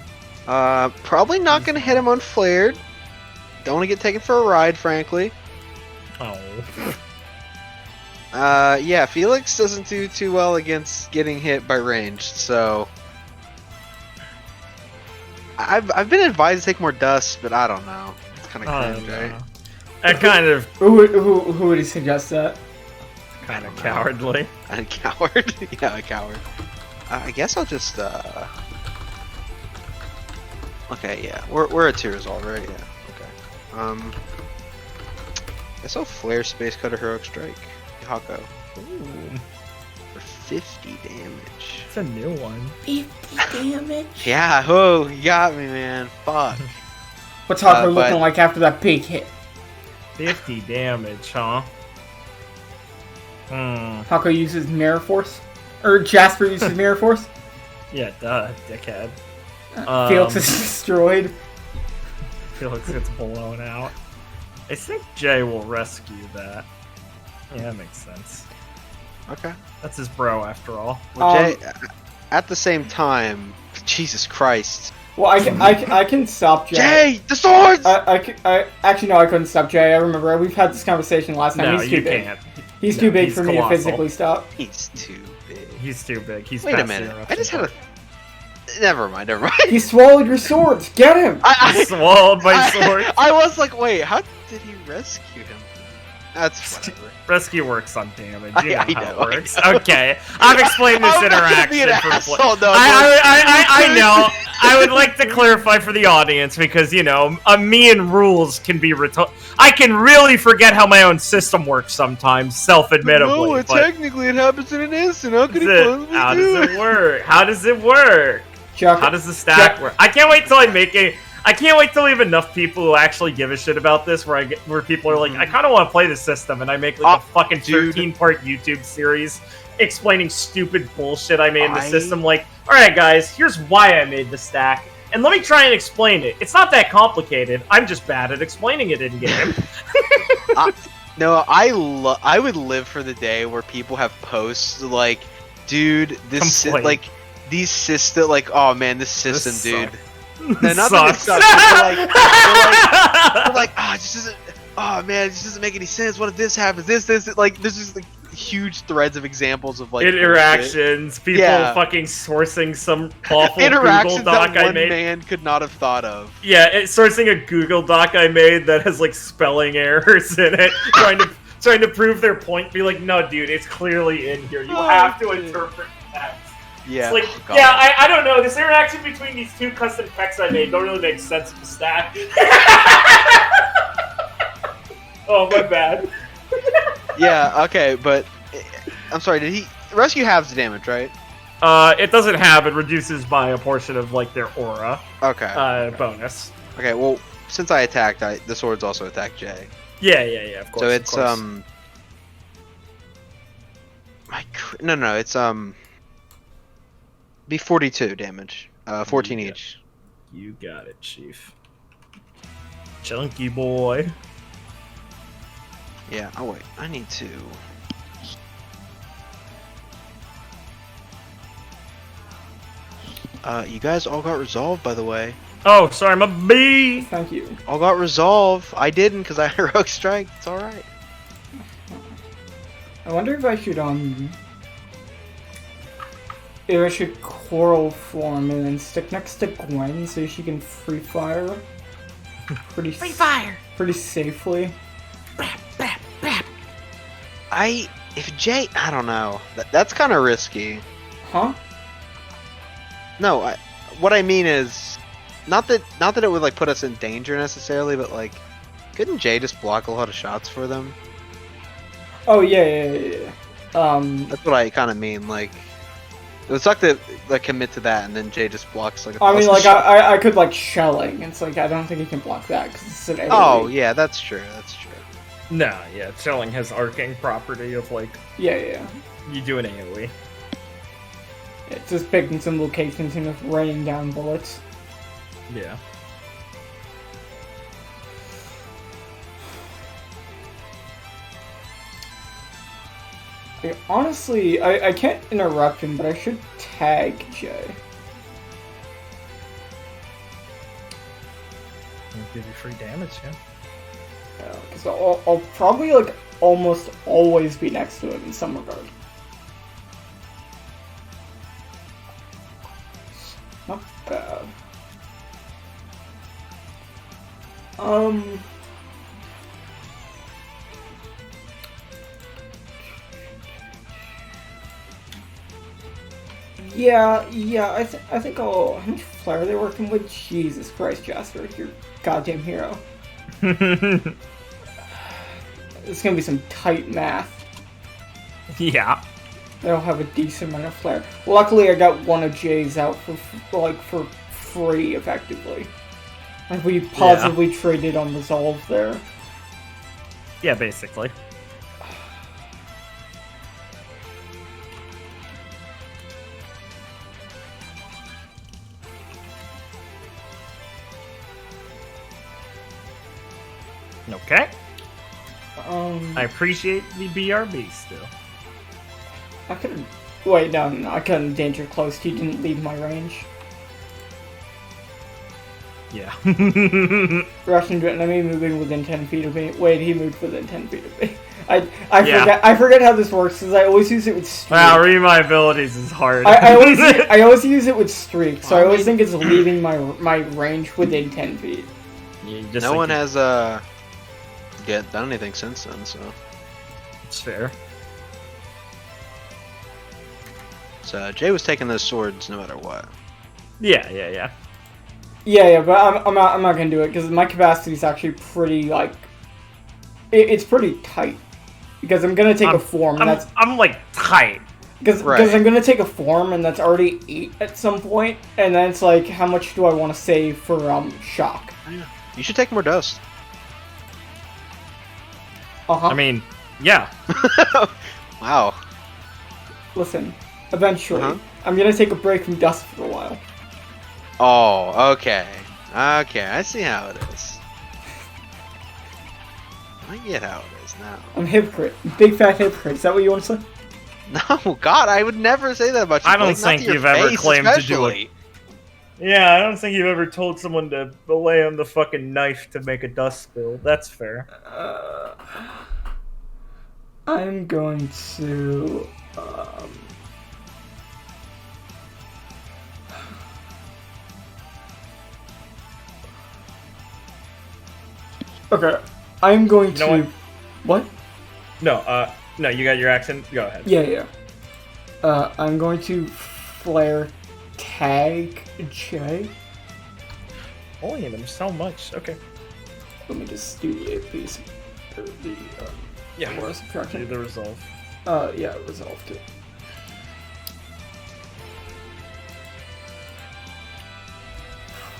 Probably not gonna hit him unflared. Don't want to get taken for a ride, frankly. Oh. Yeah, Felix doesn't do too well against getting hit by ranged, so I've been advised to take more dust, but I don't know. It's kind of cringe, right? That kind of Who would he suggest that? kind of cowardly. A coward? Yeah, a coward. I guess I'll just Okay, yeah, we're at 2 resolve, right? Yeah. Okay. Guess I'll flare space cutter heroic strike. Hako. Ooh, For 50 damage. it's a new one. 50 damage? Yeah, oh, you got me, man. Fuck. What's Hako but- looking like after that big hit? 50 damage, huh? Hako uses Mirror Force? Or Jasper uses Mirror Force? Yeah, duh, dickhead. Felix is destroyed. Felix gets blown out. I think Jay will rescue that. Yeah, that makes sense. Okay. That's his bro, after all. Well, Jay, at the same time, Jesus Christ. Well, I can stop Jay. Jay, the swords! I actually no, I couldn't stop Jay. I remember we've had this conversation last time. No, He's too you big. can't. He's No, too big he's for me to colossal. physically stop. He's too big. He's too big. He's Wait a past minute. zero. I just had a... Never mind. He swallowed your swords. Get him! He swallowed my sword. I was like, wait, how did he rescue him? That's whatever. Rescue works on damage. You know I how know, it works. Okay, I've explained this I'm not gonna be an interaction for asshole, no, I know. I would like to clarify for the audience because me and rules can be I can really forget how my own system works sometimes, self-admittably. No, technically it happens in an instant. How could he possibly How do does it work? How does it work? Chuck, How does the stack work? I can't wait till I can't wait till we have enough people who actually give a shit about this, where people are like, I kind of want to play the system, and I make like a fucking 13-part YouTube series explaining stupid bullshit I made in the system. Like, all right, guys, here's why I made the stack, and let me try and explain it. It's not that complicated. I'm just bad at explaining it in game. No, I would live for the day where people have posts like, dude, this like these system, like, oh man, this system, dude. No, not that it sucks. They're like, oh, it just doesn't. Oh man, it just doesn't make any sense. What if this happens? This, like, there's just like huge threads of examples of like interactions, people fucking sourcing some awful interactions Google Doc that I one made. man could not have thought of. Yeah, sourcing a Google Doc I made that has like spelling errors in it, trying to prove their point. Be like, no, dude, it's clearly in here. You have to interpret text. Yeah. It's like, I don't know. This interaction between these two custom texts I made don't really make sense to the stack. Oh, my bad. Yeah, okay, but I'm sorry, did he rescue halves the damage, right? It doesn't have, it reduces by a portion of like their aura. Okay. Bonus. Okay, well, since I attacked, the swords also attack Jay. Yeah, of course. So it's it's be 42 damage. 14 each. You got it, Chief. Chunky boy. Yeah, oh wait, I need to... you guys all got resolved, by the way. Oh, sorry, I'm a bee! Thank you. All got resolved. I didn't, because I had Heroic Strike. It's alright. I wonder if I should, if I should Coral Form and then stick next to Gwen so she can free fire. Free fire! Pretty safely. If Jay, I don't know. That's kind of risky. Huh? No, what I mean is, not that it would like put us in danger necessarily, but like, couldn't Jay just block a lot of shots for them? Oh yeah. That's what I kind of mean. Like, it would suck to like commit to that, and then Jay just blocks like. I mean, like I could like shelling. It's like I don't think you can block that because it's an AoE. Oh yeah, that's true. That's true. No, yeah, Shelling has arcing property of like... Yeah. You do an AoE. It's just picking some locations and just raining down bullets. Yeah. Honestly, I can't interrupt him, but I should tag Jay. I'll give you free damage, yeah. Because I'll probably, like, almost always be next to him in some regard. Not bad. Yeah, I think I'll... How much flare are they working with? Jesus Christ, Jasper, you're a goddamn hero. It's gonna be some tight math. Yeah. They'll have a decent amount of flare. Luckily, I got one of Jay's out for free, effectively. Like, we positively traded on Resolve there. Yeah, basically. Okay. I appreciate the BRB still. I couldn't... Wait, no, I couldn't danger close. He didn't leave my range. Yeah. Russian enemy moving within 10 feet of me. Wait, he moved within 10 feet of me. I forget how this works, because I always use it with streak. Wow, reading my abilities is hard. I always use it with streak, so I always think it's leaving my range within 10 feet. No one has done anything since then, so it's fair. So Jay was taking those swords no matter what. Yeah. Yeah, but I'm not gonna do it because my capacity is actually pretty like it's pretty tight because I'm gonna take a form. I'm like tight because I'm gonna take a form and that's already 8 at some point, and then it's like how much do I want to save for shock? You should take more dust. I mean, yeah. Wow. listen. Eventually, Uh-huh. I'm gonna take a break from Dust for a while. Oh, okay. Okay, I see how it is. I get how it is now. I'm a hypocrite. Big fat hypocrite. Is that what you want to say? No, God, I would never say that about you. I don't Blake, not think to your you've ever face, claimed to do especially. it. Yeah, I don't think you've ever told someone to lay on the fucking knife to make a dust spill. That's fair. I'm going to. Okay, I'm going You know to. What? No, you got your accent? Go ahead. Yeah. I'm going to flare tag J. Only them so much. Okay. Let me just do the APs. Or the, Yeah. Or subtraction. Do the resolve. Yeah, resolved it.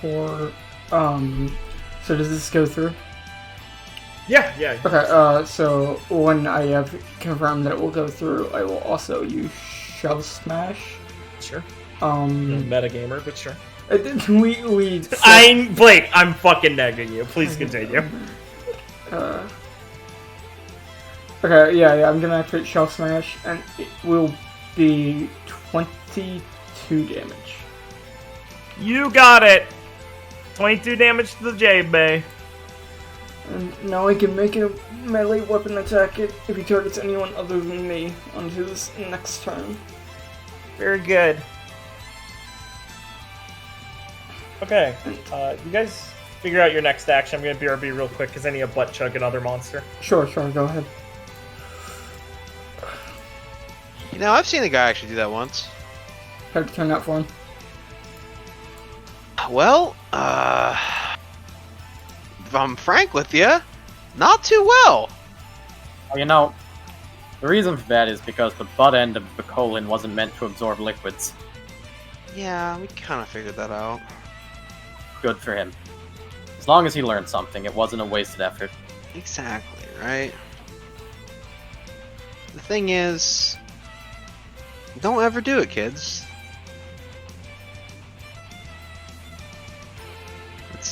For, so does this go through? Yeah. Okay, so when I have confirmed that it will go through, I will also use Shell Smash. Sure. Um, Metagamer, but sure. we Blake, I'm fucking negging you. Please continue. Okay, yeah, I'm gonna activate Shell Smash, and it will be 22 damage. You got it. 22 damage to the J-Bay. And now I can make a melee weapon attack it if he targets anyone other than me on his next turn. Very good. Okay, you guys figure out your next action. I'm gonna BRB real quick because I need a butt chug another monster. Sure, go ahead. You know, I've seen a guy actually do that once. How'd you turn out for him? Well, if I'm frank with you, not too well. Well, you know, the reason for that is because the butt end of the colon wasn't meant to absorb liquids. Yeah, we kind of figured that out. Good for him. As long as he learned something, it wasn't a wasted effort. Exactly, right? The thing is, don't ever do it, kids.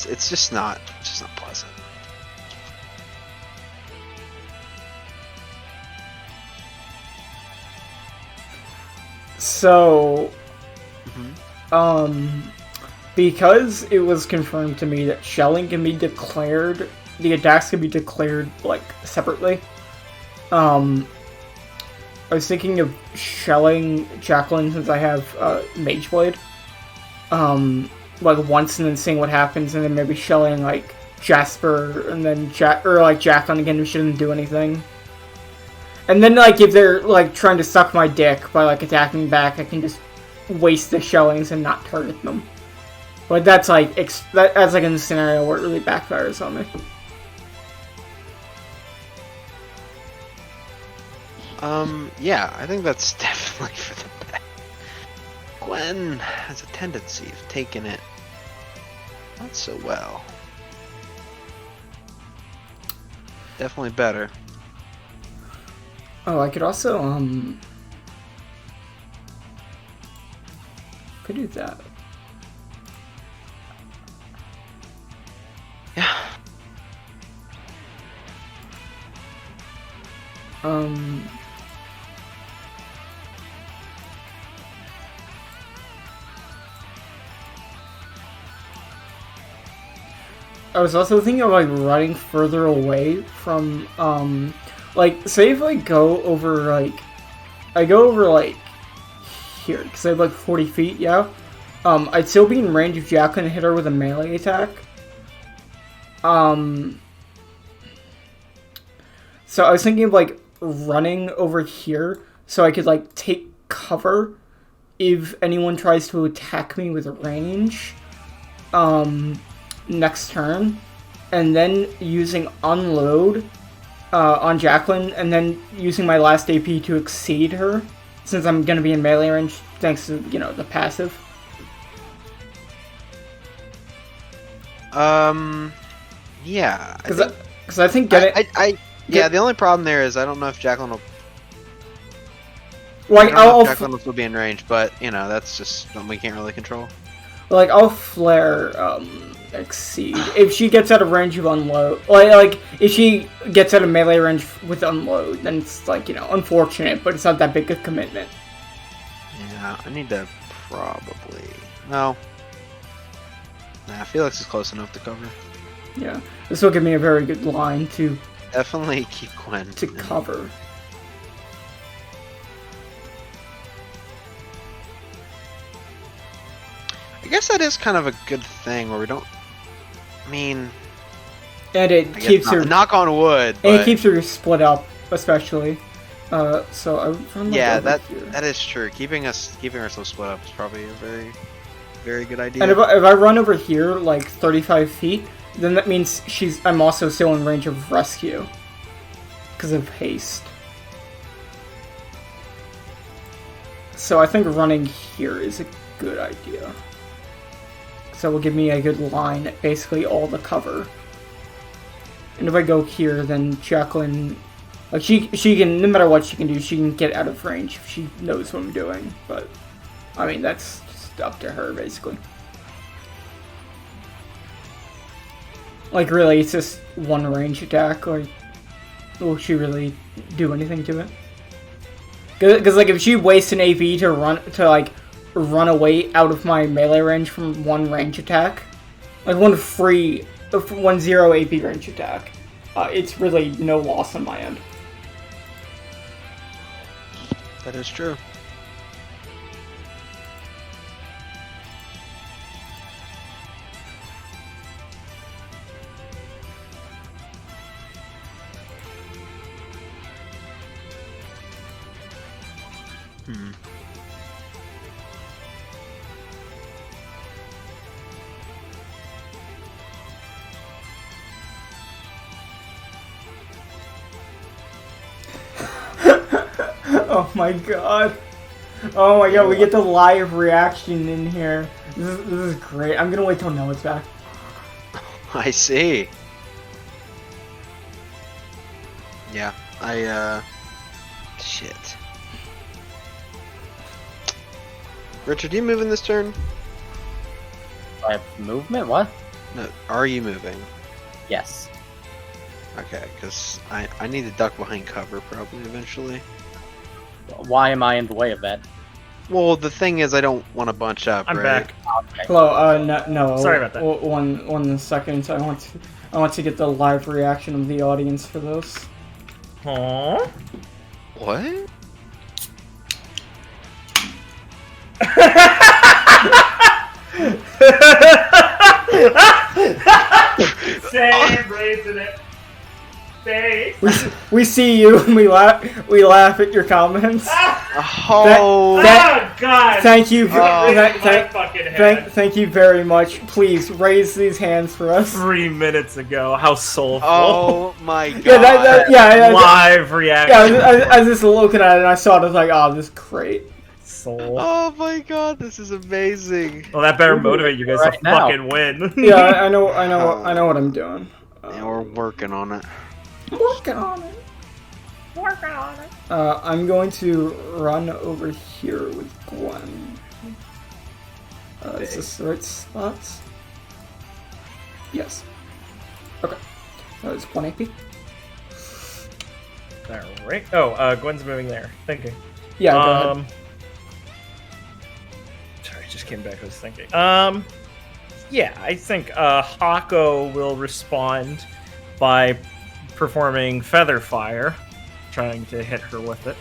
It's just not pleasant. So, because it was confirmed to me that shelling can be declared, the attacks can be declared, like, separately, I was thinking of shelling Jacqueline since I have, Mage Blade, like, once and then seeing what happens, and then maybe shelling, like, Jasper, and then Jacqueline again, who shouldn't do anything. And then, like, if they're, like, trying to suck my dick by, like, attacking back, I can just waste the shellings and not target them. But that's, like, that's, like, in the scenario where it really backfires on me. Yeah, I think that's definitely for the best. Gwen has a tendency of taking it not so well. Definitely better. Oh, I could also, could do that. Yeah. I was also thinking of, like, running further away from, like, say if I go over, like, here, because I have, like, 40 feet, yeah? I'd still be in range if Jack can hit her with a melee attack. So I was thinking of, like, running over here, so I could, like, take cover if anyone tries to attack me with range, next turn, and then using unload, on Jacqueline, and then using my last AP to exceed her, since I'm gonna be in melee range, thanks to, you know, the passive. Yeah. Because I think getting... Yeah, the only problem there is I don't know if Jacqueline will... Like, I don't know if Jacqueline will be in range, but you know that's just something we can't really control. Like, I'll flare, exceed. If she gets out of range of unload, like, if she gets out of melee range with unload, then it's, like, you know, unfortunate, but it's not that big a commitment. Yeah, I need to probably... No. Nah, Felix is close enough to cover. Yeah, this will give me a very good line to Definitely keep Gwen. to cover. I guess that is kind of a good thing where we don't... I mean... And it I keeps guess her... knock on wood, And it but... keeps her split up, especially. So I run Yeah, over here. that is true. Keeping ourselves split up is probably a very, very good idea. And if I run over here, like, 35 feet, then that means I'm also still in range of rescue. Because of haste. So I think running here is a good idea. So it will give me a good line at basically all the cover. And if I go here, then Jacqueline... Like, she can, no matter what she can do, she can get out of range if she knows what I'm doing. But, I mean, that's just up to her, basically. Like, really, it's just one range attack. Like, will she really do anything to it? Because, like, if she wastes an AP to run away out of my melee range from one range attack, like, one zero AP range attack, it's really no loss on my end. That is true. Oh my god. Oh my god, we get the live reaction in here. This is great. I'm gonna wait till Noah's back. I see. Yeah, shit. Richard, you moving this turn? I have movement? What? No, are you moving? Yes. Okay, because I need to duck behind cover probably eventually. Why am I in the way of that? Well, the thing is, I don't want to bunch up. I'm right? back. Okay. Hello, no. Sorry about that. One second. I want to get the live reaction of the audience for this. Aww. What? Same raising it. We see you and we laugh at your comments. Oh, Oh God! Thank you. Thank you very much. Please raise these hands for us. 3 minutes ago, how soulful! oh my god! Live reaction. Yeah, I was just looking at it and I saw it. I was like, oh, this is great. Soul. Oh my god, this is amazing. Well, that better motivate you guys Right to now. fucking win. Yeah, I know what I'm doing. Yeah, we're working on it. Working on it. I'm going to run over here with Gwen. Is this the right spots? Yes. Okay. That was 1 AP. Alright. Oh, Gwen's moving there. Thinking. Yeah, go ahead. Sorry, I just came back. I was thinking. Yeah, I think Hako will respond by performing Feather Fire, trying to hit her with it.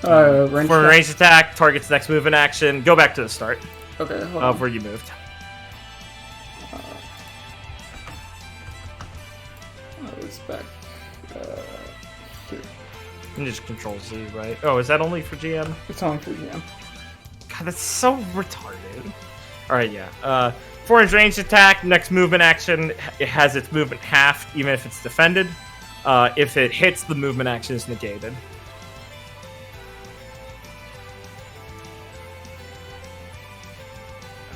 Range For a attack. ranged attack, target's next move in action. Go back to the start Okay, hold of on. where you moved. It's back here. And just Control Z, right? Oh, is that only for GM? It's only for GM. God, that's so retarded. Alright, yeah. 4-inch ranged attack, next movement action, it has its movement halved, even if it's defended. If it hits, the movement action is negated.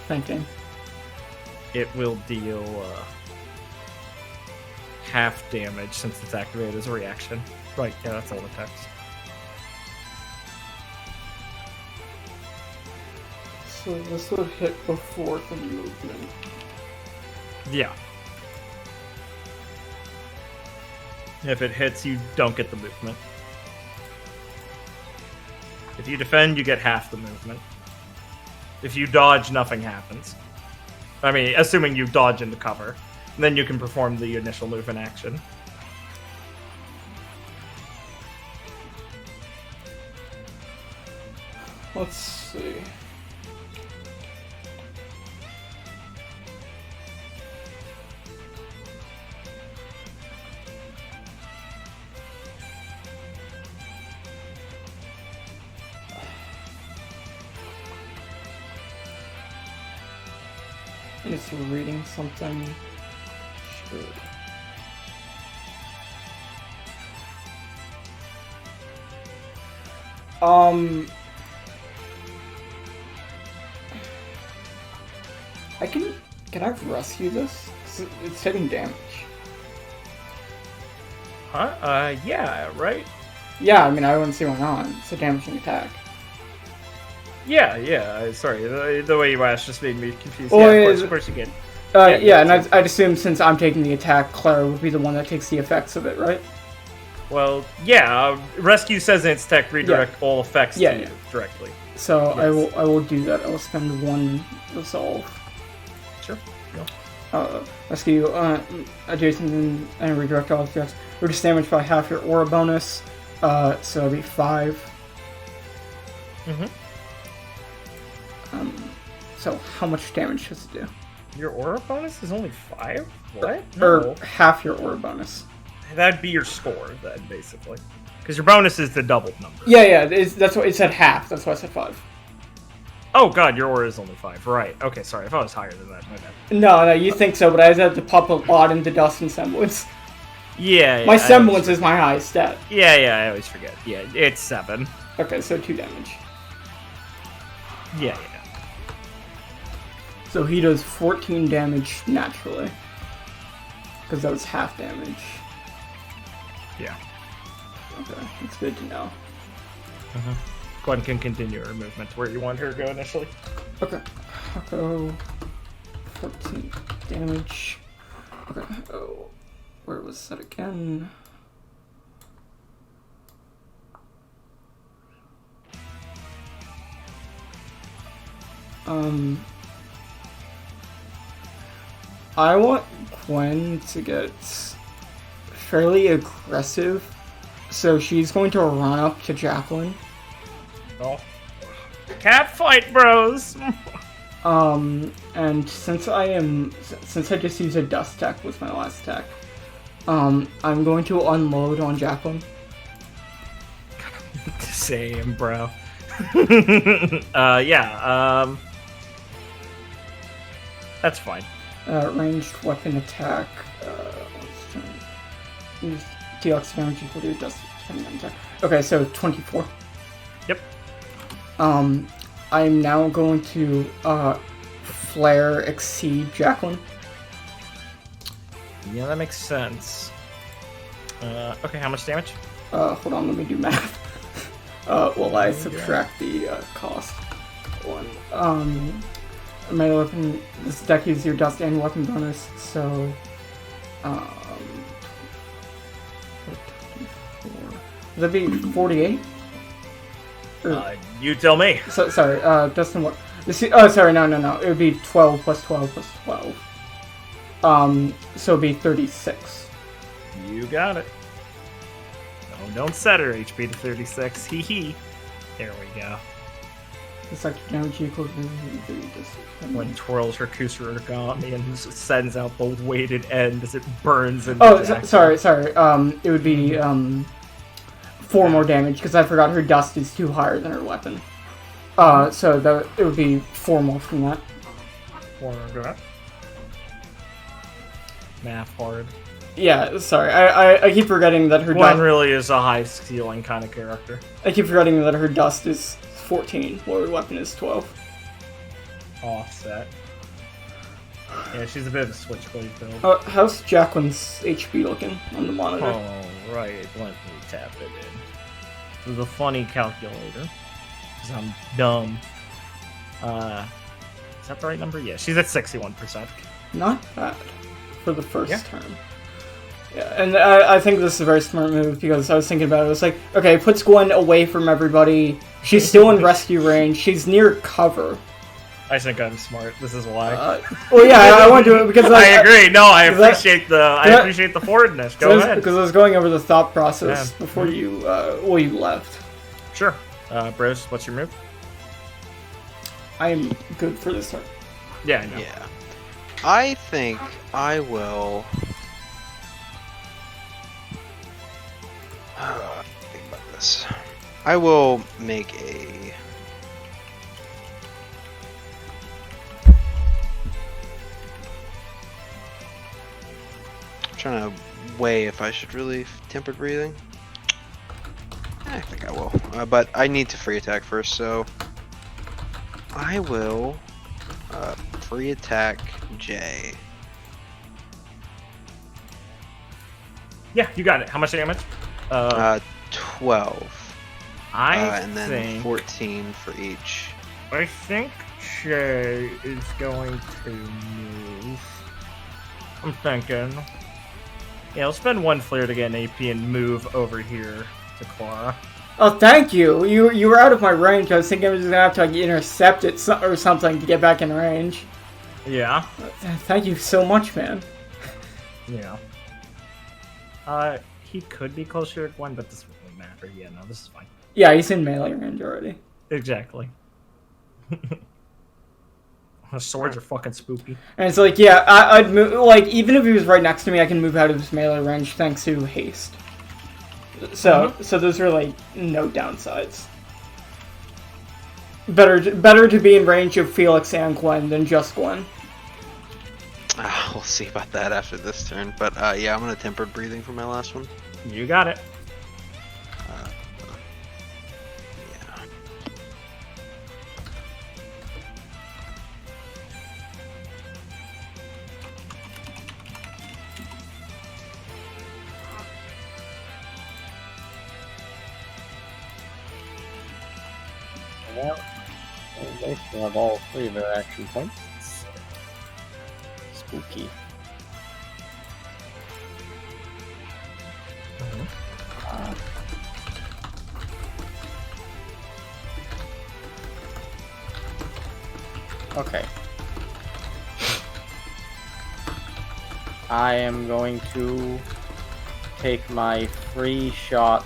Thinking. It will deal half damage since it's activated as a reaction. Right, yeah, that's all it takes. So this would hit before the movement. Yeah. If it hits, you don't get the movement. If you defend, you get half the movement. If you dodge, nothing happens. I mean, assuming you dodge into cover. Then you can perform the initial move in action. Let's see. I'm just reading something. Sure. Can I rescue this? 'Cause it's taking damage. Huh? Yeah, right? Yeah, I mean, I wouldn't see why not. It's a damaging attack. Yeah. Sorry, the way you asked just made me confused. Well, yeah, of course you get. Yeah, and I'd assume since I'm taking the attack, Clara would be the one that takes the effects of it, right? Well, yeah. Rescue says in its tech redirect all effects to you directly. So Yes. I will do that. I will spend one resolve. Sure. Go. Rescue adjacent and redirect all effects. Reduce damage by half your aura bonus. So it'll be 5. Mm-hmm. So how much damage does it do? Your aura bonus is only 5? What? Or No. half your aura bonus. That'd be your score, then, basically. Because your bonus is the doubled number. Yeah, that's what it said, half. That's why I said 5. Oh god, your aura is only 5. Right. Okay, sorry. I thought it was higher than that. My bad. No, you think so, but I had to pop a lot into Dust and Semblance. Yeah. My Semblance is my highest stat. Yeah, I always forget. Yeah, it's 7. Okay, so 2 damage. Yeah. So he does 14 damage naturally. Because that was half damage. Yeah. Okay, that's good to know. Gwen can continue her movement to where you want her to go initially. Okay. Hako. 14 damage. Okay. Oh. Where was that again? I want Gwen to get fairly aggressive, so she's going to run up to Jacqueline. Oh. Cat fight, bros! And since I just used a dust attack with my last attack, I'm going to unload on Jacqueline. Same, bro. That's fine. Ranged weapon attack. Use deluxe damage equal to dust attack. Okay, so 24. Yep. I'm now going to flare exceed Jacqueline. Yeah, that makes sense. Okay, how much damage? Hold on, let me do math. Well, I subtract the cost. Melee weapon, this deck uses your dust and weapon bonus, so, would that be 48? You tell me. So, sorry, dust and what? Oh, sorry, no. It would be 12 plus 12 plus 12. So it'd be 36. You got it. No, don't set her HP to 36. Hee hee. There we go. It's like damage equal to When twirls her Kusuragami and sends out the weighted end as it burns into sorry. It would be 4 more damage because I forgot her dust is 2 higher than her weapon. So it would be 4 more from that. 4 more, go ahead. Math hard. Yeah, sorry. I keep forgetting that her Gwen dust really is a high ceiling kind of character. I keep forgetting that her dust is 14, while her weapon is 12. Offset. Yeah, she's a bit of a switchblade build. How's Jacqueline's HP looking on the monitor? Oh, right. Let me tap it in. This is a funny calculator. Because I'm dumb. Is that the right number? Yeah, she's at 61%. Not bad for the first turn. Yeah, and I think this is a very smart move because I was thinking about it. It's like, okay, it puts Gwen away from everybody. She's still in rescue range. She's near cover. I think I'm smart. This is why. Well, yeah, I want to do it because I agree. No, I appreciate the forwardness. Go ahead. Because I was going over the thought process before you left. Sure. Bros, what's your move? I am good for this turn. Yeah, I know. Yeah. I think I will. Think about this. I will make a. I'm trying to weigh if I should really tempered breathing. I think I will, but I need to free attack first, so I will free attack J. Yeah, you got it. How much damage? 12. And then think 14 for each. I think Shay is going to move. I'm thinking. Yeah, I'll spend 1 flare to get an AP and move over here to Clara. Oh, thank you. You were out of my range. I was thinking I was gonna have to like intercept it or something to get back in range. Yeah. Thank you so much, man. Yeah. He could be closer to Gwen, but this won't really matter. Yeah, no, this is fine. Yeah, he's in melee range already. Exactly. Swords are fucking spooky. And it's like, yeah, I'd move, like, even if he was right next to me, I can move out of his melee range thanks to haste. So, so those are, like, no downsides. Better to be in range of Felix and Gwen than just Gwen. We'll see about that after this turn, but yeah, I'm gonna tempered breathing for my last one. You got it. Yeah. Well, they still have all 3 of their action points. Spooky. Okay. I am going to take my free shot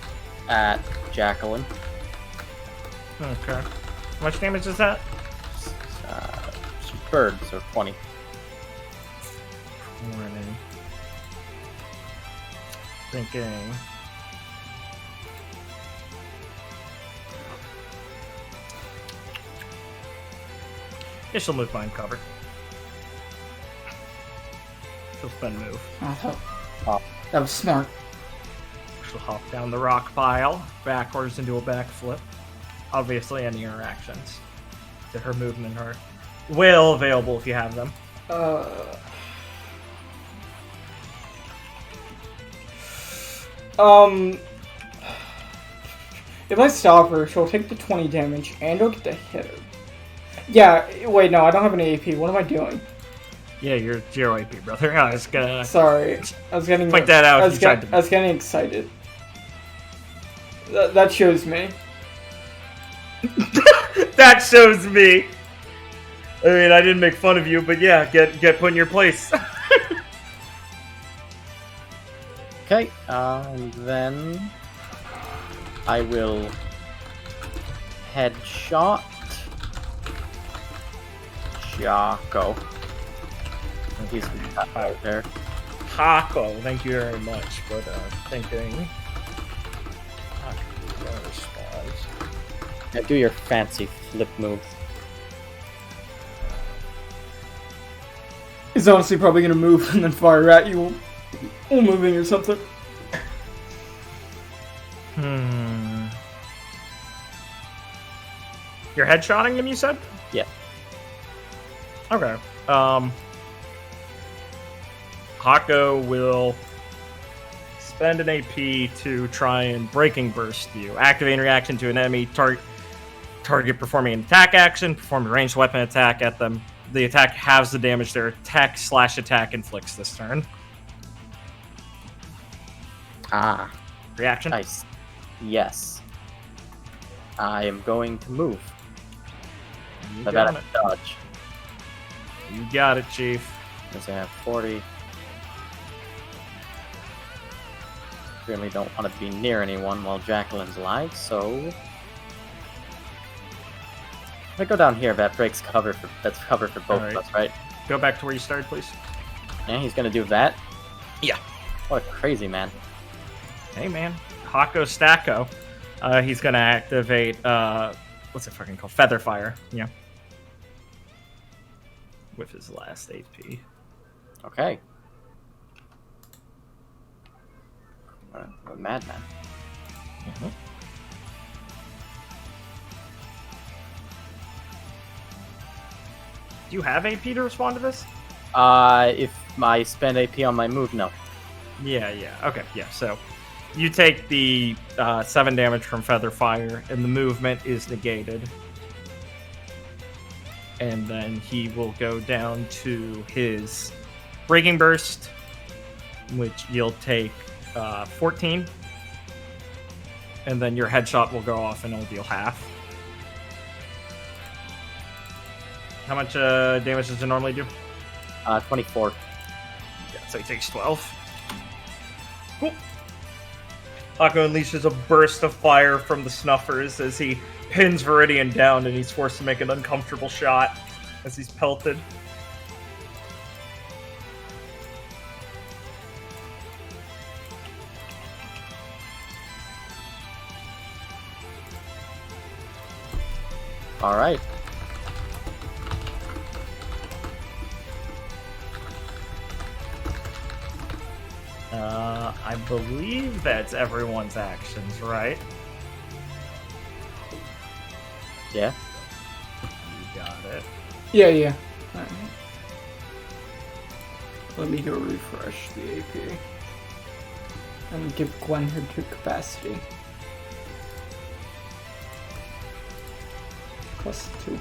at Jacqueline. Okay. How much damage is that? Bird, so 20. Thinking. Yeah, she'll move mine cover. She'll spend move. Oh, that was smart. She'll hop down the rock pile, backwards into a backflip. Obviously, any interactions to her movement are well available if you have them. If I stop her, she'll take the 20 damage and I'll get the hit her. Yeah, wait, no, I don't have an AP. What am I doing? Yeah, you're 0 AP, brother. I was gonna... Sorry. I was getting... Point that out. I was getting excited. That shows me. That shows me! I mean, I didn't make fun of you, but yeah, get put in your place. Okay, and then I will headshot Jocko. He's out there. Taco, thank you very much, but thinking... Yeah, do your fancy flip move. He's honestly probably gonna move and then fire at you while moving or something. You're headshotting him, you said? Yeah. Okay. Hako will spend an AP to try and Breaking Burst you. Activate reaction to an enemy target. target performing an attack action, perform a ranged weapon attack at them. The attack halves the damage their attack inflicts this turn. Ah, Reaction? nice. Yes. I am going to move. You I got gotta it. dodge. You got it, Chief. Because I have 40. Really don't want to be near anyone while Jacqueline's alive, so if I go down here, that breaks cover for cover for both of us, right? Go back to where you started, please. Yeah, he's gonna do that. Yeah. What a crazy man. Hey, man. Hako Stacko. He's going to activate, what's it fucking called? Feather Fire. Yeah. With his last AP. Okay. A madman. Mm-hmm. Do you have AP to respond to this? If I spend AP on my move, no. Yeah. Okay, yeah. So you take the 7 damage from Feather Fire, and the movement is negated. And then he will go down to his Breaking Burst, which you'll take 14. And then your headshot will go off and it'll deal half. How much damage does it normally do? 24. Yeah, so he takes 12. Cool. Hako unleashes a burst of fire from the snuffers as he pins Viridian down, and he's forced to make an uncomfortable shot as he's pelted. All right. I believe that's everyone's actions, right? Yeah. You got it. Yeah. Alright. Let me go refresh the AP. And give Gwen her 2 capacity. +2.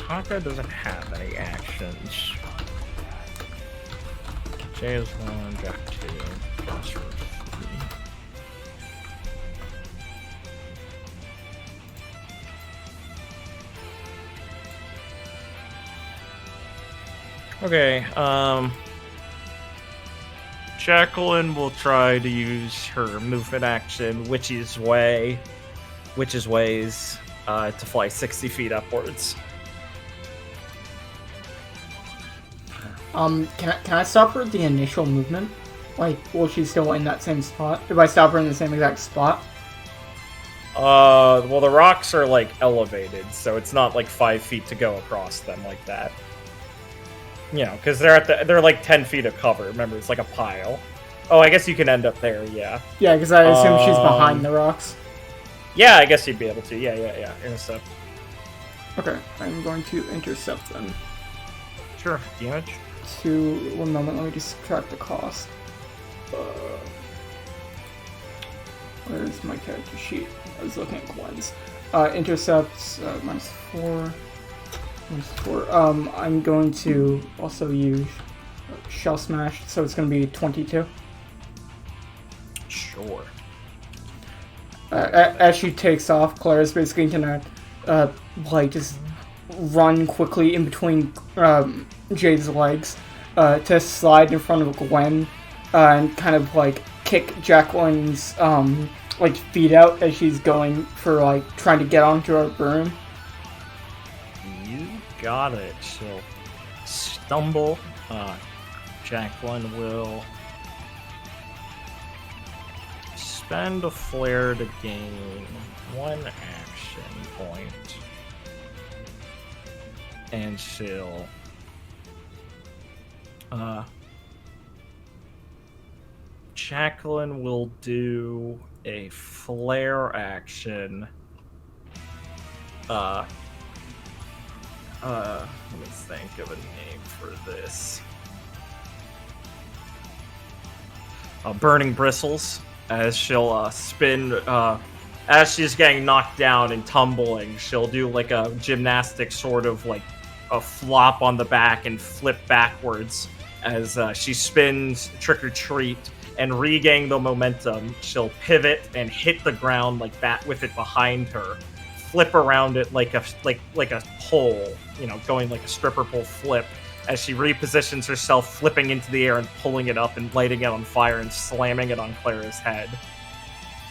Haka doesn't have any actions. J is 1, Jack 2, plus 3. Okay, Jacqueline will try to use her movement action, Witch's Ways, to fly 60 feet upwards. Can I stop her at the initial movement? Like, will she still in that same spot? If I stop her in the same exact spot? Well, the rocks are, like, elevated, so it's not, like, 5 feet to go across them like that. You know, because they're, like, 10 feet of cover. Remember, it's like a pile. Oh, I guess you can end up there, yeah. Yeah, because I assume she's behind the rocks. Yeah, I guess you'd be able to. Yeah. Intercept. Okay, I'm going to intercept them. Sure. Damage? One moment, let me just subtract the cost. Where's my character sheet? I was looking at Gwen's. Intercepts, -4. I'm going to also use Shell Smash, so it's going to be 22. Sure. As she takes off, Claire's basically gonna, just run quickly in between Jade's legs to slide in front of Gwen and kind of, kick Jacqueline's, feet out as she's going for, trying to get onto her broom. You got it. She'll stumble. Jacqueline will spend a flare to gain 1 action point. And she'll Jacqueline will do a flare action. Let me think of a name for this. Burning Bristles, as she'll spin, as she's getting knocked down and tumbling, she'll do like a gymnastic sort of like a flop on the back and flip backwards as she spins Trick or Treat, and regaining the momentum, she'll pivot and hit the ground like that with it behind her, flip around it like a pole, going like a stripper pole flip, as she repositions herself, flipping into the air and pulling it up and lighting it on fire and slamming it on Clara's head.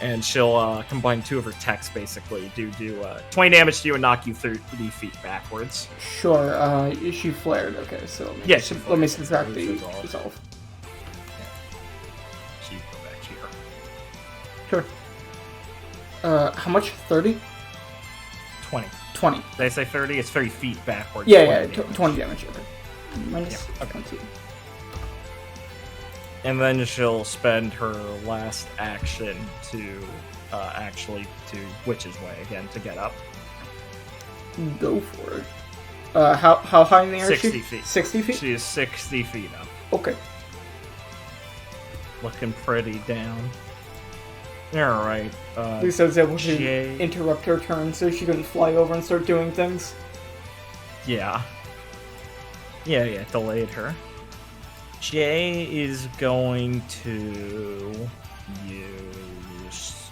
And she'll combine 2 of her techs, basically, do 20 damage to you and knock you 30 feet backwards. Sure, she flared, okay, so let me subtract the resolve. She go back here. Sure. How much? 30? 20. 20. Did I say 30? It's 30 feet backwards. Yeah, 20 damage, okay. Minus 20. And then she'll spend her last action to Witch's Way again to get up. Go for it. How high in the air 60 is she? feet. 60 feet? She is 60 feet up. Okay. Looking pretty down. Alright. At least I was able to interrupt her turn so she couldn't fly over and start doing things. Yeah. Yeah, delayed her. Jay is going to use...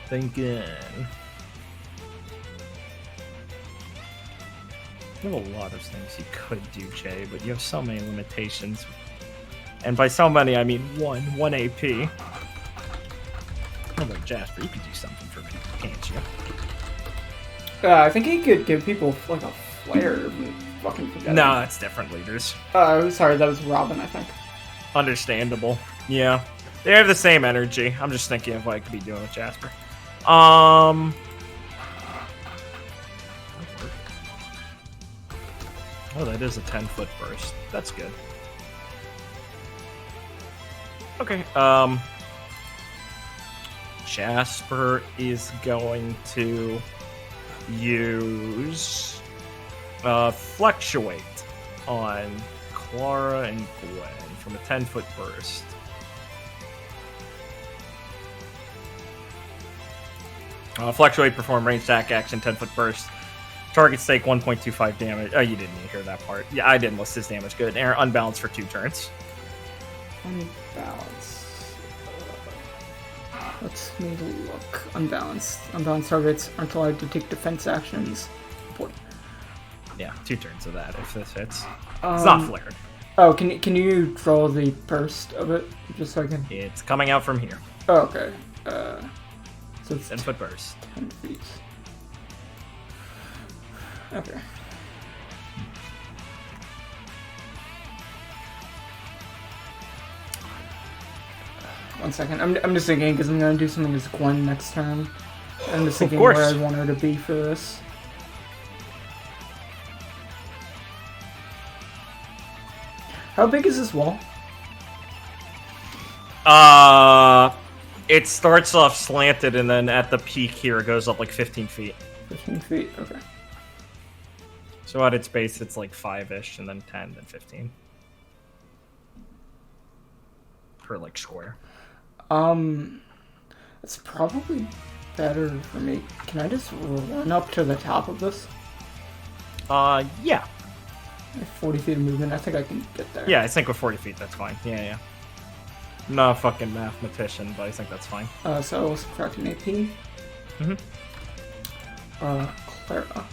Thinking... You have a lot of things you could do, Jay, but you have so many limitations. And by so many, I mean one AP. Although, Jasper, you could do something for people, can't you? I think he could give people, like, a flare. Fucking forget No, that's different leaders. Sorry, that was Robin, I think. Understandable. Yeah. They have the same energy. I'm just thinking of what I could be doing with Jasper. Oh, that is a 10-foot burst. That's good. Okay, Jasper is going to use Fluctuate on Clara and Gwen from a 10-foot burst. Fluctuate, perform range attack action, 10-foot burst. Targets take 1.25 damage. Oh, you didn't even hear that part. Yeah, I didn't list his damage. Good. And unbalanced for 2 turns. Unbalanced. Let's need a look. Unbalanced. Unbalanced targets aren't allowed to take defense actions. Important. Yeah, 2 turns of that if this hits. It's not flared. Oh, can you draw the burst of it just so I can? It's coming out from here. Oh, okay. So it's 10-foot burst. 10 feet. Okay. One second. I'm just thinking because I'm gonna do something as Gwen next turn. I'm just thinking where I want her to be for this. How big is this wall? It starts off slanted and then at the peak here it goes up like 15 feet. 15 feet. Okay. So at its base, it's like 5-ish, and then 10, then 15. Per, like, square. It's probably better for me. Can I just run up to the top of this? Yeah. I have 40 feet of movement. I think I can get there. Yeah, I think with 40 feet, that's fine. Yeah. I'm not a fucking mathematician, but I think that's fine. So I'll subtract an AP. Clara.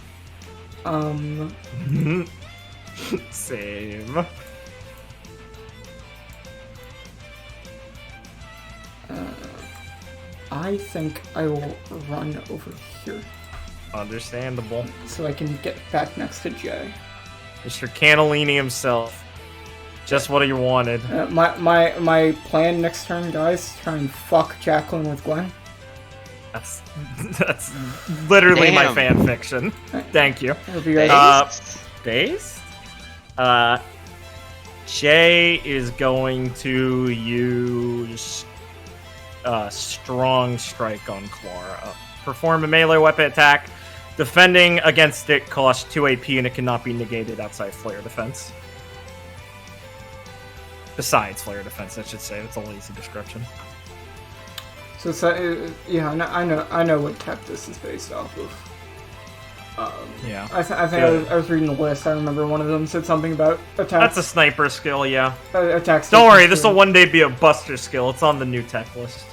Save. I think I will run over here. Understandable. So I can get back next to Jay. Mr. Cannellini himself. Just what you wanted. My plan next turn, guys, try and fuck Jacqueline with Gwen. That's literally my Damn. fan fiction. Thank you. Hope you guys- Based? Based? Jay is going to use Strong Strike on Clara. Perform a melee weapon attack. Defending against it costs 2 AP and it cannot be negated outside Flare Defense. Besides Flare Defense, I should say. That's a lazy description. So yeah, I know what tech this is based off of. Yeah. I think I was reading the list. I remember one of them said something about attack. That's a sniper skill, yeah. Attack. Don't worry, this will one day be a buster skill. It's on the new tech list.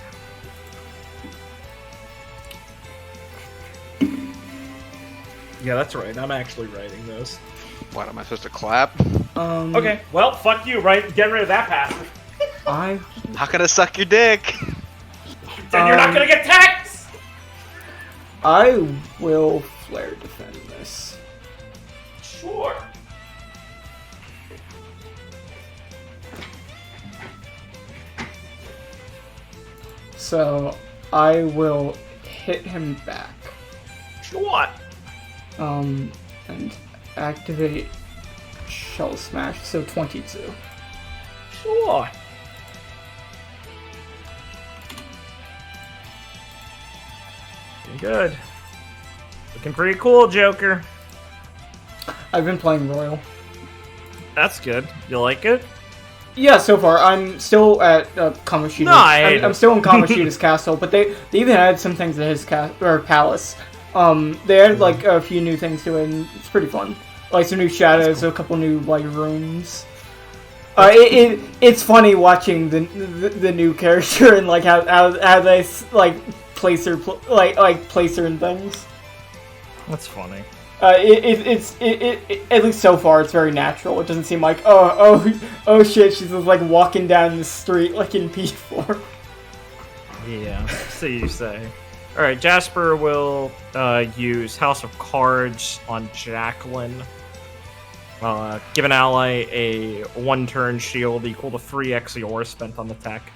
Yeah, that's right. I'm actually writing those. What, am I supposed to clap? Okay, well, fuck you, right? Get rid of that passive. I How can I suck your dick? Then you're not gonna get taxed! will flare defend this. Sure. So I will hit him back. Sure. And activate Shell Smash, so 22. Sure. Looking good. Looking pretty cool, Joker. I've been playing Royal. That's good. You like it? Yeah, so far. I'm still at Kamoshida's. No, I hate I'm it. still in Kamoshida's castle, but they even added some things to his palace. They added like a few new things to it, and it's pretty fun. Like some new shadows, a couple new like rooms. It's funny watching the new character and like how they like place her place her in things. That's funny. It's at least so far it's very natural. It doesn't seem like oh shit, she's just like walking down the street like in P4. Yeah, so you say. Alright, Jasper will use House of Cards on Jacqueline. Give an ally a 1-turn shield equal to 3x the aura spent on the tech.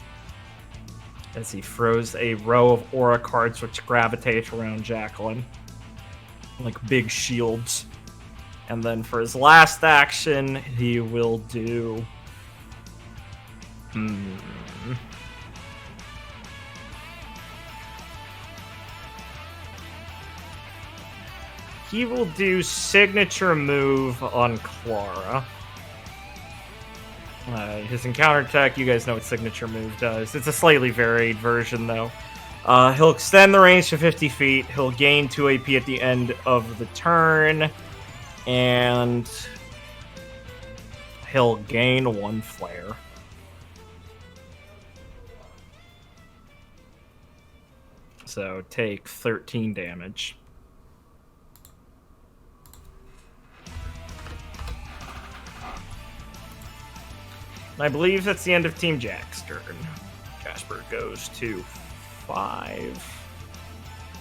As he throws a row of aura cards which gravitate around Jacqueline. Like big shields. And then for his last action, he will do... He will do signature move on Clara. His encounter attack, you guys know what signature move does. It's a slightly varied version, though. He'll extend the range to 50 feet. He'll gain 2 AP at the end of the turn. And he'll gain 1 flare. So take 13 damage. I believe that's the end of Team Jack's turn. Jasper goes to 5.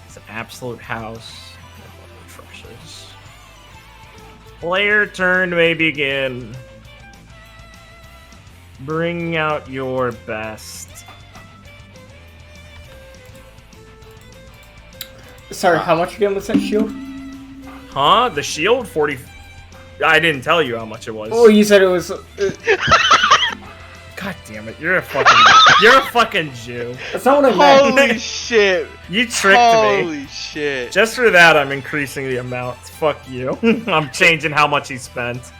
It's an absolute house. Refreshes. Player turn may begin. Bring out your best. Sorry, how much again was that shield? Huh? The shield? 40... I didn't tell you how much it was. Oh, you said it was... God damn it, you're a fucking Jew. That's not what I meant. Holy shit. You tricked me. Holy shit. Just for that, I'm increasing the amount. Fuck you. I'm changing how much he spent.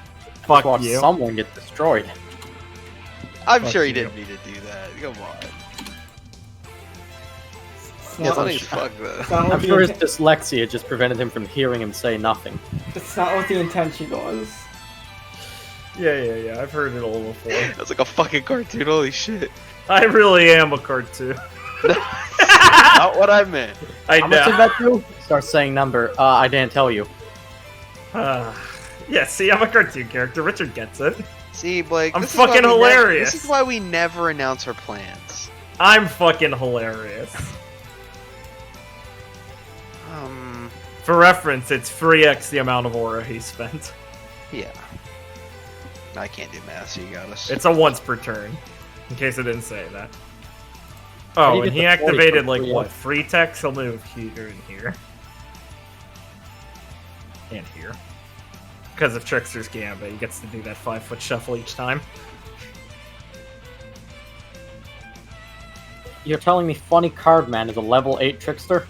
Fuck Watch you. someone get destroyed. I'm Fuck sure he you. didn't mean to do that. Come on. It's Yeah, not, funny as fuck, though. it's not what I'm the sure his inten- dyslexia just prevented him from hearing him say nothing. it's not what the intention was. Yeah. I've heard it all before. That's like a fucking cartoon. Holy shit. I really am a cartoon. Not what I meant. I How much did know. that do? Start saying number. I didn't tell you. Yeah, see, I'm a cartoon character. Richard gets it. See, Blake. I'm this is why fucking we hilarious. This is why we never announce our plans. I'm fucking hilarious. For reference, it's 3x the amount of aura he spent. Yeah. I can't do math, so you got us. It's a once per turn. In case I didn't say that. Oh, and he activated, like, what, 3 techs? He'll move here and here. And here. Because of Trickster's Gambit, he gets to do that 5-foot shuffle each time. You're telling me Funny Cardman is a level 8 Trickster?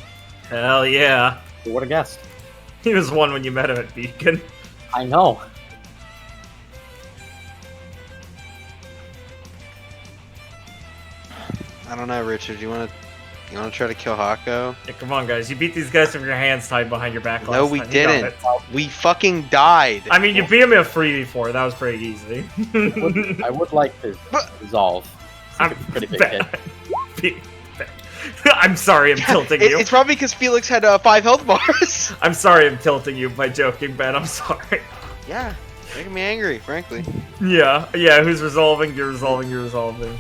Hell yeah. Who would have guessed? He was one when you met him at Beacon. I know. I don't know, Richard. You wanna try to kill Hako? Yeah, come on, guys. You beat these guys with your hands tied behind your back. No, we didn't. We fucking died. I mean, you beat him in a 3v4. That was pretty easy. I would like to resolve. I'm a pretty big hit. I'm sorry, I'm tilting you. It's probably because Felix had 5 health bars. I'm sorry, I'm tilting you by joking, Ben. I'm sorry. Yeah, making me angry, frankly. Yeah. Who's resolving? You're resolving.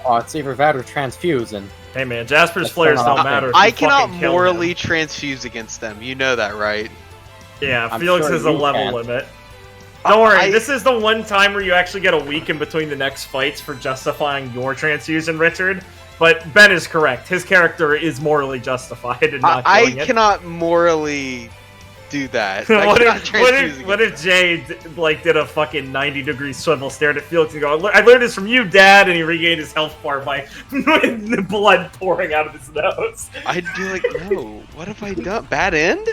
Oh, it's either that or transfuse, and hey man, Jasper's flares don't matter. I cannot morally transfuse against them. You know that, right? Yeah, I'm Felix sure has a you level can. limit. Don't worry, this is the one time where you actually get a week in between the next fights for justifying your transfusion, Richard. But Ben is correct. His character is morally justified in not doing it. I cannot morally do that. What if Jay did a fucking 90-degree swivel, stared at Felix and go, I learned this from you, Dad, and he regained his health bar by the blood pouring out of his nose. I'd be like, no, what have I done? Bad end?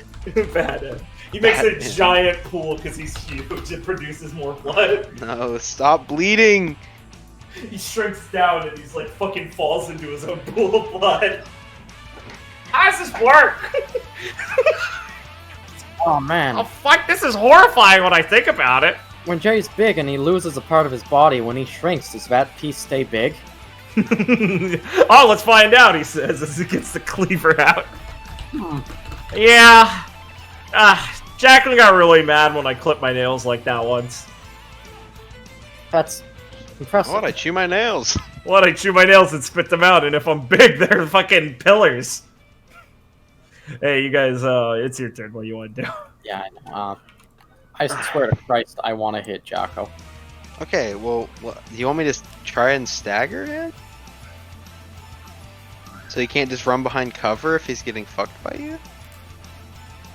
Bad end. He makes a giant pool because he's huge. It produces more blood. No, stop bleeding. He shrinks down and he's like fucking falls into his own pool of blood. How does this work? oh man. Oh fuck, this is horrifying when I think about it. When Jay's big and he loses a part of his body, when he shrinks, does that piece stay big? Oh, let's find out, he says as he gets the cleaver out. Yeah. Jacqueline got really mad when I clipped my nails like that once. That's impressive. What? I chew my nails. What? I chew my nails and spit them out, and if I'm big, they're fucking pillars. Hey, you guys, it's your turn. What do you want to do? Yeah, I know. I swear to Christ, I want to hit Jocko. Okay, well, do you want me to try and stagger him? So he can't just run behind cover if he's getting fucked by you?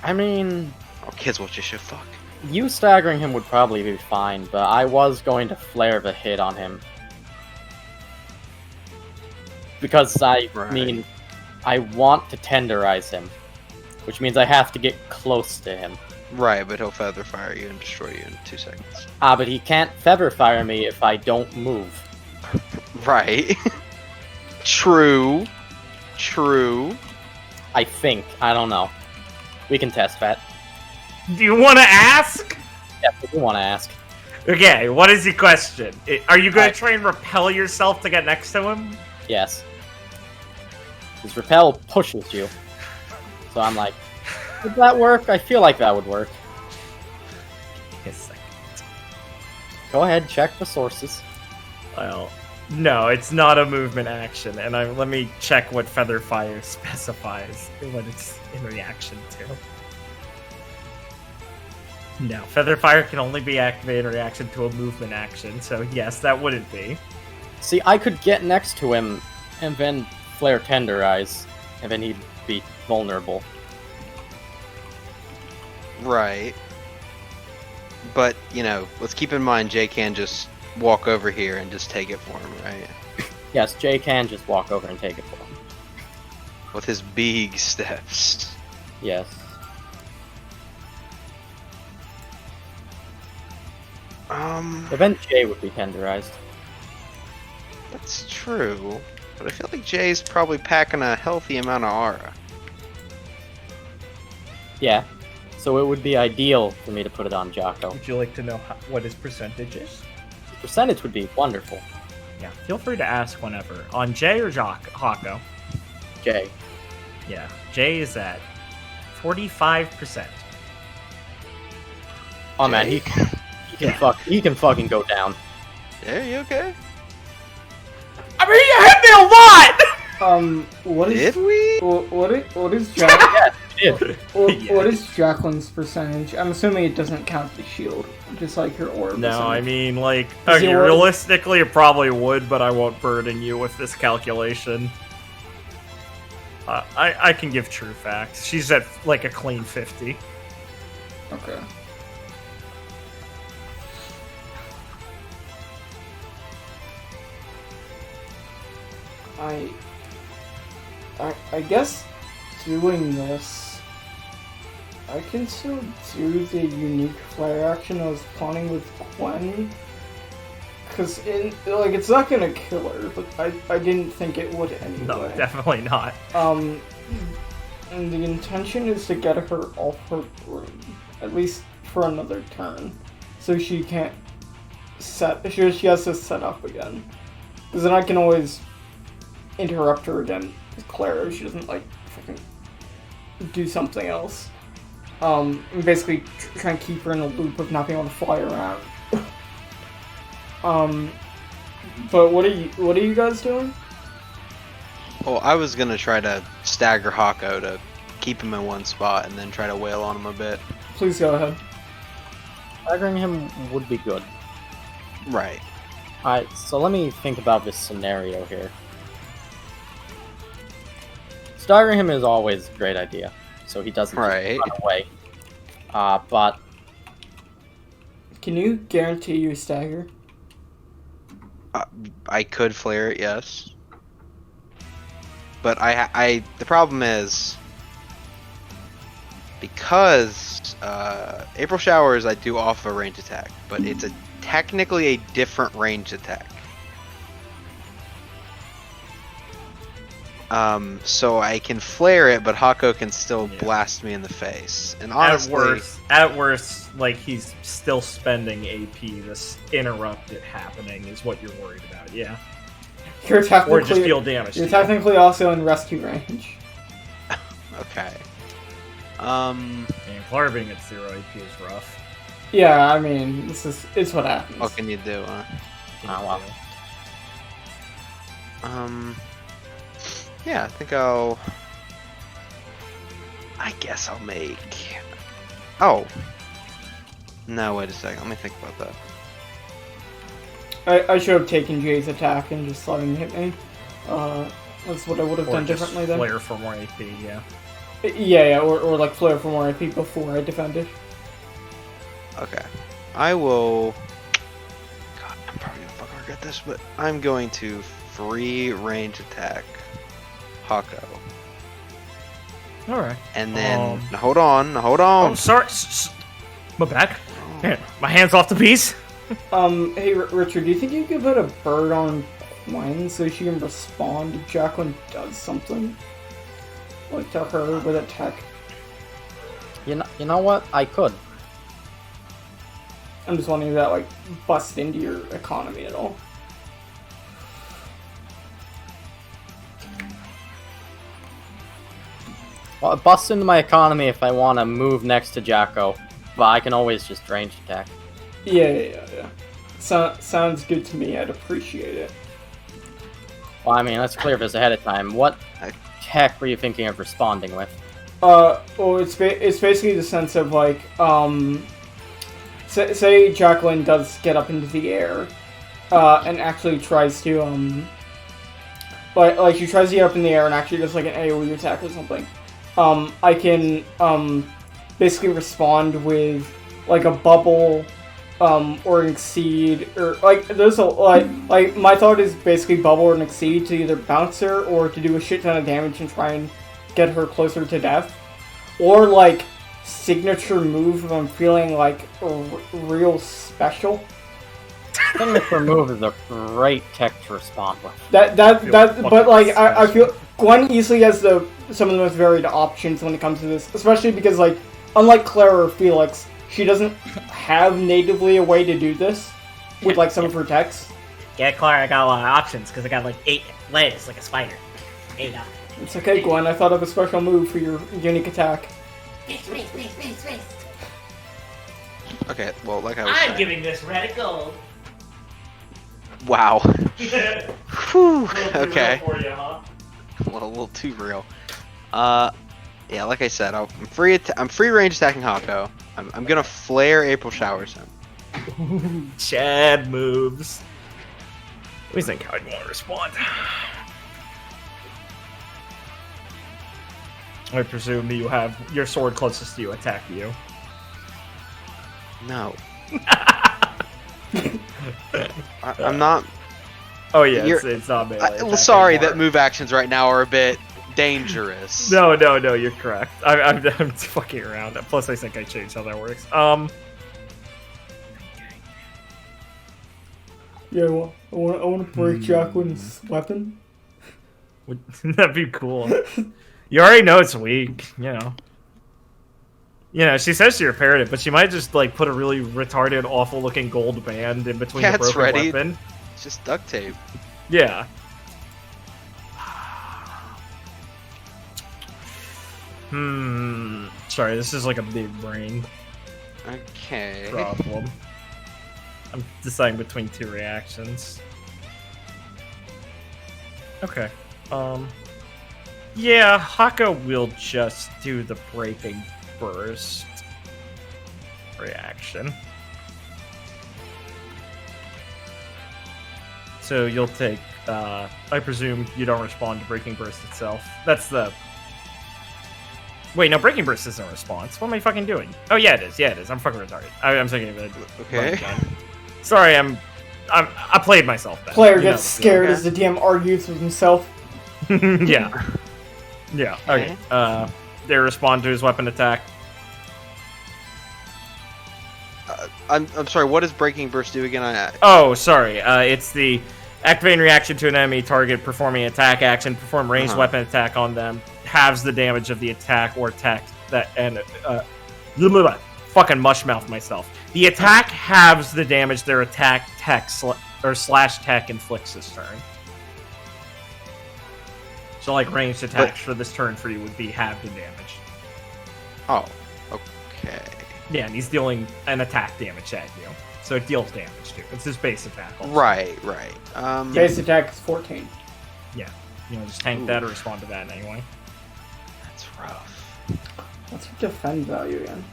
I mean... Oh, kids watch this shit, fuck. You staggering him would probably be fine, but I was going to flare the hit on him. Because I mean, I want to tenderize him. Which means I have to get close to him. Right, but he'll feather fire you and destroy you in 2 seconds. But he can't feather fire me if I don't move. Right. True. I think. I don't know. We can test that. Do you want to ask? Yes, we want to ask. Okay, what is your question? Are you going to try and repel yourself to get next to him? Yes. His repel pushes you. So I'm like, would that work? I feel like that would work. Yes, second. Go ahead, check the sources. Well, no, it's not a movement action, and let me check what Feather Fire specifies, what it's in reaction to. No, Feather Fire can only be activated in reaction to a movement action, so yes, that wouldn't be. See, I could get next to him and then flare Tenderize, and then he'd be vulnerable. Right. But, you know, let's keep in mind Jay can just walk over here and just take it for him, right? Yes, Jay can just walk over and take it for him. With his big steps. Yes. But then Jay would be tenderized. That's true. But I feel like Jay's probably packing a healthy amount of aura. Yeah. So it would be ideal for me to put it on Jocko. Would you like to know what his percentage is? The percentage would be wonderful. Yeah, feel free to ask whenever. On Jay or Hako? Jay. Yeah, Jay is at 45%. Oh man, he can fucking go down. Yeah, you okay? I mean, you hit me a lot! What is... Did we? What is Jack... Yes, you did. What is Jacqueline's percentage? I'm assuming it doesn't count the shield, just like her orb. No, I mean, like, Is okay, your orb- realistically, it probably would, but I won't burden you with this calculation. I can give true facts. She's at, like, a clean 50. Okay. I guess doing this, I can still do the unique flare action I was planning with Gwen. Because, it's not gonna kill her, but I didn't think it would anyway. No, definitely not. And the intention is to get her off her room, at least for another turn, so she can't she has to set up again. Because then I can always interrupt her again with Clara if she doesn't, like, fucking do something else. And basically try and keep her in a loop of not being able to fly around. But what are you guys doing? Well, I was gonna try to stagger Hako to keep him in one spot and then try to wail on him a bit. Please go ahead. Staggering him would be good. Right. Alright, so let me think about this scenario here. Staggering him is always a great idea, so he doesn't just Right. run away. But Can you guarantee you stagger? I could flare it, yes. But the problem is because April Showers I do off a range attack, but it's technically a different range attack. So I can flare it, but Hako can still blast me in the face. And honestly, At worst, like, he's still spending AP. This interrupt it happening is what you're worried about, yeah. You're technically, Or just deal damage. You're technically also in rescue range. okay. And Clara being at 0 AP is rough. Yeah, I mean, it's what happens. What can you do, huh? well. Yeah, I guess I'll make... Oh. No, wait a second. Let me think about that. I should have taken Jay's attack and just let him hit me. That's what I would have done just differently then. flare for more AP, yeah. Yeah, or like flare for more AP before I defended. Okay. I will... God, I'm probably gonna fucking regret this, but I'm going to free range attack Hako. Alright. And then... Now, hold on. Oh, sorry. My back. Here, my hand's off the piece. Hey, Richard, do you think you could put a bird on Gwen so she can respond if Jacqueline does something? Like to her with a tech? You know what? I could. I'm just wondering if that, like, bust into your economy at all. Well, it busts into my economy if I want to move next to Jacko, but I can always just range attack. Yeah. Sounds good to me. I'd appreciate it. Well, I mean, let's clear this ahead of time. What tech were you thinking of responding with? Well, it's basically the sense of, like, say Jacqueline does get up into the air, and actually tries to, like she tries to get up in the air and actually does, like, an AoE attack or something. I can, basically respond with, like, a bubble, or an exceed, or, like, there's a, like, my thought is basically bubble or an exceed to either bounce her or to do a shit ton of damage and try and get her closer to death. Or, like, signature move if I'm feeling, like, real special. Signature move is a great tech to respond with. But, like, I feel Gwen easily has some of the most varied options when it comes to this, especially because, like, unlike Clara or Felix, she doesn't have natively a way to do this with, like, some of her techs. Yeah, Clara, I got a lot of options because I got like 8 legs like a spider. 8 up. It's okay, Gwen. I thought of a special move for your unique attack. Race. Okay, well, like I was I'm saying... giving this red a gold. Wow. Whew. Little too Okay. real for you, huh? Well, a little too real. Yeah, like I said, I'm free. I'm free range attacking Hako. I'm gonna flare April Showers him. Chad moves. What do you think? How do you want to respond? I presume you have your sword closest to you attack you. No. I'm not. Oh yeah, it's not melee. Sorry, that move actions right now are a bit dangerous. No, you're correct. I'm fucking around. Plus, I think I changed how that works. Yeah, well, I want to break Jacqueline's weapon. That'd be cool. You already know it's weak, you know. You know, she says she repaired it, but she might just like put a really retarded, awful-looking gold band in between the broken weapon. It's just duct tape. Yeah. Sorry, this is like a big brain Okay. problem. I'm deciding between two reactions. Okay. Yeah, Hako will just do the breaking burst reaction. So you'll take, I presume you don't respond to breaking burst itself. That's the... Wait, no, breaking burst isn't a response. What am I fucking doing? Oh yeah, it is. Yeah, it is. I'm fucking retarded. I'm thinking of it. Okay. Sorry, I played myself then. Player gets scared as the DM argues with himself. Yeah. Yeah, okay. They respond to his weapon attack. I'm sorry, what does Breaking Burst do again? Oh, sorry. It's the activating reaction to an enemy target performing attack action. Perform ranged weapon attack on them. Halves the damage of the attack or attack that... and fucking mushmouth myself. The attack halves the damage their attack tech slash tech inflicts this turn. So, like, ranged attacks for this turn for you would be halved in damage. Oh, okay. Yeah, and he's dealing an attack damage at you. So it deals damage, too. It's his base attack also. Right. Base attack is 14. Yeah. You know, just tank that or respond to that anyway. That's rough. What's your defend value again?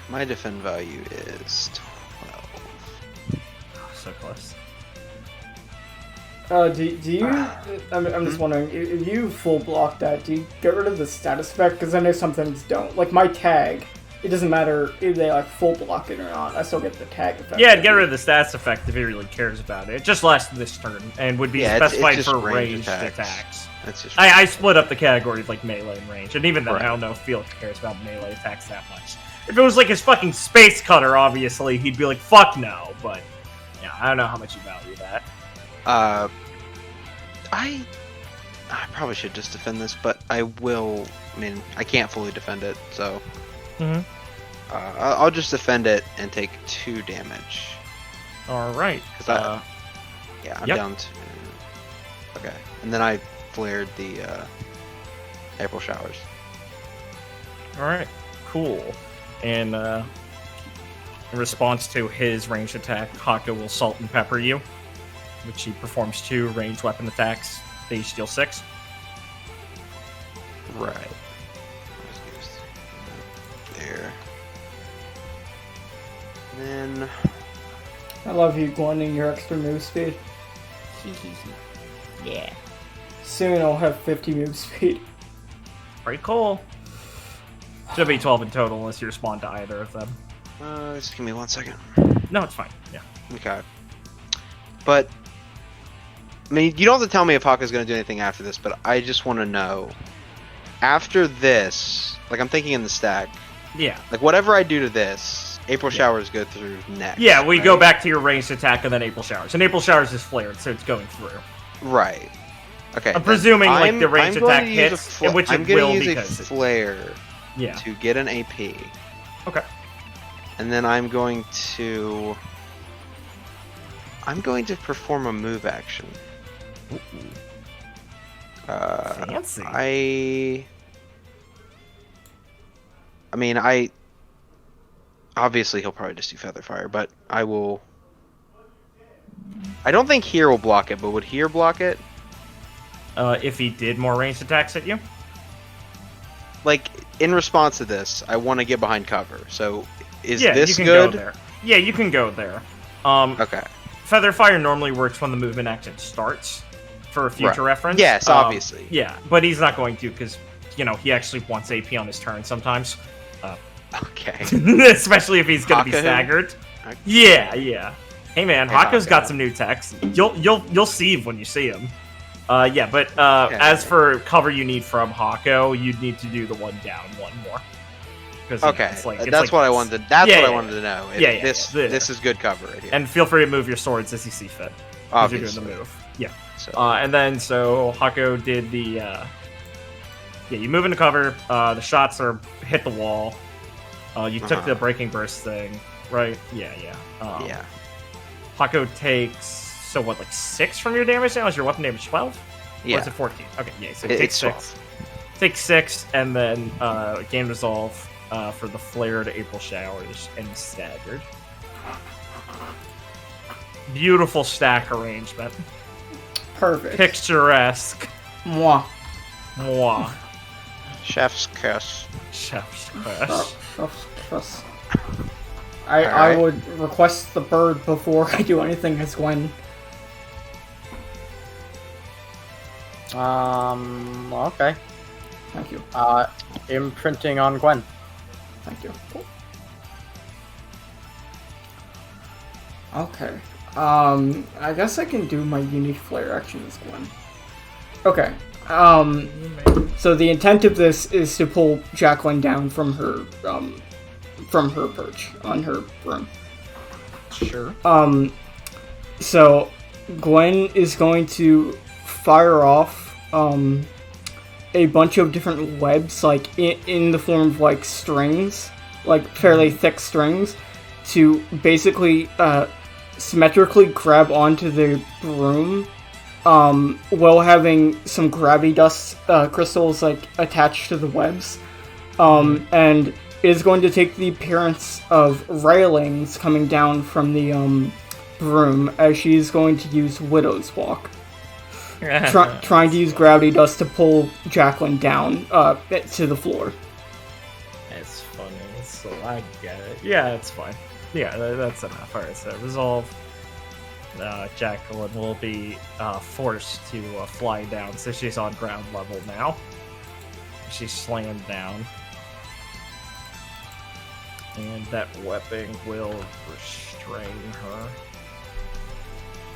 My defend value is 12. Oh, so close. Do you... I'm just wondering, if you full block that, do you get rid of the status effect? Because I know some things don't. Like, my tag, it doesn't matter if they, like, full block it or not. I still get the tag effect. Yeah, get rid of the status effect if he really cares about it. It just lasts this turn and would be specified for ranged attacks. That's just I split up the categories like melee and range, and even then, I don't know if Felix cares about melee attacks that much. If it was like his fucking space cutter, obviously, he'd be like, fuck no, but yeah, I don't know how much you value that. I probably should just defend this, but I will. I mean, I can't fully defend it, so I'll just defend it and take 2 damage. All right. Because I'm down to. Okay, and then I flared the April Showers. All right. Cool. And in response to his ranged attack, Hako will salt and pepper you, which he performs 2 ranged weapon attacks. They each deal 6. Right. There. And then... I love you grinding your extra move speed. Yeah. Soon I'll have 50 move speed. Pretty cool. Should be 12 in total unless you respond to either of them. Just give me 1 second. No, it's fine. Yeah. Okay. But... I mean, you don't have to tell me if Haka's going to do anything after this, but I just want to know. After this, like I'm thinking in the stack, Yeah. like whatever I do to this, April Showers go through next. Yeah, we go back to your ranged attack and then April Showers. And April Showers is flared, so it's going through. Right. Okay. I'm presuming like the ranged attack hits, which I'm it going will to use because a flare yeah. to get an AP. Okay. And then I'm going to perform a move action. Fancy. I mean, obviously he'll probably just do Feather Fire, but I will. I don't think Here will block it, but would Here block it? If he did more ranged attacks at you? like in response to this, I want to get behind cover. So is Yeah, this you can good? go there. Yeah, you can go there. Okay. Feather Fire normally works when the movement action starts, for future reference. Yes, obviously. Yeah, but he's not going to because, you know, he actually wants AP on his turn sometimes. Okay. Especially if he's going to be staggered. Okay. Yeah. Hey man, Hey, Hako's Hako. got some new techs. You'll see him when you see him. As for cover you need from Hako, you'd need to do the one down, one more. Okay, that's what I wanted. That's what I wanted to know. This is good cover right here. And feel free to move your swords as you see fit. As you're doing the move. Yeah. So, Hako did the. You move into cover. The shots hit the wall. You took the breaking burst thing, right? Yeah. Hako takes 6 from your damage now? Is your weapon damage 12? Yeah. Or is it 14? Okay, yeah. So take 6. Take 6, and then gain resolve for the flared April showers and staggered. Beautiful stack arrangement. Perfect. Picturesque. Mwah. Chef's kiss. Chef's kiss. Chef's. I would request the bird before I do anything as Gwen. Okay. Thank you. Imprinting on Gwen. Thank you. Cool. Okay. I guess I can do my unique flare action as Gwen. Okay. So the intent of this is to pull Jacqueline down from her perch on her broom. Sure. So Gwen is going to fire off a bunch of different webs, like in the form of like strings, like fairly thick strings, to basically symmetrically grab onto the broom, while having some gravity dust crystals like attached to the webs, and is going to take the appearance of railings coming down from the broom as she's going to use Widow's Walk. Trying to use gravity dust to pull Jacqueline down to the floor. It's funny, so I get it. Yeah, it's fine. Yeah, that's enough. Alright, so resolve. Jacqueline will be forced to fly down, so she's on ground level now. She's slammed down. And that weapon will restrain her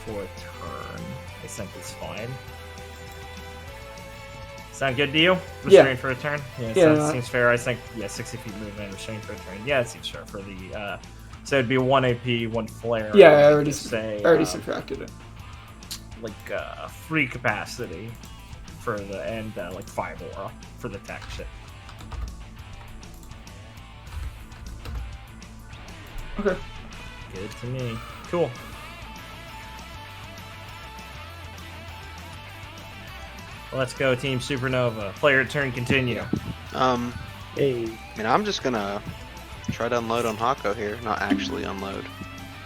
for a turn. I think it's fine. Sound good to you? Restrain for a turn? Yeah, seems fair. I think, 60 feet movement, restrain for a turn. Yeah, it seems fair for the, so it'd be 1 AP, 1 flare. Yeah, I already subtracted it. Like, free capacity for the, and, 5 aura for the tech shit. Okay. Good to me. Cool. Let's go, Team Supernova. Player turn, continue. Hey. I'm just gonna try to unload on Hako here, not actually unload.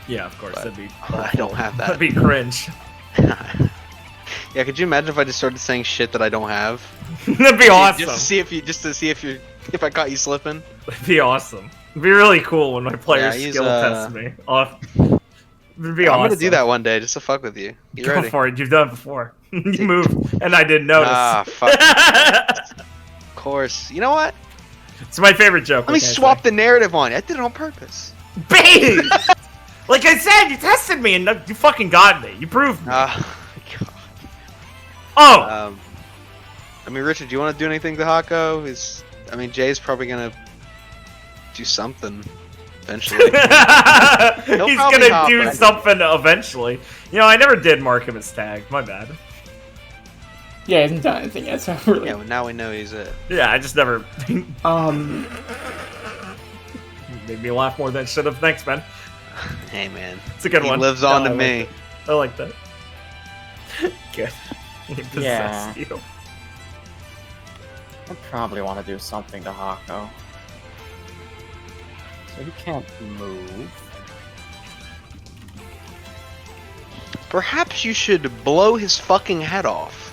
Yeah, of course. That'd be. I don't have that. That'd be cringe. Yeah, could you imagine if I just started saying shit that I don't have? That'd be awesome. Just to see if I caught you slipping. It'd be awesome. It'd be really cool when my players skill test me. It'd be awesome. I'm gonna do that one day just to fuck with you. You Go ready? for it. You've done it before. You moved, and I didn't notice. Ah, fuck. Of course. You know what? It's my favorite joke. Let me swap the narrative on you. I did it on purpose. Babe! Like I said, you tested me, and you fucking got me. You proved me. God. Oh! Richard, do you want to do anything to Hako? Jay's probably gonna do something eventually. He's gonna do something eventually. You know, I never did mark him as tagged. My bad. Yeah, he hasn't done anything yet, so really. Yeah, well, now we know he's it. Yeah, I just never. Made me laugh more than I should have. Thanks, man. Hey, man. It's a good one. He lives on to me. I like that. Good. He possessed you. I probably want to do something to Hako. So he can't move. Perhaps you should blow his fucking head off.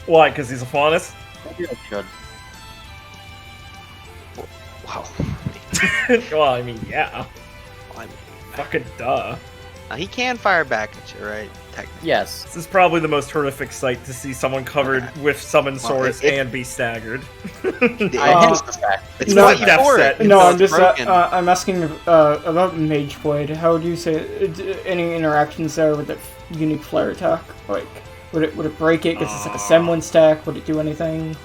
Why? Because he's a faunus? Maybe I should. Well, I mean, yeah. Well, I mean, Fucking duh. he can fire back at you, right? Technically. Yes. This is probably the most horrific sight to see someone covered with summon swords and be staggered. It's the fact. It's No, not death euphoric. set. No, It's I'm just broken. I'm asking about Mage Blade. How do you say any interactions there with the unique flare attack? Like, would it break it? Because it's like a semblance tech. Would it do anything?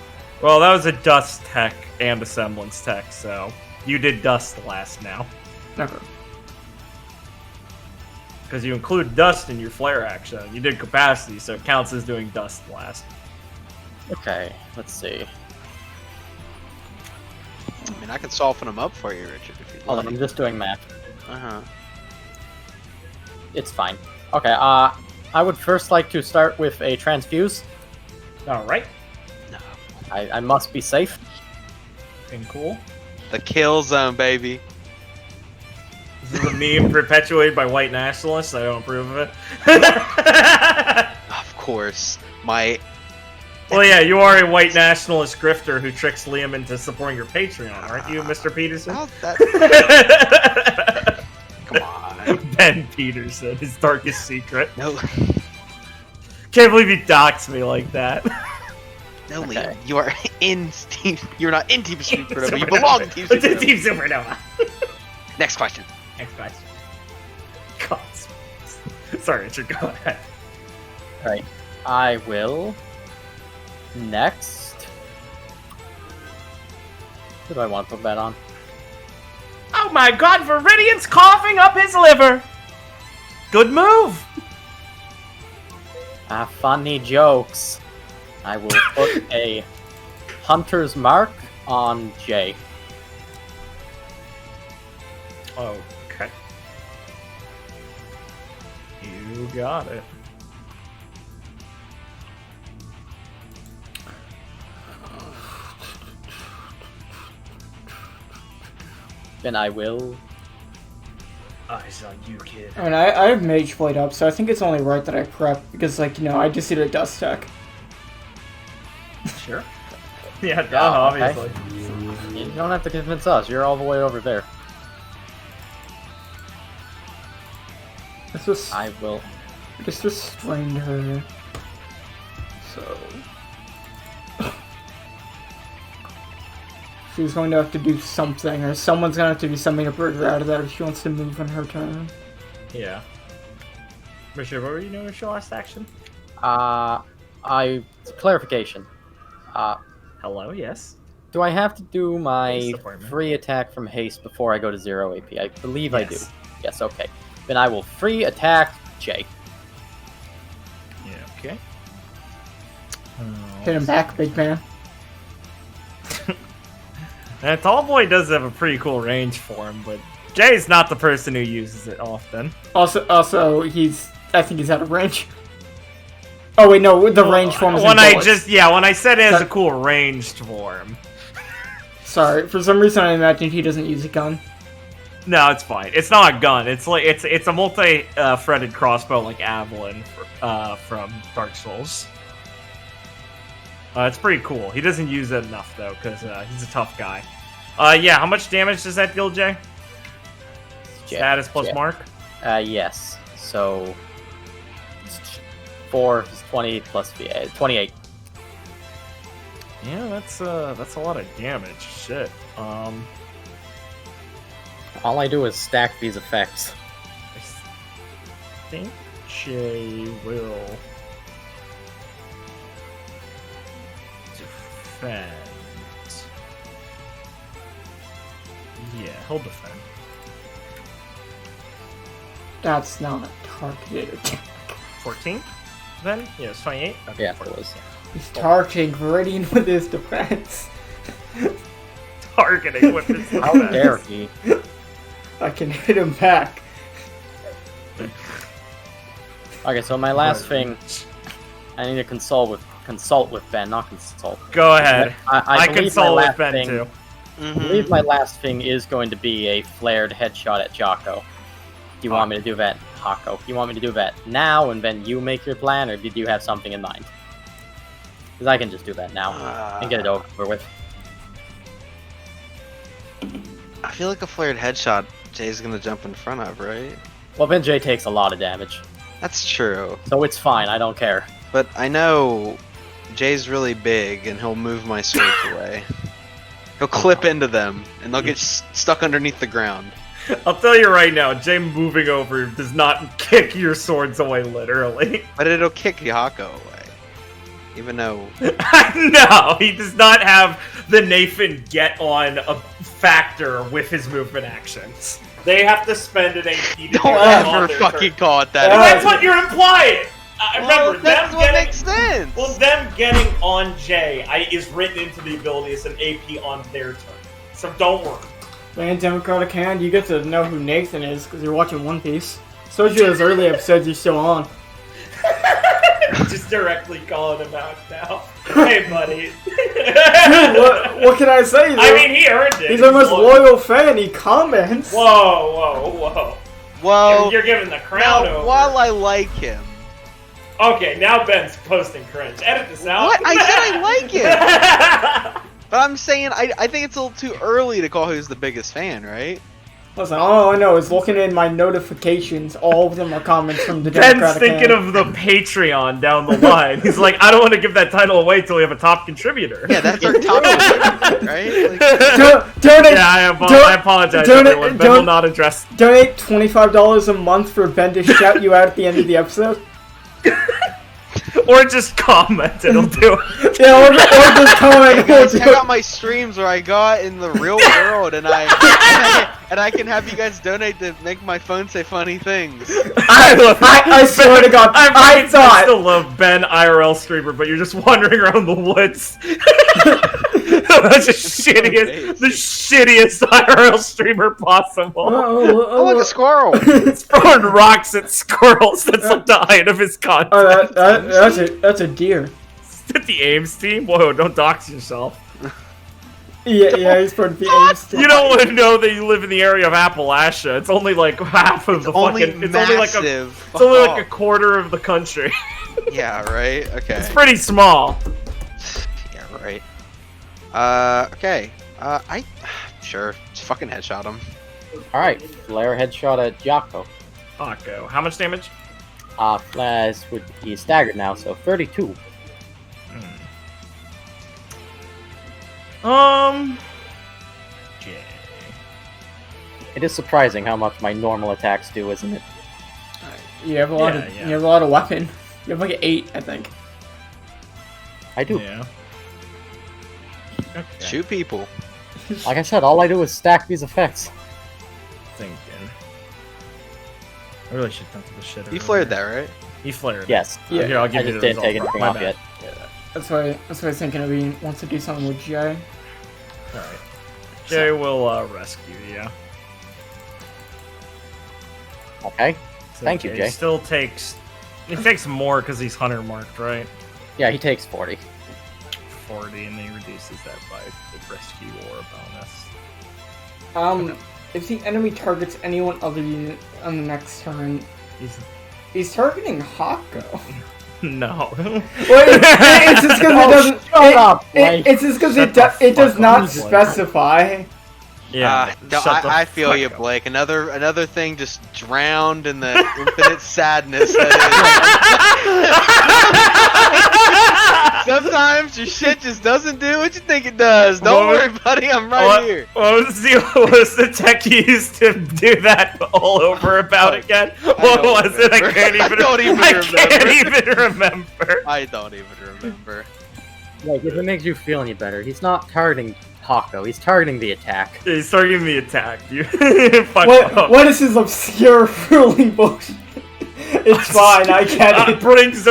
Well, that was a dust tech and a semblance tech, so you did dust last now. Never. Because you include dust in your flare action. You did capacity, so it counts as doing dust blast. Okay, let's see. I mean, I can soften him up for you, Richard, if you'd Hold on, like. I'm just doing math. Uh-huh. It's fine. Okay, I would first like to start with a transfuse. Alright. I must be safe. And cool. The kill zone, baby. This is a meme perpetuated by white nationalists. I don't approve of it. Of course. My... Well, yeah, you are a white nationalist grifter who tricks Liam into supporting your Patreon, aren't you, Mr. Peterson? How's that? Come on. Ben Peterson, his darkest secret. No, Can't believe you doxed me like that. no, Okay. Liam. You are in Team... You're not in Team Supernova. You belong in Team Supernova. Team Supernova. Next question. Next question. God. Sorry, Richard, go ahead. Right. I will... Next... Who do I want to put that on? Oh my god, Viridian's coughing up his liver! Good move! Funny jokes. I will put a Hunter's Mark on Jay. Okay. You got it. Then I will... Eyes on you, kid. I mean, I have Mage Blade up, so I think it's only right that I prep because, like, you know, I just did a dust tech. Sure. Yeah, Yeah, obviously. You don't have to convince us. You're all the way over there. This was I will... just restrained her. So she's going to have to do something, or someone's going to have to do something to bring her out of that if she wants to move on her turn. Yeah. Richard, what were you doing with your last action? Clarification. Hello, yes. Do I have to do my Haste department. free attack from haste before I go to 0 AP? I believe I do. Yes. Yes, okay. Then I will free attack Jay. Yeah, okay. Hit him back, big man. That tall boy does have a pretty cool range for him, but Jay's not the person who uses it often. Also, I think he's out of range. Oh wait, no, the range form is when in I bullets. when I said it has a cool ranged form. Sorry, for some reason I imagined he doesn't use a gun. No, it's fine. It's not a gun. It's like it's a multi-threaded crossbow like Avalon from Dark Souls. It's pretty cool. He doesn't use it enough though, because he's a tough guy. Yeah, how much damage does that deal, Jay? Jay. Status plus Jay. mark? Yes. So 4 is 20 plus 28. Yeah, that's a lot of damage. Shit. All I do is stack these effects. I think Jay will defend. Yeah, he'll defend. That's not a targeted attack. 14? Then? Yeah, it's 28? Okay, Yeah, 14. it was. He's targeting Viridian with his defense. Targeting with his How defense. dare he? I can hit him back. Okay, so my last thing, I need to consult with Ben, not consult. Go ahead. I believe console my with last Ben thing- too. I believe my last thing is going to be a flared headshot at Jocko. Do you want me to do that, Hako? Do you want me to do that now and then you make your plan, or did you have something in mind? Because I can just do that now and get it over with. I feel like a flared headshot Jay's gonna jump in front of, right? Well, then Jay takes a lot of damage, That's true. so it's fine. I don't care. But I know Jay's really big, and he'll move my swords away. He'll clip into them, and they'll get stuck underneath the ground. I'll tell you right now, Jay moving over does not kick your swords away, literally. But it'll kick Yako away. Even though... No, he does not have the Nathan get on a factor with his movement actions. They have to spend an AP to Don't get on ever their fucking turn. call it that. Well, that's what you're implying! Remember, that's them what getting... makes sense! Well, them getting on Jay is written into the ability as an AP on their turn. So don't worry. Man, Democratic Hand, you get to know who Nathan is because you're watching One Piece. So you those early episodes you're still on. Just directly calling him out now. Hey, buddy. Dude, what can I say? I mean, he earned it. He's our most loyal fan. He comments. Whoa. Well, You're giving the crown now, over. while I like him... Okay, now Ben's posting cringe. Edit this out. What? I said I like him! But I'm saying, I think it's a little too early to call who's the biggest fan, right? Listen, all I know is looking in my notifications, all of them are comments from the Ben's Democratic thinking Hand. of the Patreon down the line. He's like, I don't want to give that title away till we have a top contributor. Yeah, that's our top contributor, right? Like, Donate. Yeah, I apologize, everyone. Ben will not address... Donate $25 a month for Ben to shout you out at the end of the episode. Or just comment, it'll do it. Yeah, or just comment. hey guys, check out my streams where I got in the real world, and I can have you guys donate to make my phone say funny things. I swear to God, I thought. still love Ben IRL streamer, but you're just wandering around the woods. the shittiest IRL streamer possible. Oh, look, a squirrel! It's throwing rocks at squirrels. That's like the height of his content. That's a deer. Is it the Ames team? Whoa, don't dox yourself. Yeah, he's part of the Ames team. You don't want to know that you live in the area of Appalachia. It's only like half of the fucking... It's only like a quarter of the country. Yeah, right? Okay. It's pretty small. Yeah, right. Okay. Sure. Just fucking headshot him. Alright, flare headshot at Yako. Paco. How much damage? Flash would be staggered now, so 32. Jay. It is surprising how much my normal attacks do, isn't it? You have a lot of you have a lot of weapon. You have like an 8, I think. I do. Yeah. Okay. Shoot people. Like I said, all I do is stack these effects. Thinking. I really should think of the shit. You flared that, right? He flared. Yes. Yeah. Here, I'll I give you just the didn't take result. anything My off bad. yet. That's why I was thinking of he wants to do something with Jay. Alright. Jay will rescue you. Okay. Thank you, Jay. He still takes... He takes more because he's hunter marked, right? Yeah, he takes 40. 40, and then he reduces that by the rescue or bonus. If the enemy targets anyone other than on the next turn, he's targeting Hako. No. Wait, it's just because it doesn't. Shut up, It's just because it does not specify. Yeah. I feel you, Blake. Another thing just drowned in the infinite sadness that is. Sometimes your shit just doesn't do what you think it does. Don't worry, buddy. I'm right here. What was the tech you used to do that all over about again? What was it? I can't even remember. I don't even remember. Like, if it makes you feel any better, he's not targeting Hako, he's targeting the attack. He's targeting the attack. You what is his obscure ruling bullshit? It's fine, I get it. Brings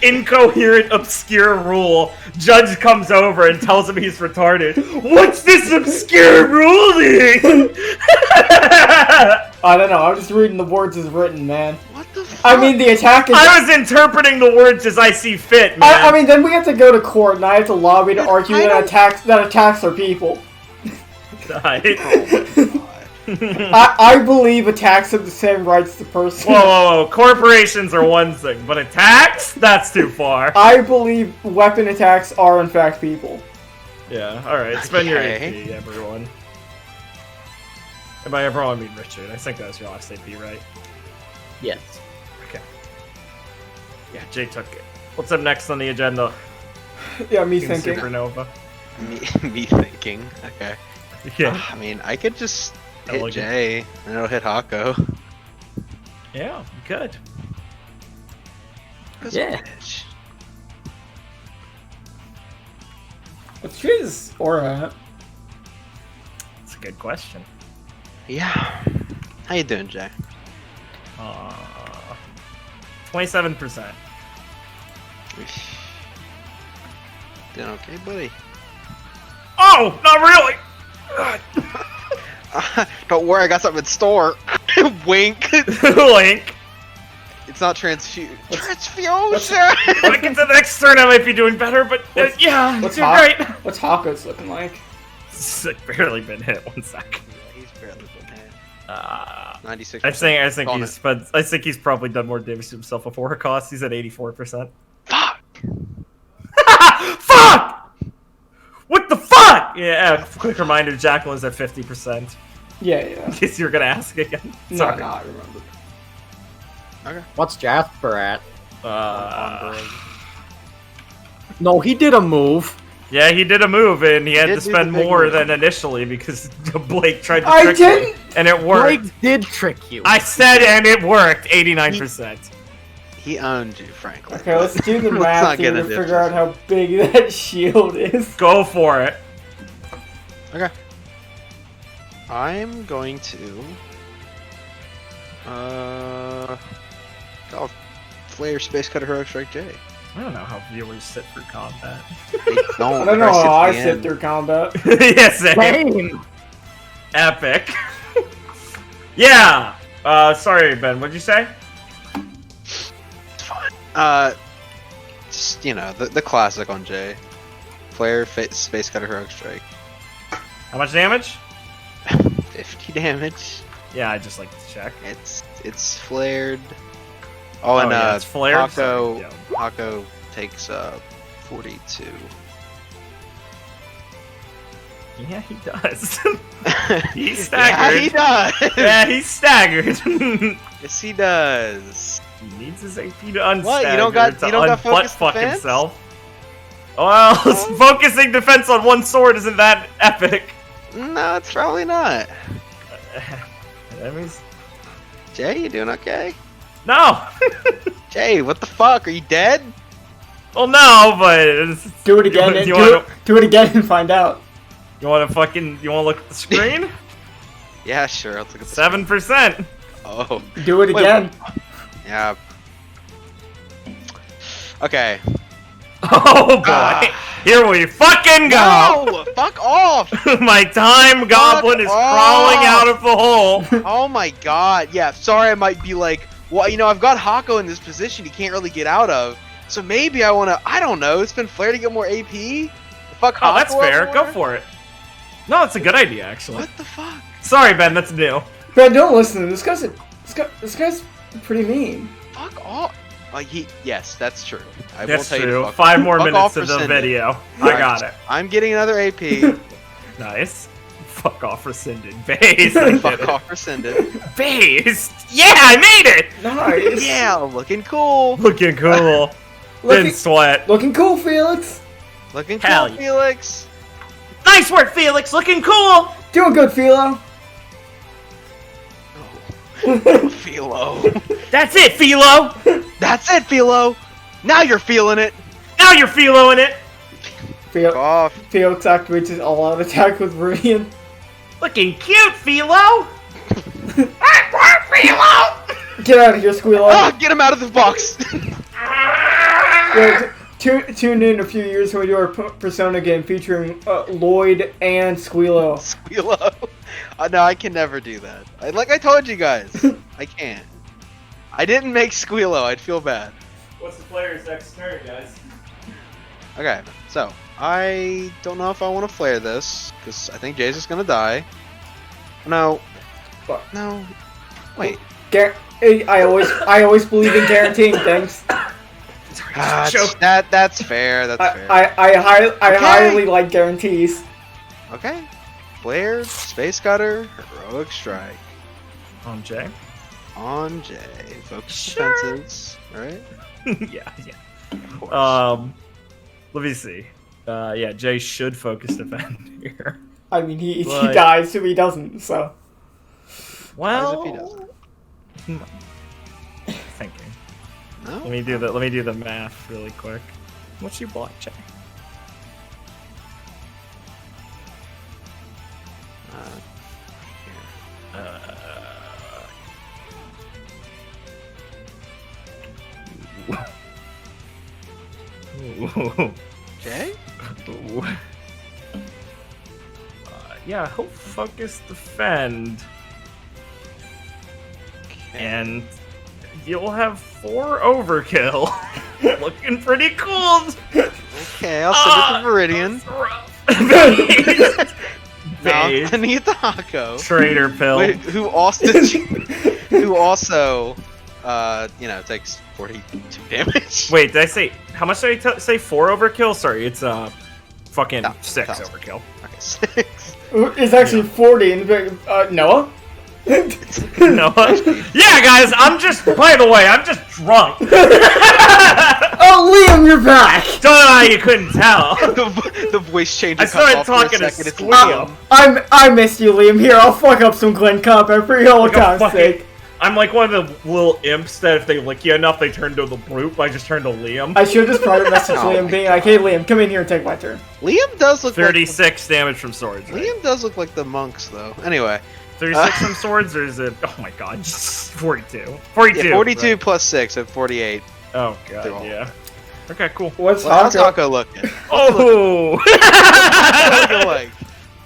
incoherent, obscure rule. Judge comes over and tells him he's retarded. What's this obscure ruling? I don't know, I'm just reading the words as written, man. What the fuck? I mean, the attack is... I was interpreting the words as I see fit, man. I mean, then we have to go to court, and I have to lobby to argue that attacks are people. I believe attacks have the same rights to person. Whoa. Corporations are one thing, but attacks? That's too far. I believe weapon attacks are, in fact, people. Yeah, alright. Spend your AP, everyone. And by everyone, I mean Richard. I think that was your last AP, right? Yes. Okay. Yeah, Jay took it. What's up next on the agenda? Yeah, me Team thinking. Supernova. Me thinking. Okay. Yeah. I mean, I could just hit Elegant. Jay, and it'll hit Hako. Yeah, good. Yeah. Bitch. What's Jay's aura at? That's a good question. Yeah. How you doing, Jay? 27%. Doing okay, buddy? Oh, not really! Don't worry, I got something in store. Wink. Link. It's not transfusion. Transfusion! When I get to the next turn, I might be doing better, but yeah, What's you're right. What's Hako's looking like? It's like barely been hit. 1 sec. He's barely been hit. 96%. I think he's probably done more damage to himself before her cost. He's at 84%. Fuck! Fuck! What the fuck? Yeah. Quick reminder: Jacqueline's at 50%. Yeah. In case you're gonna ask again. No, Sorry. I remember. Okay. What's Jasper at? No, he did a move. Yeah, he did a move, and he had did to do spend the big more move. than initially because Blake tried to I trick didn't. me, and it worked. Blake did trick you. I said, and it worked. 89%. He owned you, frankly. Okay, let's do the Let's math not here get to into figure out how big that shield is. Go for it. Okay. I'm going to... I'll flare Space Cutter Heroic Strike J. I don't know how viewers sit through combat. They don't. I don't know how I sit sit through combat. Yes, Same. epic. Yeah. Sorry, Ben. What'd you say? It's fine. Just, you know, the classic on J. Flare, Space Cutter Heroic Strike. How much damage? 50 damage. Yeah, I just like to check. It's flared. Oh, and yeah, it's flared. Hako, Sorry, yeah. Hako takes 42. Yeah, he does. He's Yeah, staggered. he does. Yeah, he's staggered. Yes, he does. He needs his AP to unstagger. What, you don't got butt focused fuck defense? himself. Well, focusing defense on one sword isn't that epic. No, it's probably not. That means Jay, you doing okay? no. Jay, what the fuck? Are you dead? Well, no, but Do it again. Do it again and find out. You want to look at the screen? Yeah, sure. Let's look at the 7%. Oh. Do it Wait, again. Yeah. Okay. Oh boy. Here we fucking go. No! Fuck off! My time goblin is crawling out of the hole. Oh my god. Yeah, sorry I might be like, well, you know, I've got Hako in this position he can't really get out of. So maybe I want to, I don't know, spend Flare to get more AP? Fuck Hako. Oh, that's fair. up Go more? for it. No, it's a good idea, actually. What the fuck? Sorry, Ben, that's new. Ben, don't listen. This guy's pretty mean. Fuck off. Yes, that's true. I will That's tell you to true. fuck 5 more fuck minutes off of the rescinded. video. I got it. I'm getting another AP. Nice. Fuck off, rescinded. Based. I did Fuck it. off rescinded. Based. Yeah, I made it. Nice. Yeah, looking cool. Looking cool. Didn't sweat. Looking cool, Felix. Looking Hell cool, yeah. Felix. Nice work, Felix. Looking cool. Doing good, Philo. Philo. That's it, Philo. That's it, Philo. Now you're feeling it. Now you're Philoing it. Fuck off. Felix activates his all-out attack with Viridian. Looking cute, Philo. Philo. Get out of here, Squealo. Ah, get him out of the box. Yeah, tune in a few years when we do our Persona game featuring Lloyd and Squealo. Squealo. No, I can never do that. Like I told you guys, I can't. I didn't make Squealo. I'd feel bad. What's the player's next turn, guys? Okay, so I don't know if I want to flare this because I think Jay's just gonna die. No. What? No. Wait. I always believe in guaranteeing things. That's fair. That's fair. I highly like guarantees. Okay. Flared, Space Cutter, Heroic Strike. On Jay. On Jay. Focus Sure. defenses, right? Yeah. Of course. Let me see. Yeah, Jay should focus defend here. I mean, he Like- dies, so he doesn't. So Well, As if he doesn't. thinking. No? Let me do the math really quick. What's your block, Jay? Ooh. Jay? Ooh. Yeah, he'll focus defend, Okay. and you'll have 4 overkill. Looking pretty cool. Okay, I'll send it to Viridian. Now, Base. I need the Hako. Traitor pill. Wait, who also, takes 42 damage. Wait, did I say how much did I say 4 overkill? Sorry, it's fucking No, 6 no. overkill. Okay, 6. it's actually 40. And Noah. Noah? Yeah, guys, by the way, I'm just drunk. Oh, Liam, you're back. Don't know how you couldn't tell. the voice changer I cuts started off talking for to a second. It's Liam. I missed you, Liam. Here, I'll fuck up some Glen Copper for your whole Like a time's fucking- sake. I'm like one of the little imps that if they lick you enough, they turn to the brute. I just turned to Liam. I should just private message Oh Liam, my being like, "Hey, Liam, come in here and take my turn." Liam does look 36 damage from swords. like Right? Liam does look like the monks though. Anyway, 36 from swords, or is it? Oh my god, 42. 42. yeah, 42 right? plus 6 at 48. Oh They're all- god, yeah. Okay, cool. What's Well, how's Hako? Hako looking? Oh! What's Hako like?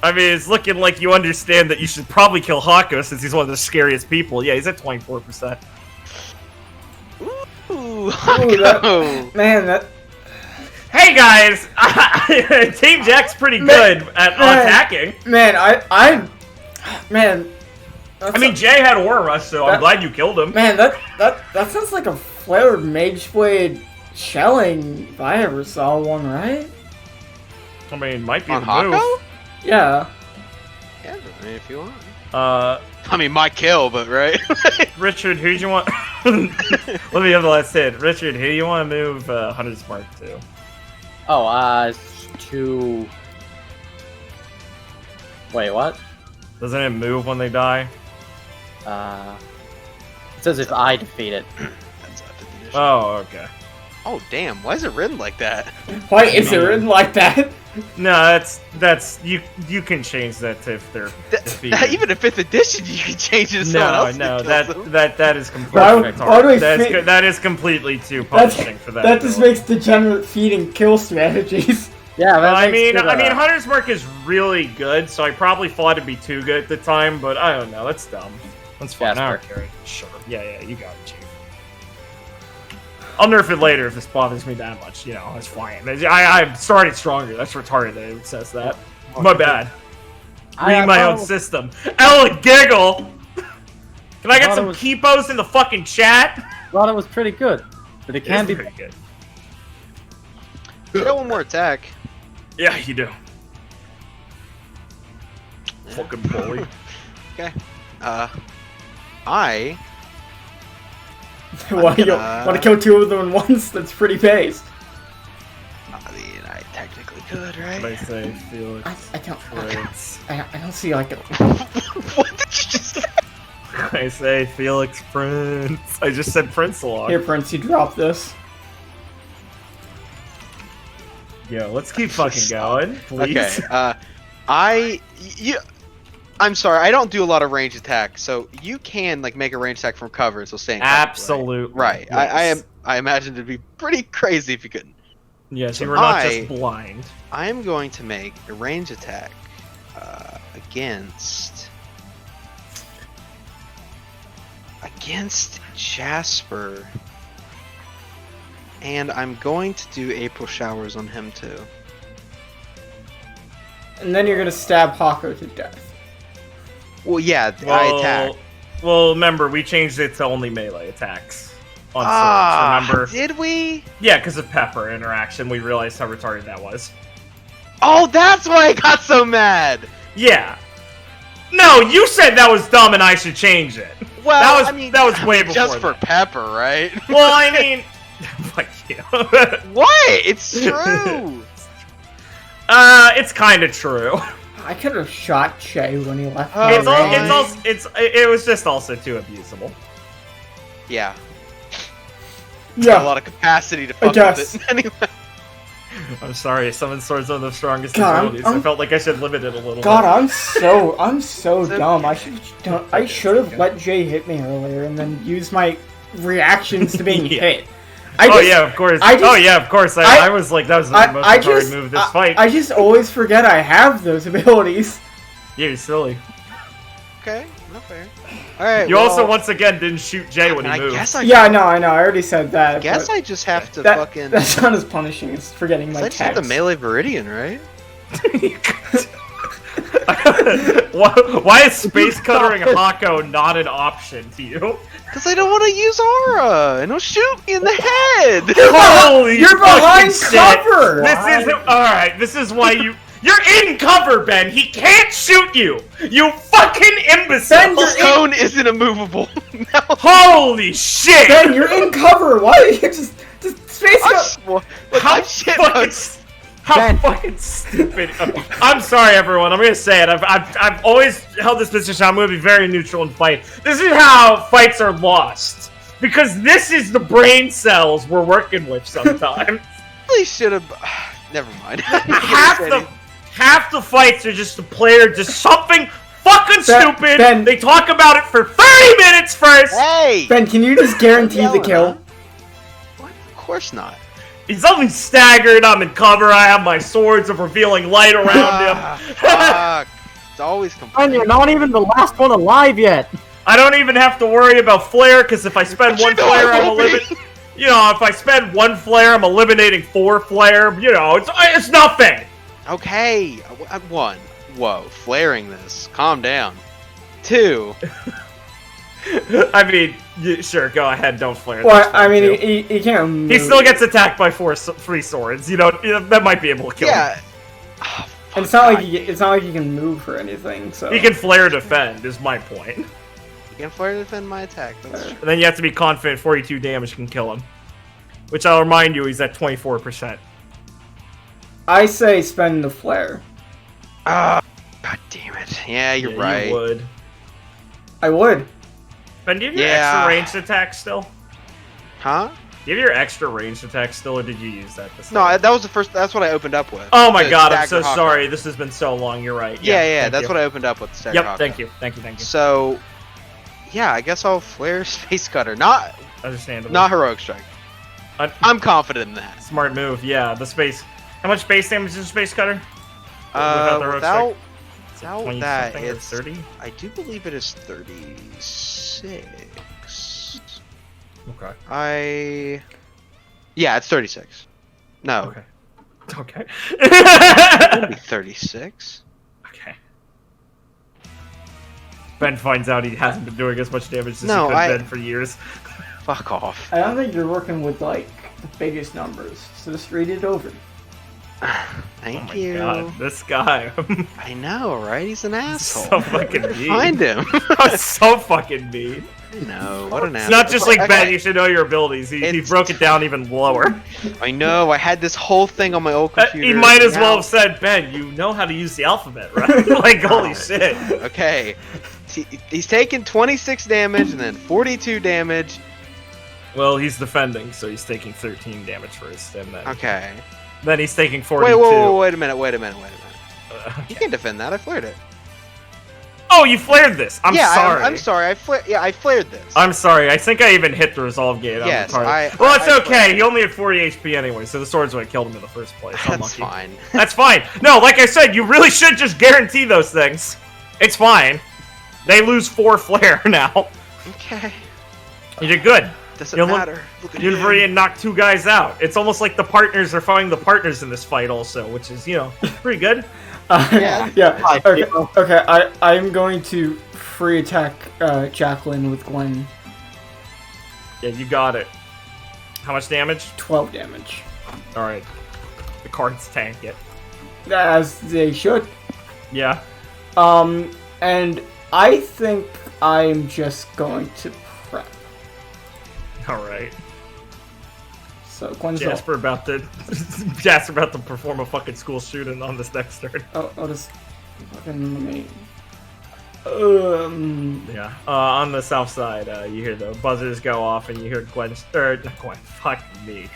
I mean, it's looking like you understand that you should probably kill Hako since he's one of the scariest people. Yeah, he's at 24%. Ooh, that- Hako. Man, that Hey guys! Team Jack's pretty good at attacking. man, man. I mean, Jay had War Rush, so I'm glad you killed him. Man, that sounds like a flared mage blade shelling if I ever saw one, right? I mean, it might be On the move. Hako? Yeah. Yeah, I mean, if you want. Uh, I mean, my kill, but right? Richard, who do you want? Let me have the last hit. Richard, who do you want to move Hunter's Mark to? Oh, to... Wait, what? Doesn't it move when they die? It says if I defeat it. That's up to the edition. Oh, okay. Oh, damn. Why is it written like that? Why is it written like that? No, that's you can change that to if they're defeated. Even in 5th edition, you can change it to someone else. No, to kill them. that is Why completely do we fit- that is completely too That's, punishing for that. that just ability. makes degenerate feed and kill strategies. Yeah, that I makes mean, it, Hunter's Mark is really good, so I probably thought it'd be too good at the time, but I don't know. That's dumb. That's fine. Jasper. I don't care. Sure. Yeah, you got it, Chief. I'll nerf it later if this bothers me that much. You know, it's fine. I started stronger. That's retarded that it says that. My bad. Read my own system. Ella giggle! Can I get thought some it was- keepos in the fucking chat? thought it was pretty good, but it can It be. is pretty good. You got one more attack. Yeah, you do. Fucking bully. Okay. I Want to kill two of them at once? That's pretty based. mean, I technically could, What I right? say, Felix. I don't see like a... What did you just say? I say Felix Prince. I just said Prince a lot. Here, Prince, you drop this. Yo, let's keep fucking going, please. Okay. I'm sorry, I don't do a lot of range attacks, so you can like make a range attack from cover, so stay in cover, Absolutely. Right. Yes. I imagine it'd be pretty crazy if you couldn't. Yes, So you were not I- just blind. I am going to make a range attack against Jasper, and I'm going to do April Showers on him too. And then you're gonna stab Hako to death. Well, yeah, I attack. Well, remember, we changed it to only melee attacks on swords, remember? Did we? Yeah, because of Pepper interaction, we realized how retarded that was. Oh, that's why I got so mad. Yeah, No, you said that was dumb and I should change it. Well, that was way before. Just for that. Pepper, right? Well, I mean, fuck you. What? It's true. It's kind of true. I could have shot Che when he left. It was just also too abusable. Yeah. Yeah. A lot of capacity to fuck with it. Anyway. I'm sorry, Summon Sword's one of the strongest God, abilities. I felt like I should limit it a little God, bit. I'm so dumb. I should have let Jay hit me earlier and then use my reactions to being hit. Yeah, of course. I was like, that was the most retarded move this fight. I just always forget I have those abilities. You're silly. Okay, not fair. Alright, You also, once again, didn't shoot Jay when he moved. I know, I already said that. I guess I just have to fucking... That's not as punishing as forgetting my I text. just have the melee Viridian, right? Why is space cuttering Hako not an option to you? Because I don't want to use aura, and it'll shoot me in the head! Holy You're behind shit. cover! Alright, this is why you're in cover, Ben! He can't shoot you! You fucking imbecile! Ben, The cone isn't immovable. No. Holy shit! Ben, you're in cover! Why are you just space cut? How fucking stupid! I'm sorry, everyone. I'm gonna say it. I've always held this position. I'm gonna be very neutral in fight. This is how fights are lost because this is the brain cells we're working with sometimes. Really should have. Never mind. half the fights are just the player just something fucking stupid. Ben, they talk about it for 30 minutes first. Hey! Ben, can you just guarantee the kill? What? Of course not. He's only staggered. I'm in cover. I have my swords of revealing light around him. Fuck. It's always And complaining. you're not even the last one alive yet. I don't even have to worry about flare because if I spend one flare, I'm eliminating. You know, if I spend one flare, I'm eliminating 4 flare. You know, it's nothing. Okay. One. Whoa. Flaring this. Calm down. 2. I mean, sure, go ahead, don't flare. Well, I mean, he can't move. He still gets attacked by 3 swords. You know, that might be able to kill him. Yeah. Oh, And it's not like he can move or anything. So He can flare defend, is my point. You can flare defend my attack. That's true. And then you have to be confident 42 damage can kill him. Which I'll remind you, he's at 24%. I say spend the flare. God damn it. Yeah, you're right. You would. I would. Ben, do you have your extra ranged attack still? Huh? Do you have your extra ranged attack still, or did you use that this time? No, that was the first. That's what I opened up with. Oh my The god, I'm Stagger so Hawk. sorry. This has been so long. You're right. Yeah, thank that's you. what I opened up with. Stagger Yep, Hawk. thank you. So, yeah, I guess I'll flare Space Cutter. Not Understandable. Heroic Strike. I'm confident in that. Smart move, yeah. The space. How much base damage is Space Cutter? Without Without that, something, or it's 30? I do believe it is 36. Okay. Yeah, it's 36. No. Okay. It'll be 36. Okay. Ben finds out he hasn't been doing as much damage as he No, could have been for years. Fuck off. I don't think you're working with like the biggest numbers. So just read it over. Thank Oh my you. god, this guy. I know, right? He's an asshole. So fucking mean. Find him. So fucking mean. I know. What an It's asshole. not just like Ben, you should know your abilities. He broke it down even lower. I know. I had this whole thing on my old computer. He might as well Now- have said, Ben, you know how to use the alphabet, right? Like, holy shit. Okay. He's taking 26 damage and then 42 damage. Well, he's defending, so he's taking 13 damage first, and then Okay. then he's taking 42. Wait a minute. Okay. You can't defend that. I flared it. Oh, you flared this. I'm sorry. I'm sorry. I flared this. I'm sorry. I think I even hit the resolve gate. Yes, Well, it's I okay. flared. He only had 40 HP anyway, so the swords would have killed him in the first place. That's Unlucky. fine. That's fine. No, like I said, you really should just guarantee those things. It's fine. They lose 4 flare now. Okay. You did good. Doesn't You'll matter. Look at him. Univarian knocked 2 guys out. It's almost like the partners are fighting the partners in this fight also, which is, you know, pretty good. Yeah. Okay. I'm going to free attack Jacqueline with Gwen. Yeah, you got it. How much damage? 12 damage. Alright. The cards tank it. As they should. Yeah. And I think I'm just going to prep. Alright. So Gwen's Jasper about to perform a fucking school shooting on this next turn. I'll just fucking let me. Yeah. On the south side, you hear the buzzers go off, and you hear Gwen. Not Gwen. Fuck me.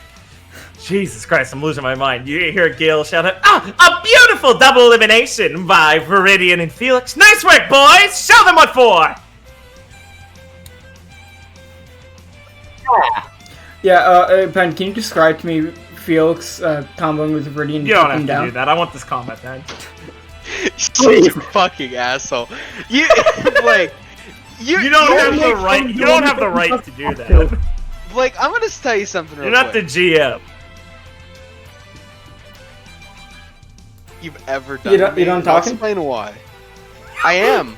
Jesus Christ, I'm losing my mind. You hear Gale shout out, a beautiful double elimination by Viridian and Felix. Nice work, boys! Show them what for! Yeah, Ben, can you describe to me Felix comboing with Viridian? You don't have to do that. I want this combat, man. You fucking asshole. You Blake. You don't have the right. You don't have the right to do that. Blake, I'm gonna tell you something. You're not the GM. You've ever done. You don't talk. Explain why. I am.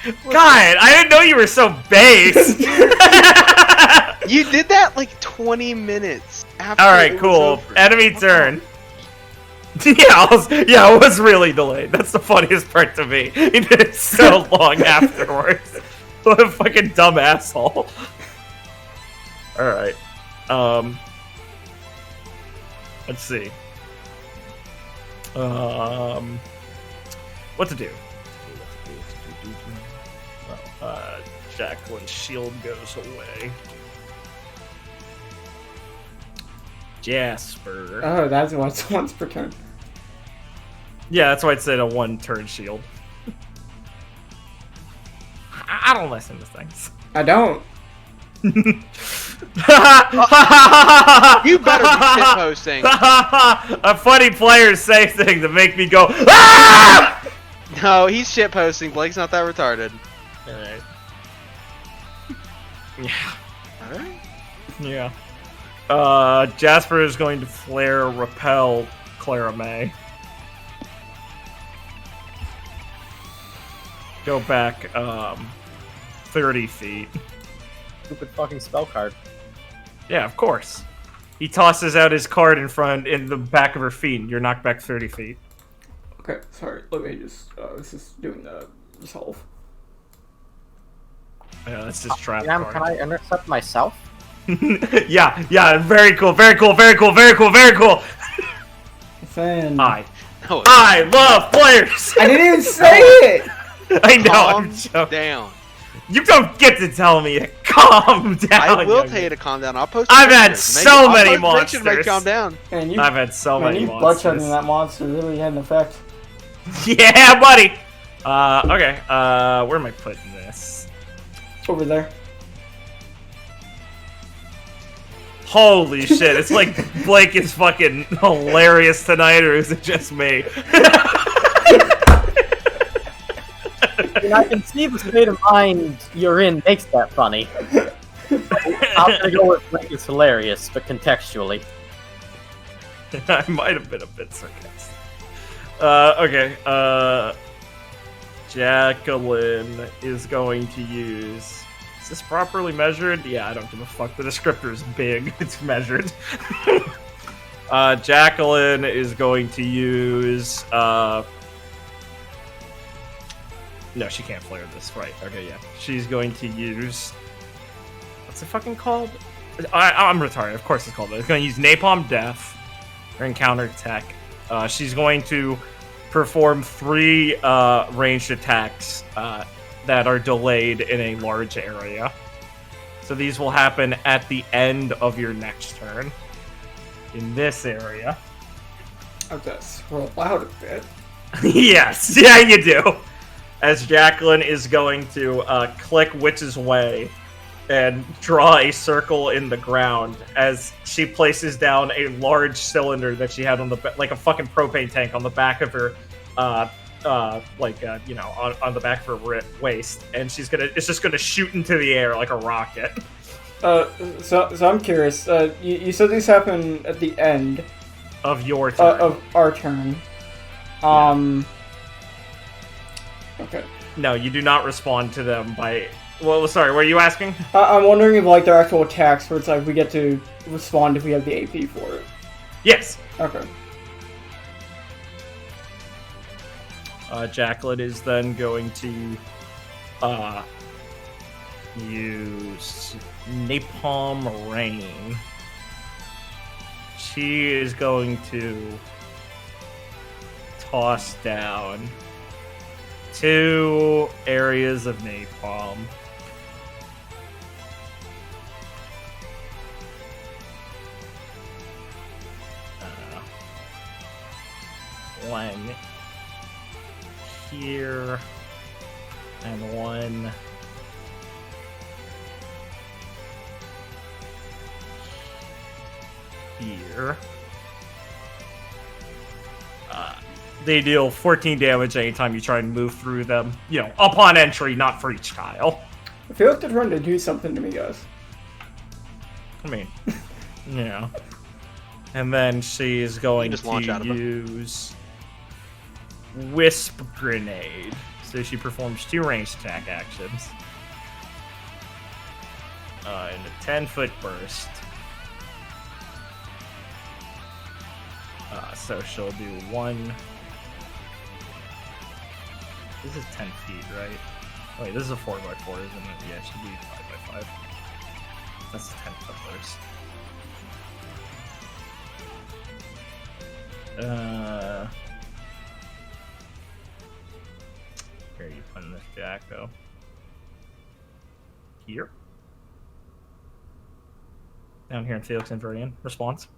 God, I didn't know you were so base. You did that like 20 minutes after. All right, cool. Enemy turn. It was really delayed. That's the funniest part to me. He did it so long afterwards. What a fucking dumb asshole. Alright. Let's see. What to do? Jacqueline's shield goes away. Jasper. Oh, that's what's once per turn. Yeah, that's why it said a 1-turn shield. I don't listen to things. I don't. You better be shitposting. A funny players say things to make me go, ah! No, he's shitposting. Blake's not that retarded. Alright. Yeah. Alright. Yeah. Jasper is going to flare repel Clara May. Go back 30 feet. Stupid fucking spell card. Yeah, of course. He tosses out his card in the back of her feet, and you're knocked back 30 feet. Okay, sorry. Let me just. This is doing the resolve. Yeah, that's just trap Damn, card. can I intercept myself? yeah, very cool, very cool, very cool, very cool, very cool. Fan. I No, love players. I didn't even say it. I know. calm I'm joking. down. You don't get to tell me to calm down. I will young tell you man. to calm down. I'll post. I've had pictures. so I'll many post pictures monsters. to make calm down. Man, I've had so many you monsters. bloodshotting that monster really had an effect. Yeah, buddy. Okay. Where am I putting this? Over there. Holy shit! It's like Blake is fucking hilarious tonight, or is it just me? And I can see the state of mind you're in makes that funny. I'm gonna go with Blake is hilarious, but contextually. I might have been a bit sarcastic. Okay. Jacqueline is going to use. Is this properly measured? Yeah, I don't give a fuck. The descriptor is big. It's measured. Jacqueline is going to use. No, she can't flare this. Right. Okay, yeah. She's going to use. What's it fucking called? I'm retarded. Of course it's called that. It's going to use Napalm Death. Her encounter tech. She's going to perform 3 ranged attacks that are delayed in a large area. So these will happen at the end of your next turn. In this area. Okay, scroll out a bit. Yes, yeah, you do. As Jacqueline is going to click Witch's Way and draw a circle in the ground as she places down a large cylinder that she had on the like a fucking propane tank on the back of her, on the back of her waist, and it's just gonna shoot into the air like a rocket. So I'm curious. You said these happen at the end Of your turn. of our turn. Okay. No, you do not respond to them by. Well, sorry, what are you asking? I'm wondering if like they're actual attacks where it's like we get to respond if we have the AP for it. Yes. Okay. Jacqueline is then going to use Napalm Rain. She is going to toss down 2 areas of napalm. One here and one here. They deal 14 damage anytime you try and move through them. You know, upon entry, not for each tile. I feel like they're trying to do something to me, guys. I mean, yeah. And then she is going just launch out to of it. use Wisp Grenade. So she performs 2 ranged attack actions. In a 10-foot burst. So she'll do 1. This is 10 feet, right? Wait, this is a 4x4, isn't it? Yeah, it should be 5x5. That's a 10-foot burst. Where are you putting this jack, though? Here? Down here in Felix and Verian. Response?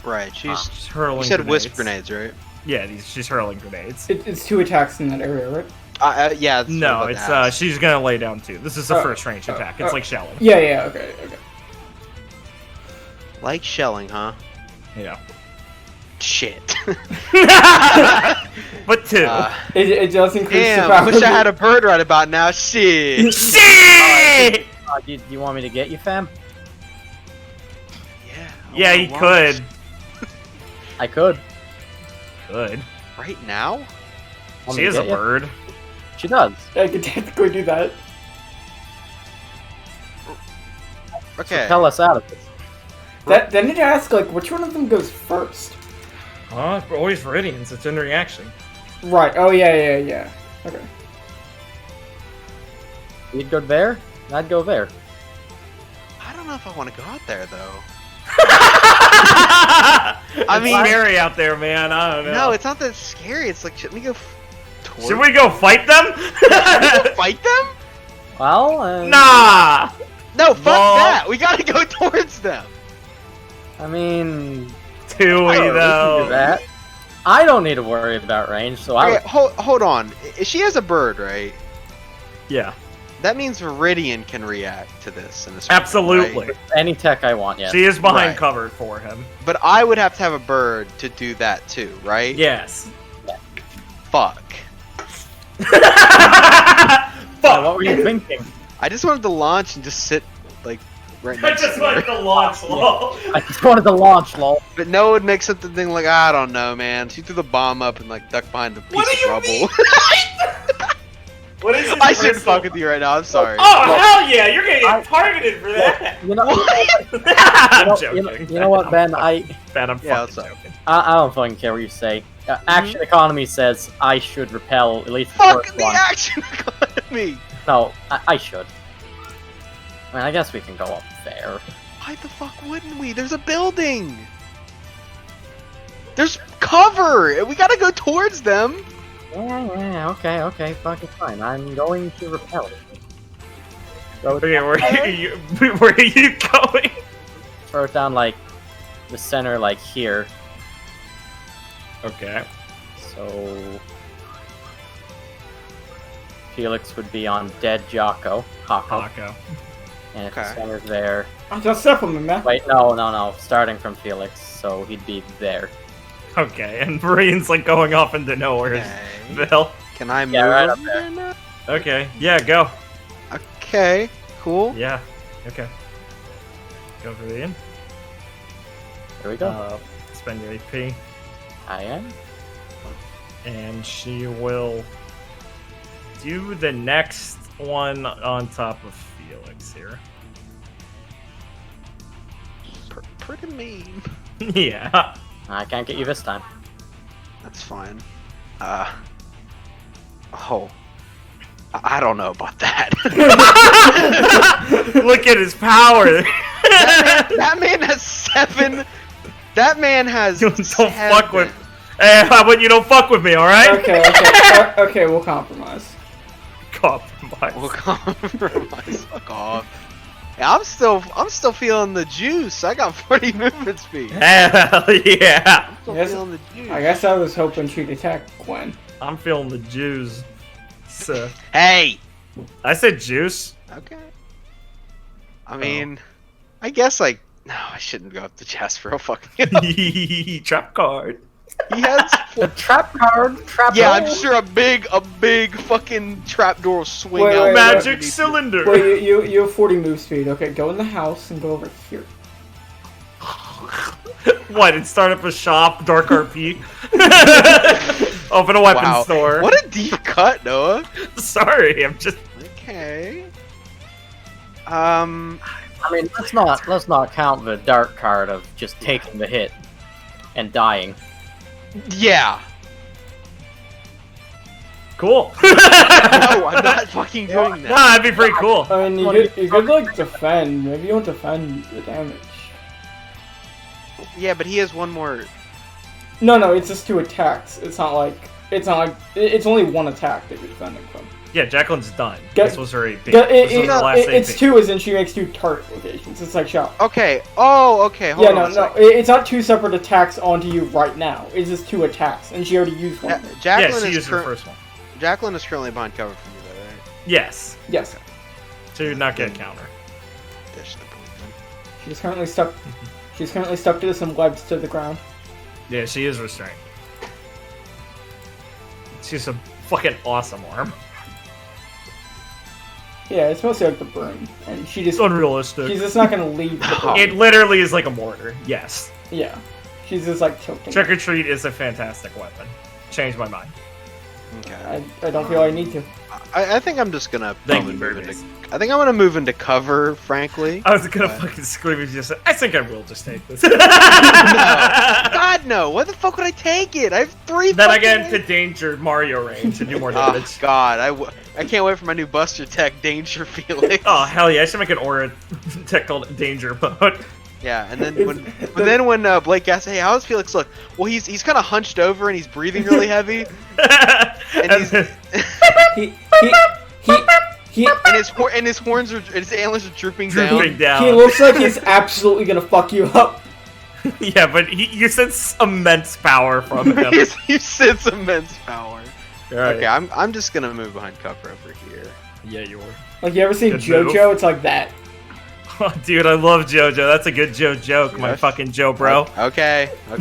Right, she's hurling you said grenades. wisp grenades, right? Yeah, she's hurling grenades. It's 2 attacks in that area, right? Yeah. that's what No, I'm it's about to ask. she's gonna lay down 2. This is the first range attack. It's like shelling. Yeah, okay. Like shelling, huh? Yeah. Shit. But 2. It does increase the Damn, power. wish I had a bird right about now. Shit. Shit! Do you want me to get you, fam? Yeah. I Yeah, wanna he launch. could. I could. Good. Right now? Want She me to is a get ya? bird. She does. I could technically do that. Okay. Tell us out of this. Then I'd ask, like, which one of them goes first? Always Viridians. It's in reaction. Right, oh yeah. Okay. You'd go there? I'd go there. I don't know if I want to go out there though. I mean- it's scary out there, man. I don't know. No, it's not that scary. It's like, shouldn't we go towards Should we go fight them? fight them? Well, Nah. No, fuck Well- that. We gotta go towards them. I mean, Tui, we can do though. that. I don't need to worry about range, so I Okay, hold on. She has a bird, right? Yeah, That means Viridian can react to this in a certain way, absolutely. right? any tech I want, yes. She is behind Right. cover for him. But I would have to have a bird to do that too, right? Yes. Fuck. What were you thinking? I just wanted to launch and just sit like right I next just to wanted her. to launch, lol. I just wanted to launch, lol. But no would make something like, I don't know, man. She threw the bomb up and like ducked behind a piece What do of you rubble. mean? What is this I shouldn't personal- fuck with you right now. I'm sorry. Oh, hell yeah, you're gonna get targeted for that. You know, I'm you joking. know what, Ben? Ben, I'm Yeah, fucking what's up? joking. I don't fucking care what you say. Action economy says I should repel at least the Fuck first the one. action economy. No, I should. I mean, I guess we can go up there. Why the fuck wouldn't we? There's a building. There's cover. We gotta go towards them. Yeah, okay, fucking fine. I'm going to repel it. Throw it, Okay, where are you going? throw it down like the center, like here. Okay. So Felix would be on dead Hako, Hako. and if Okay. the center's there. I'm just supplement, man. Wait, no. Starting from Felix, so he'd be there. Okay, and Marine's like going off into nowhere. Okay. Bill. Can I move? Yeah, right up them there. there now? Okay, yeah, go. Okay. Cool. Yeah, okay. Go for the in. Here we go. Spend your AP. I am. And she will do the next one on top of Felix here. Pretty mean. Yeah. I can't get you this time. That's fine. Oh. I don't know about that. Look at his power. that man has 7. That man has. Don't 7. fuck with. Hey, how about you don't fuck with me, all right? Okay, we'll compromise. Compromise. We'll compromise. Fuck off. Yeah, I'm still feeling the juice. I got 40 movement speed. Hell yeah. I'm still feeling the juice. I guess I was hoping she'd attack Gwen. I'm feeling the juice. So, Hey. I said juice. Okay. I mean, I guess no, I shouldn't go up to Jasper. I'll fucking. Trap card. He has. The trap card, trap. Yeah, I'm sure a big fucking trapdoor will swing Wait, out. wait, Magic cylinder. Wait, you have 40 move speed. Okay, go in the house and go over here. What? And start up a shop, Dark RP. Open a weapon store. What a deep cut, Noah. Sorry, I'm just. Okay. I mean, let's not count the dark card of just taking the hit and dying. Yeah. Cool. No, I'm not fucking doing Nah, that. that'd be pretty cool. I mean, you could like defend. Maybe you don't defend the damage. Yeah, but he has one more. No, it's just 2 attacks. It's only 1 attack that you're defending from. Yeah, Jacqueline's done. Get- This was her AP. It's 2 as in she makes 2 target locations. It's like shot. Okay. Oh, okay. Hold on. No, it's not 2 separate attacks onto you right now. It's just 2 attacks, and she already used one. Yeah, Jacqueline she is used her first one. Jacqueline is currently behind cover from you, though, right? Yes. Yes. To not get a counter. Dish the poison. She's currently stuck. She's currently stuck to some webs to the ground. Yeah, she is restrained. She's a fucking awesome arm. Yeah, it's mostly like the broom, and she just. It's unrealistic. She's just not gonna leave the broom. It literally is like a mortar. Yes. Yeah. She's just like tilting. Trick or treat is a fantastic weapon. Changed my mind. Okay. I don't feel I need to. I think I'm just gonna. Thank probably you, move Burgess. I think I'm gonna move into cover, frankly. I was gonna fucking scream if you just said, I think I will just take this. No. God no! Why the fuck would I take it? I have 3. Then I fucking get into danger Mario range and do more Oh damage. God! I can't wait for my new Buster Tech Danger Felix. Oh hell yeah! I should make an aura tech called Danger Mode. Yeah, and then when Blake asks, "Hey, how's Felix look?" Well, he's kind of hunched over and he's breathing really heavy, and his horns are his antlers are drooping Drooping down. down. He looks like he's absolutely gonna fuck you up. Yeah, but you sense immense power from him. You sense immense power. Right. Okay, I'm just gonna move behind cover over here. Yeah, you were. Like, you ever seen Good JoJo? move. It's like that. Oh, dude, I love JoJo. That's a good Joe joke, my Yes. fucking Joe bro. Okay. Enough!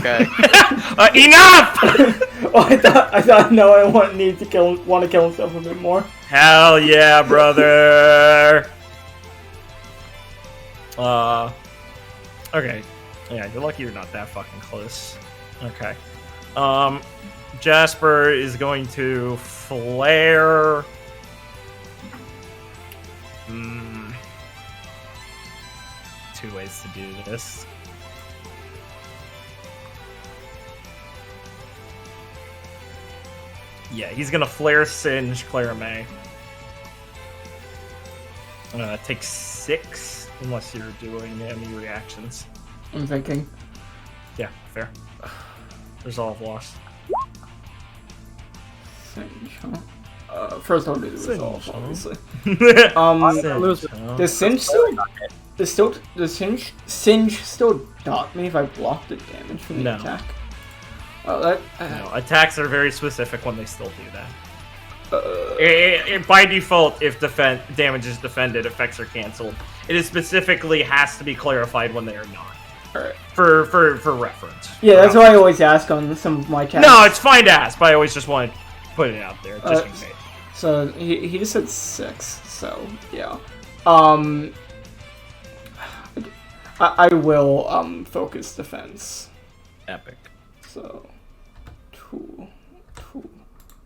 Oh, I thought Noah want to kill himself a bit more. Hell yeah, brother. Okay. Yeah, you're lucky you're not that fucking close. Okay. Jasper is going to flare. Two ways to do this. Yeah, he's gonna flare Singe Clara May. Take 6, unless you're doing any reactions. I'm thinking. Yeah, fair. Resolve lost. Singe, huh? First I'll do the resolve, Singe, huh? obviously. Singe, Does Singe still dot me if I block the damage from the No. attack? Oh, that. No, attacks are very specific when they still do that. By default, if damage is defended, effects are canceled. It is specifically has to be clarified when they are not. Alright. For reference. Yeah, that's why I always ask on some of my tasks. No, it's fine to ask, but I always just want to put it out there, just in case. So he just said 6. So yeah. I will focus defense. Epic. So 2.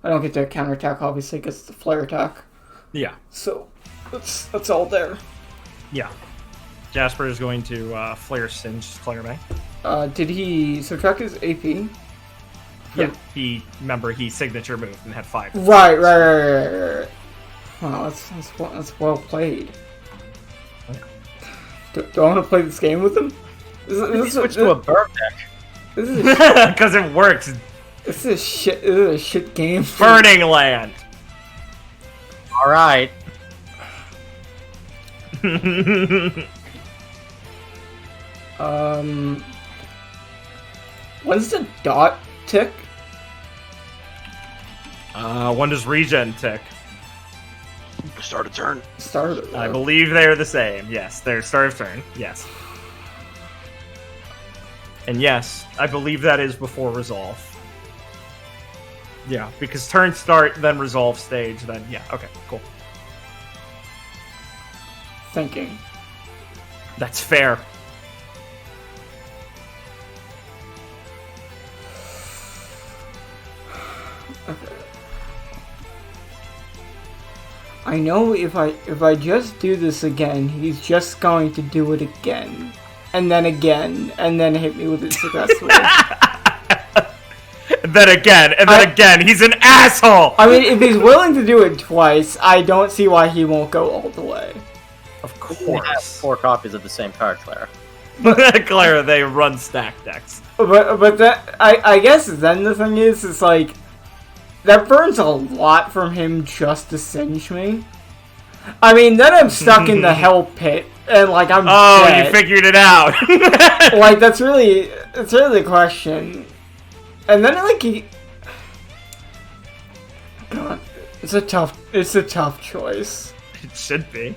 I don't get to counterattack obviously because it's a flare attack. Yeah. So that's all there. Yeah. Jasper is going to flare Singe Claire May. Did he subtract his AP Yeah, he signature moved and had 5. Right. Wow, that's well played. Do I want to play this game with him? Switch to a burn deck. This is Because it works. This is a shit game. Burning Land. All right. When's the dot tick? When does regen tick? Start a turn. I believe they're the same. Yes, they're start of turn. Yes. And yes, I believe that is before resolve. Yeah, because turn start, then resolve stage, then yeah, okay, cool. Thinking. That's fair. Okay. I know if I just do this again, he's just going to do it again. And then hit me with it successfully. And then again, he's an asshole! I mean, if he's willing to do it twice, I don't see why he won't go all the way. Of We have course. 4 copies of the same card, Clara. Clara, they run stack decks. But that I guess then the thing is, it's like that burns a lot from him just to singe me. I mean, then I'm stuck in the hell pit, and like I'm dead. You figured it out. Like it's really the question. And then God, it's a tough choice. It should be.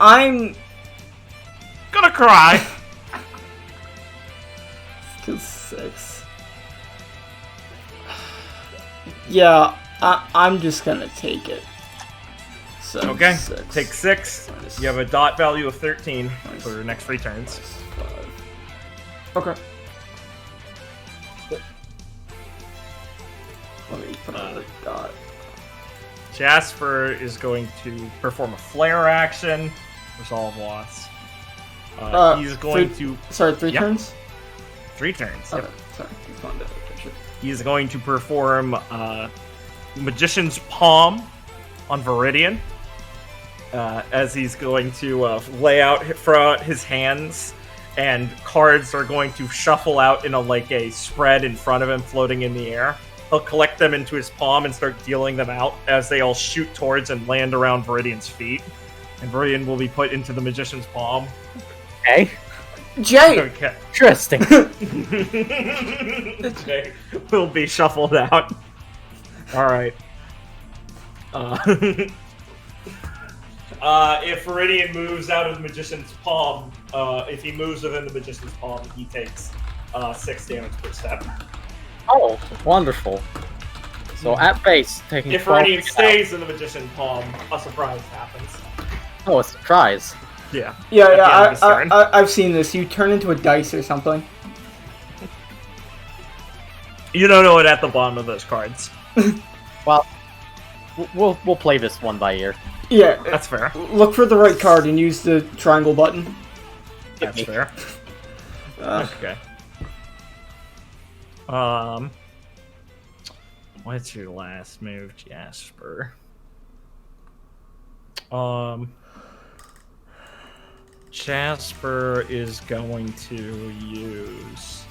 I'm gonna cry. Skill 6. Yeah, I'm just gonna take it. So Okay, 6. take 6. You have a dot value of 13 for next 3 turns. 5. Okay. Let me put on the dot. Jasper is going to perform a flare action. Resolve loss. He's going to... Sorry, 3 Yep. turns? 3 turns. Okay, Yep. sorry. Just wanted to catch it. He's going to perform Magician's Palm on Viridian. As he's going to lay out his hands, and cards are going to shuffle out in a spread in front of him, floating in the air. He'll collect them into his palm and start dealing them out as they all shoot towards and land around Viridian's feet. And Viridian will be put into the Magician's Palm. Okay. Jay! Okay. Interesting. Jay will be shuffled out. Alright. If Viridian moves out of the Magician's Palm, if he moves within the Magician's Palm, he takes 6 damage per step. Oh, wonderful. So at base, taking If 12 Viridian stays in the Magician's Palm, a surprise happens. Oh, a surprise. Yeah. Yeah, At the end of his turn. I've seen this. You turn into a dice or something. You don't know it at the bottom of those cards. Well, we'll play this one by ear. Yeah, That's fair. look for the right card and use the triangle button. That's fair. Okay. What's your last move, Jasper? Jasper is going to use...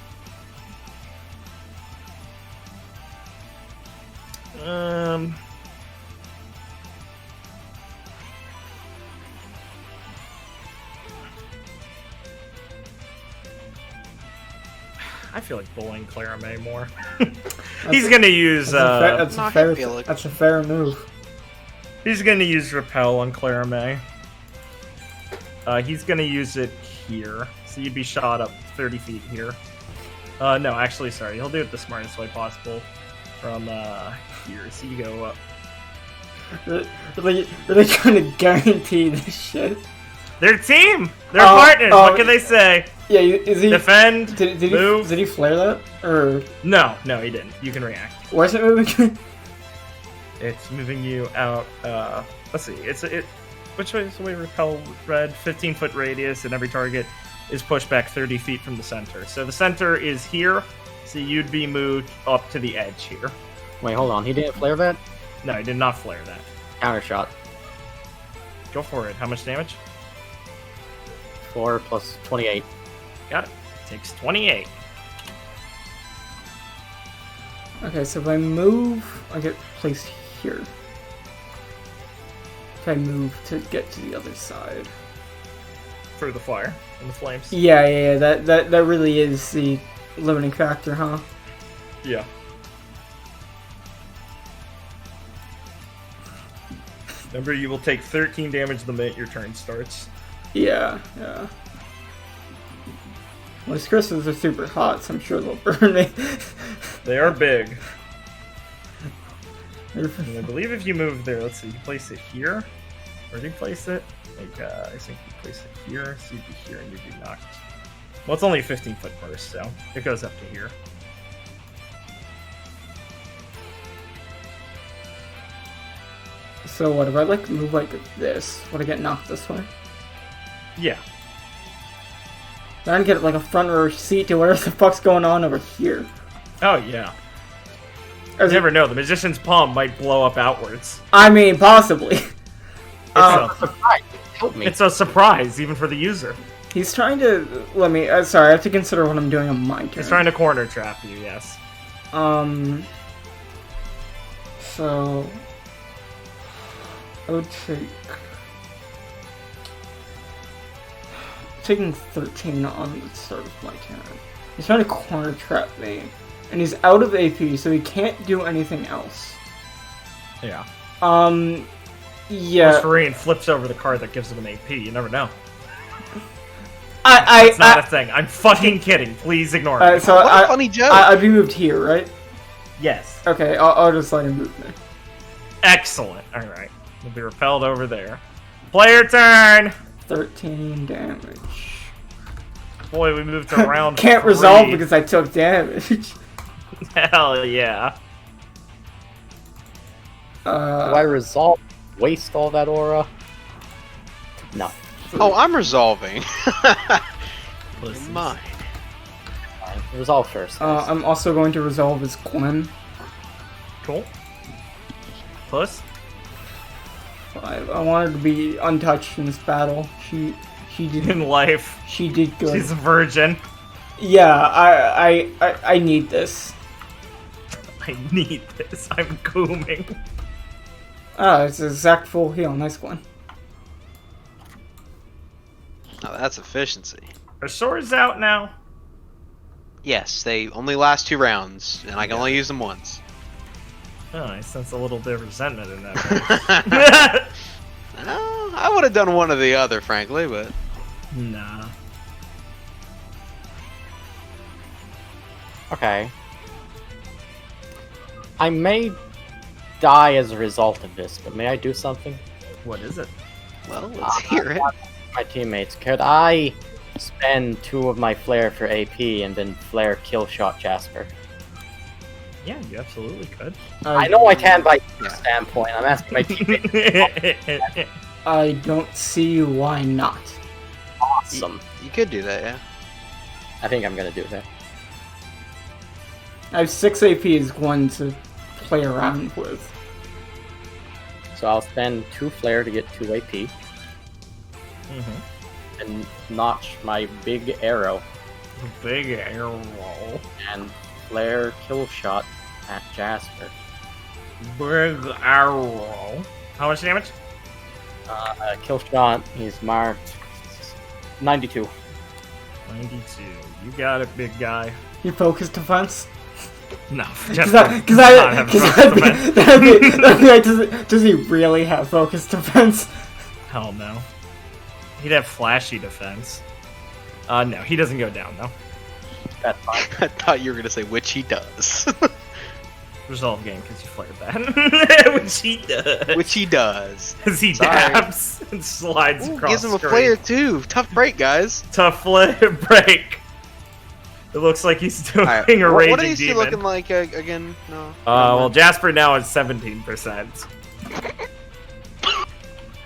I feel like bullying Clara May more. He's gonna use That's Not a fair. Felix. That's a fair move. he's gonna use Repel on Clara May. He's gonna use it here, so you'd be shot up 30 feet here. No, actually, sorry, he'll do it the smartest way possible. From here, so you go up. Really trying to guarantee this shit. They're a team. They're partners. What can they say? Yeah, is he Defend. Did move. Did he flare that or? No, he didn't. You can react. Where's it moving? It's moving you out. Let's see. Which way is the way Repel read? 15-foot radius, and every target is pushed back 30 feet from the center. So the center is here, so you'd be moved up to the edge here. Wait, hold on. He didn't flare that? No, I did not flare that. Counter shot. Go for it. How much damage? 4 plus 28. Got it. Takes 28. Okay, so if I move, I get placed here. If I move to get to the other side. For the fire and the flames. Yeah. That really is the limiting factor, huh? Yeah. Remember, you will take 13 damage the minute your turn starts. Yeah. Well, these crystals are super hot, so I'm sure they'll burn me. They are big. And I believe if you move there, let's see, you place it here. Where do you place it? Like, I think you place it here, so you'd be here and you'd be knocked. Well, it's only a 15-foot burst, so it goes up to here. So what, if I like move like this, would I get knocked this way? Yeah. Then I'd get like a front row seat to whatever the fuck's going on over here. Oh, yeah. You never know, the magician's palm might blow up outwards. I mean, possibly. Help me. It's a surprise, even for the user. He's trying to let me. Sorry, I have to consider what I'm doing on my turn. He's trying to corner trap you, yes. So I would taking 13 on the start of my turn. He's trying to corner trap me, and he's out of AP, so he can't do anything else. Yeah. Yeah. Marine flips over the card that gives him an AP. You never know. It's not a thing. I'm fucking kidding. Please ignore me. So What a funny joke. I'd be moved here, right? Yes. Okay, I'll just let him move me. Excellent. All right. You'll be repelled over there. Player turn. 13 damage. Boy, we moved to round Can't 3. resolve because I took damage. Hell yeah. Do I resolve? Waste all that aura? No. Oh, I'm resolving. Mine. Resolve first. I'm also going to resolve as Gwen. Cool. Plus? 5. I wanted to be untouched in this battle. She did. In life. She did good. She's a virgin. Yeah, I need this. I need this. I'm cooming. Ah, it's a exact full heal. Nice one. Oh, that's efficiency. Are swords out now? Yes, they only last 2 rounds, and I can only use them once. Oh, I sense a little bit of resentment in that. I would have done one or the other, frankly, but... Nah. Okay. I may die as a result of this, but may I do something? What is it? Well, let's hear it. My teammates, could I spend 2 of my flare for AP and then flare kill shot Jasper? Yeah, you absolutely could. I know I can by standpoint. I'm asking my teammates. I don't see why not. Awesome. You could do that, yeah. I think I'm gonna do that. I have 6 AP as Gwen to play around with. So I'll spend 2 flare to get 2 AP. And notch my big arrow. Big arrow. And flare kill shot at Jasper. Big arrow. How much damage? Kill shot, he's marked 92. 92. You got it, big guy. You focus defense? No, Because does he really have focus defense? Hell no. He'd have flashy defense. No, he doesn't go down though. That's fine. I thought you were going to say, which he does. Resolve game because you flared that. Which he does. Which he does. As he Sorry. dabs and slides Ooh, across gives him a screen. flare too. Tough break, guys. Tough flare break. It looks like he's doing Alright, a raging what is he demon. looking like again? No. Well, Jasper now is 17%.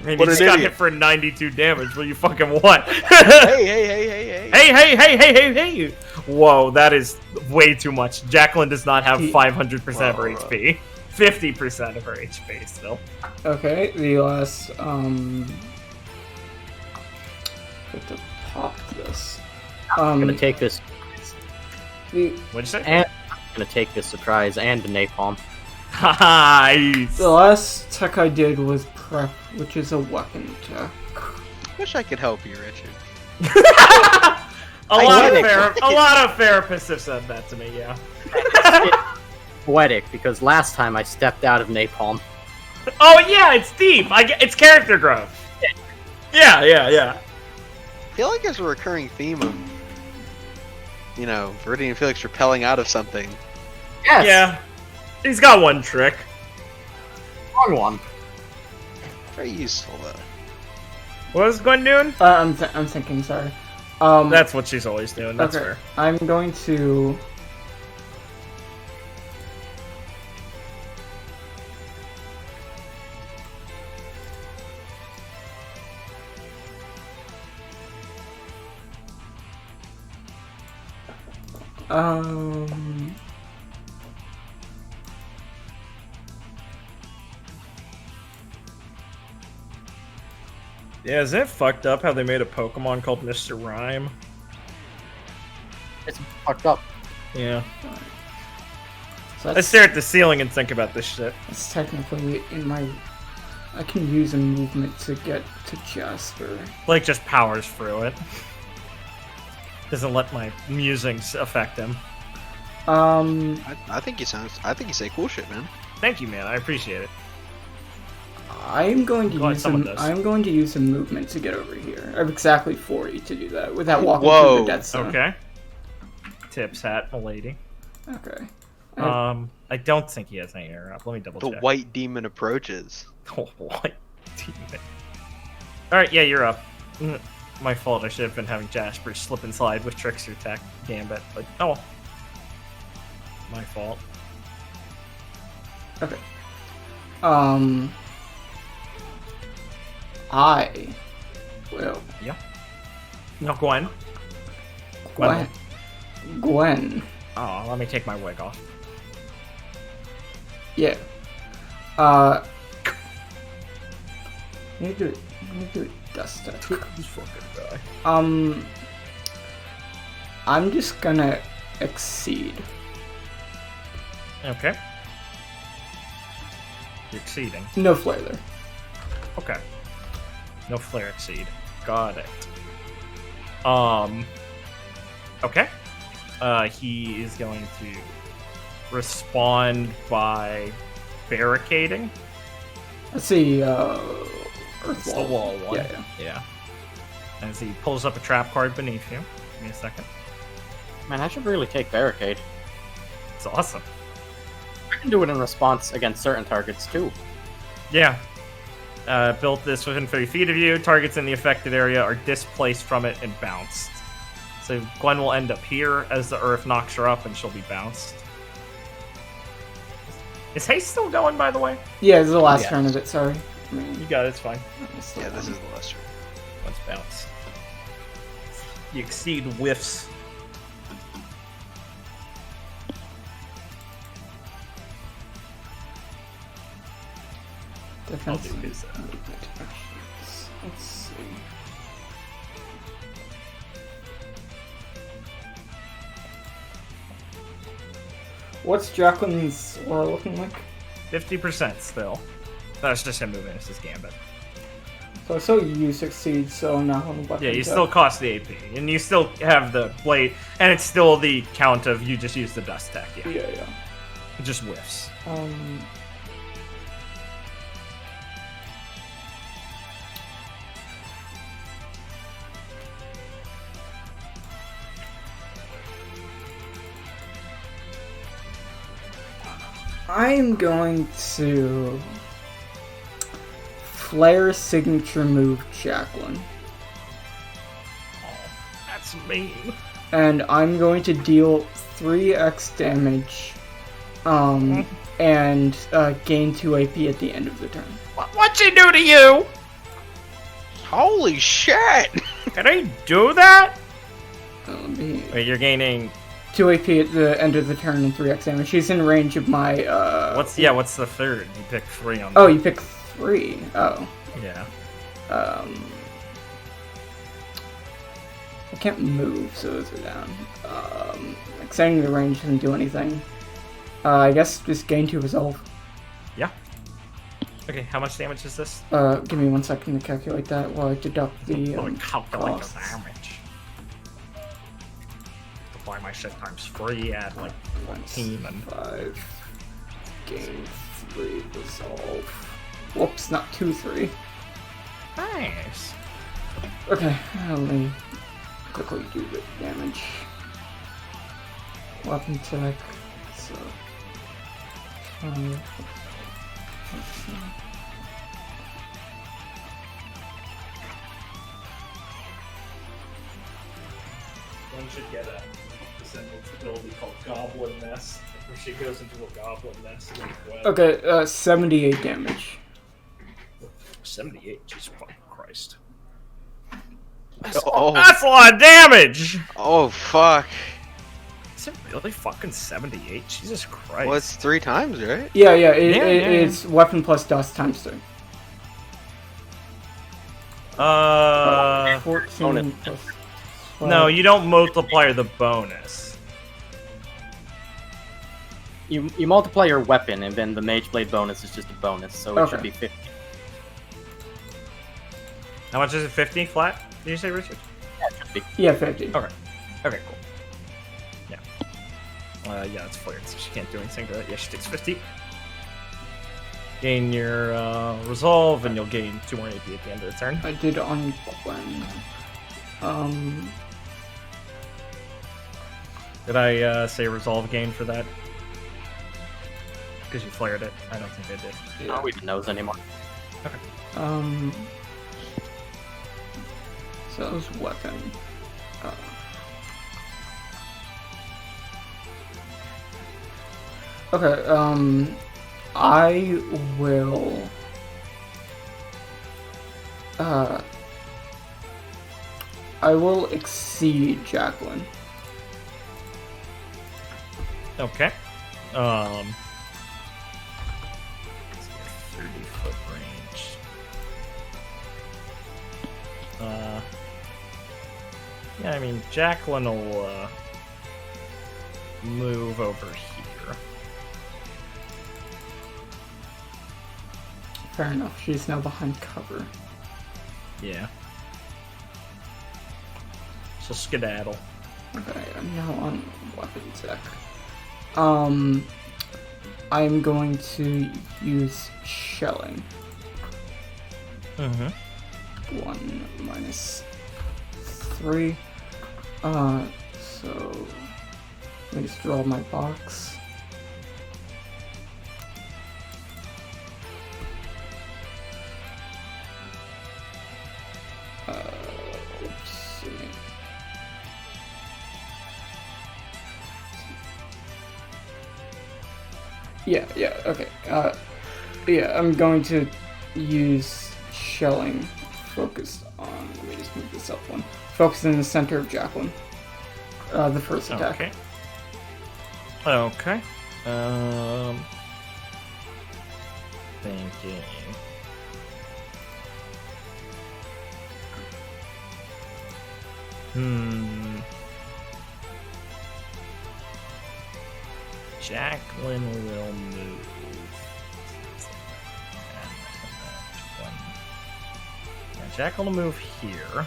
And What he an just got idiot. hit for 92 damage. What you fucking want? Hey. Hey! Whoa, that is way too much. Jacqueline does not have 500% of her HP. 50% of her HP still. Okay, the last, have to pop this. I'm gonna take this. The What'd you say? And I'm gonna take this surprise and the napalm. Nice! last tech I did was prep, which is a weapon tech. Wish I could help you, Richard. A lot of therapists have said that to me, yeah. Poetic, because last time I stepped out of napalm. Oh yeah, it's deep. It's character growth. Yeah. I feel like there's a recurring theme of, Viridian and Felix repelling out of something. Yes. Yeah. He's got one trick. Wrong one. Very useful, though. What was Gwen doing? I'm thinking, sorry. That's what she's always doing. That's okay. fair. I'm going to... Yeah, isn't it fucked up how they made a Pokemon called Mr. Rhyme? It's fucked up. Yeah. So I stare at the ceiling and think about this shit. It's technically in my... I can use a movement to get to Jasper. Like, just powers through it. Doesn't let my musings affect him. I think you say cool shit, man. Thank you, man. I appreciate it. I'm going to Go on, use someone some. does. I'm going to use some movement to get over here. I have exactly 40 to do that without walking Whoa. through the dead zone. Okay. Tips hat, milady. Okay. I don't think he has any air up. Let me double The check. white demon approaches. Oh, what? Alright, yeah, you're up. My fault. I should have been having Jasper slip and slide with Trickster Tech Gambit, but oh well. My fault. Okay. I will. Yeah. No, Gwen. Gwen. Oh, let me take my wig off. Yeah. Need to do it. Dust tech. I'm just gonna exceed. Okay. You're exceeding. No flare there. Okay. No flare exceed. Got it. Okay. He is going to respond by barricading. Let's see, Earth It's the Wall. wall one. Yeah. As he pulls up a trap card beneath you. Give me a second. Man, I should really take barricade. It's awesome. I can do it in response against certain targets too. Yeah. Built this within 30 feet of you. Targets in the affected area are displaced from it and bounced. So Gwen will end up here as the earth knocks her up and she'll be bounced. Is haste still going, by the way? Yeah, this is the last Yeah. turn of it, sorry. I mean, You got it, it's fine. it's still Yeah, this on. is the lesser. Let's bounce. You exceed whiffs. Defense. I'll do his, Let's see. What's Jacqueline's aura looking like? 50% still. That's just him moving. It's his gambit. So I saw you succeed, so now on the weapon. Yeah, you tech. still cost the AP, and you still have the blade, and it's still the count of you just use the dust tech. Yeah, Yeah. it just whiffs. I'm going to flare signature move Jacqueline. That's mean. And I'm going to deal 3x damage, and gain 2 AP at the end of the turn. What'd she do to you? Holy shit! Can I do that? Let me... Wait, you're gaining... 2 AP at the end of the turn and 3x damage. She's in range of my, What's the third? You pick 3 on Oh, you pick 3. Oh. Yeah. I can't move, so those are down. Extending the range doesn't do anything. I guess just gain 2 resolve. Yeah. Okay, how much damage is this? Give me 1 second to calculate that while I deduct the, calculate costs. the damage. Apply my shit times 3 at, like, 14 and... 5. Gain 3 resolve. Whoops, not 2-3. Nice. Okay, let me quickly do the damage. Weapon tech, so... let's see. One should get a descendant's ability called Goblin Nest, where she goes into a goblin nest and web. Okay, 78 damage. 78, Jesus fucking Christ. Oh, That's a lot of damage! oh fuck. Is it really fucking 78? Jesus Christ. Well, it's 3 times, right? Yeah, Yeah. it's weapon plus dust times 3. 14 bonus. plus 12. No, you don't multiply the bonus. You multiply your weapon, and then the Mage Blade bonus is just a bonus, so it Okay. should be 50. How much is it? 50 flat? Did you say, Richard? Yeah, it should be. Yeah, 50. Okay. Okay, cool. Yeah. Yeah, it's flared, so she can't do anything to that. Yeah, she takes 50. Gain your resolve, and you'll gain 2 more AP at the end of the turn. I did on Gwen. Did I say resolve gain for that? Because you flared it. I don't think I did. No, we don't know this anymore. So that was weapon. Okay, I will... I will exceed Jacqueline. Okay. 30-foot range. Yeah, I mean, Jacqueline will move over here. Fair enough, she's now behind cover. Yeah. So skedaddle. Okay, I'm now on weapon tech. I'm going to use shelling. Mm-hmm. 1 minus 3. So let me just draw my box. Oops. Yeah, okay. Yeah, I'm going to use shelling focused on, let me just move this up one. Focused in the center of Jacqueline. The first attack. Okay. Okay. Thinking. Jacqueline will move. Yeah, Jacqueline will move here.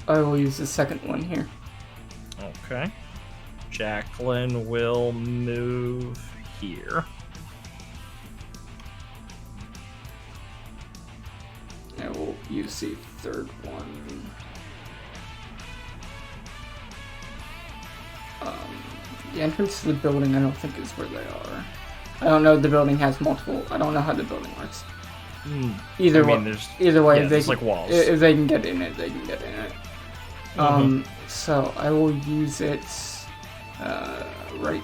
I will use the second one here. Okay. Jacqueline will move here. I will use the third one. The entrance to the building I don't think is where they are. I don't know if the building has multiple. I don't know how the building works. Either way, there's yeah, there's like walls. If they can get in it, they can get in it. So I will use it. Right.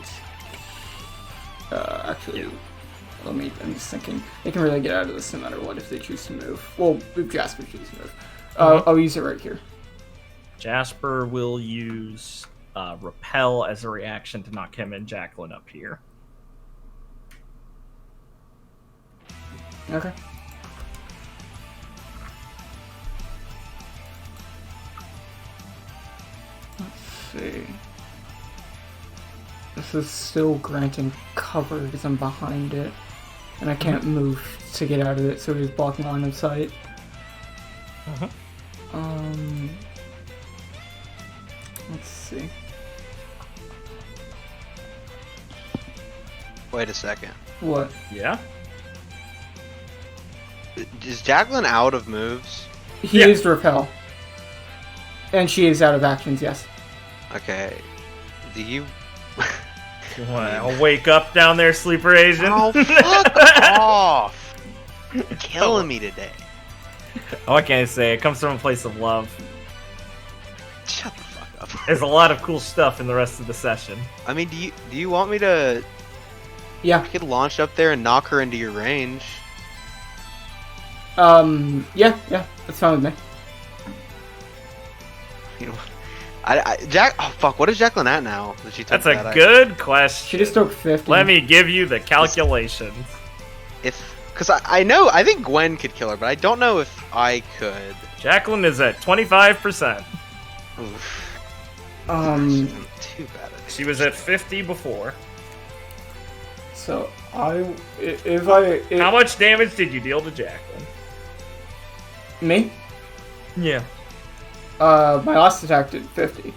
Actually, I'm just thinking they can really get out of this no matter what if they choose to move. Well, if Jasper chooses to move, I'll use it right here. Jasper will use repel as a reaction to knock him and Jacqueline up here. Okay. Let's see. This is still granting cover because I'm behind it. And I can't move to get out of it, so it is blocking line of sight. Let's see. Wait a second. What? Yeah? Is Jacqueline out of moves? He used repel. And she is out of actions, yes. Okay. Do you... You want to wake up down there, sleeper Asian? Oh, fuck off! You're killing me today. What can I say? It comes from a place of love. Shut the fuck up. There's a lot of cool stuff in the rest of the session. I mean, do you want me to... Yeah. I could launch up there and knock her into your range. Yeah, that's fine with me. You know, oh fuck, what is Jacqueline at now? That she took That's a good question. She just took 50. Let me give you the calculations. Because I think Gwen could kill her, but I don't know if I could. Jacqueline is at 25%. Oof. Too bad. She was at 50 before. So, how much damage did you deal to Jacqueline? Me? Yeah. My last attack did 50.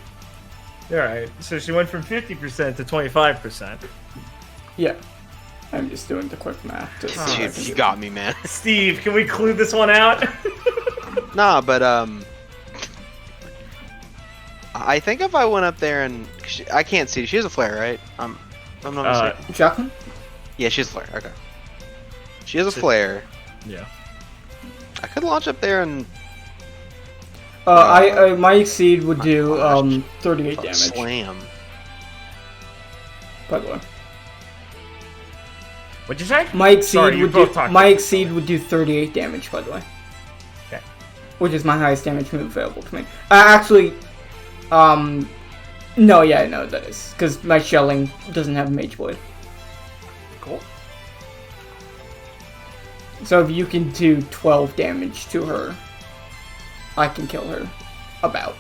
Alright, so she went from 50% to 25%. Yeah. I'm just doing the quick math. Dude, you got me, man. Steve, can we clue this one out? Nah, but, I think if I went up there and... I can't see. She has a flare, right? I'm not mistaken. Jacqueline? Yeah, she has a flare. Okay. She has a flare. Yeah. I could launch up there and... my exceed would do 38 damage. Slam. By the way, What'd you say? my exceed Sorry, you would both do talked my about exceed would do 38 damage. By the way, Okay. which is my highest damage move available to me. Actually, no, yeah, no, that is because my shelling doesn't have mage blade. Cool. So if you can do 12 damage to her, I can kill her. About.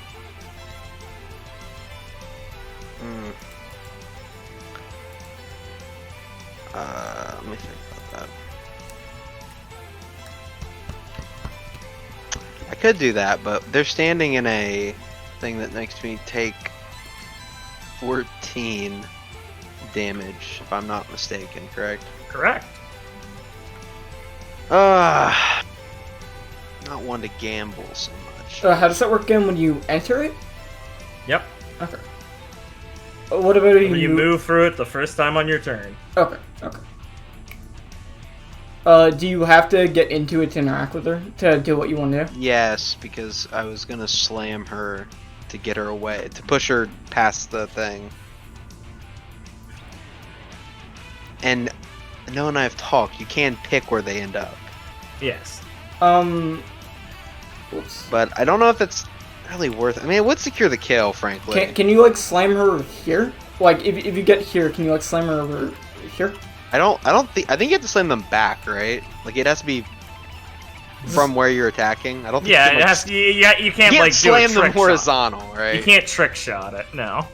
Let me think about that. I could do that, but they're standing in a thing that makes me take 14 damage, if I'm not mistaken, correct? Correct. Not one to gamble so much. How does that work again when you enter it? Yep. Okay. What about When you move through it the first time on your turn. Okay. Do you have to get into it to interact with her to do what you want to do? Yes, because I was gonna slam her to get her away, to push her past the thing. And Noah and I have talked, you can pick where they end up. Yes. Oops. But I don't know if it's really worth it. I mean, it would secure the kill, frankly. Can you like slam her here? Like if you get here, can you like slam her over here? I think you have to slam them back, right? Like it has to be from where you're attacking. I don't think Yeah, you it can, has to. Yeah, you can't like slam do a them trick horizontal, shot. right? You can't trick shot it. No.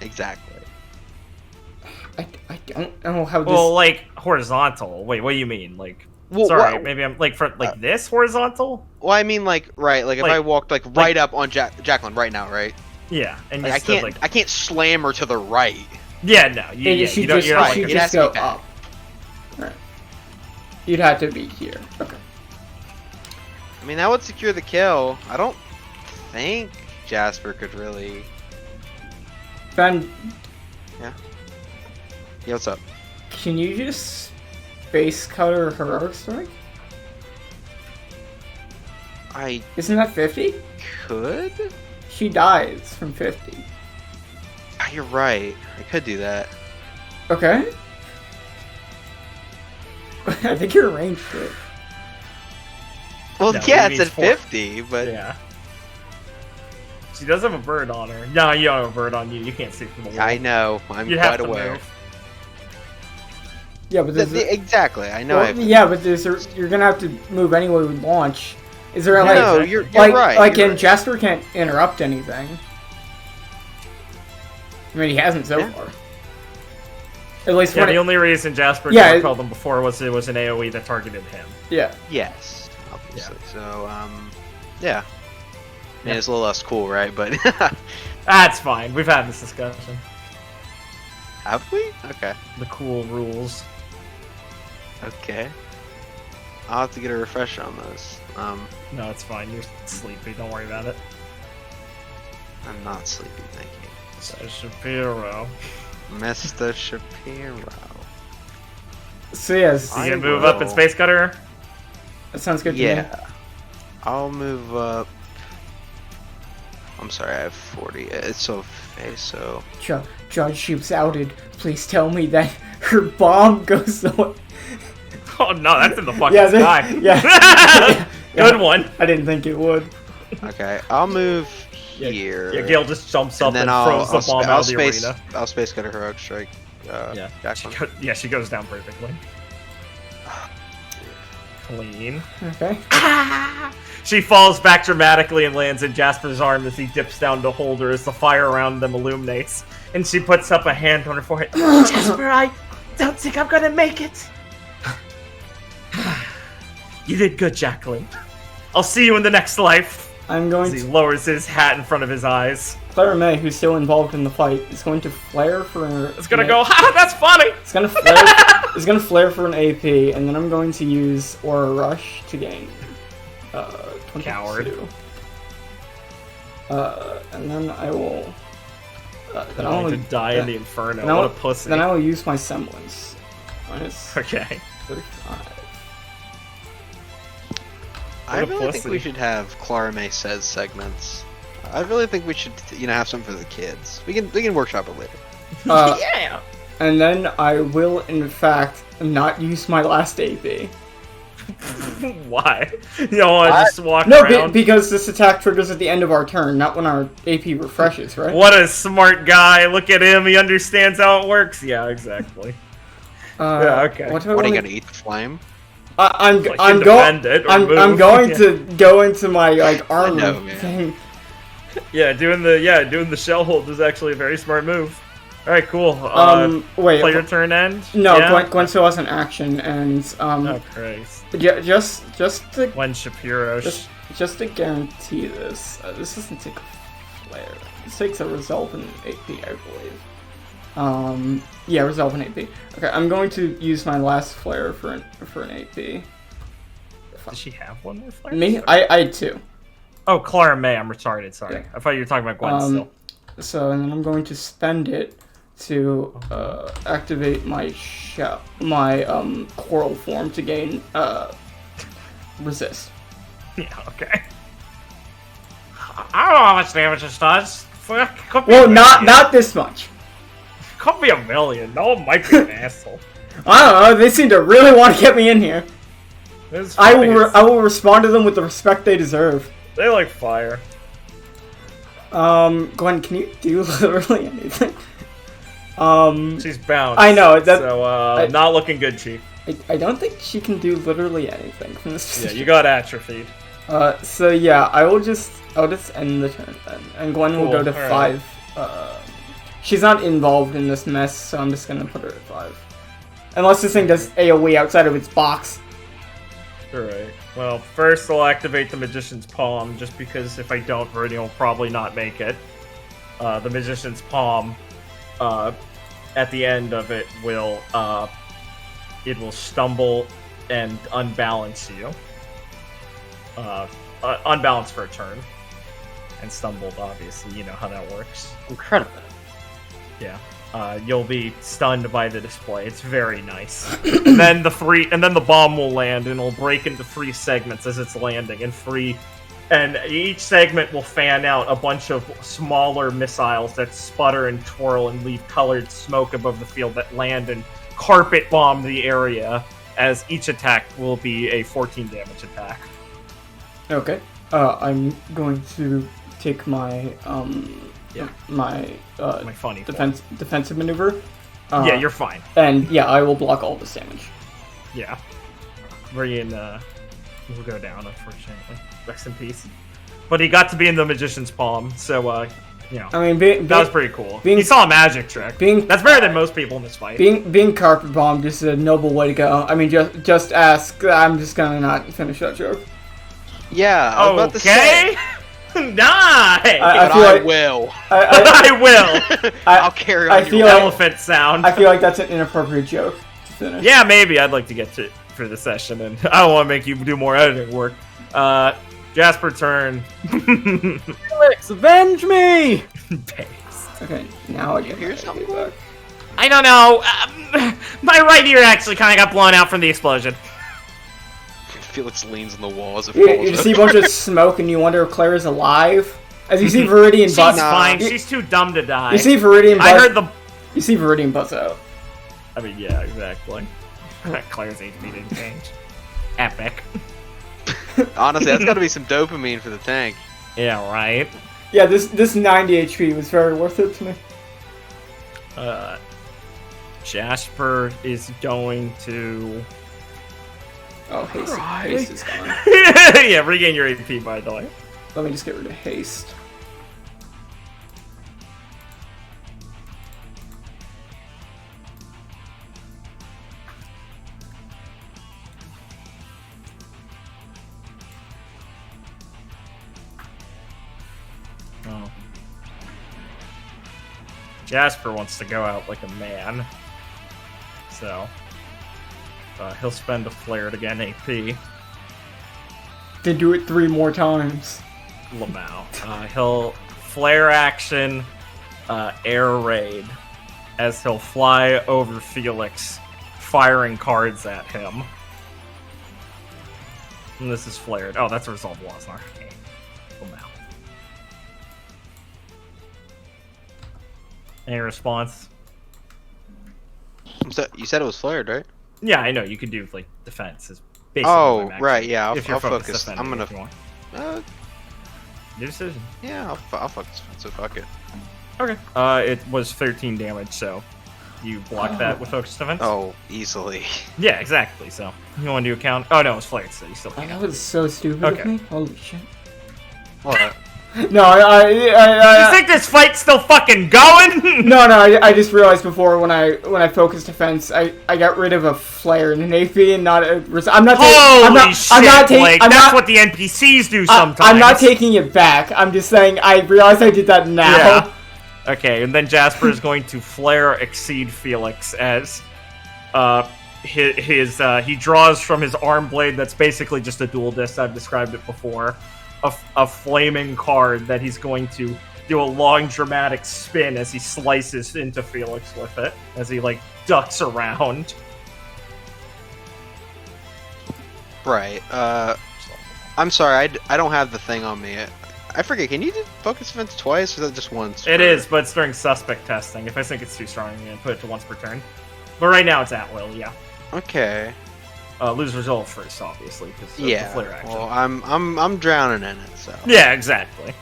Exactly. I don't know how this. Well, like horizontal. Wait, what do you mean? Like, Well, sorry, maybe I'm like for like this horizontal. Well, I mean, like, right, like if Like- I walked like right up on Jacqueline right now, right? Yeah, and you Like, stood like. I can't slam her to the right. Yeah, no, you should don't. just, You're not it like. should it has just to be go back. up. Right. You'd have to be here. Okay. I mean, that would secure the kill. I don't think Jasper could really. Ben, Yeah, what's up? can you just space cutter heroic strike? I Isn't that 50? could. she dies from 50. Ah, you're right. I could do that. Okay. I think you're ranged for it. Well, No, yeah, he it's needs at 4. 50, but Yeah. She does have a bird on her. No, you don't have a bird on you. You can't see from the wall. I know. I'm You'd have quite to aware. move. Yeah, but there's Exactly. I know. well, yeah, but you're gonna have to move anyway with launch. Is there like No, you're like right. like you're in right. Jasper can't interrupt anything. I mean, he hasn't so Yeah. far. At least Yeah, when the only reason Jasper Yeah, could repel them before was it was an AoE that targeted him. yeah. Yes, obviously. Yeah. So, yeah. I mean, it's a little less cool, right? But That's fine. We've had this discussion. have we? Okay. The cool rules. Okay. I'll have to get a refresher on those. No, it's fine. You're sleepy. Don't worry about it. I'm not sleepy, thank you. So Shapiro. Mr. Shapiro. So yes, You I gonna move up in will. Space Cutter? that sounds good to me. Yeah. I'll move up. I'm sorry, I have 40. It's so face, so. Judge, she was outed. Please tell me that her bomb goes away. Oh no, that's in the fucking Yeah, sky. yeah. Good one. I didn't think it would. Okay, I'll move Yeah, here. Yeah, Gale just jumps up and then and throws the bomb out of the space, arena. I'll space cut a heroic strike. Yeah, Jacqueline. she goes down perfectly. Clean. Okay. She falls back dramatically and lands in Jasper's arm as he dips down to hold her as the fire around them illuminates. And she puts up a hand on her forehead. Jasper, I don't think I'm gonna make it. You did good, Jacqueline. I'll see you in the next life. I'm going As he to lowers his hat in front of his eyes. Clara May, who's still involved in the fight, is going to flare for. It's gonna go, ha, that's funny! It's gonna flare. It's gonna flare for an AP, and then I'm going to use Aura Rush to gain 22. Coward. And then I will. Then I'm I will going to die in the Inferno. then I What will- a pussy. Then I will use my semblance. Minus Okay. 35. I What a really think we pussy. should have Clara May Says segments. I really think we should, have something for the kids. We can workshop it later. Yeah! And then I will, in fact, not use my last AP. Why? You don't want to just walk No, around? because this attack triggers at the end of our turn, not when our AP refreshes, right? What a smart guy. Look at him. He understands how it works. Yeah, exactly. Yeah, okay. What do I What are you wanna- gonna eat the flame? I'm Like, I'm defend going it or I'm move. going Yeah. to go into my like armor know, man. thing. Yeah, doing the shell hold is actually a very smart move. Alright, cool. Wait. Play your turn end? No, Yeah? Gwen still has an action, and Oh, Christ. just to When Shapiro. just to guarantee this, this doesn't take a flare. This takes a resolve in AP, I believe. Yeah, resolve in AP. Okay, I'm going to use my last flare for an AP. Does she have one more flare? Me, I had two. Oh, Clara May. I'm retarded. Sorry. Yeah. I thought you were talking about Gwen still. So, and then I'm going to spend it to activate my coral form to gain resist. Yeah, okay. I don't know how much damage this does. Could be Well, a not million. this much. Could be a million. No one might be an asshole. I don't know. They seem to really want to get me in here. This I fucking- will respond to them with the respect they deserve. They like fire. Gwen, can you do literally anything? She's bound. I know, that- So, not looking good, Chief. I don't think she can do literally anything from this Yeah, position. you got atrophied. So yeah, I'll just end the turn then, and Gwen will go Cool, to alright. 5. She's not involved in this mess, so I'm just gonna put her at 5. Unless this thing does AoE outside of its box. Alright. Well, first I'll activate the Magician's Palm, just because if I don't, Viridian will probably not make it. The Magician's Palm, at the end of it will stumble and unbalance you. Unbalance for a turn. And stumbled, obviously, you know how that works. Incredible. Yeah. You'll be stunned by the display. It's very nice. and then the bomb will land and it'll break into 3 segments as it's landing, and 3 And each segment will fan out a bunch of smaller missiles that sputter and twirl and leave colored smoke above the field that land and carpet bomb the area, as each attack will be a 14 damage attack. Okay. I'm going to take my my funny defensive maneuver. Yeah, you're fine. And yeah, I will block all this damage. Yeah. Rian will go down, unfortunately. Rest in peace. But he got to be in the Magician's Palm, so, you know. I mean, that was pretty cool. He saw a magic trick. That's better than most people in this fight. Being carpet bombed is a noble way to go. I mean, just ask. I'm just gonna not finish that joke. Yeah, I was about to say. Nice! I will. I will. I'll carry on. I feel elephant sound. I feel like that's an inappropriate joke to finish. Yeah, maybe. I'd like to get to it for the session, and I don't want to make you do more editing work. Jasper turn. Felix, avenge me! Okay, now I get hear something. back. I don't know. My right ear actually kind of got blown out from the explosion. Felix leans on the wall as it You just see a bunch of smoke and you wonder if Claire is alive. As you see Viridian buzz. She's fine. She's too dumb to die. You see Viridian buzz. I heard the. You see Viridian buzz out. I mean, yeah, exactly. Claire's HP didn't change. Epic. Honestly, that's got to be some dopamine for the tank. Yeah, right. Yeah, this 90 HP was very worth it to me. Jasper is going to. Oh, haste is gone. Yeah, regain your AP, by the way. Let me just get rid of haste. Oh. Jasper wants to go out like a man. So. He'll spend a flare to get an AP. Then do it 3 more times. Lamau. He'll flare action, air raid, as he'll fly over Felix, firing cards at him. And this is flared. Oh, that's a resolve Wasnar. Okay. Lamau. Any response? So, you said it was flared, right? Yeah, I know. You could do, like, defense. Is basically oh, right, yeah. I'll focus. I'm gonna... Your decision. Yeah, I'll focus. So fuck it. Okay. It was 13 damage, so you block that with focus defense? Oh, easily. Yeah, exactly. So you want to do a count? Oh, no, it was flared, so you still Oh, can't. that was so stupid of me. Holy shit. What? No, I you think this fight's still fucking going? No, I just realized before when I focused defense, I got rid of a flare and an AP and not a. I'm not. Holy shit, Blake! That's what the NPCs do sometimes. I'm not taking it back. I'm just saying I realized I did that now. Yeah. Okay, and then Jasper is going to flare exceed Felix as he draws from his arm blade that's basically just a dual disc. I've described it before. A flaming card that he's going to do a long dramatic spin as he slices into Felix with it, as he like ducks around. Right. I'm sorry, I don't have the thing on me. I forget, can you do focus defense twice or is that just once? It is, but it's during suspect testing. If I think it's too strong, I'm going to put it to once per turn. But right now it's at will, yeah. Okay. Lose resolve first, obviously, because yeah. the flare action. Well, I'm drowning in it, so. Yeah, exactly.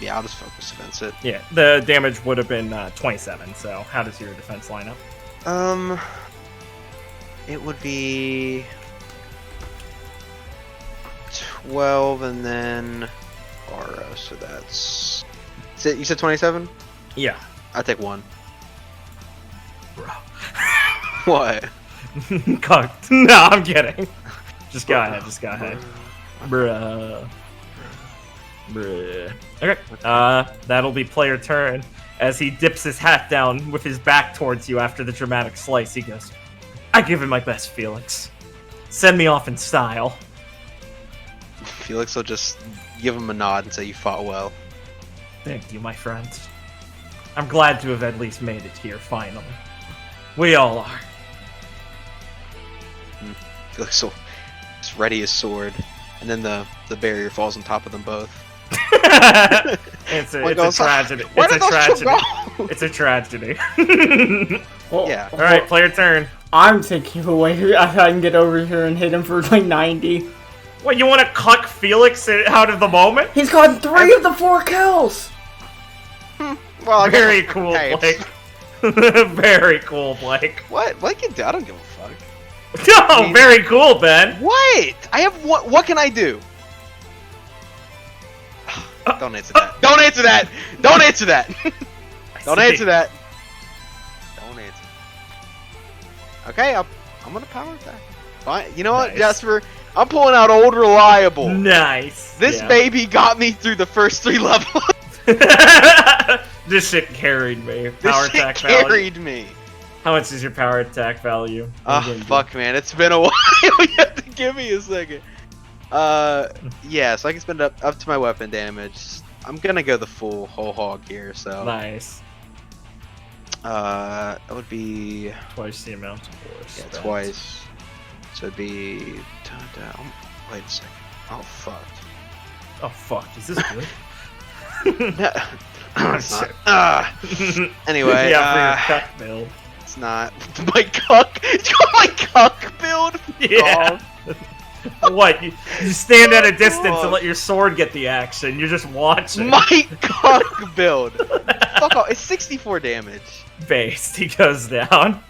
Yeah, I'll just focus defense it. Yeah, the damage would have been 27. So, how does your defense line up? It would be 12 and then Aura, so that's. You said 27? Yeah. I take 1. Bro. What? Cocked. No, I'm kidding. Just go ahead. Bruh. Okay. That'll be player turn. As he dips his hat down with his back towards you after the dramatic slice, he goes, I give it my best, Felix. Send me off in style. Felix will just give him a nod and say you fought well. Thank you, my friend. I'm glad to have at least made it here, finally. We all are. Felix will just ready his sword. and then the barrier falls on top of them both. It's a tragedy. It's a tragedy. It's a tragedy. Well, Yeah. All right, player turn. I'm taking away. I can get over here and hit him for like 90. What, you want to cuck Felix out of the moment? He's gotten 3 of the 4 kills. Well, I Very guess- cool, hey, Blake. Very cool, Blake. What? Blake can do? I don't give a fuck. Oh, very cool, Ben. What? I have what can I do? Don't answer that. Don't answer that. Don't answer that. Don't answer that. Don't answer. Okay, I'm gonna power attack. Fine. You know what, Nice. Jasper? I'm pulling out old reliable. Nice. This Yeah. baby got me through the first 3 levels. This shit carried me. This Power shit attack value. carried me. How much is your power attack value? Oh fuck, man! It's been a while. You have to give me a second. Yeah, so I can spend up to my weapon damage. I'm gonna go the full whole hog here. So Nice. that would be Twice the amount of force. yeah, spent. twice. So it'd be wait a second. Oh fuck. Oh fuck, is this good? It's not. Anyway, Yeah, for your cuck build. it's not my cuck. It's called my cuck build. Yeah. What? You stand at a distance Oh. and let your sword get the action. You're just watching. My cuck build. Fuck off. It's 64 damage. Based, he goes down.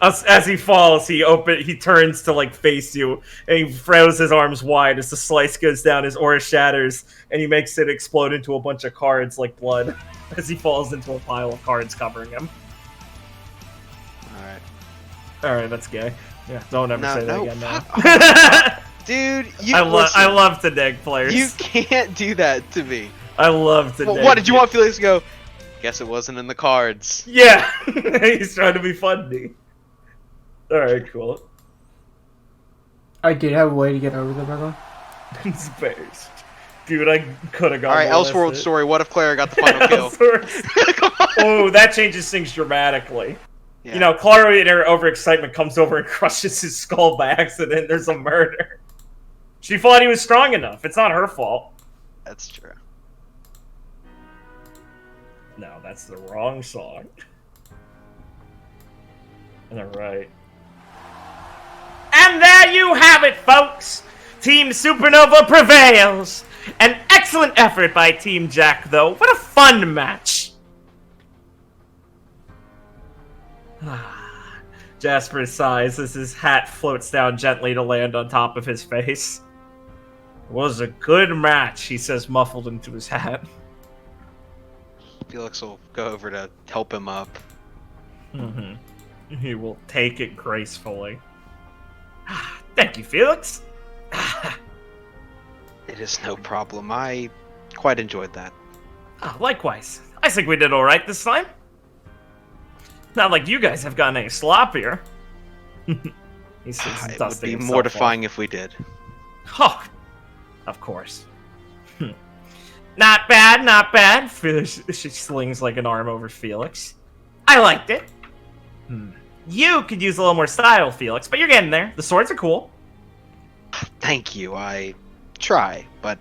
As he falls, he turns to like face you, and he throws his arms wide as the slice goes down. His aura shatters, and he makes it explode into a bunch of cards like blood as he falls into a pile of cards covering him. All right, that's gay. Yeah, don't ever say that again. Now. Dude, you. I love to neg players. You can't do that to me. I love to. Well, neg what did you want Felix to go? Guess it wasn't in the cards. Yeah, he's trying to be funny. All right, cool. I did have a way to get over there, by the way. It's based. Dude, I could have gone. All right, molested. Elseworld story. What if Clara got the final kill? Come on. Oh, that changes things dramatically. Yeah. You know, Clara in her overexcitement comes over and crushes his skull by accident. There's a murder. She thought he was strong enough. It's not her fault. That's true. No, that's the wrong song. Alright. And there you have it, folks! Team Supernova prevails! An excellent effort by Team Jack, though. What a fun match! Jasper sighs as his hat floats down gently to land on top of his face. It was a good match, he says, muffled into his hat. Felix will go over to help him up. He will take it gracefully. Thank you, Felix. It is no problem. I quite enjoyed that. Likewise. I think we did alright this time. Not like you guys have gotten any sloppier. He says, It would dusting be himself mortifying if we did. off. Oh, of course. Not bad, not bad. She slings like an arm over Felix. I liked it. You could use a little more style, Felix, but you're getting there. The swords are cool. Thank you. I try, but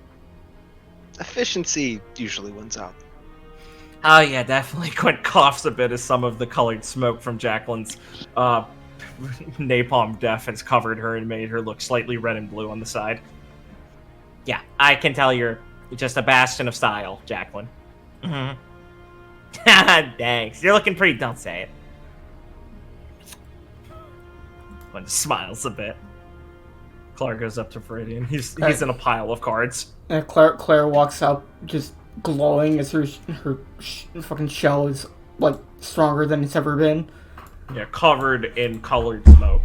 efficiency usually wins out. Oh yeah, definitely. Quinn coughs a bit as some of the colored smoke from Jacqueline's napalm death has covered her and made her look slightly red and blue on the side. Yeah, I can tell you're just a bastion of style, Jacqueline. Thanks. You're looking pretty. Don't say it. Quinn smiles a bit. Claire goes up to Viridian. He's in a pile of cards. And Claire walks out just glowing as her fucking shell is like stronger than it's ever been. Yeah, covered in colored smoke.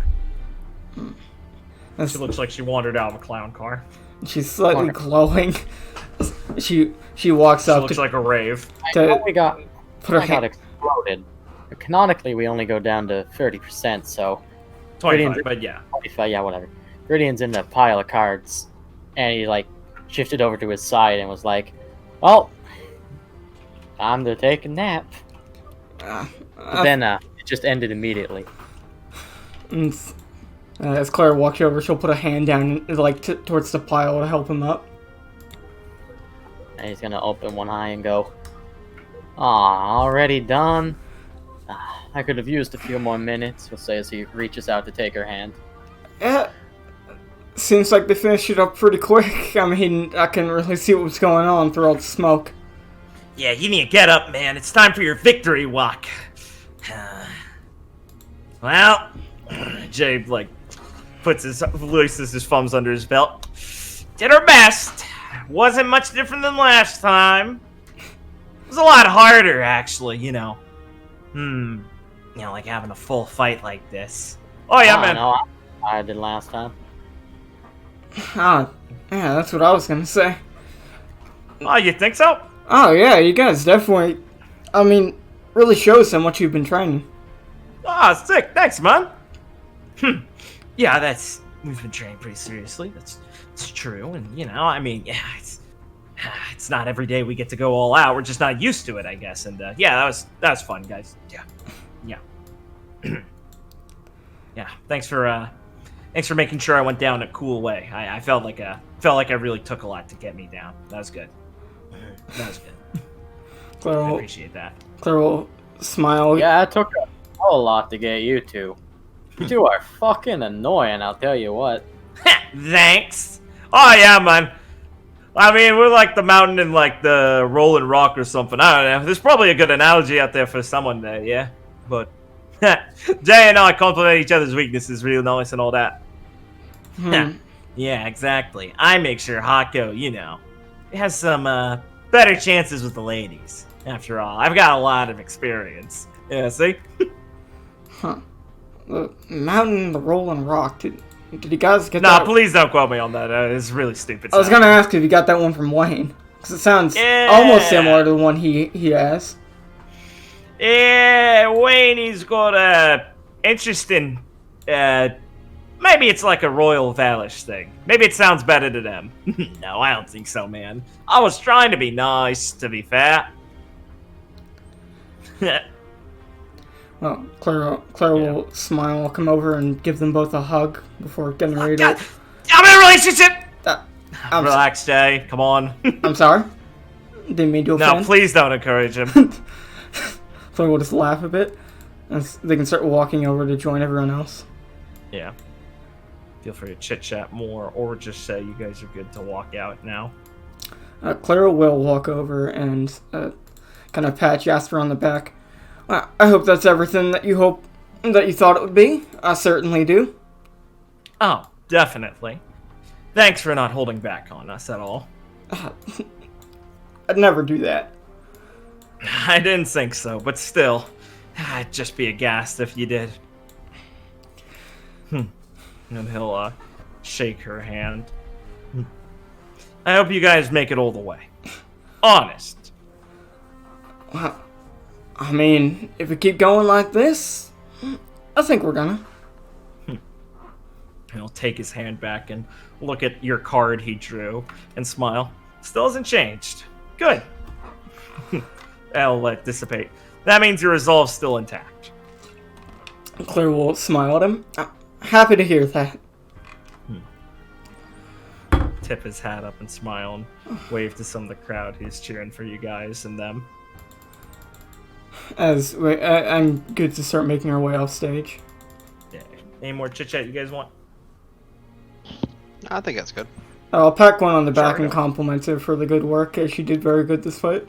She looks like she wandered out of a clown car. She's slightly glowing. She walks She up looks to, like a rave. to Oh, we got put her got hand. exploded. Canonically, we only go down to 30%, so 25, but yeah. 25, yeah, whatever. Viridian's in the pile of cards, and he like shifted over to his side and was like, "Well, time to take a nap." But then it just ended immediately. As Claire walks over, she'll put a hand down, like, towards the pile to help him up. And he's gonna open one eye and go, "Aw, already done? I could have used a few more minutes," he'll say as he reaches out to take her hand. Yeah, seems like they finished it up pretty quick. I mean, I couldn't really see what was going on through all the smoke. Yeah, you need to get up, man. It's time for your victory walk. Well, Jay, like, looses his thumbs under his belt. Did our best. Wasn't much different than last time. It was a lot harder, actually, you know. You know, like having a full fight like this. Oh, yeah, man. No, I did last time. Ah, yeah, that's what I was gonna say. Oh, you think so? Oh, yeah, you guys definitely, I mean, really shows how much you've been training. Ah, sick. Thanks, man. Yeah, we've been training pretty seriously. That's true. And, you know, I mean, yeah, it's not every day we get to go all out. We're just not used to it, I guess. And, yeah, that was fun, guys. Yeah. Yeah, thanks for making sure I went down a cool way. I felt like I really took a lot to get me down. That was good. That was good. Claire I will, appreciate that. Claire will smile. Yeah, it took a whole lot to get you two. You two are fucking annoying, I'll tell you what. Thanks. Oh, yeah, man. I mean, we're like the mountain and like the rolling rock or something. I don't know. There's probably a good analogy out there for someone there, yeah? But Jay and I complement each other's weaknesses real nice and all that. Yeah, exactly. I make sure Hako, you know, has some better chances with the ladies. After all, I've got a lot of experience. Yeah, see? The mountain, the rolling rock. Did you guys get Nah, that? please don't quote me on that. It's really stupid. I was gonna ask if you got that one from Wayne, because it sounds almost similar to the one he has. Yeah, Wayne, he's got a interesting. Maybe it's like a Royal Valish thing. Maybe it sounds better to them. No, I don't think so, man. I was trying to be nice, to be fair. Well, Claire will smile, come over, and give them both a hug before getting ready to... I'm in a relationship! I'm Relax, Jay. Come on. I'm sorry. Didn't mean to offend. No, please don't encourage him. Claire will just laugh a bit, and they can start walking over to join everyone else. Yeah. Feel free to chit-chat more, or just say you guys are good to walk out now. Clara will walk over and kind of pat Jasper on the back. I hope that's everything that you thought it would be. I certainly do. Oh, definitely. Thanks for not holding back on us at all. I'd never do that. I didn't think so, but still, I'd just be aghast if you did. And he'll shake her hand. I hope you guys make it all the way. Honest. Well, I mean, if we keep going like this, I think we're gonna. He'll take his hand back and look at your card he drew and smile. Still hasn't changed. Good. I'll let dissipate. That means your resolve's still intact. Claire will smile at him. Happy to hear that. Tip his hat up and smile and wave to some of the crowd who's cheering for you guys and them. I'm good to start making our way off stage. Yeah. Any more chit chat you guys want? I think that's good. I'll pack one on the back Sure, and compliment her for the good work, as she did very good this fight.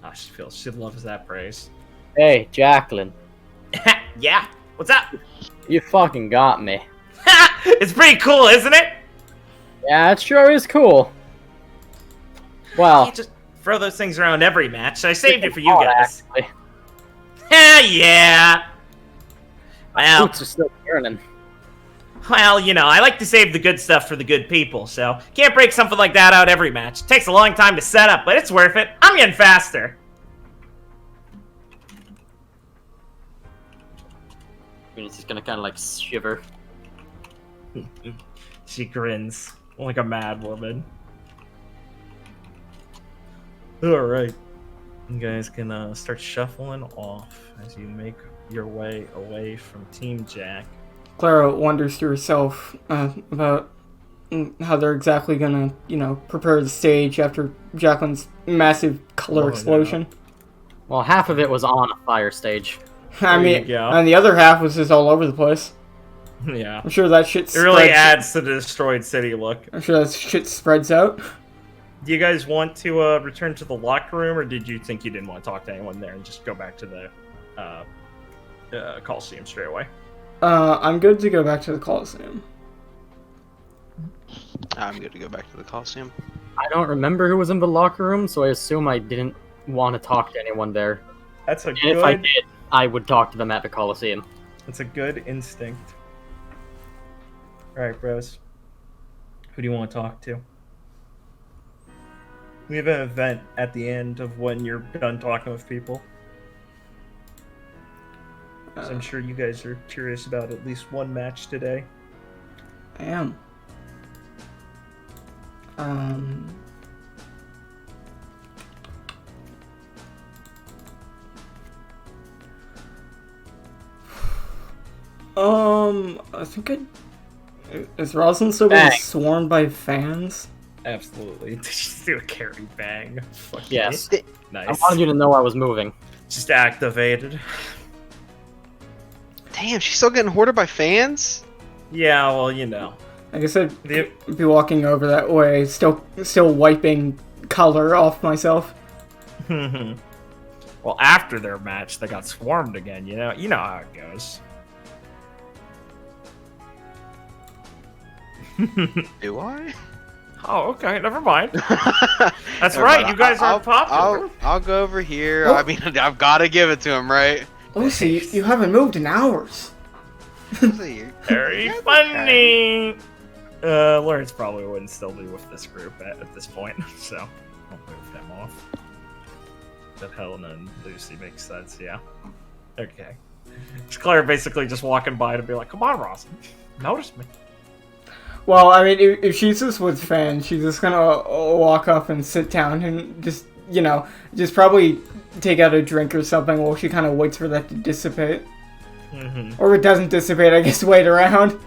Oh, she loves that praise. Hey, Jacqueline. Yeah? What's up? You fucking got me. It's pretty cool, isn't it? Yeah, it sure is cool. Well, You just throw those things around every match. I saved it for you guys. Actually. Yeah. Well, Boots are still burning. Well, you know, I like to save the good stuff for the good people, so can't break something like that out every match. It takes a long time to set up, but it's worth it. I'm getting faster. He's just gonna kind of like shiver. She grins like a mad woman. Alright. You guys can start shuffling off as you make your way away from Team Jack. Clara wonders to herself about how they're exactly gonna, prepare the stage after Jacqueline's massive color explosion. Well, half of it was on a fire stage. I mean, and the other half was just all over the place. Yeah. I'm sure that shit It really adds to the destroyed city look. I'm sure that shit spreads out. Do you guys want to return to the locker room, or did you think you didn't want to talk to anyone there and just go back to the Coliseum straight away? I'm good to go back to the Coliseum. I'm good to go back to the Coliseum. I don't remember who was in the locker room, so I assume I didn't want to talk to anyone there. That's a And good... if I did, I would talk to them at the Coliseum. That's a good instinct. Alright, bros. Who do you want to talk to? We have an event at the end of when you're done talking with people. So I'm sure you guys are curious about at least one match today. I am. I think is Roslyn still being swarmed by fans? Absolutely. Just do a carry bang. Fuck Yes. me. Nice. I wanted you to know I was moving. Just activated. Damn, she's still getting hoarded by fans? Yeah, well, you know. I guess I'd be walking over that way, still wiping color off myself. Well, after their match, they got swarmed again, you know? You know how it goes. Do I? Oh, okay, never mind. That's right, you guys are popular. I'll go over here. I mean, I've got to give it to him, right? Lucy, you haven't moved in hours. Very funny. Lawrence probably wouldn't still be with this group at this point, so I'll move them off. But Helena and Lucy makes sense, yeah. Okay. It's Claire basically just walking by to be like, come on, Ross, notice me. Well, I mean, if she's just with fans, she's just gonna walk up and sit down and just, just probably take out a drink or something while she kind of waits for that to dissipate. Or if it doesn't dissipate, I guess wait around.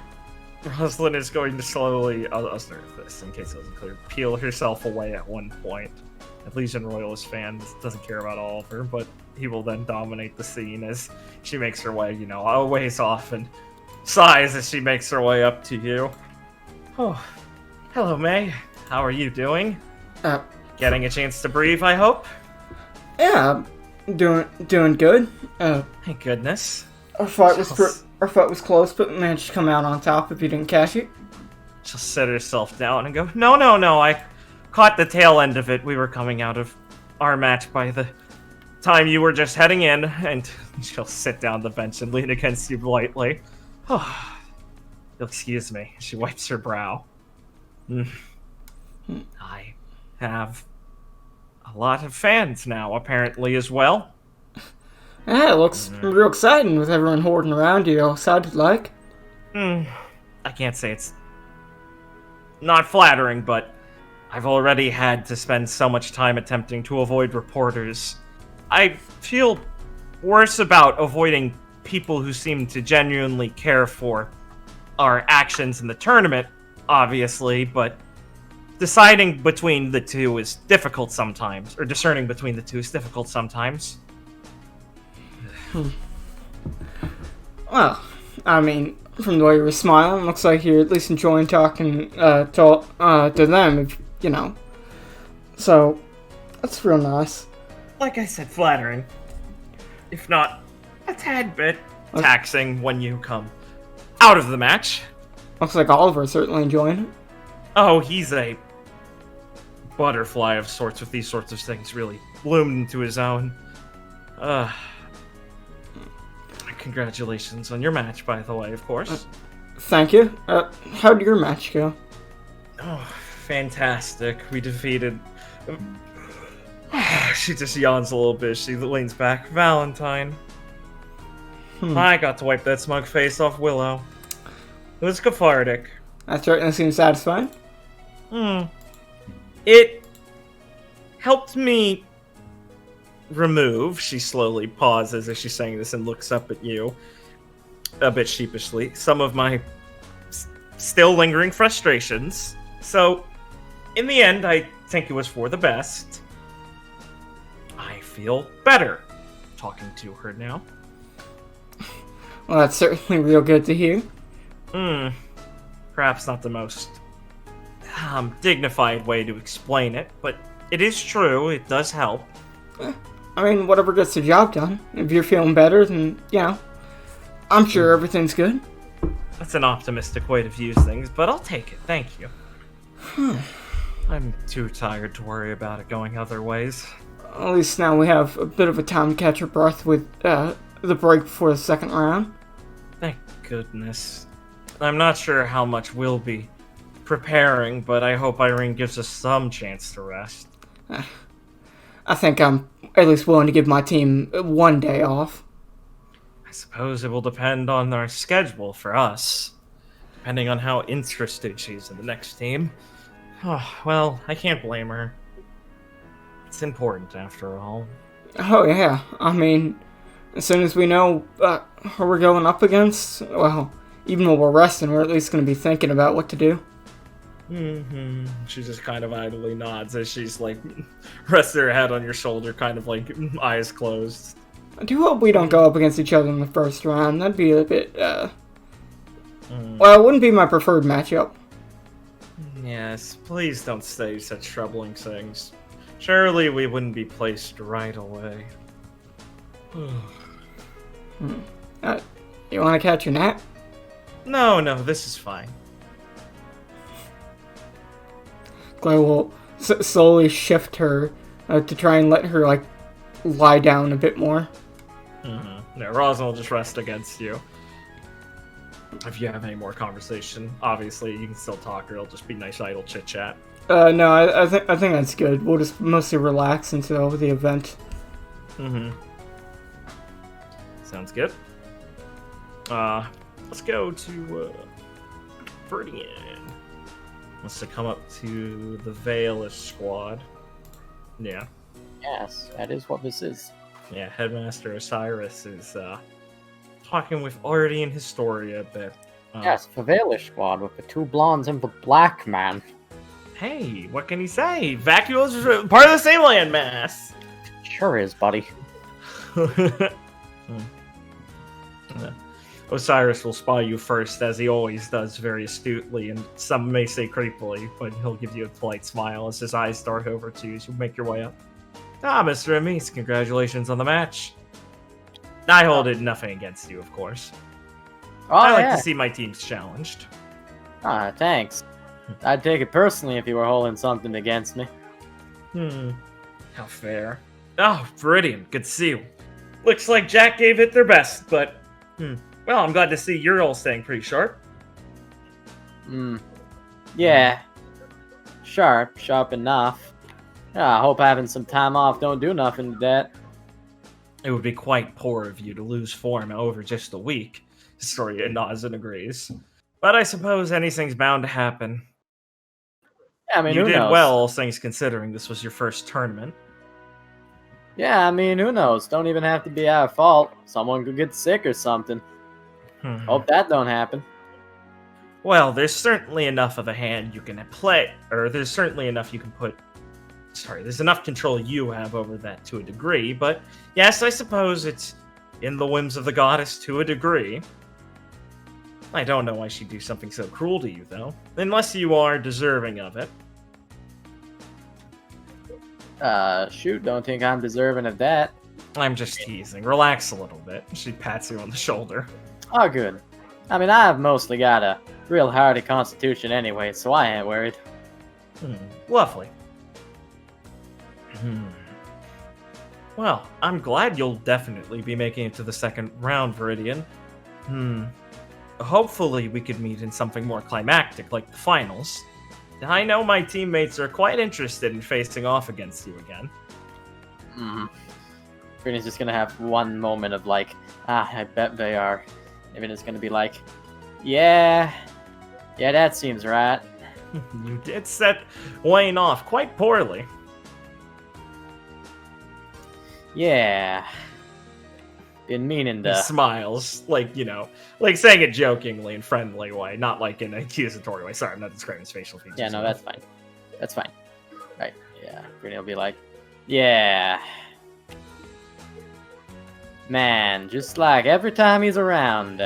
Rosalind is going to slowly, I'll start with this in case it wasn't clear, peel herself away at one point. At Legion Royalist fan doesn't care about Oliver, but he will then dominate the scene as she makes her way, a ways off and sighs as she makes her way up to you. Oh, hello, May. How are you doing? Getting a chance to breathe, I hope? Yeah, doing good. Thank goodness. Our fight was close, but managed to come out on top if you didn't catch it. She'll set herself down and go, No, I caught the tail end of it. We were coming out of our match by the time you were just heading in, and she'll sit down the bench and lean against you lightly. Oh, you'll excuse me. She wipes her brow. I have a lot of fans now, apparently, as well. Yeah, it looks real exciting with everyone hoarding around you. Sounded like. I can't say it's not flattering, but I've already had to spend so much time attempting to avoid reporters. I feel worse about avoiding people who seem to genuinely care for our actions in the tournament, obviously, but deciding between the two is difficult sometimes, or discerning between the two is difficult sometimes. Well, I mean, from the way you were smiling, looks like you're at least enjoying talking to them, So, that's real nice. Like I said, flattering. If not a tad bit taxing when you come out of the match. Looks like Oliver's certainly enjoying it. Oh, he's a butterfly of sorts with these sorts of things, really bloomed into his own. Congratulations on your match, by the way, of course. Thank you. How did your match go? Oh, fantastic. We defeated... She just yawns a little bit. She leans back. Valentine. I got to wipe that smug face off Willow. It was cathartic. That certainly seems satisfying. It helped me remove. She slowly pauses as she's saying this and looks up at you. a bit sheepishly, some of my still lingering frustrations. So, in the end, I think it was for the best. I feel better talking to her now. Well, that's certainly real good to hear. Perhaps not the most dignified way to explain it, but it is true. It does help. I mean, whatever gets the job done. If you're feeling better, then, I'm sure everything's good. That's an optimistic way to view things, but I'll take it. Thank you. I'm too tired to worry about it going other ways. At least now we have a bit of a time to catch our breath with the break before the second round. Thank goodness. I'm not sure how much we'll be preparing, but I hope Irene gives us some chance to rest. I think I'm at least willing to give my team 1 day off. I suppose it will depend on our schedule for us, depending on how interested she is in the next team. Oh, well, I can't blame her. It's important after all. Oh yeah, I mean, as soon as we know who we're going up against, well, even while we're resting, we're at least going to be thinking about what to do. She just kind of idly nods as she's like, rests her head on your shoulder, kind of like eyes closed. I do hope we don't go up against each other in the first round. That'd be a bit, well, it wouldn't be my preferred matchup. Yes, please don't say such troubling things. Surely we wouldn't be placed right away. You want to catch a nap? No, this is fine. Claire will slowly shift her to try and let her, lie down a bit more. No, Rosin will just rest against you. If you have any more conversation, obviously you can still talk, or it'll just be nice idle chit-chat. No, I think that's good. We'll just mostly relax until the event. Sounds good. Let's go to Verdian. Wants to come up to the Veilish squad. Yeah. Yes, that is what this is. Yeah, Headmaster Osiris is talking with Artie and Historia a bit. Yes, the Veilish squad with the 2 blondes and the black man. Hey, what can he say? Vacuo's part of the same landmass. Sure is, buddy. Osiris will spy you first, as he always does, very astutely, and some may say creepily, but he'll give you a polite smile as his eyes dart over to you as you make your way up. Mr. Amis, congratulations on the match. I hold it nothing against you, of course. I like to see my teams challenged. Thanks. I'd take it personally if you were holding something against me. How fair. Oh, Viridian, good to see you. Looks like Jack gave it their best, but... Well, I'm glad to see you're all staying pretty sharp. Yeah. Sharp enough. I hope having some time off don't do nothing to that. It would be quite poor of you to lose form over just a week. Historia nods and agrees. But I suppose anything's bound to happen. Yeah, I mean, you who did knows? well, all things considering this was your first tournament. Yeah, I mean, who knows? Don't even have to be our fault. Someone could get sick or something. Hope that don't happen. Well, there's certainly enough of a hand you can play, or there's certainly enough you can put... Sorry, there's enough control you have over that to a degree, but yes, I suppose it's in the whims of the goddess to a degree. I don't know why she'd do something so cruel to you, though, unless you are deserving of it. Shoot, don't think I'm deserving of that. I'm just teasing. Relax a little bit. She pats you on the shoulder. Oh, good. I mean, I've mostly got a real hardy constitution anyway, so I ain't worried. Lovely. Well, I'm glad you'll definitely be making it to the second round, Viridian. Hopefully we could meet in something more climactic, like the finals. I know my teammates are quite interested in facing off against you again. Viridian's just gonna have one moment of like, I bet they are. Even it's gonna be like, yeah, that seems right. You did set Wayne off quite poorly. Yeah. Been meaning He to. smiles, like, like saying it jokingly and friendly way, not like in an accusatory way. Sorry, I'm not describing his facial features. Yeah, no, that's fine. That's fine. Right, yeah. Brittany will be like, yeah. Man, just like every time he's around,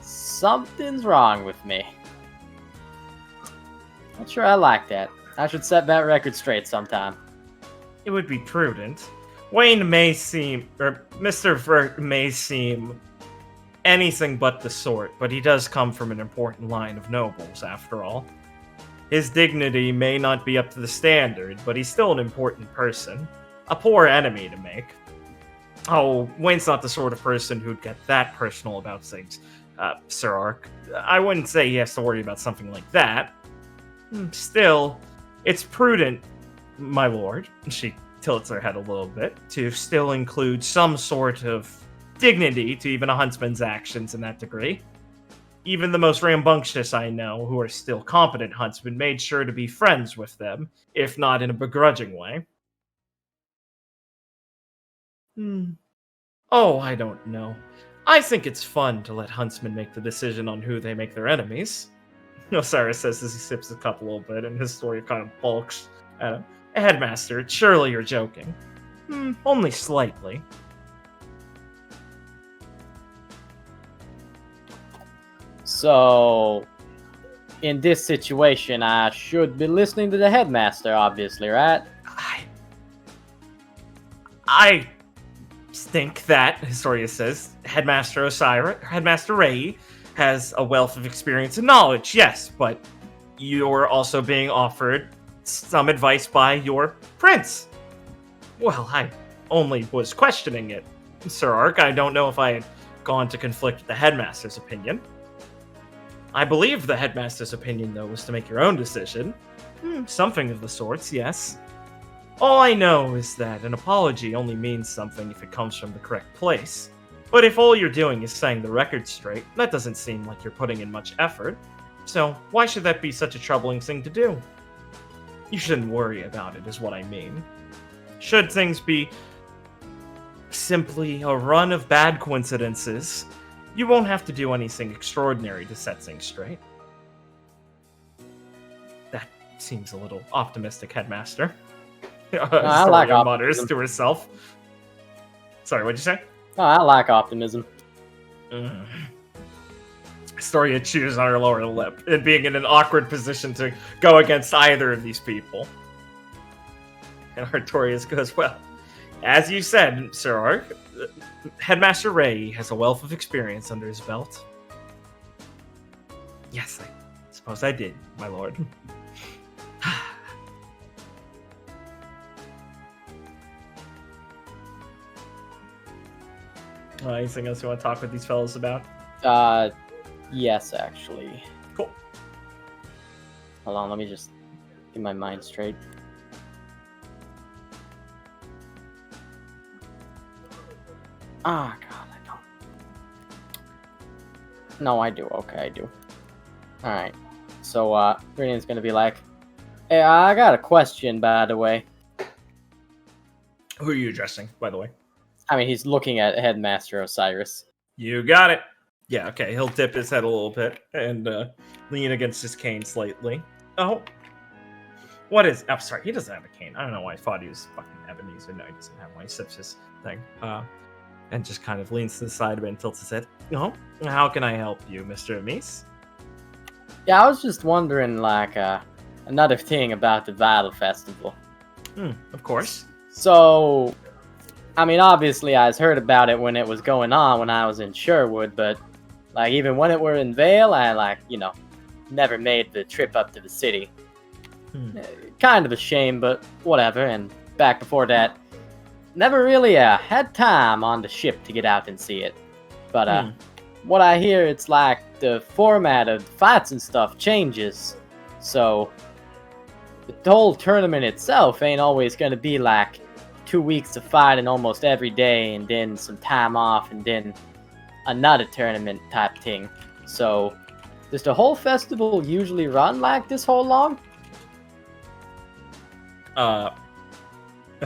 something's wrong with me. Not sure I like that. I should set that record straight sometime. It would be prudent. Wayne may seem, or Mr. Vert may seem anything but the sort, but he does come from an important line of nobles, after all. His dignity may not be up to the standard, but he's still an important person. A poor enemy to make. Oh, Wayne's not the sort of person who'd get that personal about things, Sir Ark. I wouldn't say he has to worry about something like that. Still, it's prudent, my lord, she tilts her head a little bit, to still include some sort of dignity to even a huntsman's actions in that degree. Even the most rambunctious I know, who are still competent huntsmen, made sure to be friends with them, if not in a begrudging way. Oh, I don't know. I think it's fun to let huntsmen make the decision on who they make their enemies. Osiris says as he sips the cup a little bit, and his story kind of bulks at him. Headmaster, surely you're joking. Only slightly. So, in this situation, I should be listening to the headmaster, obviously, right? I think that, Historia says, Headmaster Ray has a wealth of experience and knowledge, yes, but you're also being offered some advice by your prince. Well, I only was questioning it, Sir Ark. I don't know if I had gone to conflict with the headmaster's opinion. I believe the headmaster's opinion, though, was to make your own decision. Something of the sorts, yes. All I know is that an apology only means something if it comes from the correct place. But if all you're doing is saying the record straight, that doesn't seem like you're putting in much effort. So why should that be such a troubling thing to do? You shouldn't worry about it, is what I mean. Should things be simply a run of bad coincidences, you won't have to do anything extraordinary to set things straight. That seems a little optimistic, Headmaster. I like Astoria mutters optimism. to herself. Sorry, what'd you say? Oh, I like optimism. Astoria chews on her lower lip, and being in an awkward position to go against either of these people. And Artorias goes, well, as you said, Sir Ark, Headmaster Ray has a wealth of experience under his belt. Yes, I suppose I did, my lord. Anything else you want to talk with these fellas about? Yes, actually. Cool. Hold on, let me just get my mind straight. Ah, God, I don't. No, I do. Okay, I do. Alright. So, Brennan's gonna be like, hey, I got a question, by the way. Who are you addressing, by the way? I mean, he's looking at Headmaster Osiris. You got it. Yeah, okay. He'll dip his head a little bit and lean against his cane slightly. Oh. What is... Oh, sorry. He doesn't have a cane. I don't know why I thought he was fucking Ebenezer. No, he doesn't have one. He sips his thing. And just kind of leans to the side of it and tilts his head. Oh, how can I help you, Mr. Amis? Yeah, I was just wondering, like, another thing about the Vital Festival. Of course. So... I mean, obviously, I heard about it when it was going on when I was in Sherwood, but, like, even when it were in Vale, I, like, never made the trip up to the city. Kind of a shame, but whatever, and back before that, never really had time on the ship to get out and see it. But, what I hear, it's like the format of fights and stuff changes, so the whole tournament itself ain't always gonna be, like, 2 weeks of fighting almost every day and then some time off and then another tournament type thing. So, does the whole festival usually run like this whole long?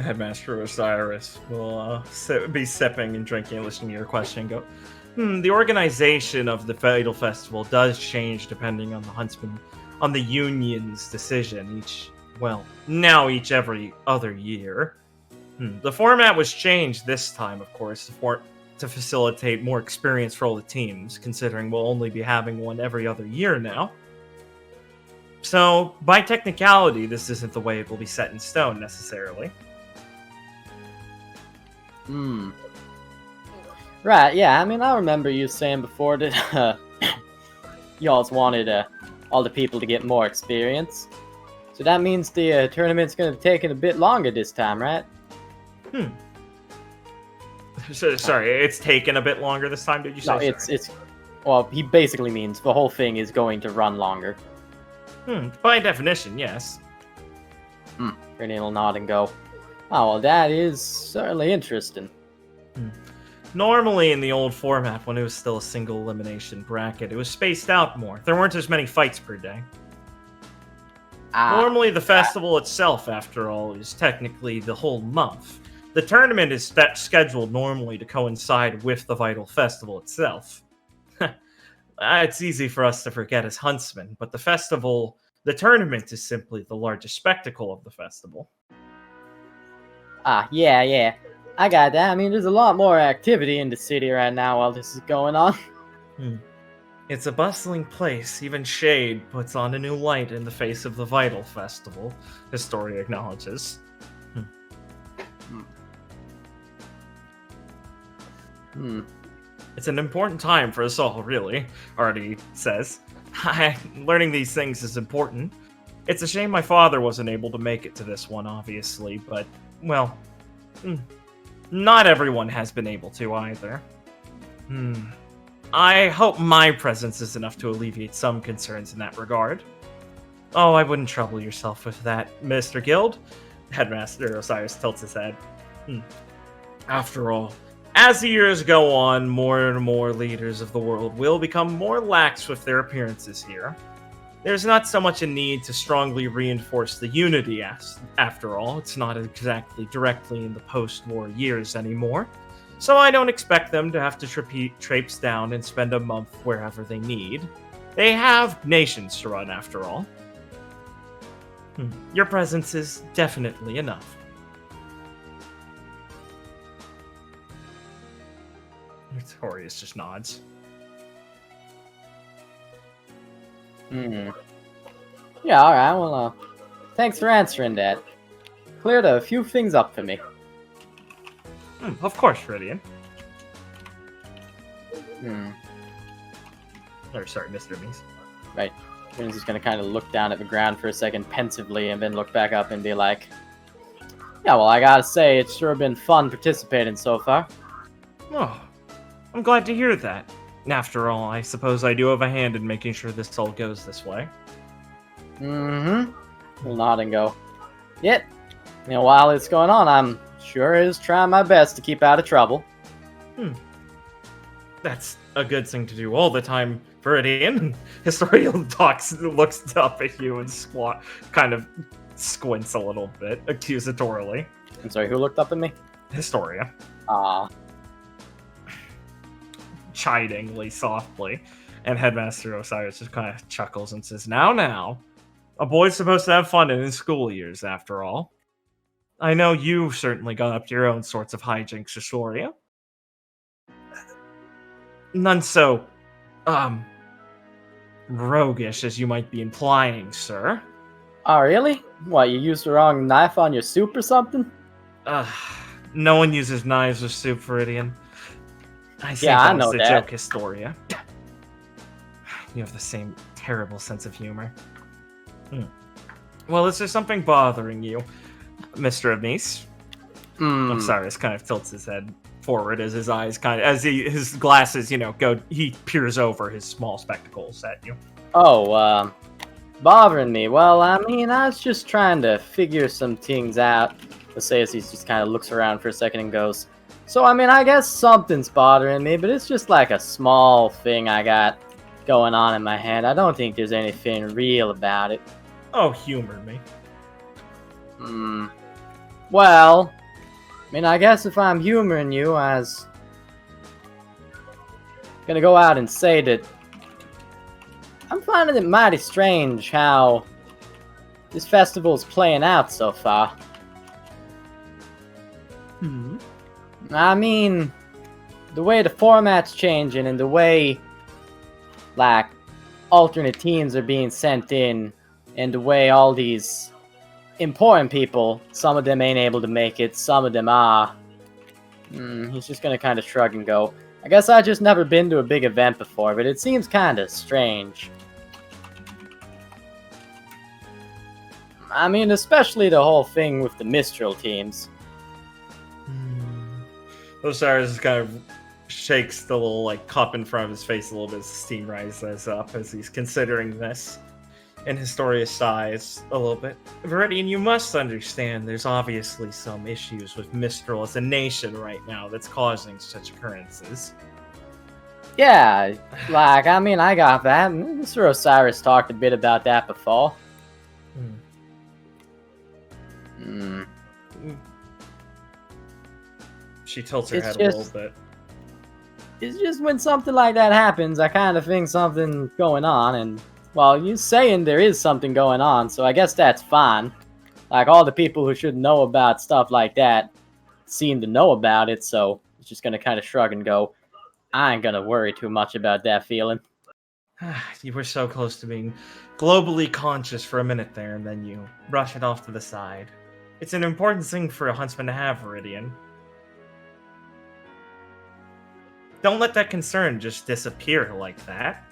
Headmaster Osiris will be sipping and drinking and listening to your question and go, the organization of the Fatal Festival does change depending on the Huntsman, on the Union's decision each every other year. The format was changed this time, of course, to facilitate more experience for all the teams, considering we'll only be having one every other year now. So, by technicality, this isn't the way it will be set in stone, necessarily. Right, yeah, I mean, I remember you saying before that y'all wanted all the people to get more experience. So that means the tournament's going to be taking a bit longer this time, right? So, sorry, it's taken a bit longer this time, did you say? No, it's well, he basically means the whole thing is going to run longer. By definition, yes. Renee will nod and go, oh, well, that is certainly interesting. Normally, in the old format, when it was still a single elimination bracket, it was spaced out more. There weren't as many fights per day. Normally, the festival itself, after all, is technically the whole month. The tournament is scheduled normally to coincide with the Vital Festival itself. It's easy for us to forget as huntsmen, but the tournament is simply the largest spectacle of the festival. Yeah. I got that. I mean, there's a lot more activity in the city right now while this is going on. It's a bustling place. Even shade puts on a new light in the face of the Vital Festival, Historia acknowledges. It's an important time for us all, really, Artie says. Learning these things is important. It's a shame my father wasn't able to make it to this one, obviously, but, well, not everyone has been able to either. I hope my presence is enough to alleviate some concerns in that regard. Oh, I wouldn't trouble yourself with that, Mr. Guild. Headmaster Osiris tilts his head. After all, as the years go on, more and more leaders of the world will become more lax with their appearances here. There's not so much a need to strongly reinforce the unity, after all. It's not exactly directly in the post-war years anymore. So I don't expect them to have to traipse down and spend a month wherever they need. They have nations to run, after all. Your presence is definitely enough. Victorious just nods. Yeah, alright, well, thanks for answering that. Cleared a few things up for me. Of course, Ridian. Or, sorry, Mr. Meese. Right. Ridian's just gonna kind of look down at the ground for a second pensively and then look back up and be like, yeah, well, I gotta say, it's sure been fun participating so far. Oh, I'm glad to hear that. After all, I suppose I do have a hand in making sure this all goes this way. We'll nod and go, yep. You know, while it's going on, I'm sure is trying my best to keep out of trouble. That's a good thing to do all the time, Viridian. Historia looks up at you and kind of squints a little bit, accusatorily. I'm sorry, who looked up at me? Historia. Chidingly, softly. And Headmaster Osiris just kind of chuckles and says, Now, a boy's supposed to have fun in his school years, after all. I know you certainly got up to your own sorts of hijinks, Historia. None so, roguish as you might be implying, sir. Oh, really? What, you used the wrong knife on your soup or something? No one uses knives with soup, Viridian. I think I that know was the that. joke, Historia. You have the same terrible sense of humor. Well, is there something bothering you, Mr. Abnice? Osiris kind of tilts his head forward as his eyes his glasses, go. He peers over his small spectacles at you. Oh, bothering me. Well, I mean, I was just trying to figure some things out. Let's say as he just kind of looks around for a second and goes, so, I mean, I guess something's bothering me, but it's just like a small thing I got going on in my head. I don't think there's anything real about it. Oh, humor me. Well, I mean, I guess if I'm humoring you, I was gonna go out and say that I'm finding it mighty strange how this festival's playing out so far. I mean, the way the format's changing and the way, like, alternate teams are being sent in, and the way all these important people, some of them ain't able to make it, some of them are. He's just gonna kind of shrug and go, I guess I just never been to a big event before, but it seems kind of strange. I mean, especially the whole thing with the Mistral teams. Osiris kind of shakes the little like cup in front of his face a little bit as steam rises up as he's considering this. And Historia sighs a little bit. Viridian, you must understand there's obviously some issues with Mistral as a nation right now that's causing such occurrences. Yeah, like, I mean, I got that. Mr. Osiris talked a bit about that before. She tilts her head a little bit. It's just when something like that happens, I kind of think something's going on, and, well, you're saying there is something going on, so I guess that's fine. Like, all the people who should know about stuff like that seem to know about it, so it's just gonna kind of shrug and go, I ain't gonna worry too much about that feeling. You were so close to being globally conscious for a minute there, and then you brush it off to the side. It's an important thing for a huntsman to have, Viridian. Don't let that concern just disappear like that.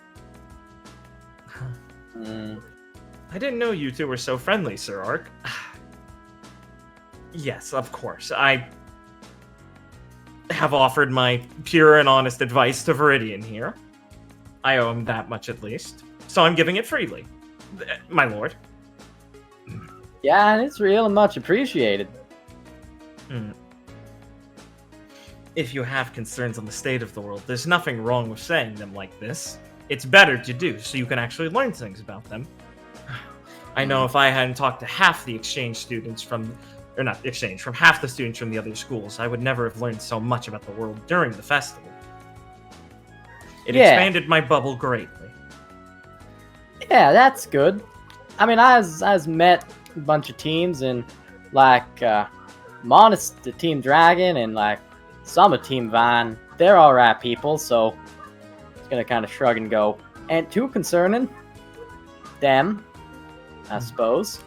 I didn't know you two were so friendly, Sir Ark. Yes, of course. I have offered my pure and honest advice to Viridian here. I owe him that much at least. So I'm giving it freely, my lord. Yeah, and it's real and much appreciated. If you have concerns on the state of the world, there's nothing wrong with saying them like this. It's better to do, so you can actually learn things about them. I know if I hadn't talked to half the exchange students from half the students from the other schools, I would never have learned so much about the world during the festival. It expanded my bubble greatly. Yeah, that's good. I mean, I was met a bunch of teams, and, like, Monist, the Team Dragon, and, like, some of Team Vine, they're alright people, so it's gonna kind of shrug and go, ain't too concerning. Them, I suppose.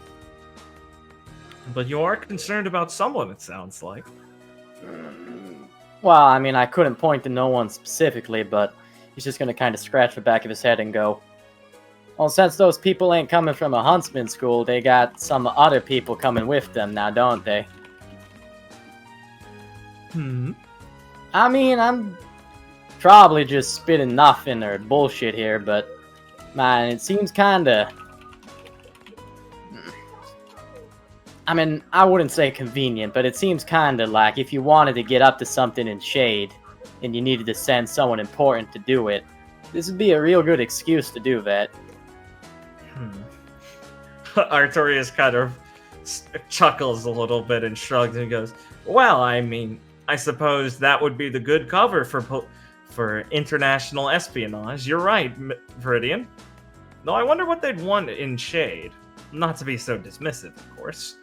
But you are concerned about someone, it sounds like. Well, I mean, I couldn't point to no one specifically, but he's just gonna kind of scratch the back of his head and go, well, since those people ain't coming from a huntsman school, they got some other people coming with them now, don't they? I mean, I'm probably just spitting nothing or bullshit here, but, man, it seems kinda... I mean, I wouldn't say convenient, but it seems kinda like if you wanted to get up to something in Shade, and you needed to send someone important to do it, this would be a real good excuse to do that. Artorius kind of chuckles a little bit and shrugs and goes, well, I mean... I suppose that would be the good cover for international espionage. You're right, Viridian. Though I wonder what they'd want in Shade. Not to be so dismissive, of course.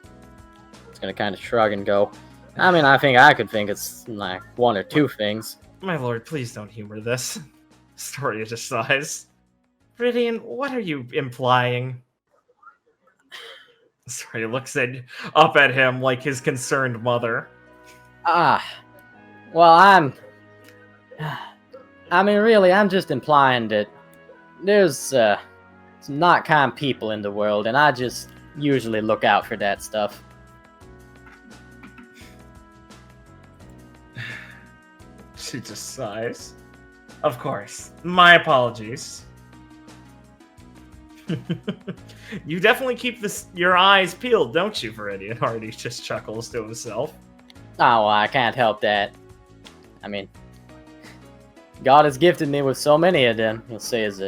It's gonna kind of shrug and go, I mean, I think I could think it's like one or two things. My lord, please don't humor this. Storia just sighs. Viridian, what are you implying? Sorry, looks up at him like his concerned mother. Well, I mean, really, I'm just implying that there's some not kind people in the world, and I just usually look out for that stuff. She just sighs. Of course. My apologies. You definitely keep your eyes peeled, don't you, Viridian? Hardy just chuckles to himself. Oh, well, I can't help that. I mean, God has gifted me with so many of them, he'll say as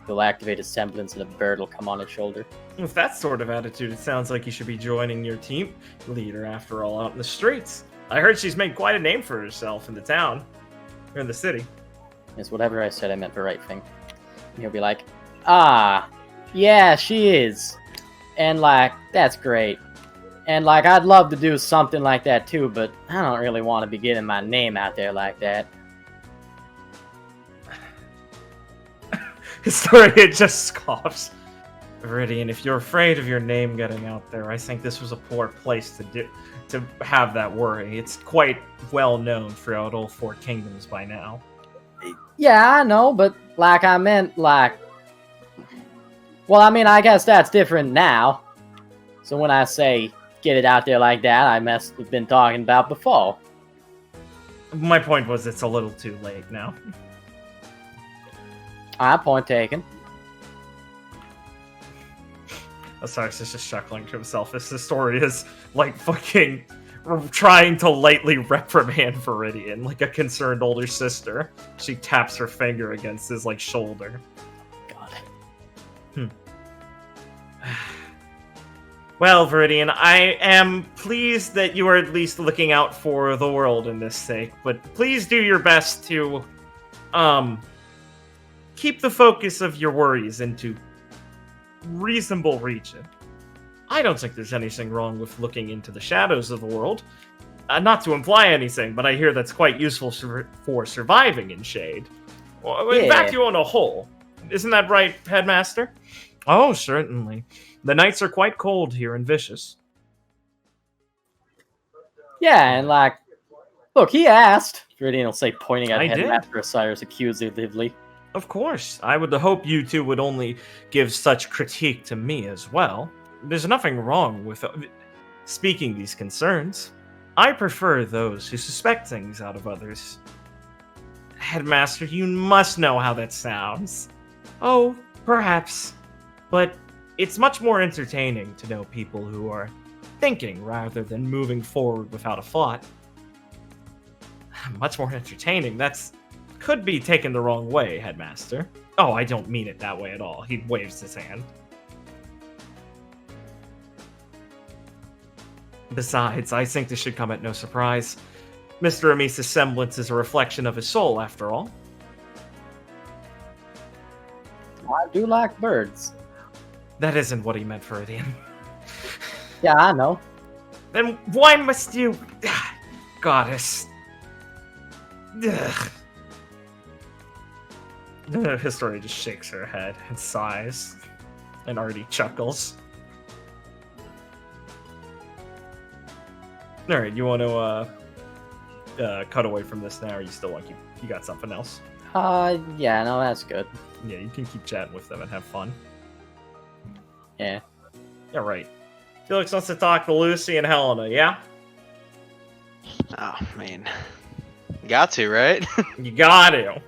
he'll activate his semblance and a bird will come on his shoulder. With that sort of attitude, it sounds like you should be joining your team leader after all out in the streets. I heard she's made quite a name for herself in the town. Or in the city. It's whatever I said, I meant the right thing. And he'll be like, ah, yeah, she is. And, like, that's great. And, like, I'd love to do something like that, too, but I don't really want to be getting my name out there like that. Historia just scoffs. Viridian, if you're afraid of your name getting out there, I think this was a poor place to have that worry. It's quite well known throughout all 4 kingdoms by now. Yeah, I know, but, like, I meant, like... Well, I mean, I guess that's different now. So when I say get it out there like that, I must have been talking about before. My point was it's a little too late now. Point taken. Osiris is just chuckling to himself as Historia is, like, fucking trying to lightly reprimand Viridian, like a concerned older sister. She taps her finger against his, like, shoulder. God. Well, Viridian, I am pleased that you are at least looking out for the world in this sake, but please do your best to, keep the focus of your worries into reasonable region. I don't think there's anything wrong with looking into the shadows of the world. Not to imply anything, but I hear that's quite useful for surviving in Shade. Well, in fact, you own a hole. Isn't that right, Headmaster? Oh, certainly. The nights are quite cold here in Vicious. Yeah, and like, look, he asked. Viridian will say, pointing at I Headmaster Osiris accusatively. Of course. I would hope you two would only give such critique to me as well. There's nothing wrong with speaking these concerns. I prefer those who suspect things out of others. Headmaster, you must know how that sounds. Oh, perhaps. But it's much more entertaining to know people who are thinking rather than moving forward without a thought. Much more entertaining? That's... could be taken the wrong way, Headmaster. Oh, I don't mean it that way at all. He waves his hand. Besides, I think this should come at no surprise. Mr. Amisa's semblance is a reflection of his soul, after all. I do like birds. That isn't what he meant, Viridian. Yeah, I know. Then why must you... Goddess. Ugh. Historia just shakes her head and sighs. And already chuckles. Alright, you want to cut away from this now, or you still want you got something else? Yeah, no, that's good. Yeah, you can keep chatting with them and have fun. Yeah. Yeah, right. Felix wants to talk to Lucy and Helena, yeah? Oh, I mean, got to, right? You got to.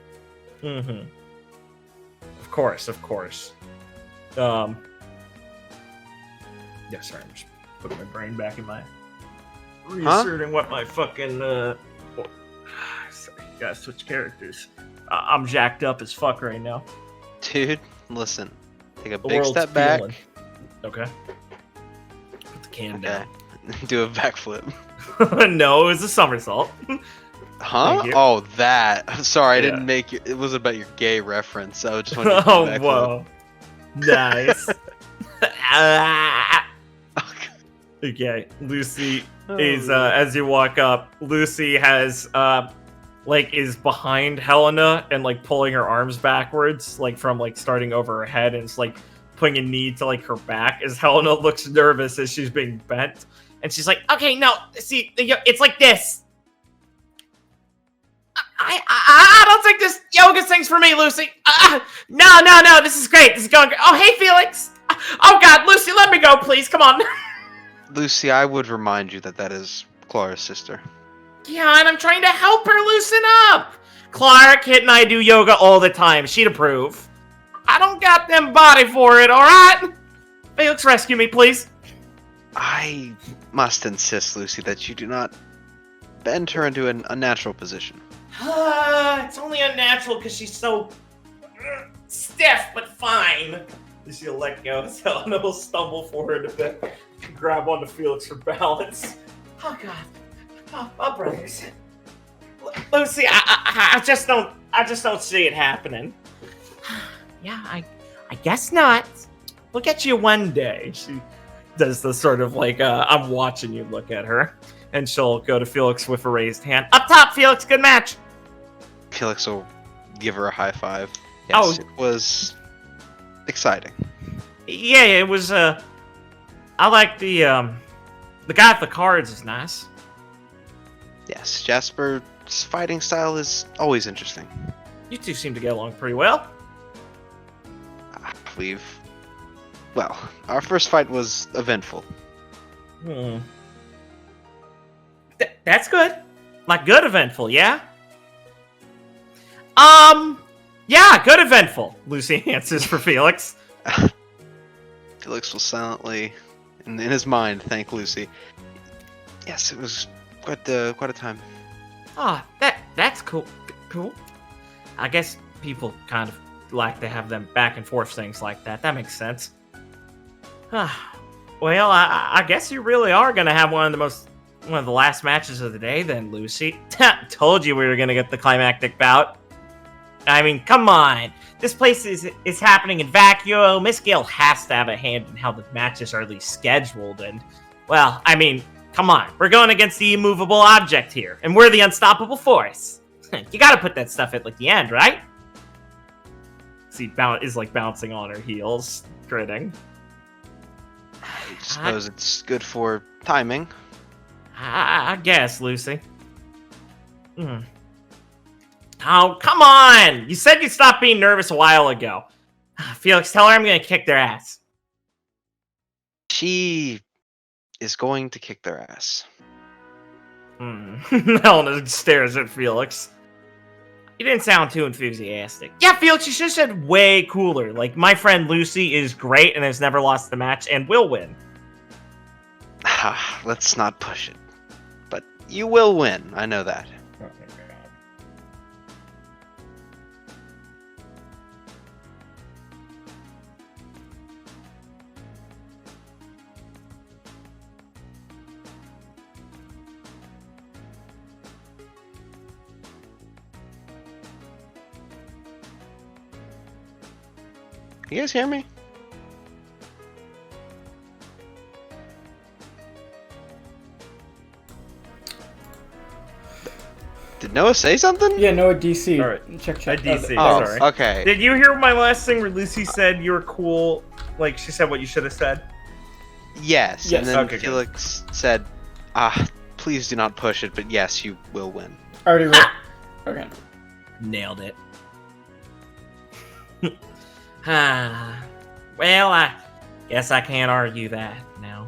Mm-hmm. Of course, of course. Yeah, sorry, I'm just putting my brain back in my... Reasserting what my fucking, sorry, gotta switch characters. I'm jacked up as fuck right now. Dude, listen. Take a The big world's step back. feeling. Okay. Put the can Okay. Do a backflip. down. No, it was a somersault. Huh? Thank you. Oh, that. Sorry, I Yeah. didn't make it. It was about your gay reference. I just wanted to do a Oh, backflip. whoa. Nice. Okay, Lucy is, as you walk up, Lucy has, is behind Helena and, like, pulling her arms backwards, like, from, like, starting over her head, and it's, like, putting a knee to, like, her back as Helena looks nervous as she's being bent. And she's like, okay, no, see, it's like this. I don't think this yoga thing's for me, Lucy. No, this is great. This is going great. Oh, hey, Felix. Oh, God, Lucy, let me go, please. Come on. Lucy, I would remind you that is Clara's sister. Yeah, and I'm trying to help her loosen up. Clara, Kit, and I do yoga all the time. She'd approve. I don't got them body for it, all right? Felix, rescue me, please. I must insist, Lucy, that you do not bend her into an unnatural position. It's only unnatural because she's so stiff, but fine. She'll let go, so Helena will stumble forward a bit, grab onto Felix for balance. Oh God, my brothers, Lucy, I just don't see it happening. Yeah, I guess not. We'll get you one day. She does the sort of like, I'm watching you look at her, and she'll go to Felix with a raised hand. Up top, Felix, good match. Felix will give her a high five. Yes, it was exciting. Yeah, it was, I like the guy with the cards is nice. Yes, Jasper's fighting style is always interesting. You two seem to get along pretty well. I believe. Well, our first fight was eventful. That's good. Like, good eventful, yeah? Yeah, good eventful, Lucy answers for Felix. Felix will silently, in his mind, thank Lucy. Yes, it was quite a time. Ah, that's cool. Cool. I guess people kind of like to have them back and forth things like that. That makes sense. Well, I guess you really are gonna have one of the last matches of the day, then, Lucy. Told you we were gonna get the climactic bout. I mean, come on. This place is happening in vacuum. Miss Gale has to have a hand in how the matches are at least scheduled. And, well, I mean, come on. We're going against the immovable object here. And we're the unstoppable force. You gotta put that stuff at, like, the end, right? See, is, like, bouncing on her heels, grinning. I suppose it's good for timing. I guess, Lucy. Oh, come on! You said you'd stop being nervous a while ago. Felix, tell her I'm gonna kick their ass. She is going to kick their ass. Helena stares at Felix. You didn't sound too enthusiastic. Yeah, Felix, you should have said way cooler. Like, my friend Lucy is great and has never lost the match and will win. Let's not push it. But you will win, I know that. You guys hear me? Did Noah say something? Yeah, Noah DC. All right. Check. DC, Oh, sorry. okay. Did you hear my last thing where Lucy said you were cool? Like, she said what you should have said? Yes. Yes. And then Okay, Felix said, please do not push it, but yes, you will win. Already wrote. Okay. Nailed it. Well, I guess I can't argue that now.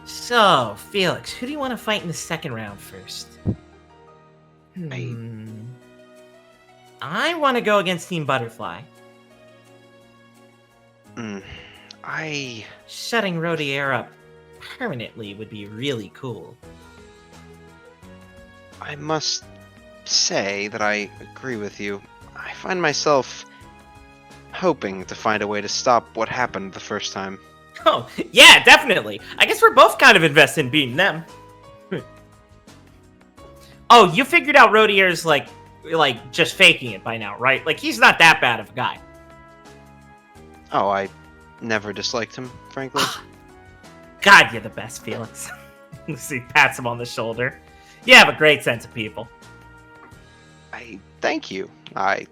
So, Felix, who do you want to fight in the second round first? I want to go against Team Butterfly. Shutting Rodier up permanently would be really cool. I must say that I agree with you. I find myself hoping to find a way to stop what happened the first time. Oh, yeah, definitely. I guess we're both kind of invested in beating them. Oh, you figured out Rodier's like just faking it by now, right? Like, he's not that bad of a guy. Oh, I never disliked him, frankly. God, you're the best, Felix. Lucy pats him on the shoulder. You have a great sense of people. I thank you. I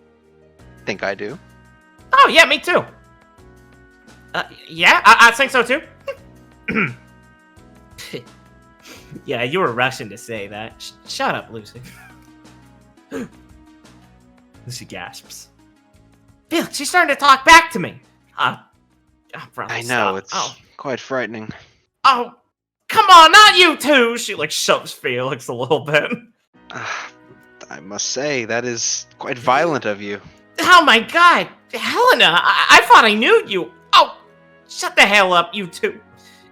think I do. Oh, yeah, me too. Yeah, I think so too. Yeah, you were rushing to say that. Shut up, Lucy. Lucy gasps. Felix, she's starting to talk back to me. I know, it's quite frightening. Oh, come on, not you two! She, shoves Felix a little bit. I must say, that is quite violent of you. Oh my god! Helena, I thought I knew you! Oh, shut the hell up, you two.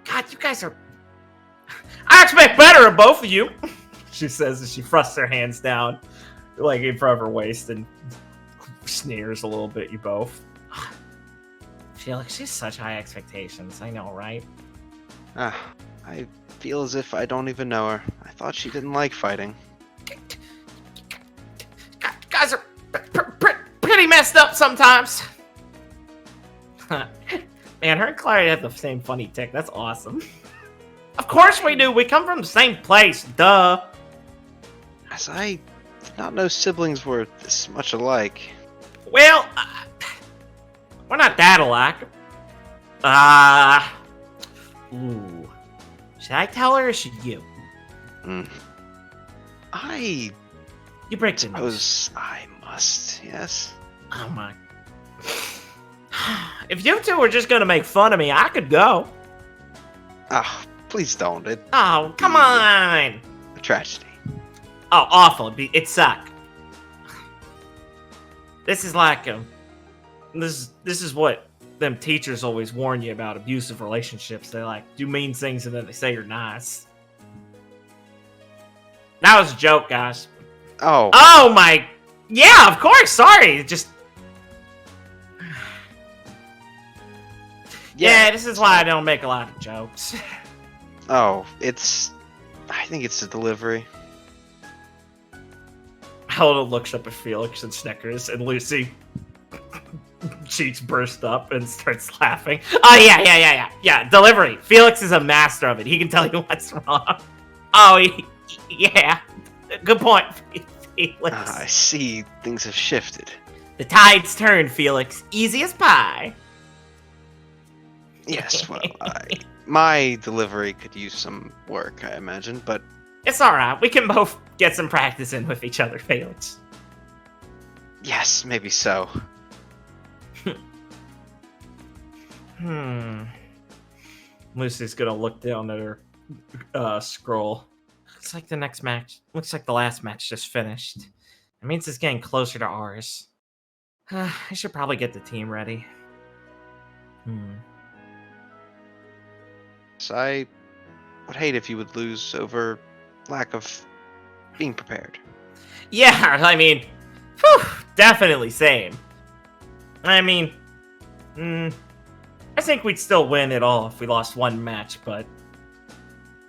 God, you guys are... I expect better of both of you! She says as she thrusts her hands down, in front of her waist and sneers a little bit, you both. Felix, she's such high expectations. I know, right? I feel as if I don't even know her. I thought she didn't like fighting. Guys are pretty messed up sometimes. Man, her and Clary have the same funny tick. That's awesome. Of course we do. We come from the same place. Duh. As I did not know siblings were this much alike. Well, we're not that alike. Ooh. Should I tell her or should you? You break the news. I must, yes. Oh my. If you two were just gonna make fun of me, I could go. Please don't. Oh, come on. A tragedy. Oh, awful. It'd suck. This is like this is what them teachers always warn you about abusive relationships. They like do mean things and then they say you're nice. That was a joke, guys. Oh. Oh my. Yeah, of course. Sorry. Just. Yeah, this is why I don't make a lot of jokes. Oh, I think it's the delivery. Helena looks up at Felix and snickers, and Lucy cheeks burst up and starts laughing. Oh, yeah. Delivery. Felix is a master of it. He can tell you what's wrong. Oh, yeah. Good point, Felix. I see things have shifted. The tide's turned, Felix. Easy as pie. Yes, well, my delivery could use some work, I imagine, but... It's alright. We can both get some practice in with each other, Felix. Yes, maybe so. Lucy's gonna look down at her scroll. Looks like the next match. Looks like the last match just finished. It means it's getting closer to ours. I should probably get the team ready. So I would hate if you would lose over lack of being prepared. Yeah, I mean, definitely same. I mean, I think we'd still win it all if we lost one match, but...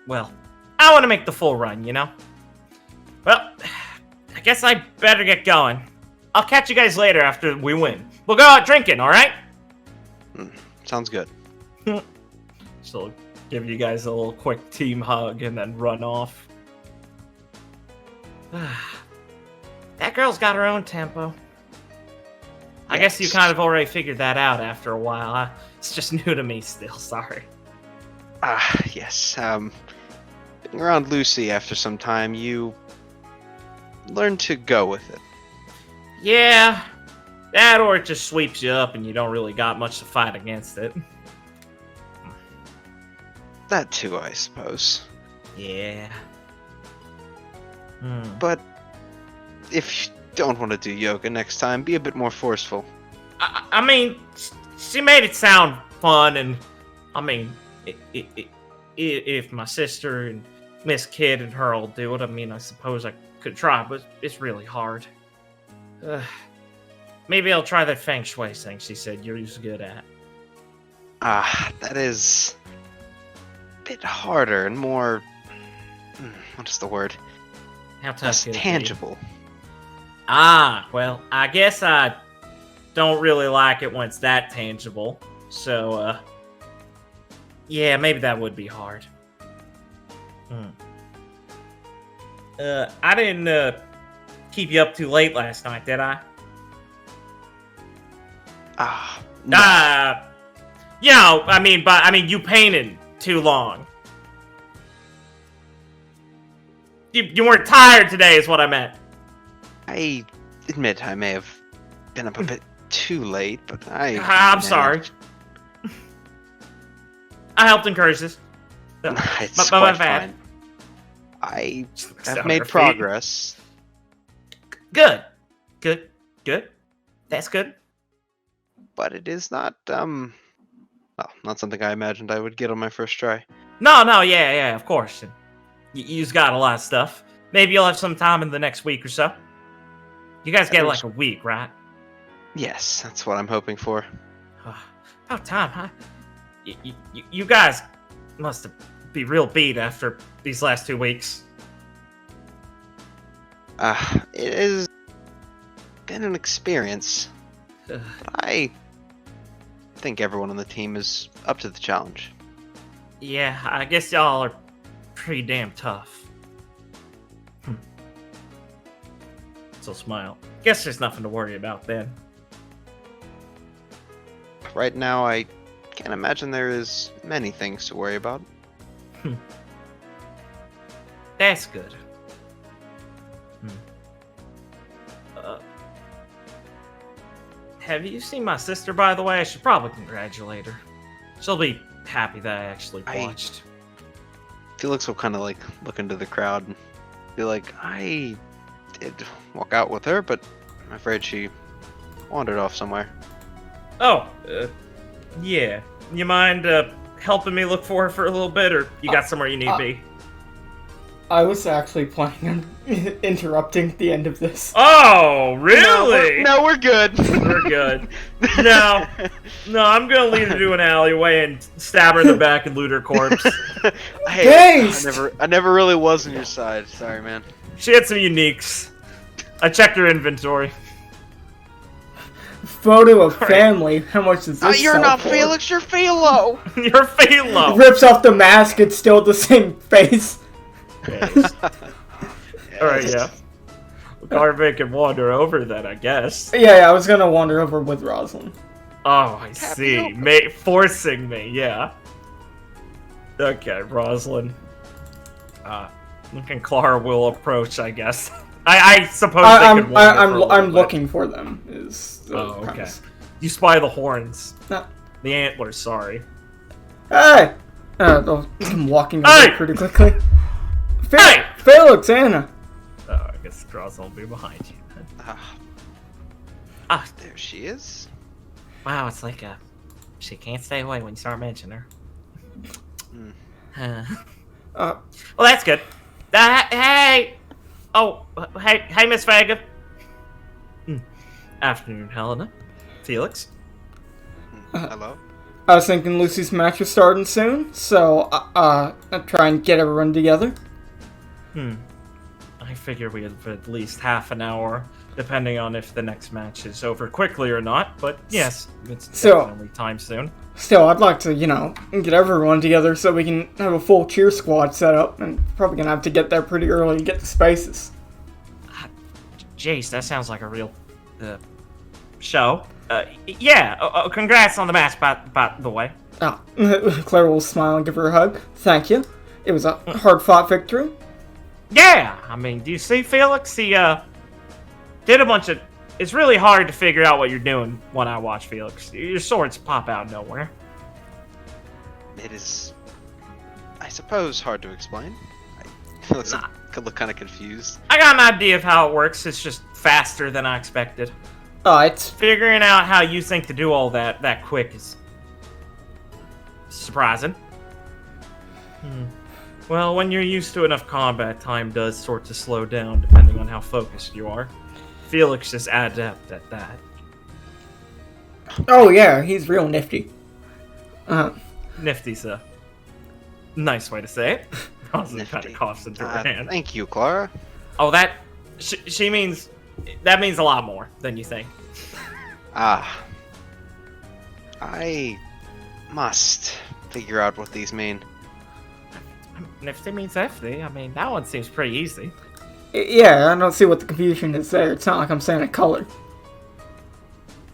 Well, I want to make the full run, you know? Well, I guess I better get going. I'll catch you guys later after we win. We'll go out drinking, alright? Sounds good. So, give you guys a little quick team hug and then run off. That girl's got her own tempo. I guess you kind of already figured that out after a while. It's just new to me still, sorry. Yes. Being around Lucy after some time, you learn to go with it. Yeah. That or it just sweeps you up and you don't really got much to fight against it. That too, I suppose. Yeah. But if you don't want to do yoga next time, be a bit more forceful. I mean, she made it sound fun, and I mean, if my sister and Miss Kid and her all do it, I mean, I suppose I could try, but it's really hard. Maybe I'll try that Feng Shui thing she said you're good at. That is a bit harder and more... what is the word? How tough Less could it be? tangible. Well, I guess I don't really like it when it's that tangible. So, yeah, maybe that would be hard. I didn't keep you up too late last night, did I? No. You know, I mean, you painted too long. You weren't tired today, is what I meant. I admit I may have been up a bit too late, but I'm sorry. I helped encourage this. It's my quite bad. fine. I down have on made her feet. progress. Good. That's good. But it is not, well, not something I imagined I would get on my first try. No, yeah, of course. You've got a lot of stuff. Maybe you'll have some time in the next week or so. You guys get like a week, right? Yes, that's what I'm hoping for. About time, huh? You guys must be real beat after these last 2 weeks. It has been an experience. But I think everyone on the team is up to the challenge. Yeah, I guess y'all are pretty damn tough. So smile. Guess there's nothing to worry about then. Right now, I can't imagine there is many things to worry about. That's good. Have you seen my sister, by the way? I should probably congratulate her. She'll be happy that I actually watched. Felix will kind of like look into the crowd and be like, I did walk out with her, but I'm afraid she wandered off somewhere. Oh, yeah. You mind helping me look for her for a little bit, or you got somewhere you need to be? I was actually planning on interrupting the end of this. Oh, really? No, we're good. We're good. No, I'm gonna lead her to an alleyway and stab her in the back and loot her corpse. Hey, I never really was on your side. Sorry, man. She had some uniques. I checked her inventory. Photo of family. How much is this? You're not for? Felix, you're Philo. You're Philo. Rips off the mask. It's still the same face. Alright, yeah. Garvey can wander over then, I guess. Yeah, I was gonna wander over with Rosalind. Oh, I see. Forcing me, yeah. Okay, Rosalind. And Clara will approach, I guess. I suppose they could wander I'm looking for them. Is the okay. premise. You spy the horns. No. The antlers, sorry. Hey! I'm walking away pretty quickly. Hey! Felix, Anna! Oh, I guess Rosalind will be behind you then. There she is. Wow, it's like she can't stay away when you start mentioning her. Well, that's good. Hey! Oh, hey, Miss Vega. Afternoon, Helena. Felix. Hello. I was thinking Lucy's match was starting soon, so I'll try and get everyone together. I figure we have at least half an hour, depending on if the next match is over quickly or not. But yes, it's definitely time soon. Still, I'd like to, get everyone together so we can have a full cheer squad set up, and probably gonna have to get there pretty early to get the spaces. Jace, that sounds like a real show. Yeah, congrats on the match, by the way. Claire will smile and give her a hug. Thank you. It was a hard-fought victory. Yeah, I mean, do you see Felix? He did a bunch of... It's really hard to figure out what you're doing when I watch Felix. Your swords pop out of nowhere. It is, I suppose, hard to explain. Felix could look kind of confused. I got an idea of how it works. It's just faster than I expected. It's... Figuring out how you think to do all that quick is surprising. Well, when you're used to enough combat, time does sort of slow down depending on how focused you are. Felix is adept at that. Oh yeah, he's real nifty. Nifty's a nice way to say it. Rosalind kind of coughs into her hand. Thank you, Clara. Oh, that... She means... That means a lot more than you think. I must figure out what these mean. Nifty means hefty. I mean, that one seems pretty easy. Yeah, I don't see what the confusion is there. It's not like I'm saying a color.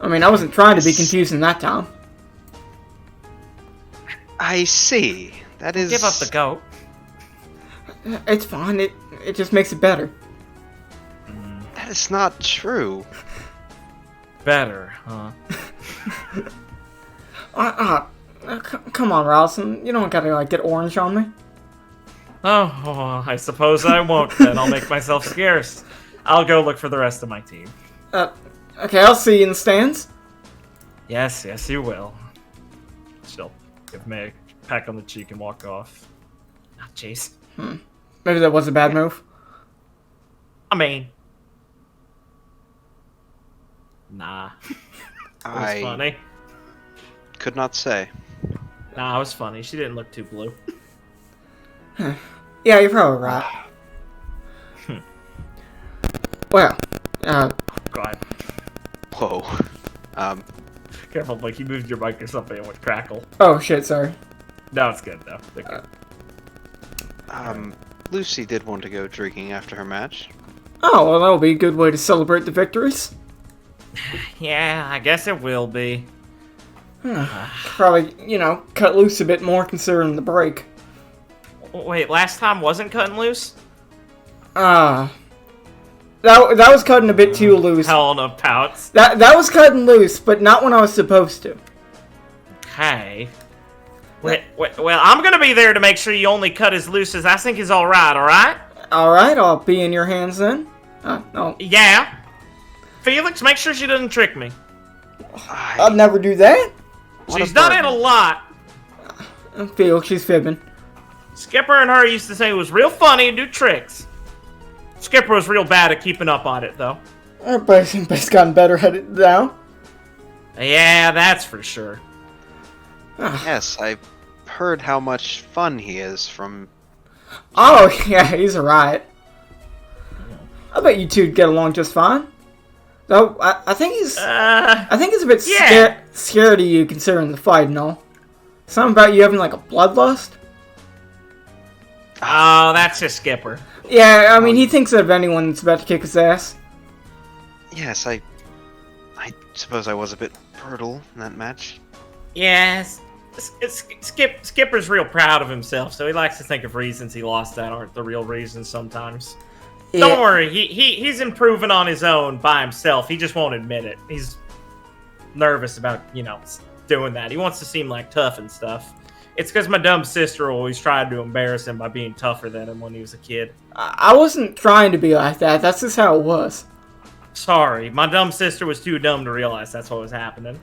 I mean, I wasn't trying to be confusing that time. I see. That is... Give up the goat. It's fine. It just makes it better. That is not true. Better, huh? Come on, Rosalind. You don't gotta, get orange on me. Oh, well, I suppose I won't then. I'll make myself scarce. I'll go look for the rest of my team. Okay, I'll see you in the stands. Yes, you will. She'll give me a peck on the cheek and walk off. Ah, jeez. Maybe that was a bad move. I mean... Nah. was funny. Could not say. Nah, it was funny. She didn't look too blue. Yeah, you're probably right. Well, Go ahead. Whoa. Careful, like you moved your mic or something and went crackle. oh shit, sorry. No, it's good though. They're good. Lucy did want to go drinking after her match. Oh, well, that'll be a good way to celebrate the victories. Yeah, I guess it will be. Probably, cut loose a bit more considering the break. Wait, last time wasn't cutting loose? That was cutting a bit too loose. Hell no pouts. That was cutting loose, but not when I was supposed to. Okay. Well, I'm gonna be there to make sure you only cut as loose as I think is alright? Alright, I'll be in your hands then. No. Yeah. Felix, make sure she doesn't trick me. I'd never do that. She's done it a lot. Felix, she's fibbing. Skipper and her used to say it was real funny and do tricks. Skipper was real bad at keeping up on it, though. Everybody's gotten better at it now. Yeah, that's for sure. Yes, I've heard how much fun he is from... Oh, yeah, he's a riot. I bet you two get along just fine. Though, I think he's... I think he's a bit scared of you considering the fight and all. Something about you having, like, a bloodlust? Oh, that's just Skipper. Yeah, I mean, he thinks of anyone that's about to kick his ass. Yes, I suppose I was a bit brutal in that match. Yes. Skipper's real proud of himself, so he likes to think of reasons he lost that aren't the real reasons sometimes. Yeah. Don't worry, he's improving on his own by himself. He just won't admit it. He's nervous about, doing that. He wants to seem like tough and stuff. It's because my dumb sister always tried to embarrass him by being tougher than him when he was a kid. I wasn't trying to be like that. That's just how it was. Sorry, my dumb sister was too dumb to realize that's what was happening.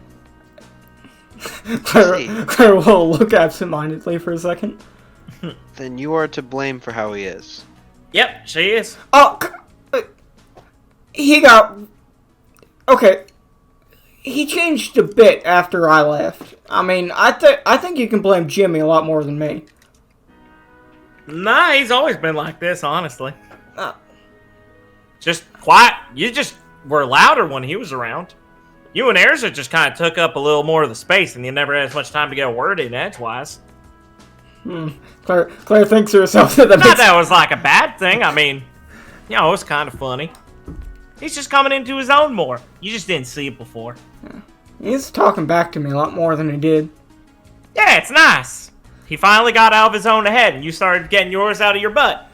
Claire will look absent-mindedly for a second. Then you are to blame for how he is. Yep, she is. Oh, he got... Okay. He changed a bit after I left. I mean, I think you can blame Jimmy a lot more than me. Nah, he's always been like this, honestly. Just quiet. You just were louder when he was around. You and Erza just kind of took up a little more of the space, and you never had as much time to get a word in edgewise. Claire thinks to herself that Not that was like a bad thing. I mean, it was kind of funny. He's just coming into his own more. You just didn't see it before. He's talking back to me a lot more than he did. Yeah, it's nice. He finally got out of his own head, and you started getting yours out of your butt.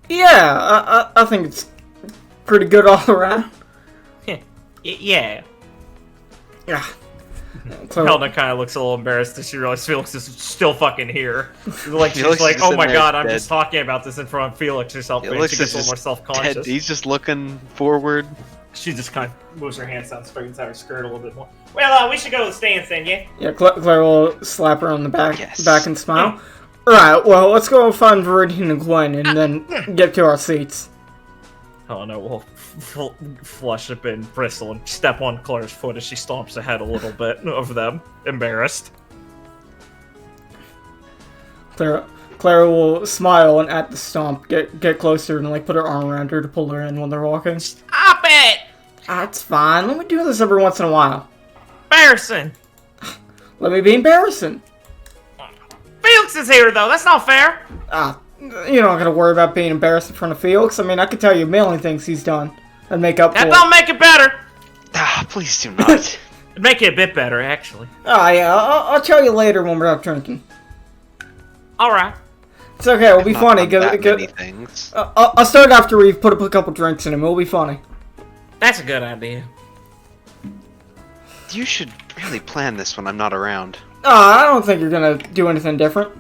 Yeah, I think it's pretty good all around. Yeah. Yeah. Helena kind of looks a little embarrassed as she realizes Felix is still fucking here. Like she's Felix like, is oh sitting my there god, I'm dead. just talking about this in front of Felix or something. Felix She gets a is little more just self-conscious. dead. He's just looking forward. She just kind of moves her hands down, straightens out her skirt a little bit more. Well, we should go to the stands then, yeah? Yeah, Claire will slap her on the back, Yes. back and smile. Alright, well, let's go find Viridian and Gwen and then get to our seats. Oh no, we'll flush up and bristle and step on Claire's foot as she stomps ahead a little bit of them, embarrassed. Claire will smile and at the stomp get closer and like put her arm around her to pull her in when they're walking. Stop it! That's fine. Let me do this every once in a while. Embarrassing! Let me be embarrassing. Felix is here though, that's not fair! You're not gonna worry about being embarrassed in front of Felix. I mean, I could tell you a million things he's done and make up for That it. don't make it better! Please do not. It'd make it a bit better, actually. Oh yeah, I'll tell you later when we're out drinking. Alright. It's okay, it'll be Not funny. done that many things. I'll start after we've put up a couple drinks in him. It'll be funny. That's a good idea. You should really plan this when I'm not around. I don't think you're gonna do anything different.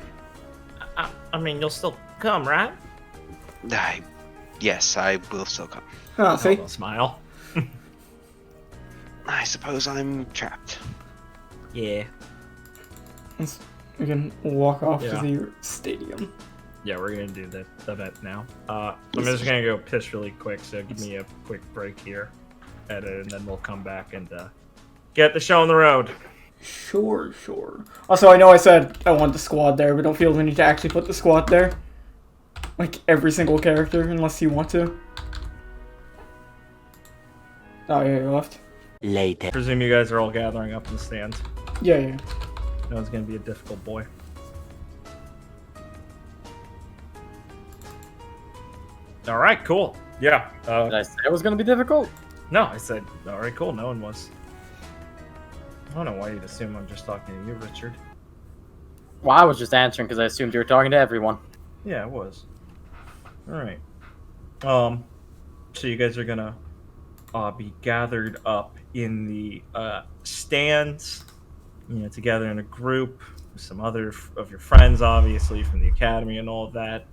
I mean, you'll still come, right? Yes, I will still come. Oh, see? I'll smile. I suppose I'm trapped. Yeah. We can walk off Yeah. to the stadium. Yeah, we're gonna do the bet now. I'm just gonna go piss really quick, so give me a quick break here. edit, and then we'll come back and get the show on the road. Sure. Also, I know I said I want the squad there, but don't feel the need to actually put the squad there. Like, every single character, unless you want to. Oh, yeah, you left. Later. Presume you guys are all gathering up in the stands. Yeah. No one's gonna be a difficult boy. Alright, cool. Yeah. Did I say it was going to be difficult? No, I said, alright, cool. No one was. I don't know why you'd assume I'm just talking to you, Richard. Well, I was just answering because I assumed you were talking to everyone. Yeah, it was. Alright. So you guys are gonna be gathered up in the stands, together in a group with some other of your friends, obviously, from the academy and all of that.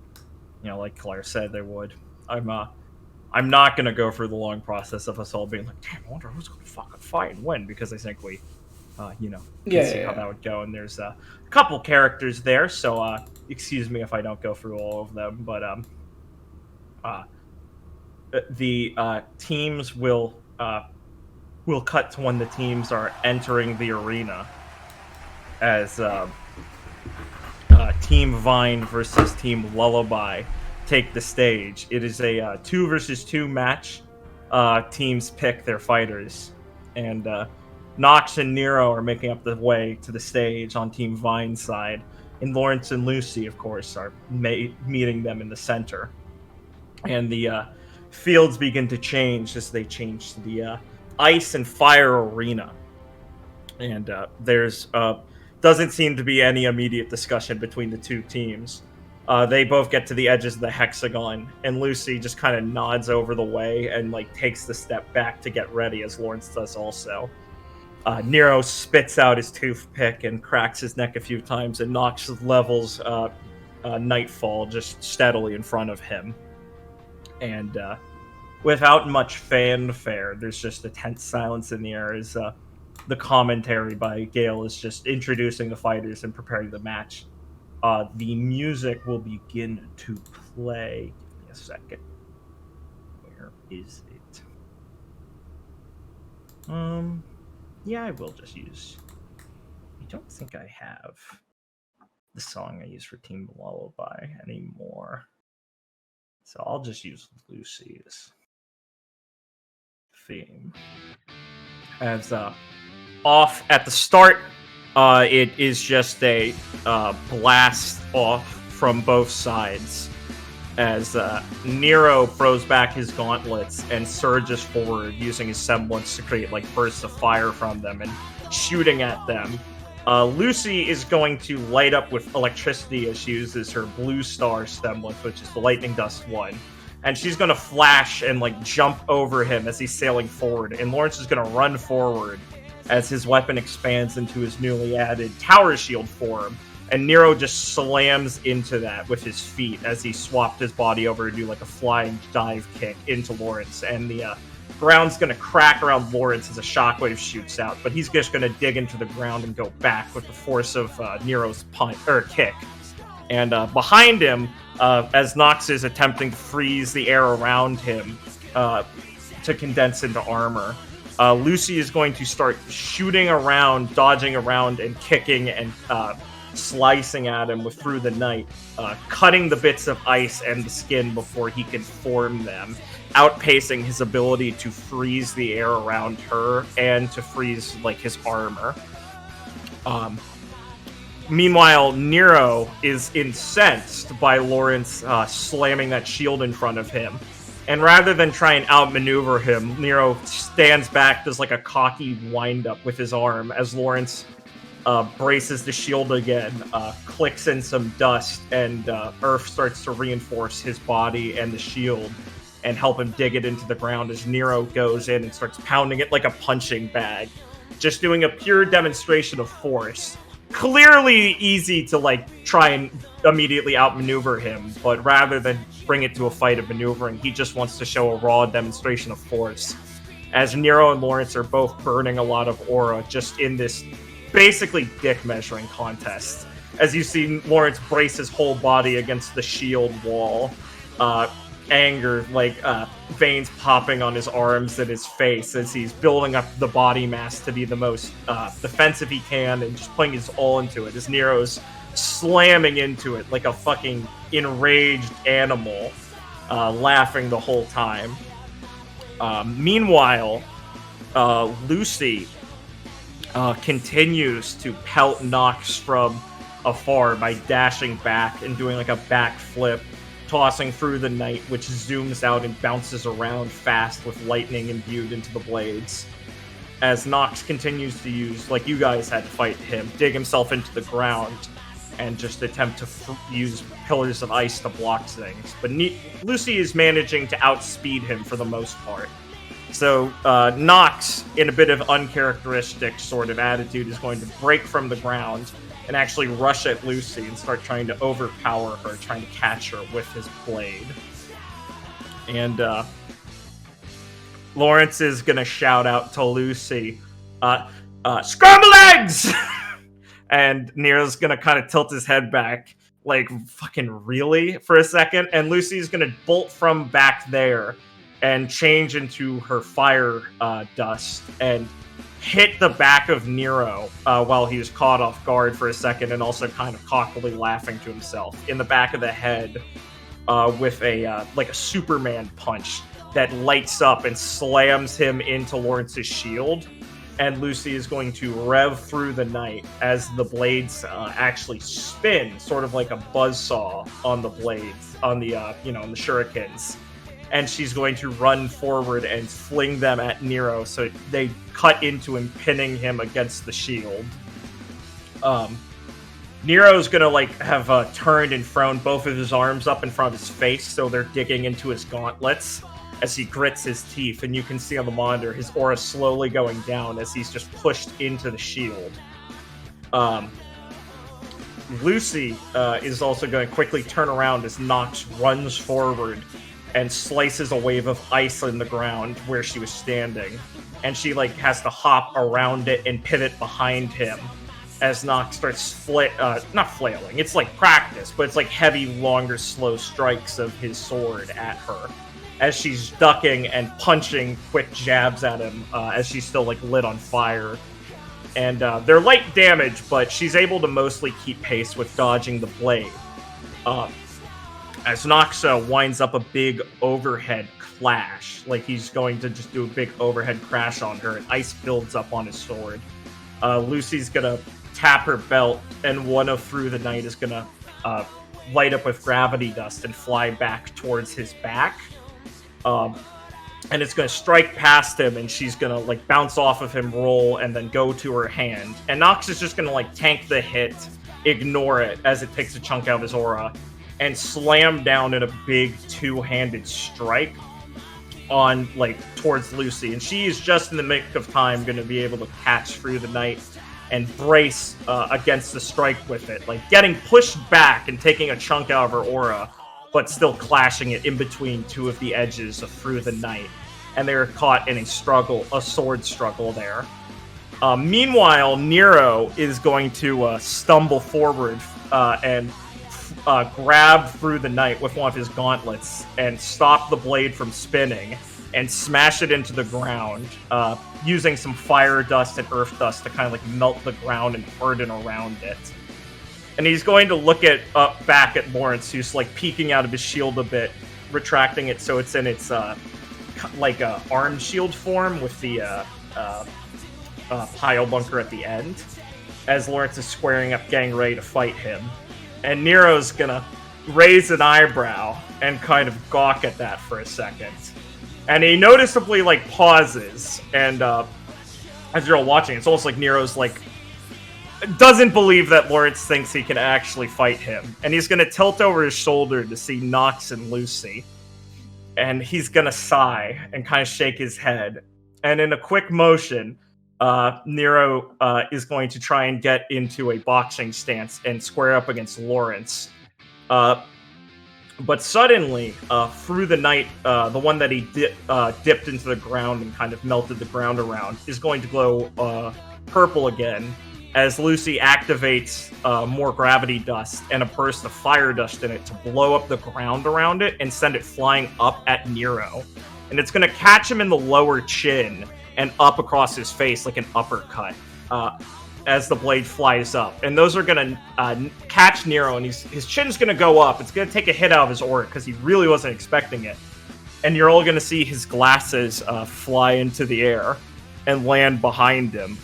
Like Claire said they would. I'm not gonna go through the long process of us all being like, damn, I wonder who's gonna fucking fight and win, because I think we, can see how that would go. And there's a couple characters there, so excuse me if I don't go through all of them, but the teams will cut to when the teams are entering the arena as Team Vine versus Team Lullaby take the stage. It is a 2 versus 2 match. Teams pick their fighters, and Nox and Nero are making up the way to the stage on Team Vine's side, and Lawrence and Lucy, of course, are meeting them in the center. And the fields begin to change as they change to the ice and fire arena. And there's doesn't seem to be any immediate discussion between the two teams. They both get to the edges of the hexagon, and Lucy just kind of nods over the way and takes the step back to get ready, as Lawrence does also. Nero spits out his toothpick and cracks his neck a few times, and Nox levels Nightfall just steadily in front of him. And without much fanfare, there's just a tense silence in the air as the commentary by Gale is just introducing the fighters and preparing the match. The music will begin to play. Give me a second. Where is it? Yeah, I will just use... I don't think I have the song I use for Team Lullaby anymore. So I'll just use Lucy's theme. As off at the start, it is just a blast off from both sides as Nero throws back his gauntlets and surges forward using his semblance to create bursts of fire from them and shooting at them. Lucy is going to light up with electricity as she uses her blue star semblance, which is the lightning dust one. And she's going to flash and jump over him as he's sailing forward. And Lawrence is going to run forward as his weapon expands into his newly added tower shield form. And Nero just slams into that with his feet as he swapped his body over to do a flying dive kick into Lawrence. And the ground's going to crack around Lawrence as a shockwave shoots out. But he's just going to dig into the ground and go back with the force of Nero's kick. And behind him, as Nox is attempting to freeze the air around him to condense into armor, Lucy is going to start shooting around, dodging around, and kicking and slicing at him through the night, cutting the bits of ice and the skin before he can form them, outpacing his ability to freeze the air around her and to freeze his armor. Meanwhile, Nero is incensed by Lawrence slamming that shield in front of him. And rather than try and outmaneuver him, Nero stands back, does a cocky wind-up with his arm as Lawrence braces the shield again, clicks in some dust, and Earth starts to reinforce his body and the shield and help him dig it into the ground as Nero goes in and starts pounding it like a punching bag, just doing a pure demonstration of force. Clearly easy to try and immediately outmaneuver him, but rather than bring it to a fight of maneuvering, he just wants to show a raw demonstration of force. As Nero and Lawrence are both burning a lot of aura just in this basically dick measuring contest. As you see Lawrence brace his whole body against the shield wall, anger, like veins popping on his arms and his face as he's building up the body mass to be the most defensive he can and just putting his all into it as Nero's slamming into it like a fucking enraged animal, laughing the whole time. Meanwhile, Lucy continues to pelt Nox from afar by dashing back and doing like a backflip, tossing through the night, which zooms out and bounces around fast with lightning imbued into the blades. As Nox continues to use, like you guys had to fight him, dig himself into the ground and just attempt to use pillars of ice to block things. But Lucy is managing to outspeed him for the most part. So Nox, in a bit of uncharacteristic sort of attitude, is going to break from the ground and actually rush at Lucy and start trying to overpower her, trying to catch her with his blade. And Lawrence is going to shout out to Lucy, "Scramble eggs!" And Nero's going to kind of tilt his head back, like, fucking really? For a second. And Lucy's going to bolt from back there and change into her fire dust and hit the back of Nero while he was caught off guard for a second and also kind of cockily laughing to himself in the back of the head with a like a Superman punch that lights up and slams him into Lawrence's shield. And Lucy is going to rev through the night as the blades actually spin, sort of like a buzzsaw on the blades, on the on the shurikens. And she's going to run forward and fling them at Nero, so they cut into him, pinning him against the shield. Nero's gonna have turned and thrown both of his arms up in front of his face, so they're digging into his gauntlets as he grits his teeth, and you can see on the monitor his aura slowly going down as he's just pushed into the shield. Lucy is also going to quickly turn around as Nox runs forward and slices a wave of ice in the ground where she was standing. And she has to hop around it and pivot behind him as Nox starts not flailing. It's like practice, but it's like heavy, longer, slow strikes of his sword at her as she's ducking and punching quick jabs at him as she's still lit on fire. And they're light damage, but she's able to mostly keep pace with dodging the blade. As Nox winds up a big overhead clash, he's going to just do a big overhead crash on her, and ice builds up on his sword. Lucy's gonna tap her belt, and one of Through the Night is gonna light up with gravity dust and fly back towards his back. And it's gonna strike past him, and she's gonna bounce off of him, roll, and then go to her hand. And Nox is just gonna tank the hit, ignore it as it takes a chunk out of his aura, and slam down in a big two-handed strike on towards Lucy. And she is just in the nick of time going to be able to catch Through the Night and brace against the strike with it, getting pushed back and taking a chunk out of her aura, but still clashing it in between two of the edges of Through the Night. And they are caught in a sword struggle there. Meanwhile, Nero is going to stumble forward and grab Through the Night with one of his gauntlets and stop the blade from spinning and smash it into the ground, using some fire dust and earth dust to kind of melt the ground and harden around it. And he's going to look back at Lawrence, who's peeking out of his shield a bit, retracting it so it's in its a arm shield form with the pile bunker at the end, as Lawrence is squaring up, getting ready to fight him. And Nero's gonna raise an eyebrow and kind of gawk at that for a second. And he noticeably pauses, and as you're all watching, it's almost like Nero's doesn't believe that Lawrence thinks he can actually fight him. And he's gonna tilt over his shoulder to see Nox and Lucy. And he's gonna sigh and kind of shake his head. And in a quick motion, Nero is going to try and get into a boxing stance and square up against Lawrence. But suddenly, Through the Night, the one that he dipped into the ground and kind of melted the ground around, is going to glow purple again as Lucy activates more gravity dust and a burst of fire dust in it to blow up the ground around it and send it flying up at Nero. And it's going to catch him in the lower chin and up across his face like an uppercut as the blade flies up. And those are going to catch Nero, and his chin's going to go up. It's going to take a hit out of his aura because he really wasn't expecting it. And you're all going to see his glasses fly into the air and land behind him.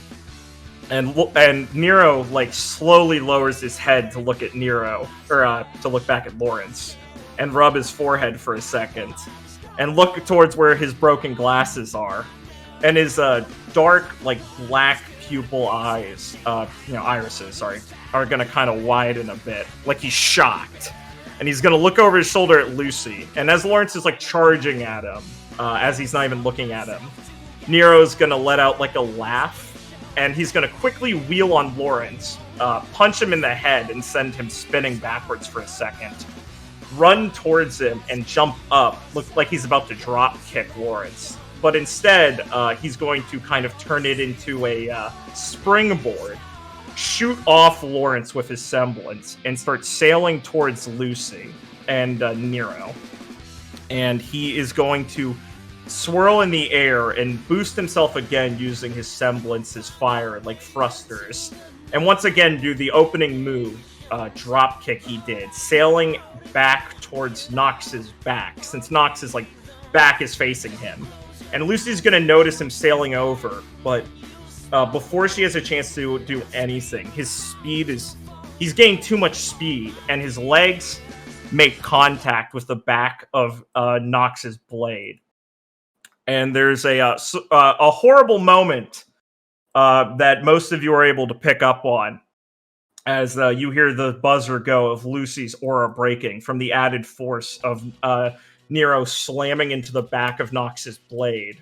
And Nero like slowly lowers his head to look at Nero, or to look back at Lawrence, and rub his forehead for a second, and look towards where his broken glasses are, and his dark like black pupil eyes, irises, sorry, are gonna kind of widen a bit, like he's shocked, and he's gonna look over his shoulder at Lucy, and as Lawrence is like charging at him, as he's not even looking at him, Nero's gonna let out like a laugh. And he's going to quickly wheel on Lawrence, punch him in the head and send him spinning backwards for a second, run towards him and jump up, look like he's about to drop kick Lawrence. But instead, he's going to kind of turn it into a springboard, shoot off Lawrence with his semblance, and start sailing towards Lucy and Nero. And he is going to swirl in the air and boost himself again using his semblance, his fire, like thrusters. And once again do the opening move, drop kick he did, sailing back towards Nox's back, since Nox's like back is facing him. And Lucy's gonna notice him sailing over, but before she has a chance to do anything, he's gained too much speed, and his legs make contact with the back of Nox's blade. And there's a horrible moment that most of you are able to pick up on as you hear the buzzer go of Lucy's aura breaking from the added force of Nero slamming into the back of Nox's blade.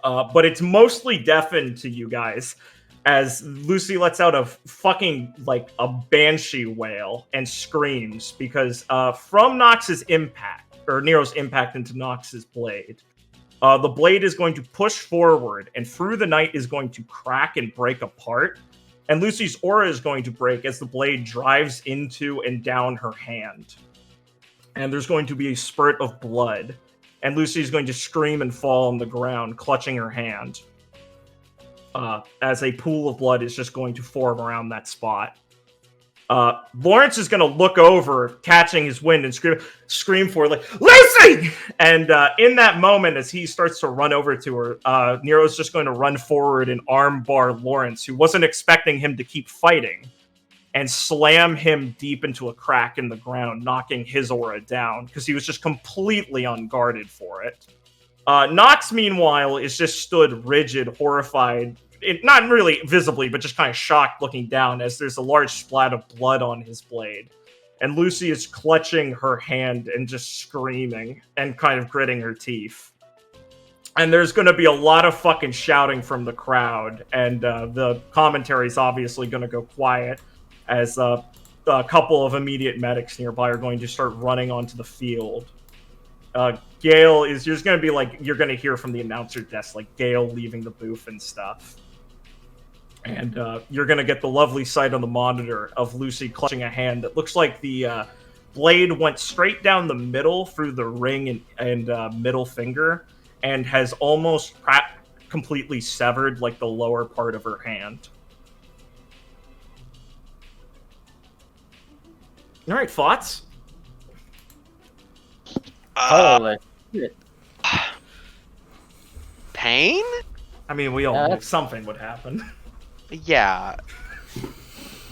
But it's mostly deafened to you guys as Lucy lets out a fucking, like, a banshee wail and screams because from Nox's impact, or Nero's impact into Nox's blade, the blade is going to push forward, and through the night is going to crack and break apart. And Lucy's aura is going to break as the blade drives into and down her hand. And there's going to be a spurt of blood. And Lucy's going to scream and fall on the ground, clutching her hand. As a pool of blood is just going to form around that spot. Lawrence is going to look over, catching his wind, and scream for her, like, Lucy! And in that moment, as he starts to run over to her, Nero's just going to run forward and armbar Lawrence, who wasn't expecting him to keep fighting, and slam him deep into a crack in the ground, knocking his aura down, because he was just completely unguarded for it. Nox, meanwhile, is just stood rigid, horrified, not really visibly, but just kind of shocked looking down as there's a large splat of blood on his blade. And Lucy is clutching her hand and just screaming and kind of gritting her teeth. And there's going to be a lot of fucking shouting from the crowd, and the commentary is obviously going to go quiet as a couple of immediate medics nearby are going to start running onto the field. Gale is just going to be like, you're going to hear from the announcer desk, like Gale leaving the booth and stuff. And you're going to get the lovely sight on the monitor of Lucy clutching a hand that looks like the blade went straight down the middle through the ring and middle finger and has almost completely severed like the lower part of her hand. All right, thoughts? Holy shit. Pain? I mean, we all knew something would happen. Yeah.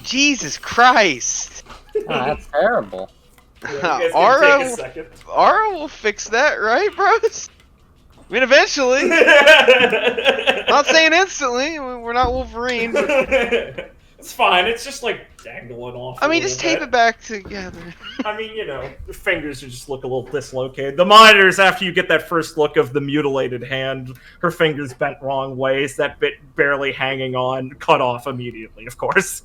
Jesus Christ. Oh, that's terrible. Aura will fix that, right, bros? I mean, eventually. Not saying instantly. We're not Wolverine. But... It's fine. It's just like dangling off. I mean, just tape it back together. I mean, you know, the fingers just look a little dislocated. The monitors, after you get that first look of the mutilated hand, her fingers bent wrong ways, that bit barely hanging on, cut off immediately, of course.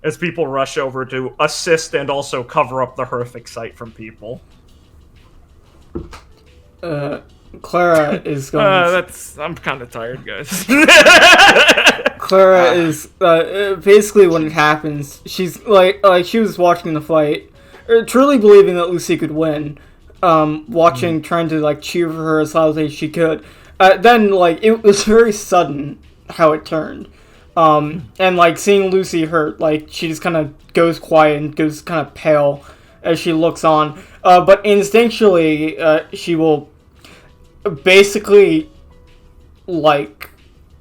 As people rush over to assist and also cover up the horrific sight from people. Clara is going I'm kind of tired, guys. Clara is basically when it happens. She's like she was watching the fight, truly believing that Lucy could win. Watching, trying to like cheer for her as loudly as she could. Then like it was very sudden how it turned. And like seeing Lucy hurt, like she just kind of goes quiet and goes kind of pale as she looks on. But instinctually, she will basically like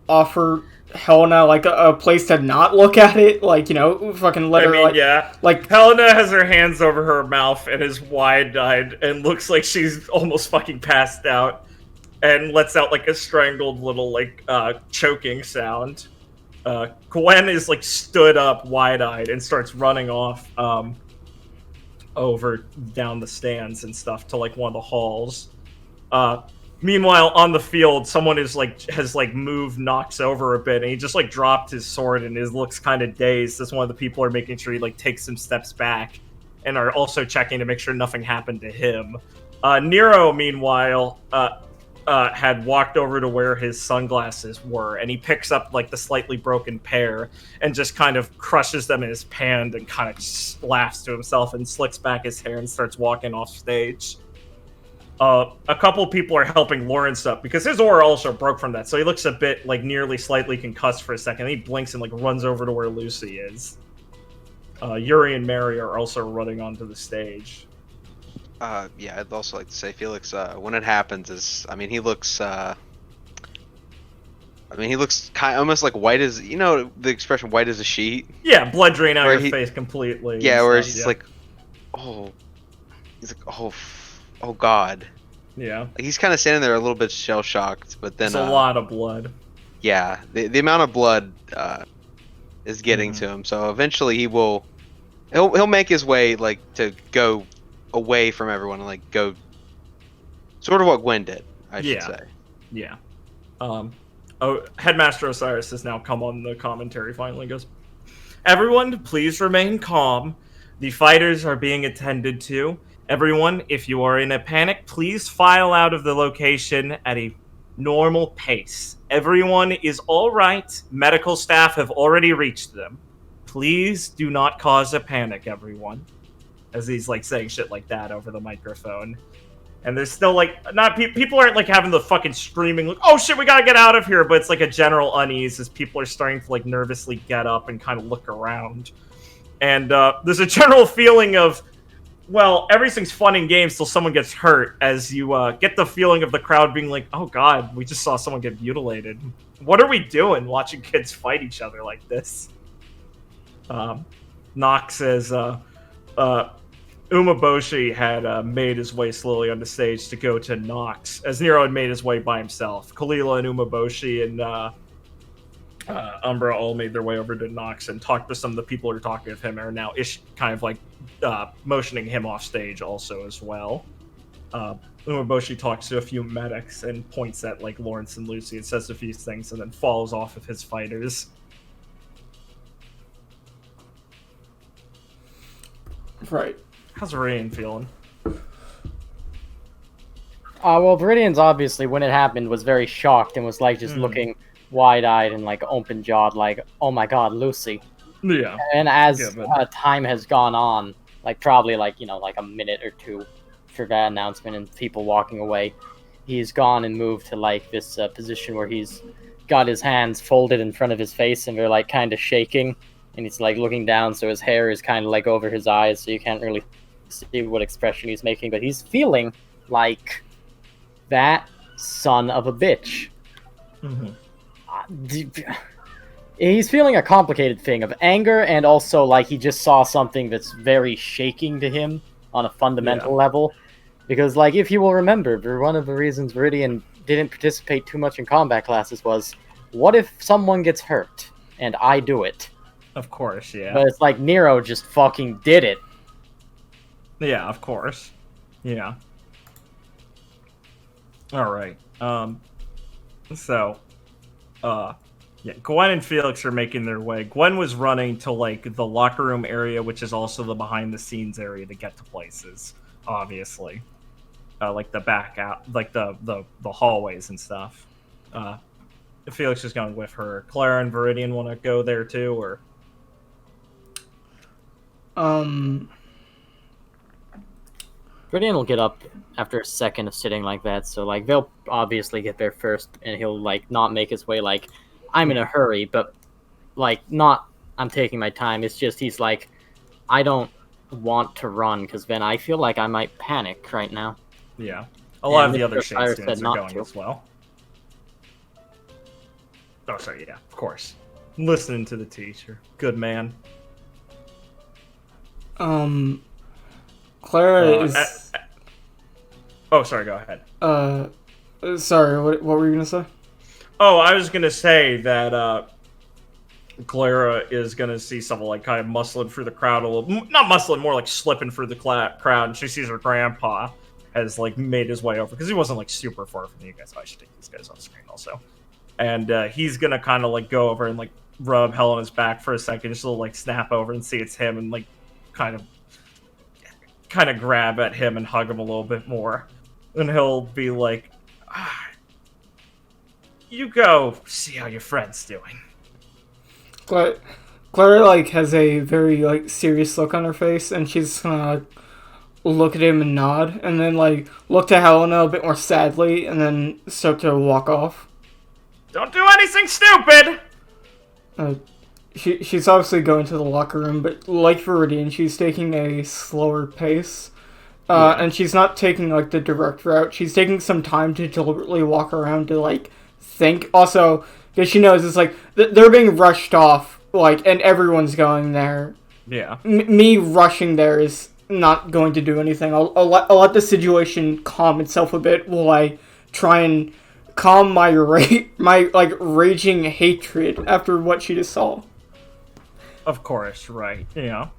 offer Helena like a place to not look at it, like, you know, fucking let her like, yeah, like Helena has her hands over her mouth and is wide-eyed and looks like she's almost fucking passed out and lets out like a strangled little like choking sound. Gwen is like stood up wide-eyed and starts running off over down the stands and stuff to like one of the halls. Meanwhile, on the field, someone has moved Nox over a bit, and he just like dropped his sword and looks kind of dazed as one of the people are making sure he like takes some steps back, and are also checking to make sure nothing happened to him. Nero, meanwhile, had walked over to where his sunglasses were, and he picks up like the slightly broken pair and just kind of crushes them in his hand and kind of just laughs to himself and slicks back his hair and starts walking off stage. A couple people are helping Lawrence up because his aura also broke from that, so he looks a bit like nearly slightly concussed for a second. He blinks and like runs over to where Lucy is. Yuri and Mary are also running onto the stage. Yeah, I'd also like to say Felix, when it happens, he looks kind almost like white as, you know, the expression white as a sheet. Yeah, blood drain out your face completely. Yeah, where he's like, oh God. Yeah. Like, he's kind of standing there a little bit shell shocked, but then it's a lot of blood. Yeah, the amount of blood is getting to him. So eventually he'll make his way like to go away from everyone and like go sort of what Gwen did, I should say. Yeah. Headmaster Osiris has now come on the commentary finally. Goes, everyone, please remain calm. The fighters are being attended to. Everyone, if you are in a panic, please file out of the location at a normal pace. Everyone is all right. Medical staff have already reached them. Please do not cause a panic, everyone. As he's like saying shit like that over the microphone. And there's still like, people aren't like having the fucking screaming, like, oh shit, we gotta get out of here. But it's like a general unease as people are starting to like nervously get up and kind of look around. And there's a general feeling of, well, everything's fun and games till someone gets hurt, as you get the feeling of the crowd being like, oh god, we just saw someone get mutilated. What are we doing watching kids fight each other like this? Nox says, Umaboshi had made his way slowly on the stage to go to Nox, as Nero had made his way by himself. Kalila and Umaboshi and Umbra all made their way over to Nox and talked to some of the people who are talking with him, and are now kind of like motioning him off stage also as well. Umaboshi talks to a few medics and points at like Lawrence and Lucy and says a few things and then follows off of his fighters. Right. How's Viridian feeling? Well, Viridian's obviously, when it happened, was very shocked and was like just looking wide-eyed and like open-jawed, like, oh my god, Lucy. Yeah. And as time has gone on, like probably like, you know, like a minute or two for that announcement and people walking away, he's gone and moved to like this position where he's got his hands folded in front of his face and they're like kind of shaking, and he's like looking down, so his hair is kind of like over his eyes, so you can't really see what expression he's making, but he's feeling like that son of a bitch. He's feeling a complicated thing of anger, and also like he just saw something that's very shaking to him on a fundamental level. Because like, if you will remember, one of the reasons Viridian didn't participate too much in combat classes was, what if someone gets hurt and I do it? Of course, yeah. But it's like Nero just fucking did it. Yeah, of course. Yeah. Alright. Yeah, Gwen and Felix are making their way. Gwen was running to, like, the locker room area, which is also the behind-the-scenes area to get to places, obviously. Like the back out, like the hallways and stuff. Felix is going with her. Clara and Viridian want to go there too, or? Viridian will get up after a second of sitting like that, so like they'll obviously get there first, and he'll like not make his way like I'm in a hurry, but like not I'm taking my time. It's just he's like I don't want to run because then I feel like I might panic right now. Yeah, a lot of the other Mr. Shade Fire students said are not going to. as well. Oh, sorry. Yeah, of course. Listening to the teacher. Good man. Clara is. Oh, sorry. Go ahead. Sorry. What were you gonna say? Oh, I was gonna say that Clara is gonna see someone like kind of muscling through the crowd a little. Not muscling, more like slipping through the crowd, and she sees her grandpa has like made his way over because he wasn't like super far from you guys. I should take these guys on screen also. And he's gonna kind of like go over and like rub Helena's back for a second, just to like snap over and see it's him, and like kind of grab at him and hug him a little bit more. And he'll be like, "You go see how your friend's doing." Clara like has a very like serious look on her face, and she's gonna like look at him and nod, and then like look to Helena a bit more sadly, and then start to walk off. Don't do anything stupid! She's obviously going to the locker room, but like Viridian, she's taking a slower pace. And she's not taking, like, the direct route. She's taking some time to deliberately walk around to, like, think. Also, because she knows it's, like, they're being rushed off, like, and everyone's going there. Yeah. Me rushing there is not going to do anything. I'll let the situation calm itself a bit while I try and calm my raging hatred after what she just saw. Of course, right. Yeah.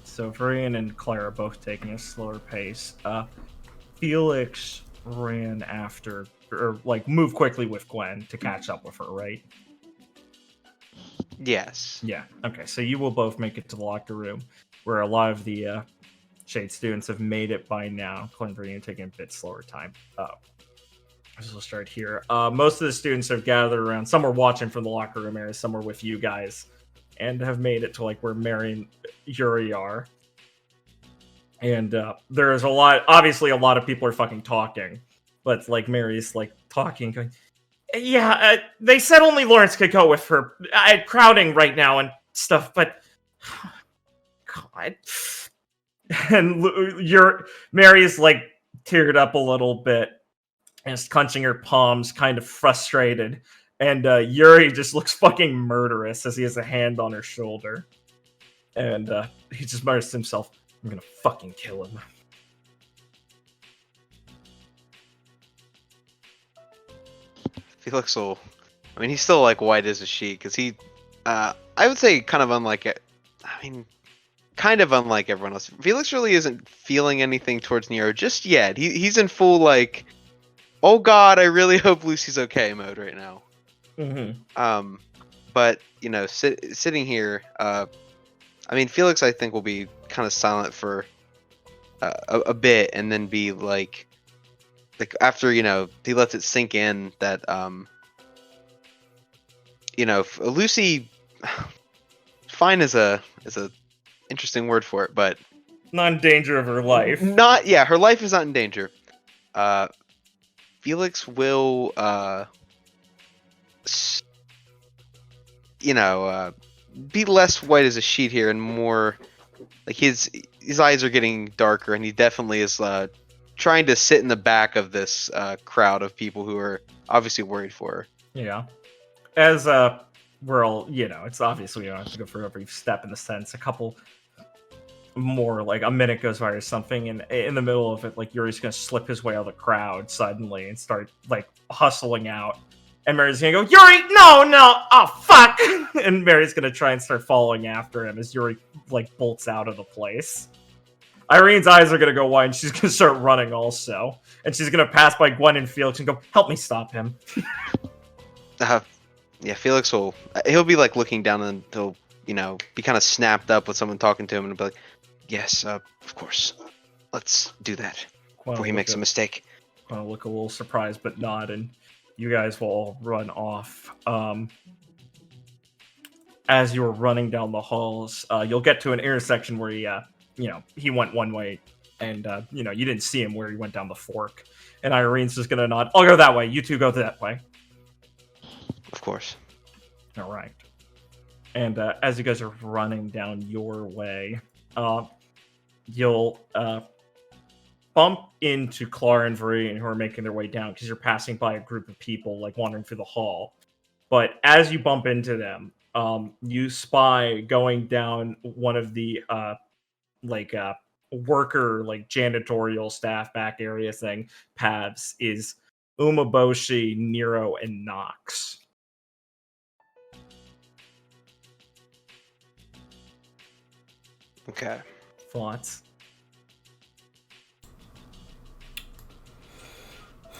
So Viridian and Claire are both taking a slower pace. Felix ran after, or like moved quickly with Gwen to catch up with her, right? Yes. Yeah. Okay. So you will both make it to the locker room, where a lot of the Shade students have made it by now. Claire and Viridian are taking a bit slower time. So we'll start here. Most of the students have gathered around. Some are watching from the locker room area. Some are with you guys, and have made it to like where Mary and Yuri are. And there is a lot. Obviously, a lot of people are fucking talking, but like Mary's like talking, going, "Yeah, they said only Lawrence could go with her. Crowding right now and stuff, but God." And Mary's like teared up a little bit and is clenching her palms, kind of frustrated. And Yuri just looks fucking murderous as he has a hand on her shoulder. And he just mutters to himself, "I'm gonna fucking kill him." Felix will... I mean, he's still, like, white as a sheet, because he... I would say kind of unlike it. I mean, kind of unlike everyone else. Felix really isn't feeling anything towards Nero just yet. He's in full, like, oh god, I really hope Lucy's okay mode right now. Mm-hmm. But, you know, sitting here, I mean, Felix, I think, will be kind of silent for a bit, and then be like after, you know, he lets it sink in that, you know, Lucy, fine is a interesting word for it, but Not in danger of her life. Her life is not in danger. Felix will, you know, be less white as a sheet here and more like his eyes are getting darker, and he definitely is trying to sit in the back of this crowd of people who are obviously worried for her. Yeah. As we're all, you know, it's obviously we don't have to go for every step in the sense. A couple more, like a minute goes by or something, and in the middle of it, like Yuri's gonna slip his way out of the crowd suddenly and start like hustling out. And Mary's gonna go, "Yuri, no, oh fuck!" And Mary's gonna try and start following after him as Yuri like bolts out of the place. Irene's eyes are gonna go wide, and she's gonna start running also. And she's gonna pass by Gwen and Felix and go, "Help me stop him." Yeah, Felix he'll be like looking down, and he'll, you know, be kind of snapped up with someone talking to him, and be like, "Yes, of course, let's do that before he makes a mistake." I'll look a little surprised, but nod, and you guys will all run off. As you're running down the halls, you'll get to an intersection where he went one way, and you didn't see him where he went down the fork. And Irene's just gonna nod. I'll go that way. You two go that way. Of course. All right. And as you guys are running down your way, you'll bump into Clara and Varian who are making their way down because you're passing by a group of people like wandering through the hall. But as you bump into them, you spy going down one of the worker janitorial staff back area thing paths is Umeboshi, Nero, and Nox. Okay. Thoughts?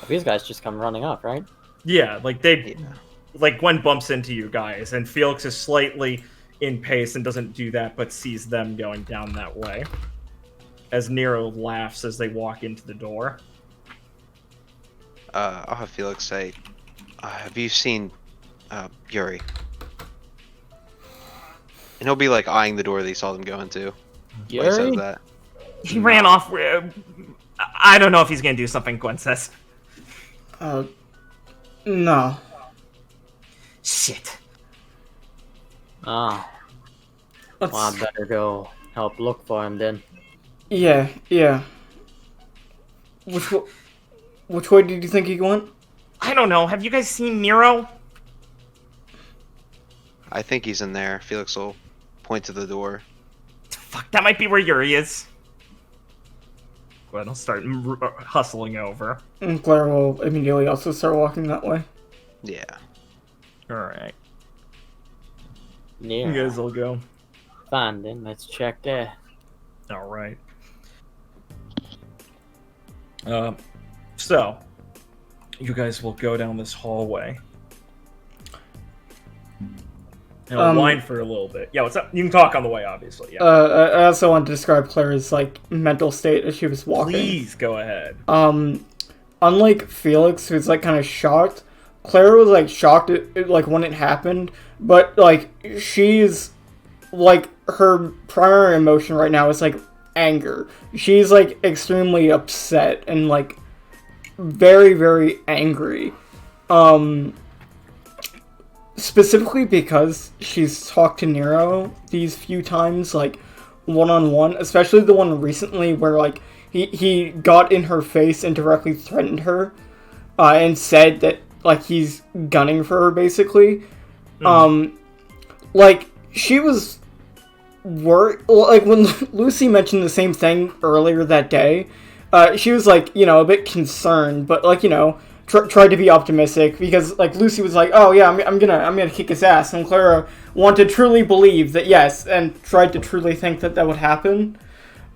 These guys just come running up, right? Yeah, Gwen bumps into you guys, and Felix is slightly in pace and doesn't do that, but sees them going down that way. As Nero laughs as they walk into the door. I'll have Felix say, have you seen Yuri? And he'll be eyeing the door that he saw them go into. Yuri? He says that. He ran off. I don't know if he's gonna do something, Gwen says. No. Shit. Ah. Well, I better go help look for him then. Yeah. Which way did you think he went? I don't know. Have you guys seen Nero? I think he's in there. Felix will point to the door. Fuck, that might be where Yuri is. Gwen will start hustling over. And Claire will immediately also start walking that way. Yeah. Alright. Yeah. You guys will go. Fine then, let's check there. Alright. So, you guys will go down this hallway. And I'll wind for a little bit. Yeah, what's up? You can talk on the way, obviously. Yeah. I also want to describe Claire's mental state as she was walking. Please go ahead. Unlike Felix, who's kind of shocked, Claire was shocked at, when it happened, but she's her primary emotion right now is anger. She's extremely upset and very, very angry. Specifically because she's talked to Nero these few times, one-on-one, especially the one recently where he got in her face and directly threatened her, and said that he's gunning for her basically. She was worried, when Lucy mentioned the same thing earlier that day, she was a bit concerned, but tried to be optimistic because Lucy was oh yeah, I'm gonna kick his ass, and Clara wanted to truly believe that yes, and tried to truly think that would happen.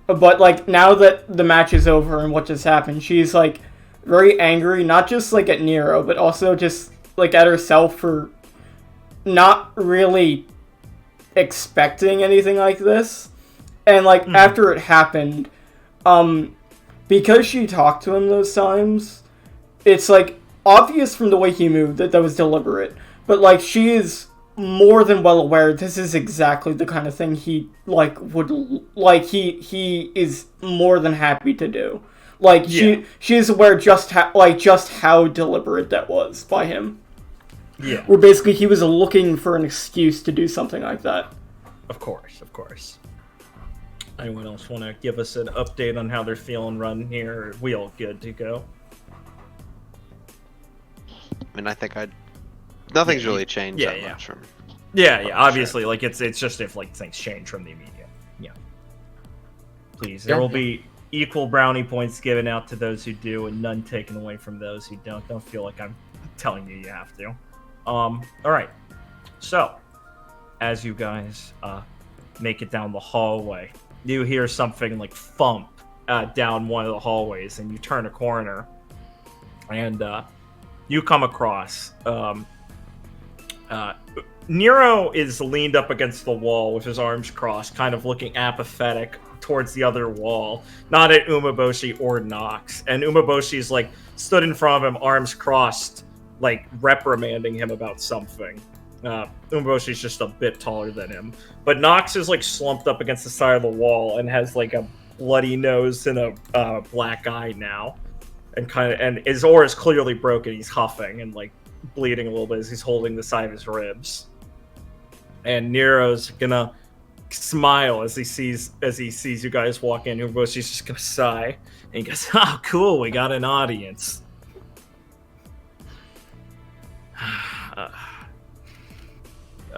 But now that the match is over and what just happened, she's very angry, not just at Nero, but also just at herself for not really expecting anything like this. And after it happened, because she talked to him those times, it's obvious from the way he moved that was deliberate. But she is more than well aware this is exactly the kind of thing he he is more than happy to do. She is aware just how deliberate that was by him. Yeah. Where basically he was looking for an excuse to do something like that. Of course. Anyone else want to give us an update on how they're feeling running here? Or are we all good to go? I mean, I think nothing's really changed that much from. Yeah. Obviously, it's just if things change from the immediate. Yeah. Please, there will be equal brownie points given out to those who do, and none taken away from those who don't. Don't feel like I'm telling you have to. All right. So, as you guys make it down the hallway, you hear something thump down one of the hallways, and you turn a corner, and you come across Nero is leaned up against the wall with his arms crossed, kind of looking apathetic towards the other wall, not at Umeboshi or Nox. And Umeboshi's stood in front of him, arms crossed, like reprimanding him about something. Umeboshi's just a bit taller than him, but Nox is like slumped up against the side of the wall and has like a bloody nose and a black eye now, and his aura is clearly broken. He's huffing and like bleeding a little bit as he's holding the side of his ribs. And Nero's gonna smile as he sees you guys walk in. Umeboshi's just gonna sigh and he goes, "Oh, cool, we got an audience."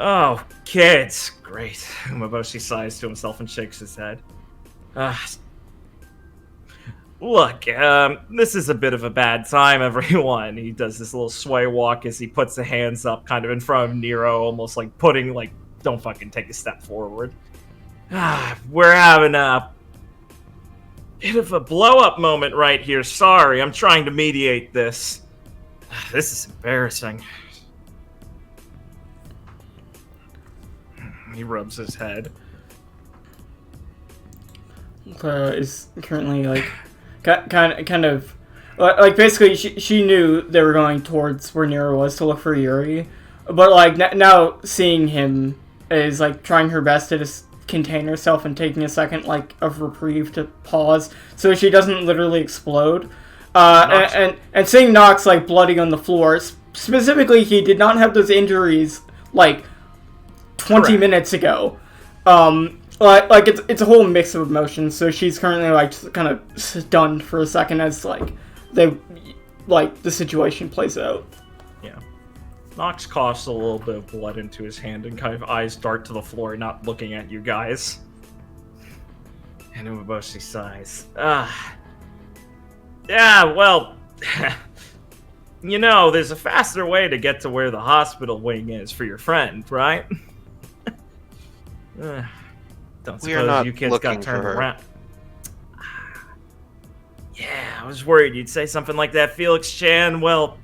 Oh, kids. Great. Umeboshi sighs to himself and shakes his head. Look, this is a bit of a bad time, everyone. He does this little sway walk as he puts the hands up kind of in front of Nero, almost like putting, like, don't fucking take a step forward. We're having a bit of a blow-up moment right here. Sorry, I'm trying to mediate this. This is embarrassing. He rubs his head. Is currently like kind of like basically she knew they were going towards where Nero was to look for Yuri, but like now seeing him is like trying her best to just contain herself and taking a second like of reprieve to pause so she doesn't literally explode. And seeing Nox like bloody on the floor, specifically he did not have those injuries like 20 Correct. minutes ago. Like it's a whole mix of emotions. So she's currently like kind of stunned for a second as like the situation plays out. Yeah. Nox coughs a little bit of blood into his hand and kind of eyes dart to the floor, not looking at you guys. And Umeboshi sighs. Yeah, well, you know, there's a faster way to get to where the hospital wing is for your friend, right? Don't suppose you kids got turned around. Yeah, I was worried you'd say something like that, Felix-chan. Well,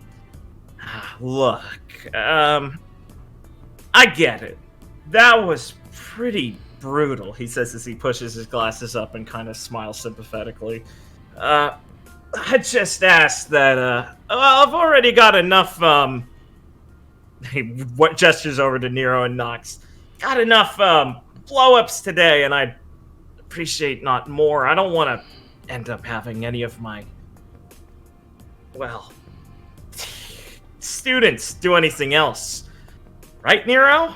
look, I get it. That was pretty brutal, he says as he pushes his glasses up and kind of smiles sympathetically. I just asked that, I've already got enough, what gestures over to Nero and Nox. Got enough, blow-ups today, and I'd appreciate not more. I don't want to end up having any of my, well, students do anything else. Right, Nero?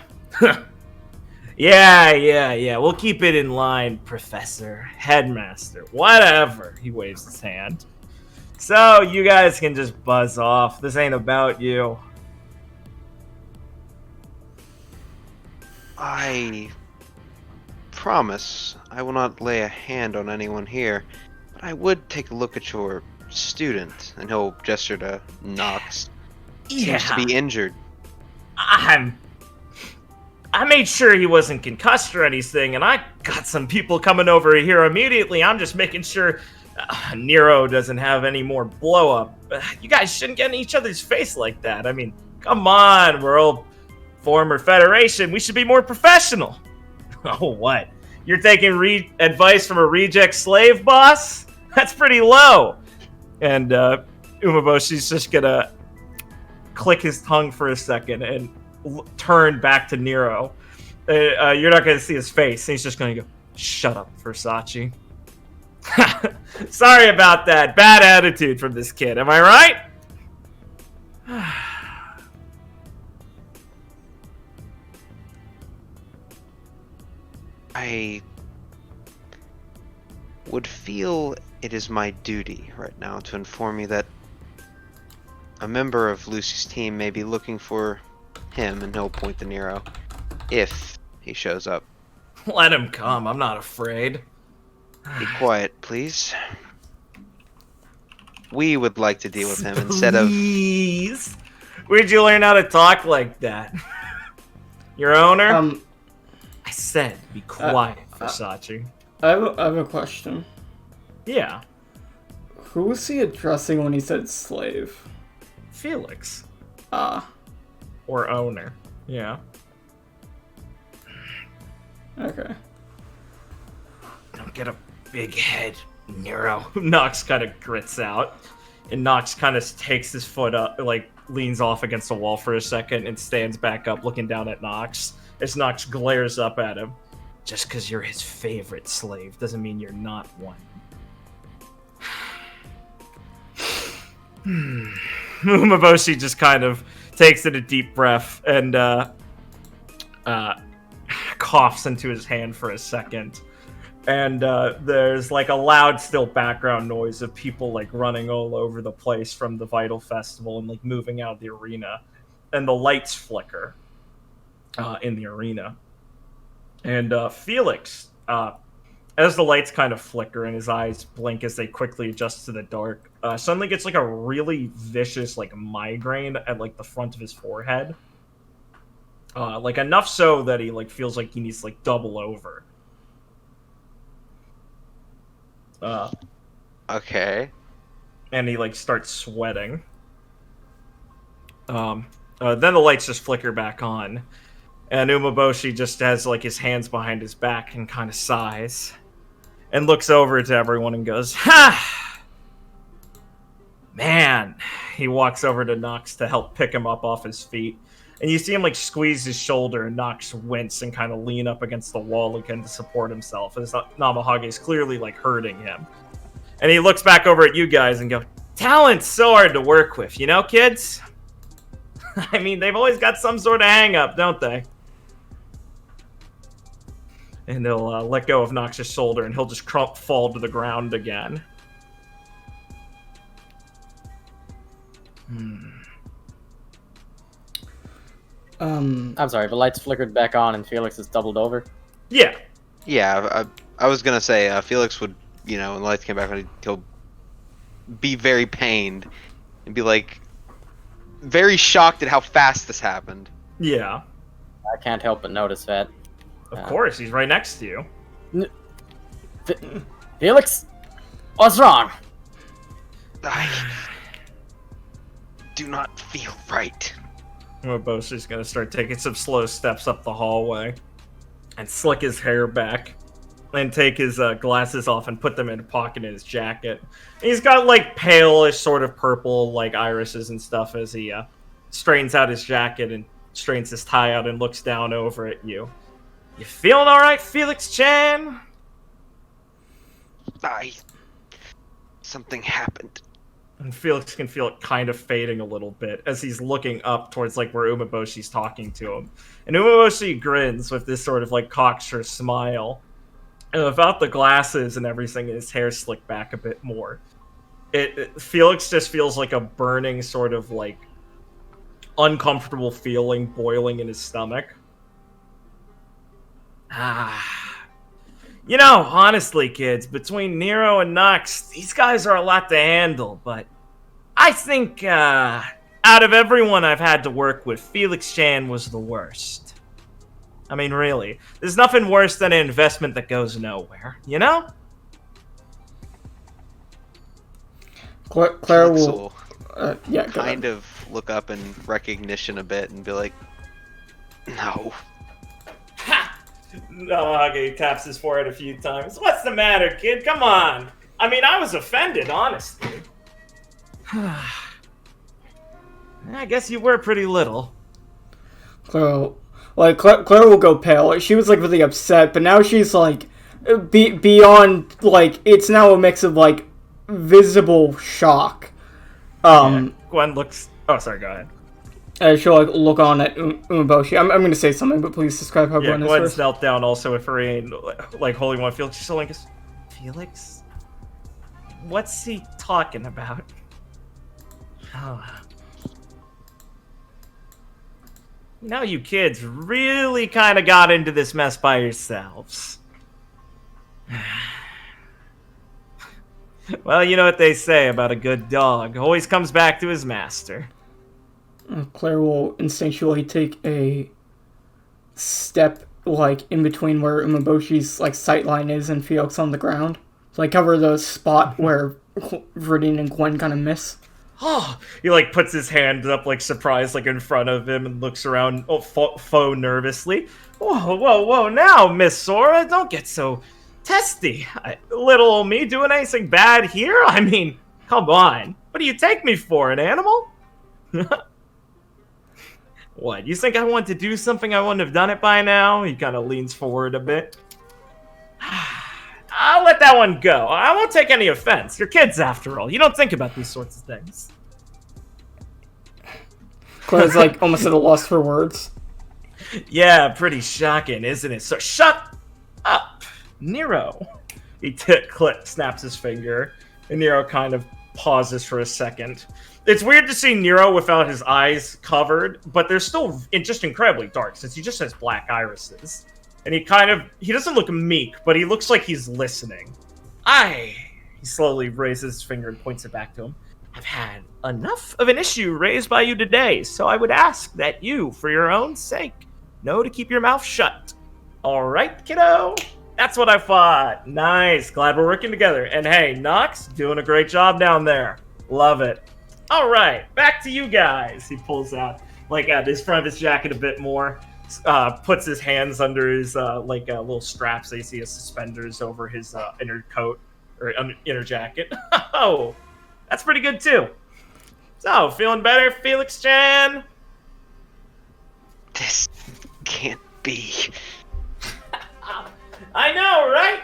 Yeah. We'll keep it in line, Professor, Headmaster, whatever. He waves his hand. So, you guys can just buzz off. This ain't about you. I promise I will not lay a hand on anyone here, but I would take a look at your student, and he'll gesture to Nox. Seems to be injured. I made sure he wasn't concussed or anything, and I got some people coming over here immediately. I'm just making sure Nero doesn't have any more blow-up. You guys shouldn't get in each other's face like that. I mean, come on, we're all former Federation. We should be more professional. Oh, what? You're taking advice from a reject slave boss? That's pretty low. And Umeboshi's just gonna click his tongue for a second and turn back to Nero. You're not gonna see his face. He's just gonna go, "Shut up, Versace." Sorry about that. Bad attitude from this kid. Am I right? I would feel it is my duty right now to inform you that a member of Lucy's team may be looking for him, and he'll point to Nero, if he shows up. Let him come. I'm not afraid. Be quiet, please. We would like to deal with him instead of... Please? Where'd you learn how to talk like that? Your owner? I said, be quiet, Versace. I have a question. Yeah. Who was he addressing when he said slave? Felix. Or owner. Yeah. Okay. Don't get a big head, Nero. Nox kind of grits out. And Nox kind of takes his foot up, like, leans off against the wall for a second and stands back up looking down at Nox as Nox glares up at him. Just because you're his favorite slave doesn't mean you're not one. Umeboshi just kind of takes in a deep breath and coughs into his hand for a second. And there's like a loud still background noise of people like running all over the place from the Vital Festival and like moving out of the arena. And the lights flicker in the arena. And Felix, as the lights kind of flicker and his eyes blink as they quickly adjust to the dark, suddenly gets like a really vicious like migraine at like the front of his forehead. Like enough so that he like feels like he needs to like double over. Okay. And he like starts sweating. Then the lights just flicker back on. And Umeboshi just has like his hands behind his back and kind of sighs. And looks over to everyone and goes, "Ha! Man." He walks over to Nox to help pick him up off his feet. And you see him like squeeze his shoulder and Nox wince and kind of lean up against the wall again to support himself. As Namahage is clearly like hurting him. And he looks back over at you guys and goes, "Talent's so hard to work with, you know, kids? I mean, they've always got some sort of hang-up, don't they?" And he'll let go of Nox's shoulder, and he'll just fall to the ground again. I'm sorry, the lights flickered back on and Felix is doubled over? Yeah. Yeah, I was gonna say, Felix would, you know, when the lights came back on, he'll be very pained and be like, very shocked at how fast this happened. Yeah. I can't help but notice that. Of course, he's right next to you. Felix? What's wrong? I do not feel right. Umeboshi's gonna start taking some slow steps up the hallway and slick his hair back and take his glasses off and put them in a pocket in his jacket. And he's got like palish sort of purple like irises and stuff as he straightens out his jacket and straightens his tie out and looks down over at you. "You feeling alright, Felix-chan?" Something happened. And Felix can feel it kind of fading a little bit as he's looking up towards like where Umeboshi's talking to him. And Umeboshi grins with this sort of like cocksure smile. And without the glasses and everything, his hair slicked back a bit more. Felix just feels like a burning sort of like uncomfortable feeling boiling in his stomach. You know, honestly, kids, between Nero and Nox, these guys are a lot to handle, but I think, out of everyone I've had to work with, Felix-chan was the worst. I mean, really, there's nothing worse than an investment that goes nowhere, you know? Claire will... kind of look up in recognition a bit and be like, "No." Namahage taps his forehead a few times. "What's the matter, kid? Come on. I mean, I was offended, honestly." I guess you were pretty little. Claire will go pale. Like, she was like really upset, but now she's like beyond like it's now a mix of like visible shock. Gwen looks. Oh, sorry. Go ahead. She'll like look on at Umeboshi. I'm going to say something, but please describe how Gwen is Gwen's first. knelt down also with her hand, like holding one. Felix, she's still like, "Felix, what's he talking about?" Oh. Now you kids really kind of got into this mess by yourselves. Well, you know what they say about a good dog. Always comes back to his master. Claire will instinctually take a step, like, in between where Umeboshi's, like, sightline is and Felix on the ground. So, like, cover the spot where Viridian and Gwen kind of miss. Oh, he, like, puts his hand up, like, surprised, like, in front of him and looks around, faux nervously. Whoa, now, Miss Sora, don't get so testy. Little old me doing anything bad here? I mean, come on. What do you take me for, an animal? What, you think I wanted to do something I wouldn't have done it by now? He kind of leans forward a bit. I'll let that one go. I won't take any offense. You're kids, after all. You don't think about these sorts of things. Claire's like almost at a loss for words. Yeah, pretty shocking, isn't it? So shut up, Nero. He snaps his finger, and Nero kind of pauses for a second. It's weird to see Nero without his eyes covered, but they're still just incredibly dark, since he just has black irises. And he doesn't look meek, but he looks like he's listening. He slowly raises his finger and points it back to him. I've had enough of an issue raised by you today, so I would ask that you, for your own sake, know to keep your mouth shut. Alright, kiddo? That's what I thought. Nice, glad we're working together. And hey, Nox, doing a great job down there. Love it. Alright, back to you guys. He pulls out, out his front of his jacket a bit more. Puts his hands under his little straps. So you see his suspenders over his inner coat or inner jacket. Oh, that's pretty good too. So, feeling better, Felix Chan? This can't be. I know, right?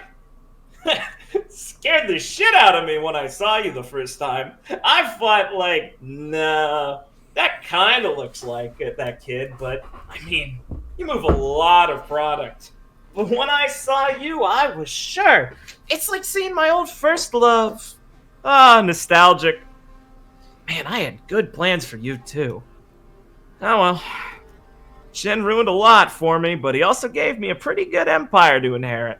Scared the shit out of me when I saw you the first time. I thought, nah, that kind of looks like it, that kid, but I mean, you move a lot of product. But when I saw you, I was sure. It's like seeing my old first love. Nostalgic. Man, I had good plans for you, too. Oh well. Shen ruined a lot for me, but he also gave me a pretty good empire to inherit.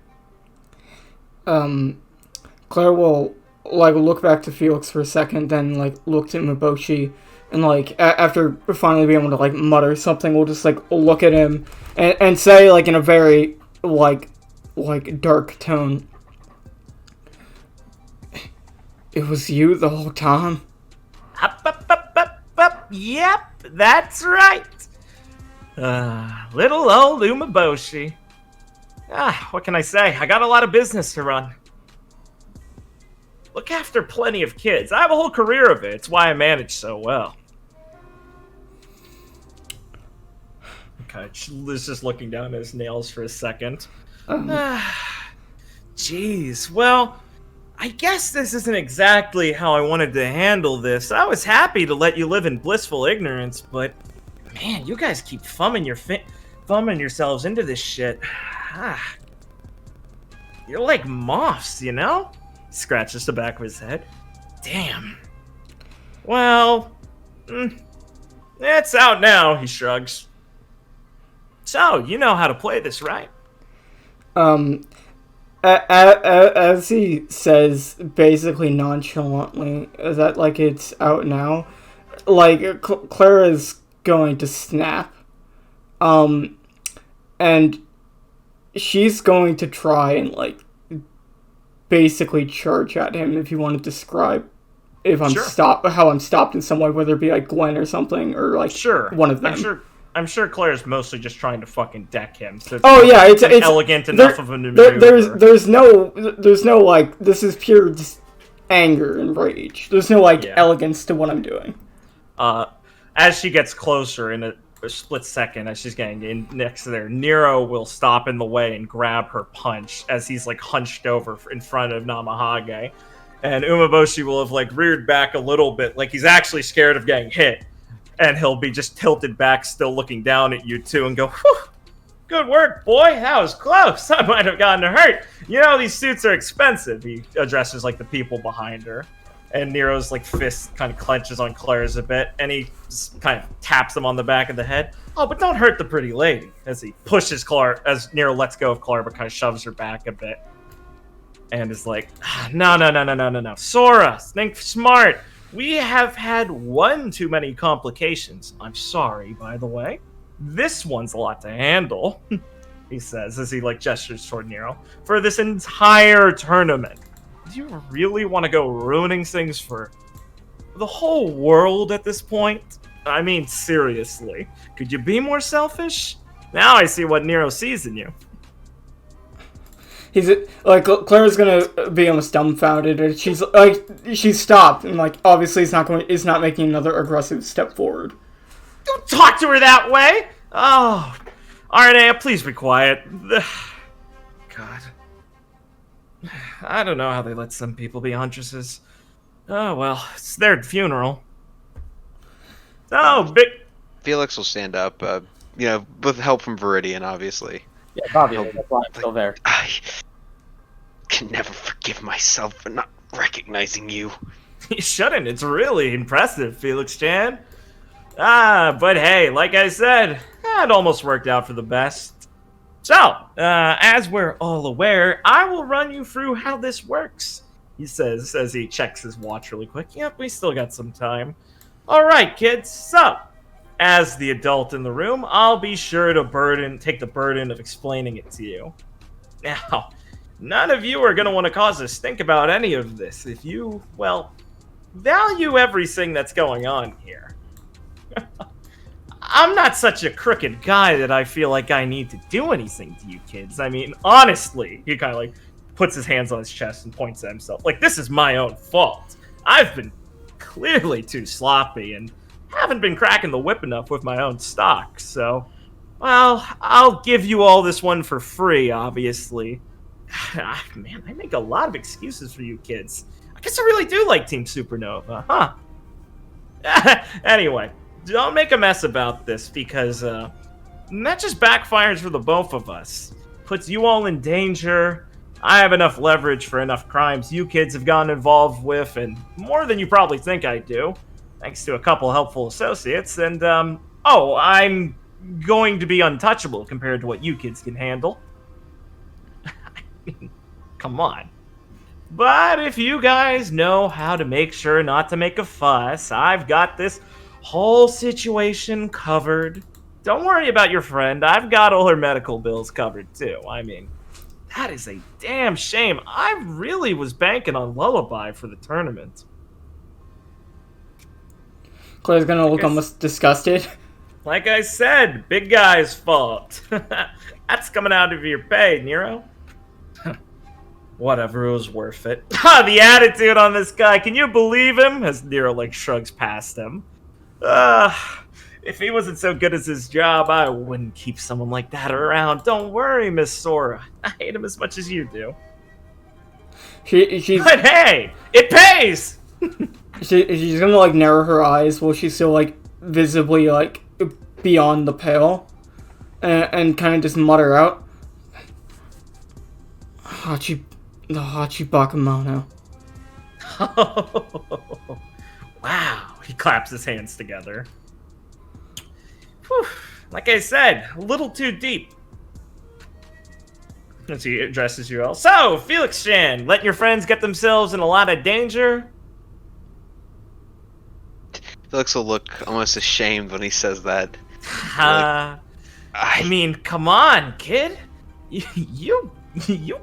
Claire will, look back to Felix for a second, then, look to Umaboshi, and, after finally being able to, mutter something, we'll just, look at him and say, in a very, dark tone, it was you the whole time? Yep, that's right. Little old Umaboshi. What can I say? I got a lot of business to run. Look after plenty of kids. I have a whole career of it. It's why I manage so well. Okay, Liz just looking down at his nails for a second. Jeez, well, I guess this isn't exactly how I wanted to handle this. I was happy to let you live in blissful ignorance, but man, you guys keep thumbing yourselves into this shit. You're like moths, you know? He scratches the back of his head. Damn. Well, it's out now, he shrugs. So, you know how to play this, right? As he says, basically nonchalantly, that, it's out now, Clara is going to snap. And she's going to try and, basically charge at him, if you want to describe if I'm how I'm stopped in some way, whether it be, Gwen or something, or, one of them. I'm sure Claire's mostly just trying to fucking deck him. So it's elegant enough of a maneuver. There's no this is pure just anger and rage. There's no elegance to what I'm doing. As she gets closer in a split second, as she's getting in next to there, Nero will stop in the way and grab her punch as he's hunched over in front of Namahage, and Umaboshi will have reared back a little bit, he's actually scared of getting hit. And he'll be just tilted back, still looking down at you two, and go, whew, good work, boy. That was close. I might have gotten hurt. You know, these suits are expensive. He addresses, the people behind her. And Nero's, fist kind of clenches on Claire's a bit, and he just kind of taps him on the back of the head. Oh, but don't hurt the pretty lady. As he pushes Claire, as Nero lets go of Claire, but kind of shoves her back a bit. And is no. Sora, think smart. We have had one too many complications. I'm sorry, by the way. This one's a lot to handle, he says as he gestures toward Nero. For this entire tournament. Do you really want to go ruining things for the whole world at this point? I mean, seriously. Could you be more selfish? Now I see what Nero sees in you. He's Claire's gonna be almost dumbfounded, and she's stopped, and obviously he's not making another aggressive step forward. Don't talk to her that way! Oh, Arnea, please be quiet. God. I don't know how they let some people be huntresses. Oh, well, it's their funeral. Oh, big... Felix will stand up, with help from Viridian, obviously. Yeah, obviously, that's why I'm still there. I can never forgive myself for not recognizing you. You shouldn't. It's really impressive, Felix Chan. But hey, like I said, it almost worked out for the best. So, as we're all aware, I will run you through how this works, he says as he checks his watch really quick. Yep, we still got some time. Alright, kids, so, as the adult in the room, I'll be sure to take the burden of explaining it to you. Now, none of you are going to want to cause a stink about any of this if you, well, value everything that's going on here. I'm not such a crooked guy that I feel like I need to do anything to you kids. I mean, honestly, he kind of like puts his hands on his chest and points at himself. Like, this is my own fault. I've been clearly too sloppy and haven't been cracking the whip enough with my own stock, so, well, I'll give you all this one for free, obviously. Man, I make a lot of excuses for you kids. I guess I really do like Team Supernova, huh? Anyway, don't make a mess about this, because, that just backfires for the both of us. Puts you all in danger. I have enough leverage for enough crimes you kids have gotten involved with, and more than you probably think I do. Thanks to a couple helpful associates, and, I'm going to be untouchable compared to what you kids can handle. I mean, come on. But if you guys know how to make sure not to make a fuss, I've got this whole situation covered. Don't worry about your friend. I've got all her medical bills covered, too. I mean, that is a damn shame. I really was banking on RWBY for the tournament. Claire's gonna look almost disgusted. Like I said, big guy's fault. That's coming out of your pay, Nero. Whatever, it was worth it. The attitude on this guy, can you believe him? As Nero, shrugs past him. If he wasn't so good at his job, I wouldn't keep someone like that around. Don't worry, Miss Sora. I hate him as much as you do. But hey, it pays! She's gonna, narrow her eyes while she's still, visibly, beyond the pale. And kind of just mutter out, the Hachi Bakemono. Oh, wow. He claps his hands together. Whew. Like I said, a little too deep. As he addresses you all. So, Felix Chan, letting your friends get themselves in a lot of danger? Felix will look almost ashamed when he says that. I mean, come on, kid. You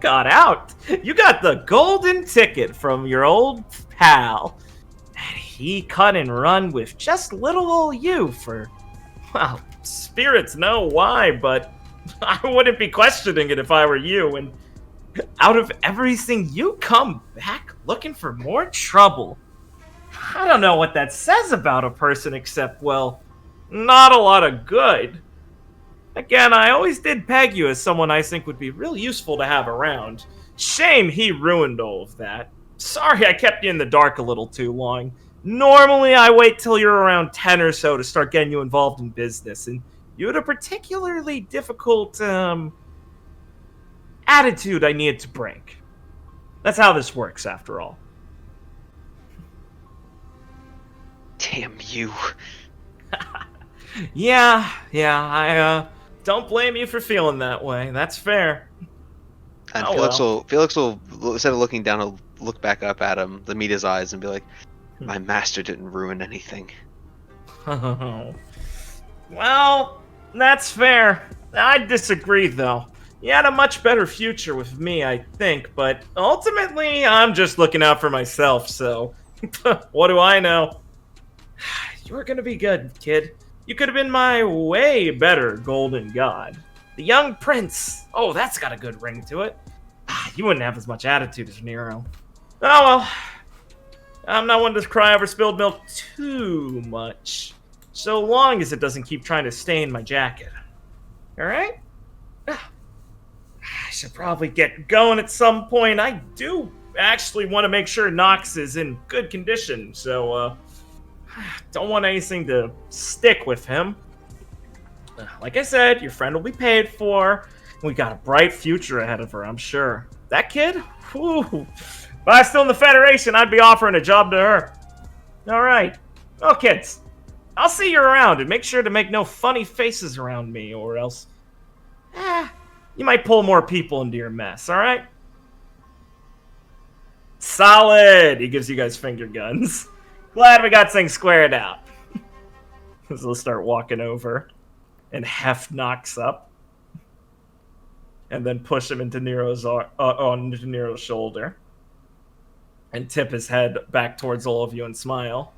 got out. You got the golden ticket from your old pal. And he cut and run with just little old you for, well, spirits know why, but I wouldn't be questioning it if I were you. And out of everything, you come back looking for more trouble. I don't know what that says about a person except, well, not a lot of good. Again, I always did peg you as someone I think would be real useful to have around. Shame he ruined all of that. Sorry I kept you in the dark a little too long. Normally I wait till you're around 10 or so to start getting you involved in business, and you had a particularly difficult, attitude I needed to break. That's how this works, after all. Damn you. Yeah, I don't blame you for feeling that way. That's fair. And Oh, Felix will, instead of looking down, he'll look back up at him, to meet his eyes, and be like, "My master didn't ruin anything." well. Well, that's fair. I disagree, though. You had a much better future with me, I think, but ultimately, I'm just looking out for myself, so what do I know? You're gonna be good, kid. You could have been my way better golden god. The young prince. Oh, that's got a good ring to it. You wouldn't have as much attitude as Nero. Oh well. I'm not one to cry over spilled milk too much. So long as it doesn't keep trying to stain my jacket. Alright? I should probably get going at some point. I do actually want to make sure Nox is in good condition, so, don't want anything to stick with him. Like I said, your friend will be paid for. We got a bright future ahead of her, I'm sure. That kid? Whew. If I was still in the Federation, I'd be offering a job to her. Alright. Well, kids, I'll see you around, and make sure to make no funny faces around me, or else... you might pull more people into your mess, alright? Solid! He gives you guys finger guns. Glad we got things squared out. So they'll start walking over and heft Nox up. And then push him into Nero's onto Nero's shoulder. And tip his head back towards all of you and smile.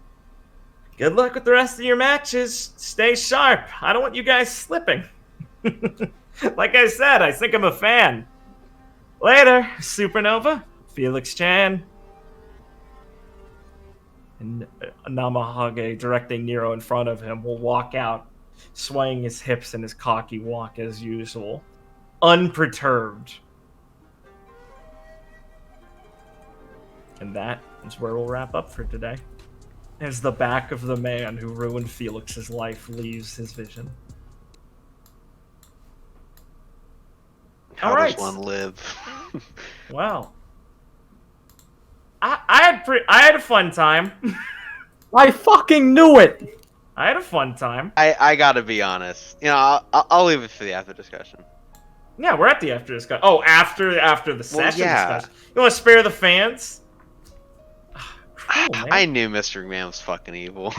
Good luck with the rest of your matches. Stay sharp. I don't want you guys slipping. Like I said, I think I'm a fan. Later, Supernova, Felix Chan. And Namahage, directing Nero in front of him, will walk out, swaying his hips in his cocky walk as usual. Unperturbed. And that is where we'll wrap up for today. As the back of the man who ruined Felix's life leaves his vision. How does one live? Wow. I had a fun time. I fucking knew it! I had a fun time. I gotta be honest. You know, I'll leave it for the after discussion. Yeah, we're at the after discussion. Oh, after the session yeah. discussion. You want to spare the fans? Cool, man. I knew Mr. McMahon was fucking evil.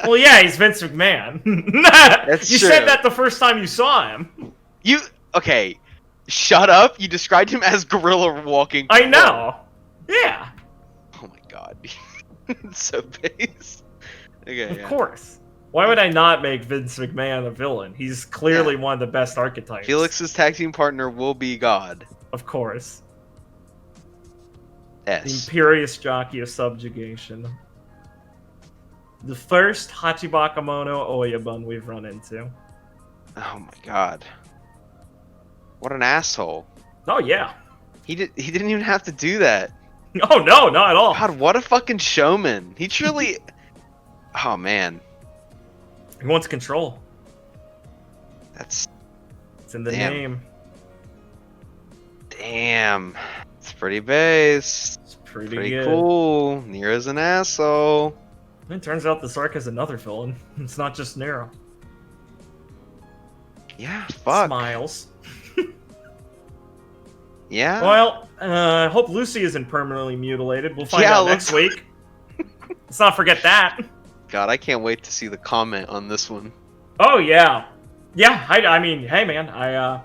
Well, yeah, he's Vince McMahon. That's you true. said that the first time you saw him. Okay, shut up. You described him as gorilla walking. I know. Yeah. Oh my god. It's so base. Okay, Of course. Why would I not make Vince McMahon a villain? He's clearly one of the best archetypes. Felix's tag team partner will be God. Of course. Yes. The imperious jockey of subjugation. The first Hachibakamono Oyabun we've run into. Oh my god. What an asshole. Oh, yeah. He didn't even have to do that. Oh, no, not at all. God, what a fucking showman. He truly... Oh, man. He wants control. That's... It's in the Damn. name. Damn. It's pretty base. It's pretty Pretty good. cool. Nero's an asshole. It turns out this arc has another villain. It's not just Nero. Yeah, fuck. Smiles. Yeah. Well, I hope Lucy isn't permanently mutilated. We'll find Yeah, out next week. Let's not forget that. God, I can't wait to see the comment on this one. Oh, yeah. Yeah, I mean, hey, man. I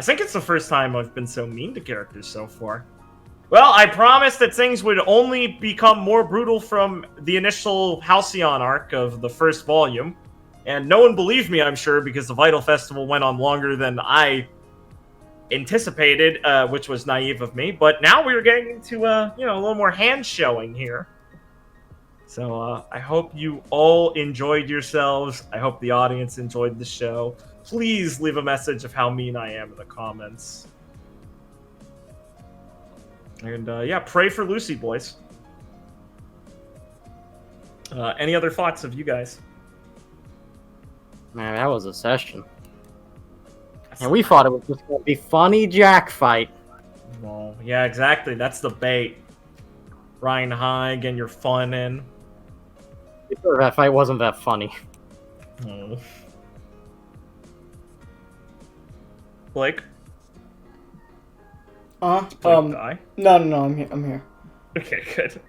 think it's the first time I've been so mean to characters so far. Well, I promised that things would only become more brutal from the initial Halcyon arc of the first volume. And no one believed me, I'm sure, because the Vital Festival went on longer than I anticipated, which was naive of me. But now we're getting into, a little more hand showing here. So I hope you all enjoyed yourselves. I hope the audience enjoyed the show. Please leave a message of how mean I am in the comments. And yeah, pray for Lucy, boys. Any other thoughts of you guys? Man, that was a session. And we thought it was just going to be funny Jack fight. Well, yeah, exactly. That's the bait. Ryan High, getting your fun in. That fight wasn't that funny. Oh. Blake? Blake die? No, I'm here. Okay, good.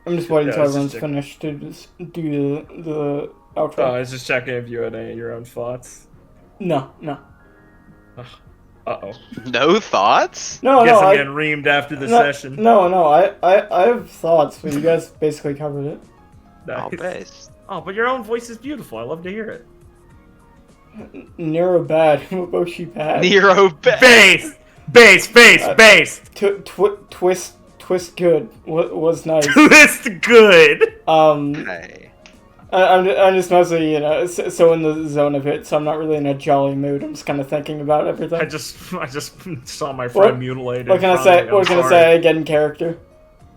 I'm just waiting Yeah, until I was everyone's just finished to just do the outro. Oh, I was just checking if you had any of your own thoughts. No. Uh-oh. No thoughts? No, Guess no, I'm getting reamed after the session. No, I have thoughts, but you guys basically covered it. Nice. All based. Oh, but your own voice is beautiful. I love to hear it. Nero bad, Moboshi bad. Nero Base! Twist good. Was nice. Twist good! Hey. I'm just mostly, so in the zone of it, so I'm not really in a jolly mood. I'm just kind of thinking about everything. I just saw my friend mutilated. What can I say? What can I say? Get in character.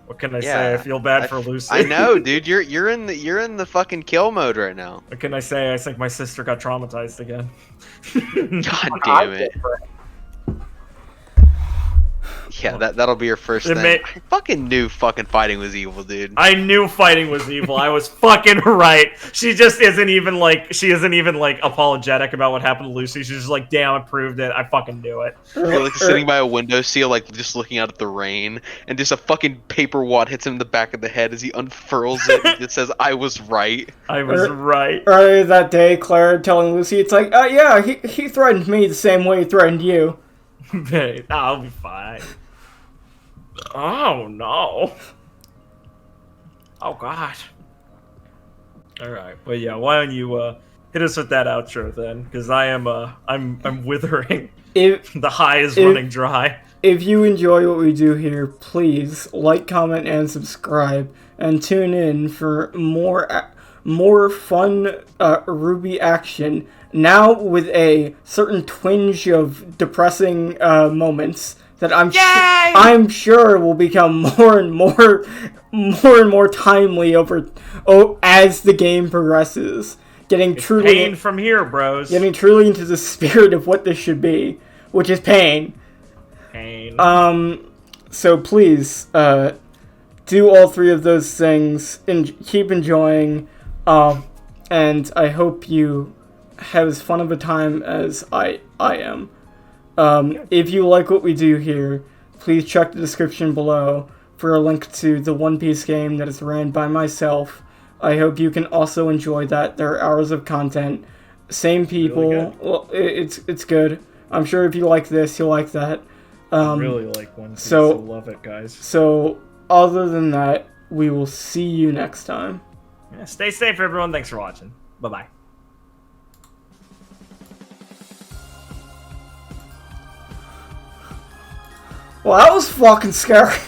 What can I say? I feel bad for Lucy. I know, dude. You're in the fucking kill mode right now. What can I say? I think my sister got traumatized again. God damn it. Yeah, that'll be your first thing. I fucking knew fucking fighting was evil, dude. I knew fighting was evil. I was fucking right. She just isn't even like apologetic about what happened to Lucy. She's just like, damn, I proved it. I fucking knew it. Felix is sitting by a windowsill, like just looking out at the rain, and just a fucking paper wad hits him in the back of the head as he unfurls it. And it says, "I was right." I was right. Earlier that day, Claire telling Lucy, it's like, yeah, he threatened me the same way he threatened you. Babe, I'll be fine. Oh no. Oh god. Alright, but yeah, why don't you hit us with that outro then? Because I am I'm withering. The high is running dry. If you enjoy what we do here, please like, comment, and subscribe, and tune in for more fun RWBY action. Now with a certain twinge of depressing moments that I'm sure will become more and more timely as the game progresses. It's pain from here, bros. Getting truly into the spirit of what this should be, which is pain. Pain. So please, do all three of those things and keep enjoying. And I hope you have as fun of a time as I am. If you like what we do here, please check the description below for a link to the One Piece game that is ran by myself. I hope you can also enjoy that. There are hours of content. Same people. Really well, it's good. I'm sure if you like this, you'll like that. I really like One Piece. So love it, guys. So other than that, we will see you next time. Yeah, stay safe, everyone. Thanks for watching. Bye-bye. Well, that was fucking scary.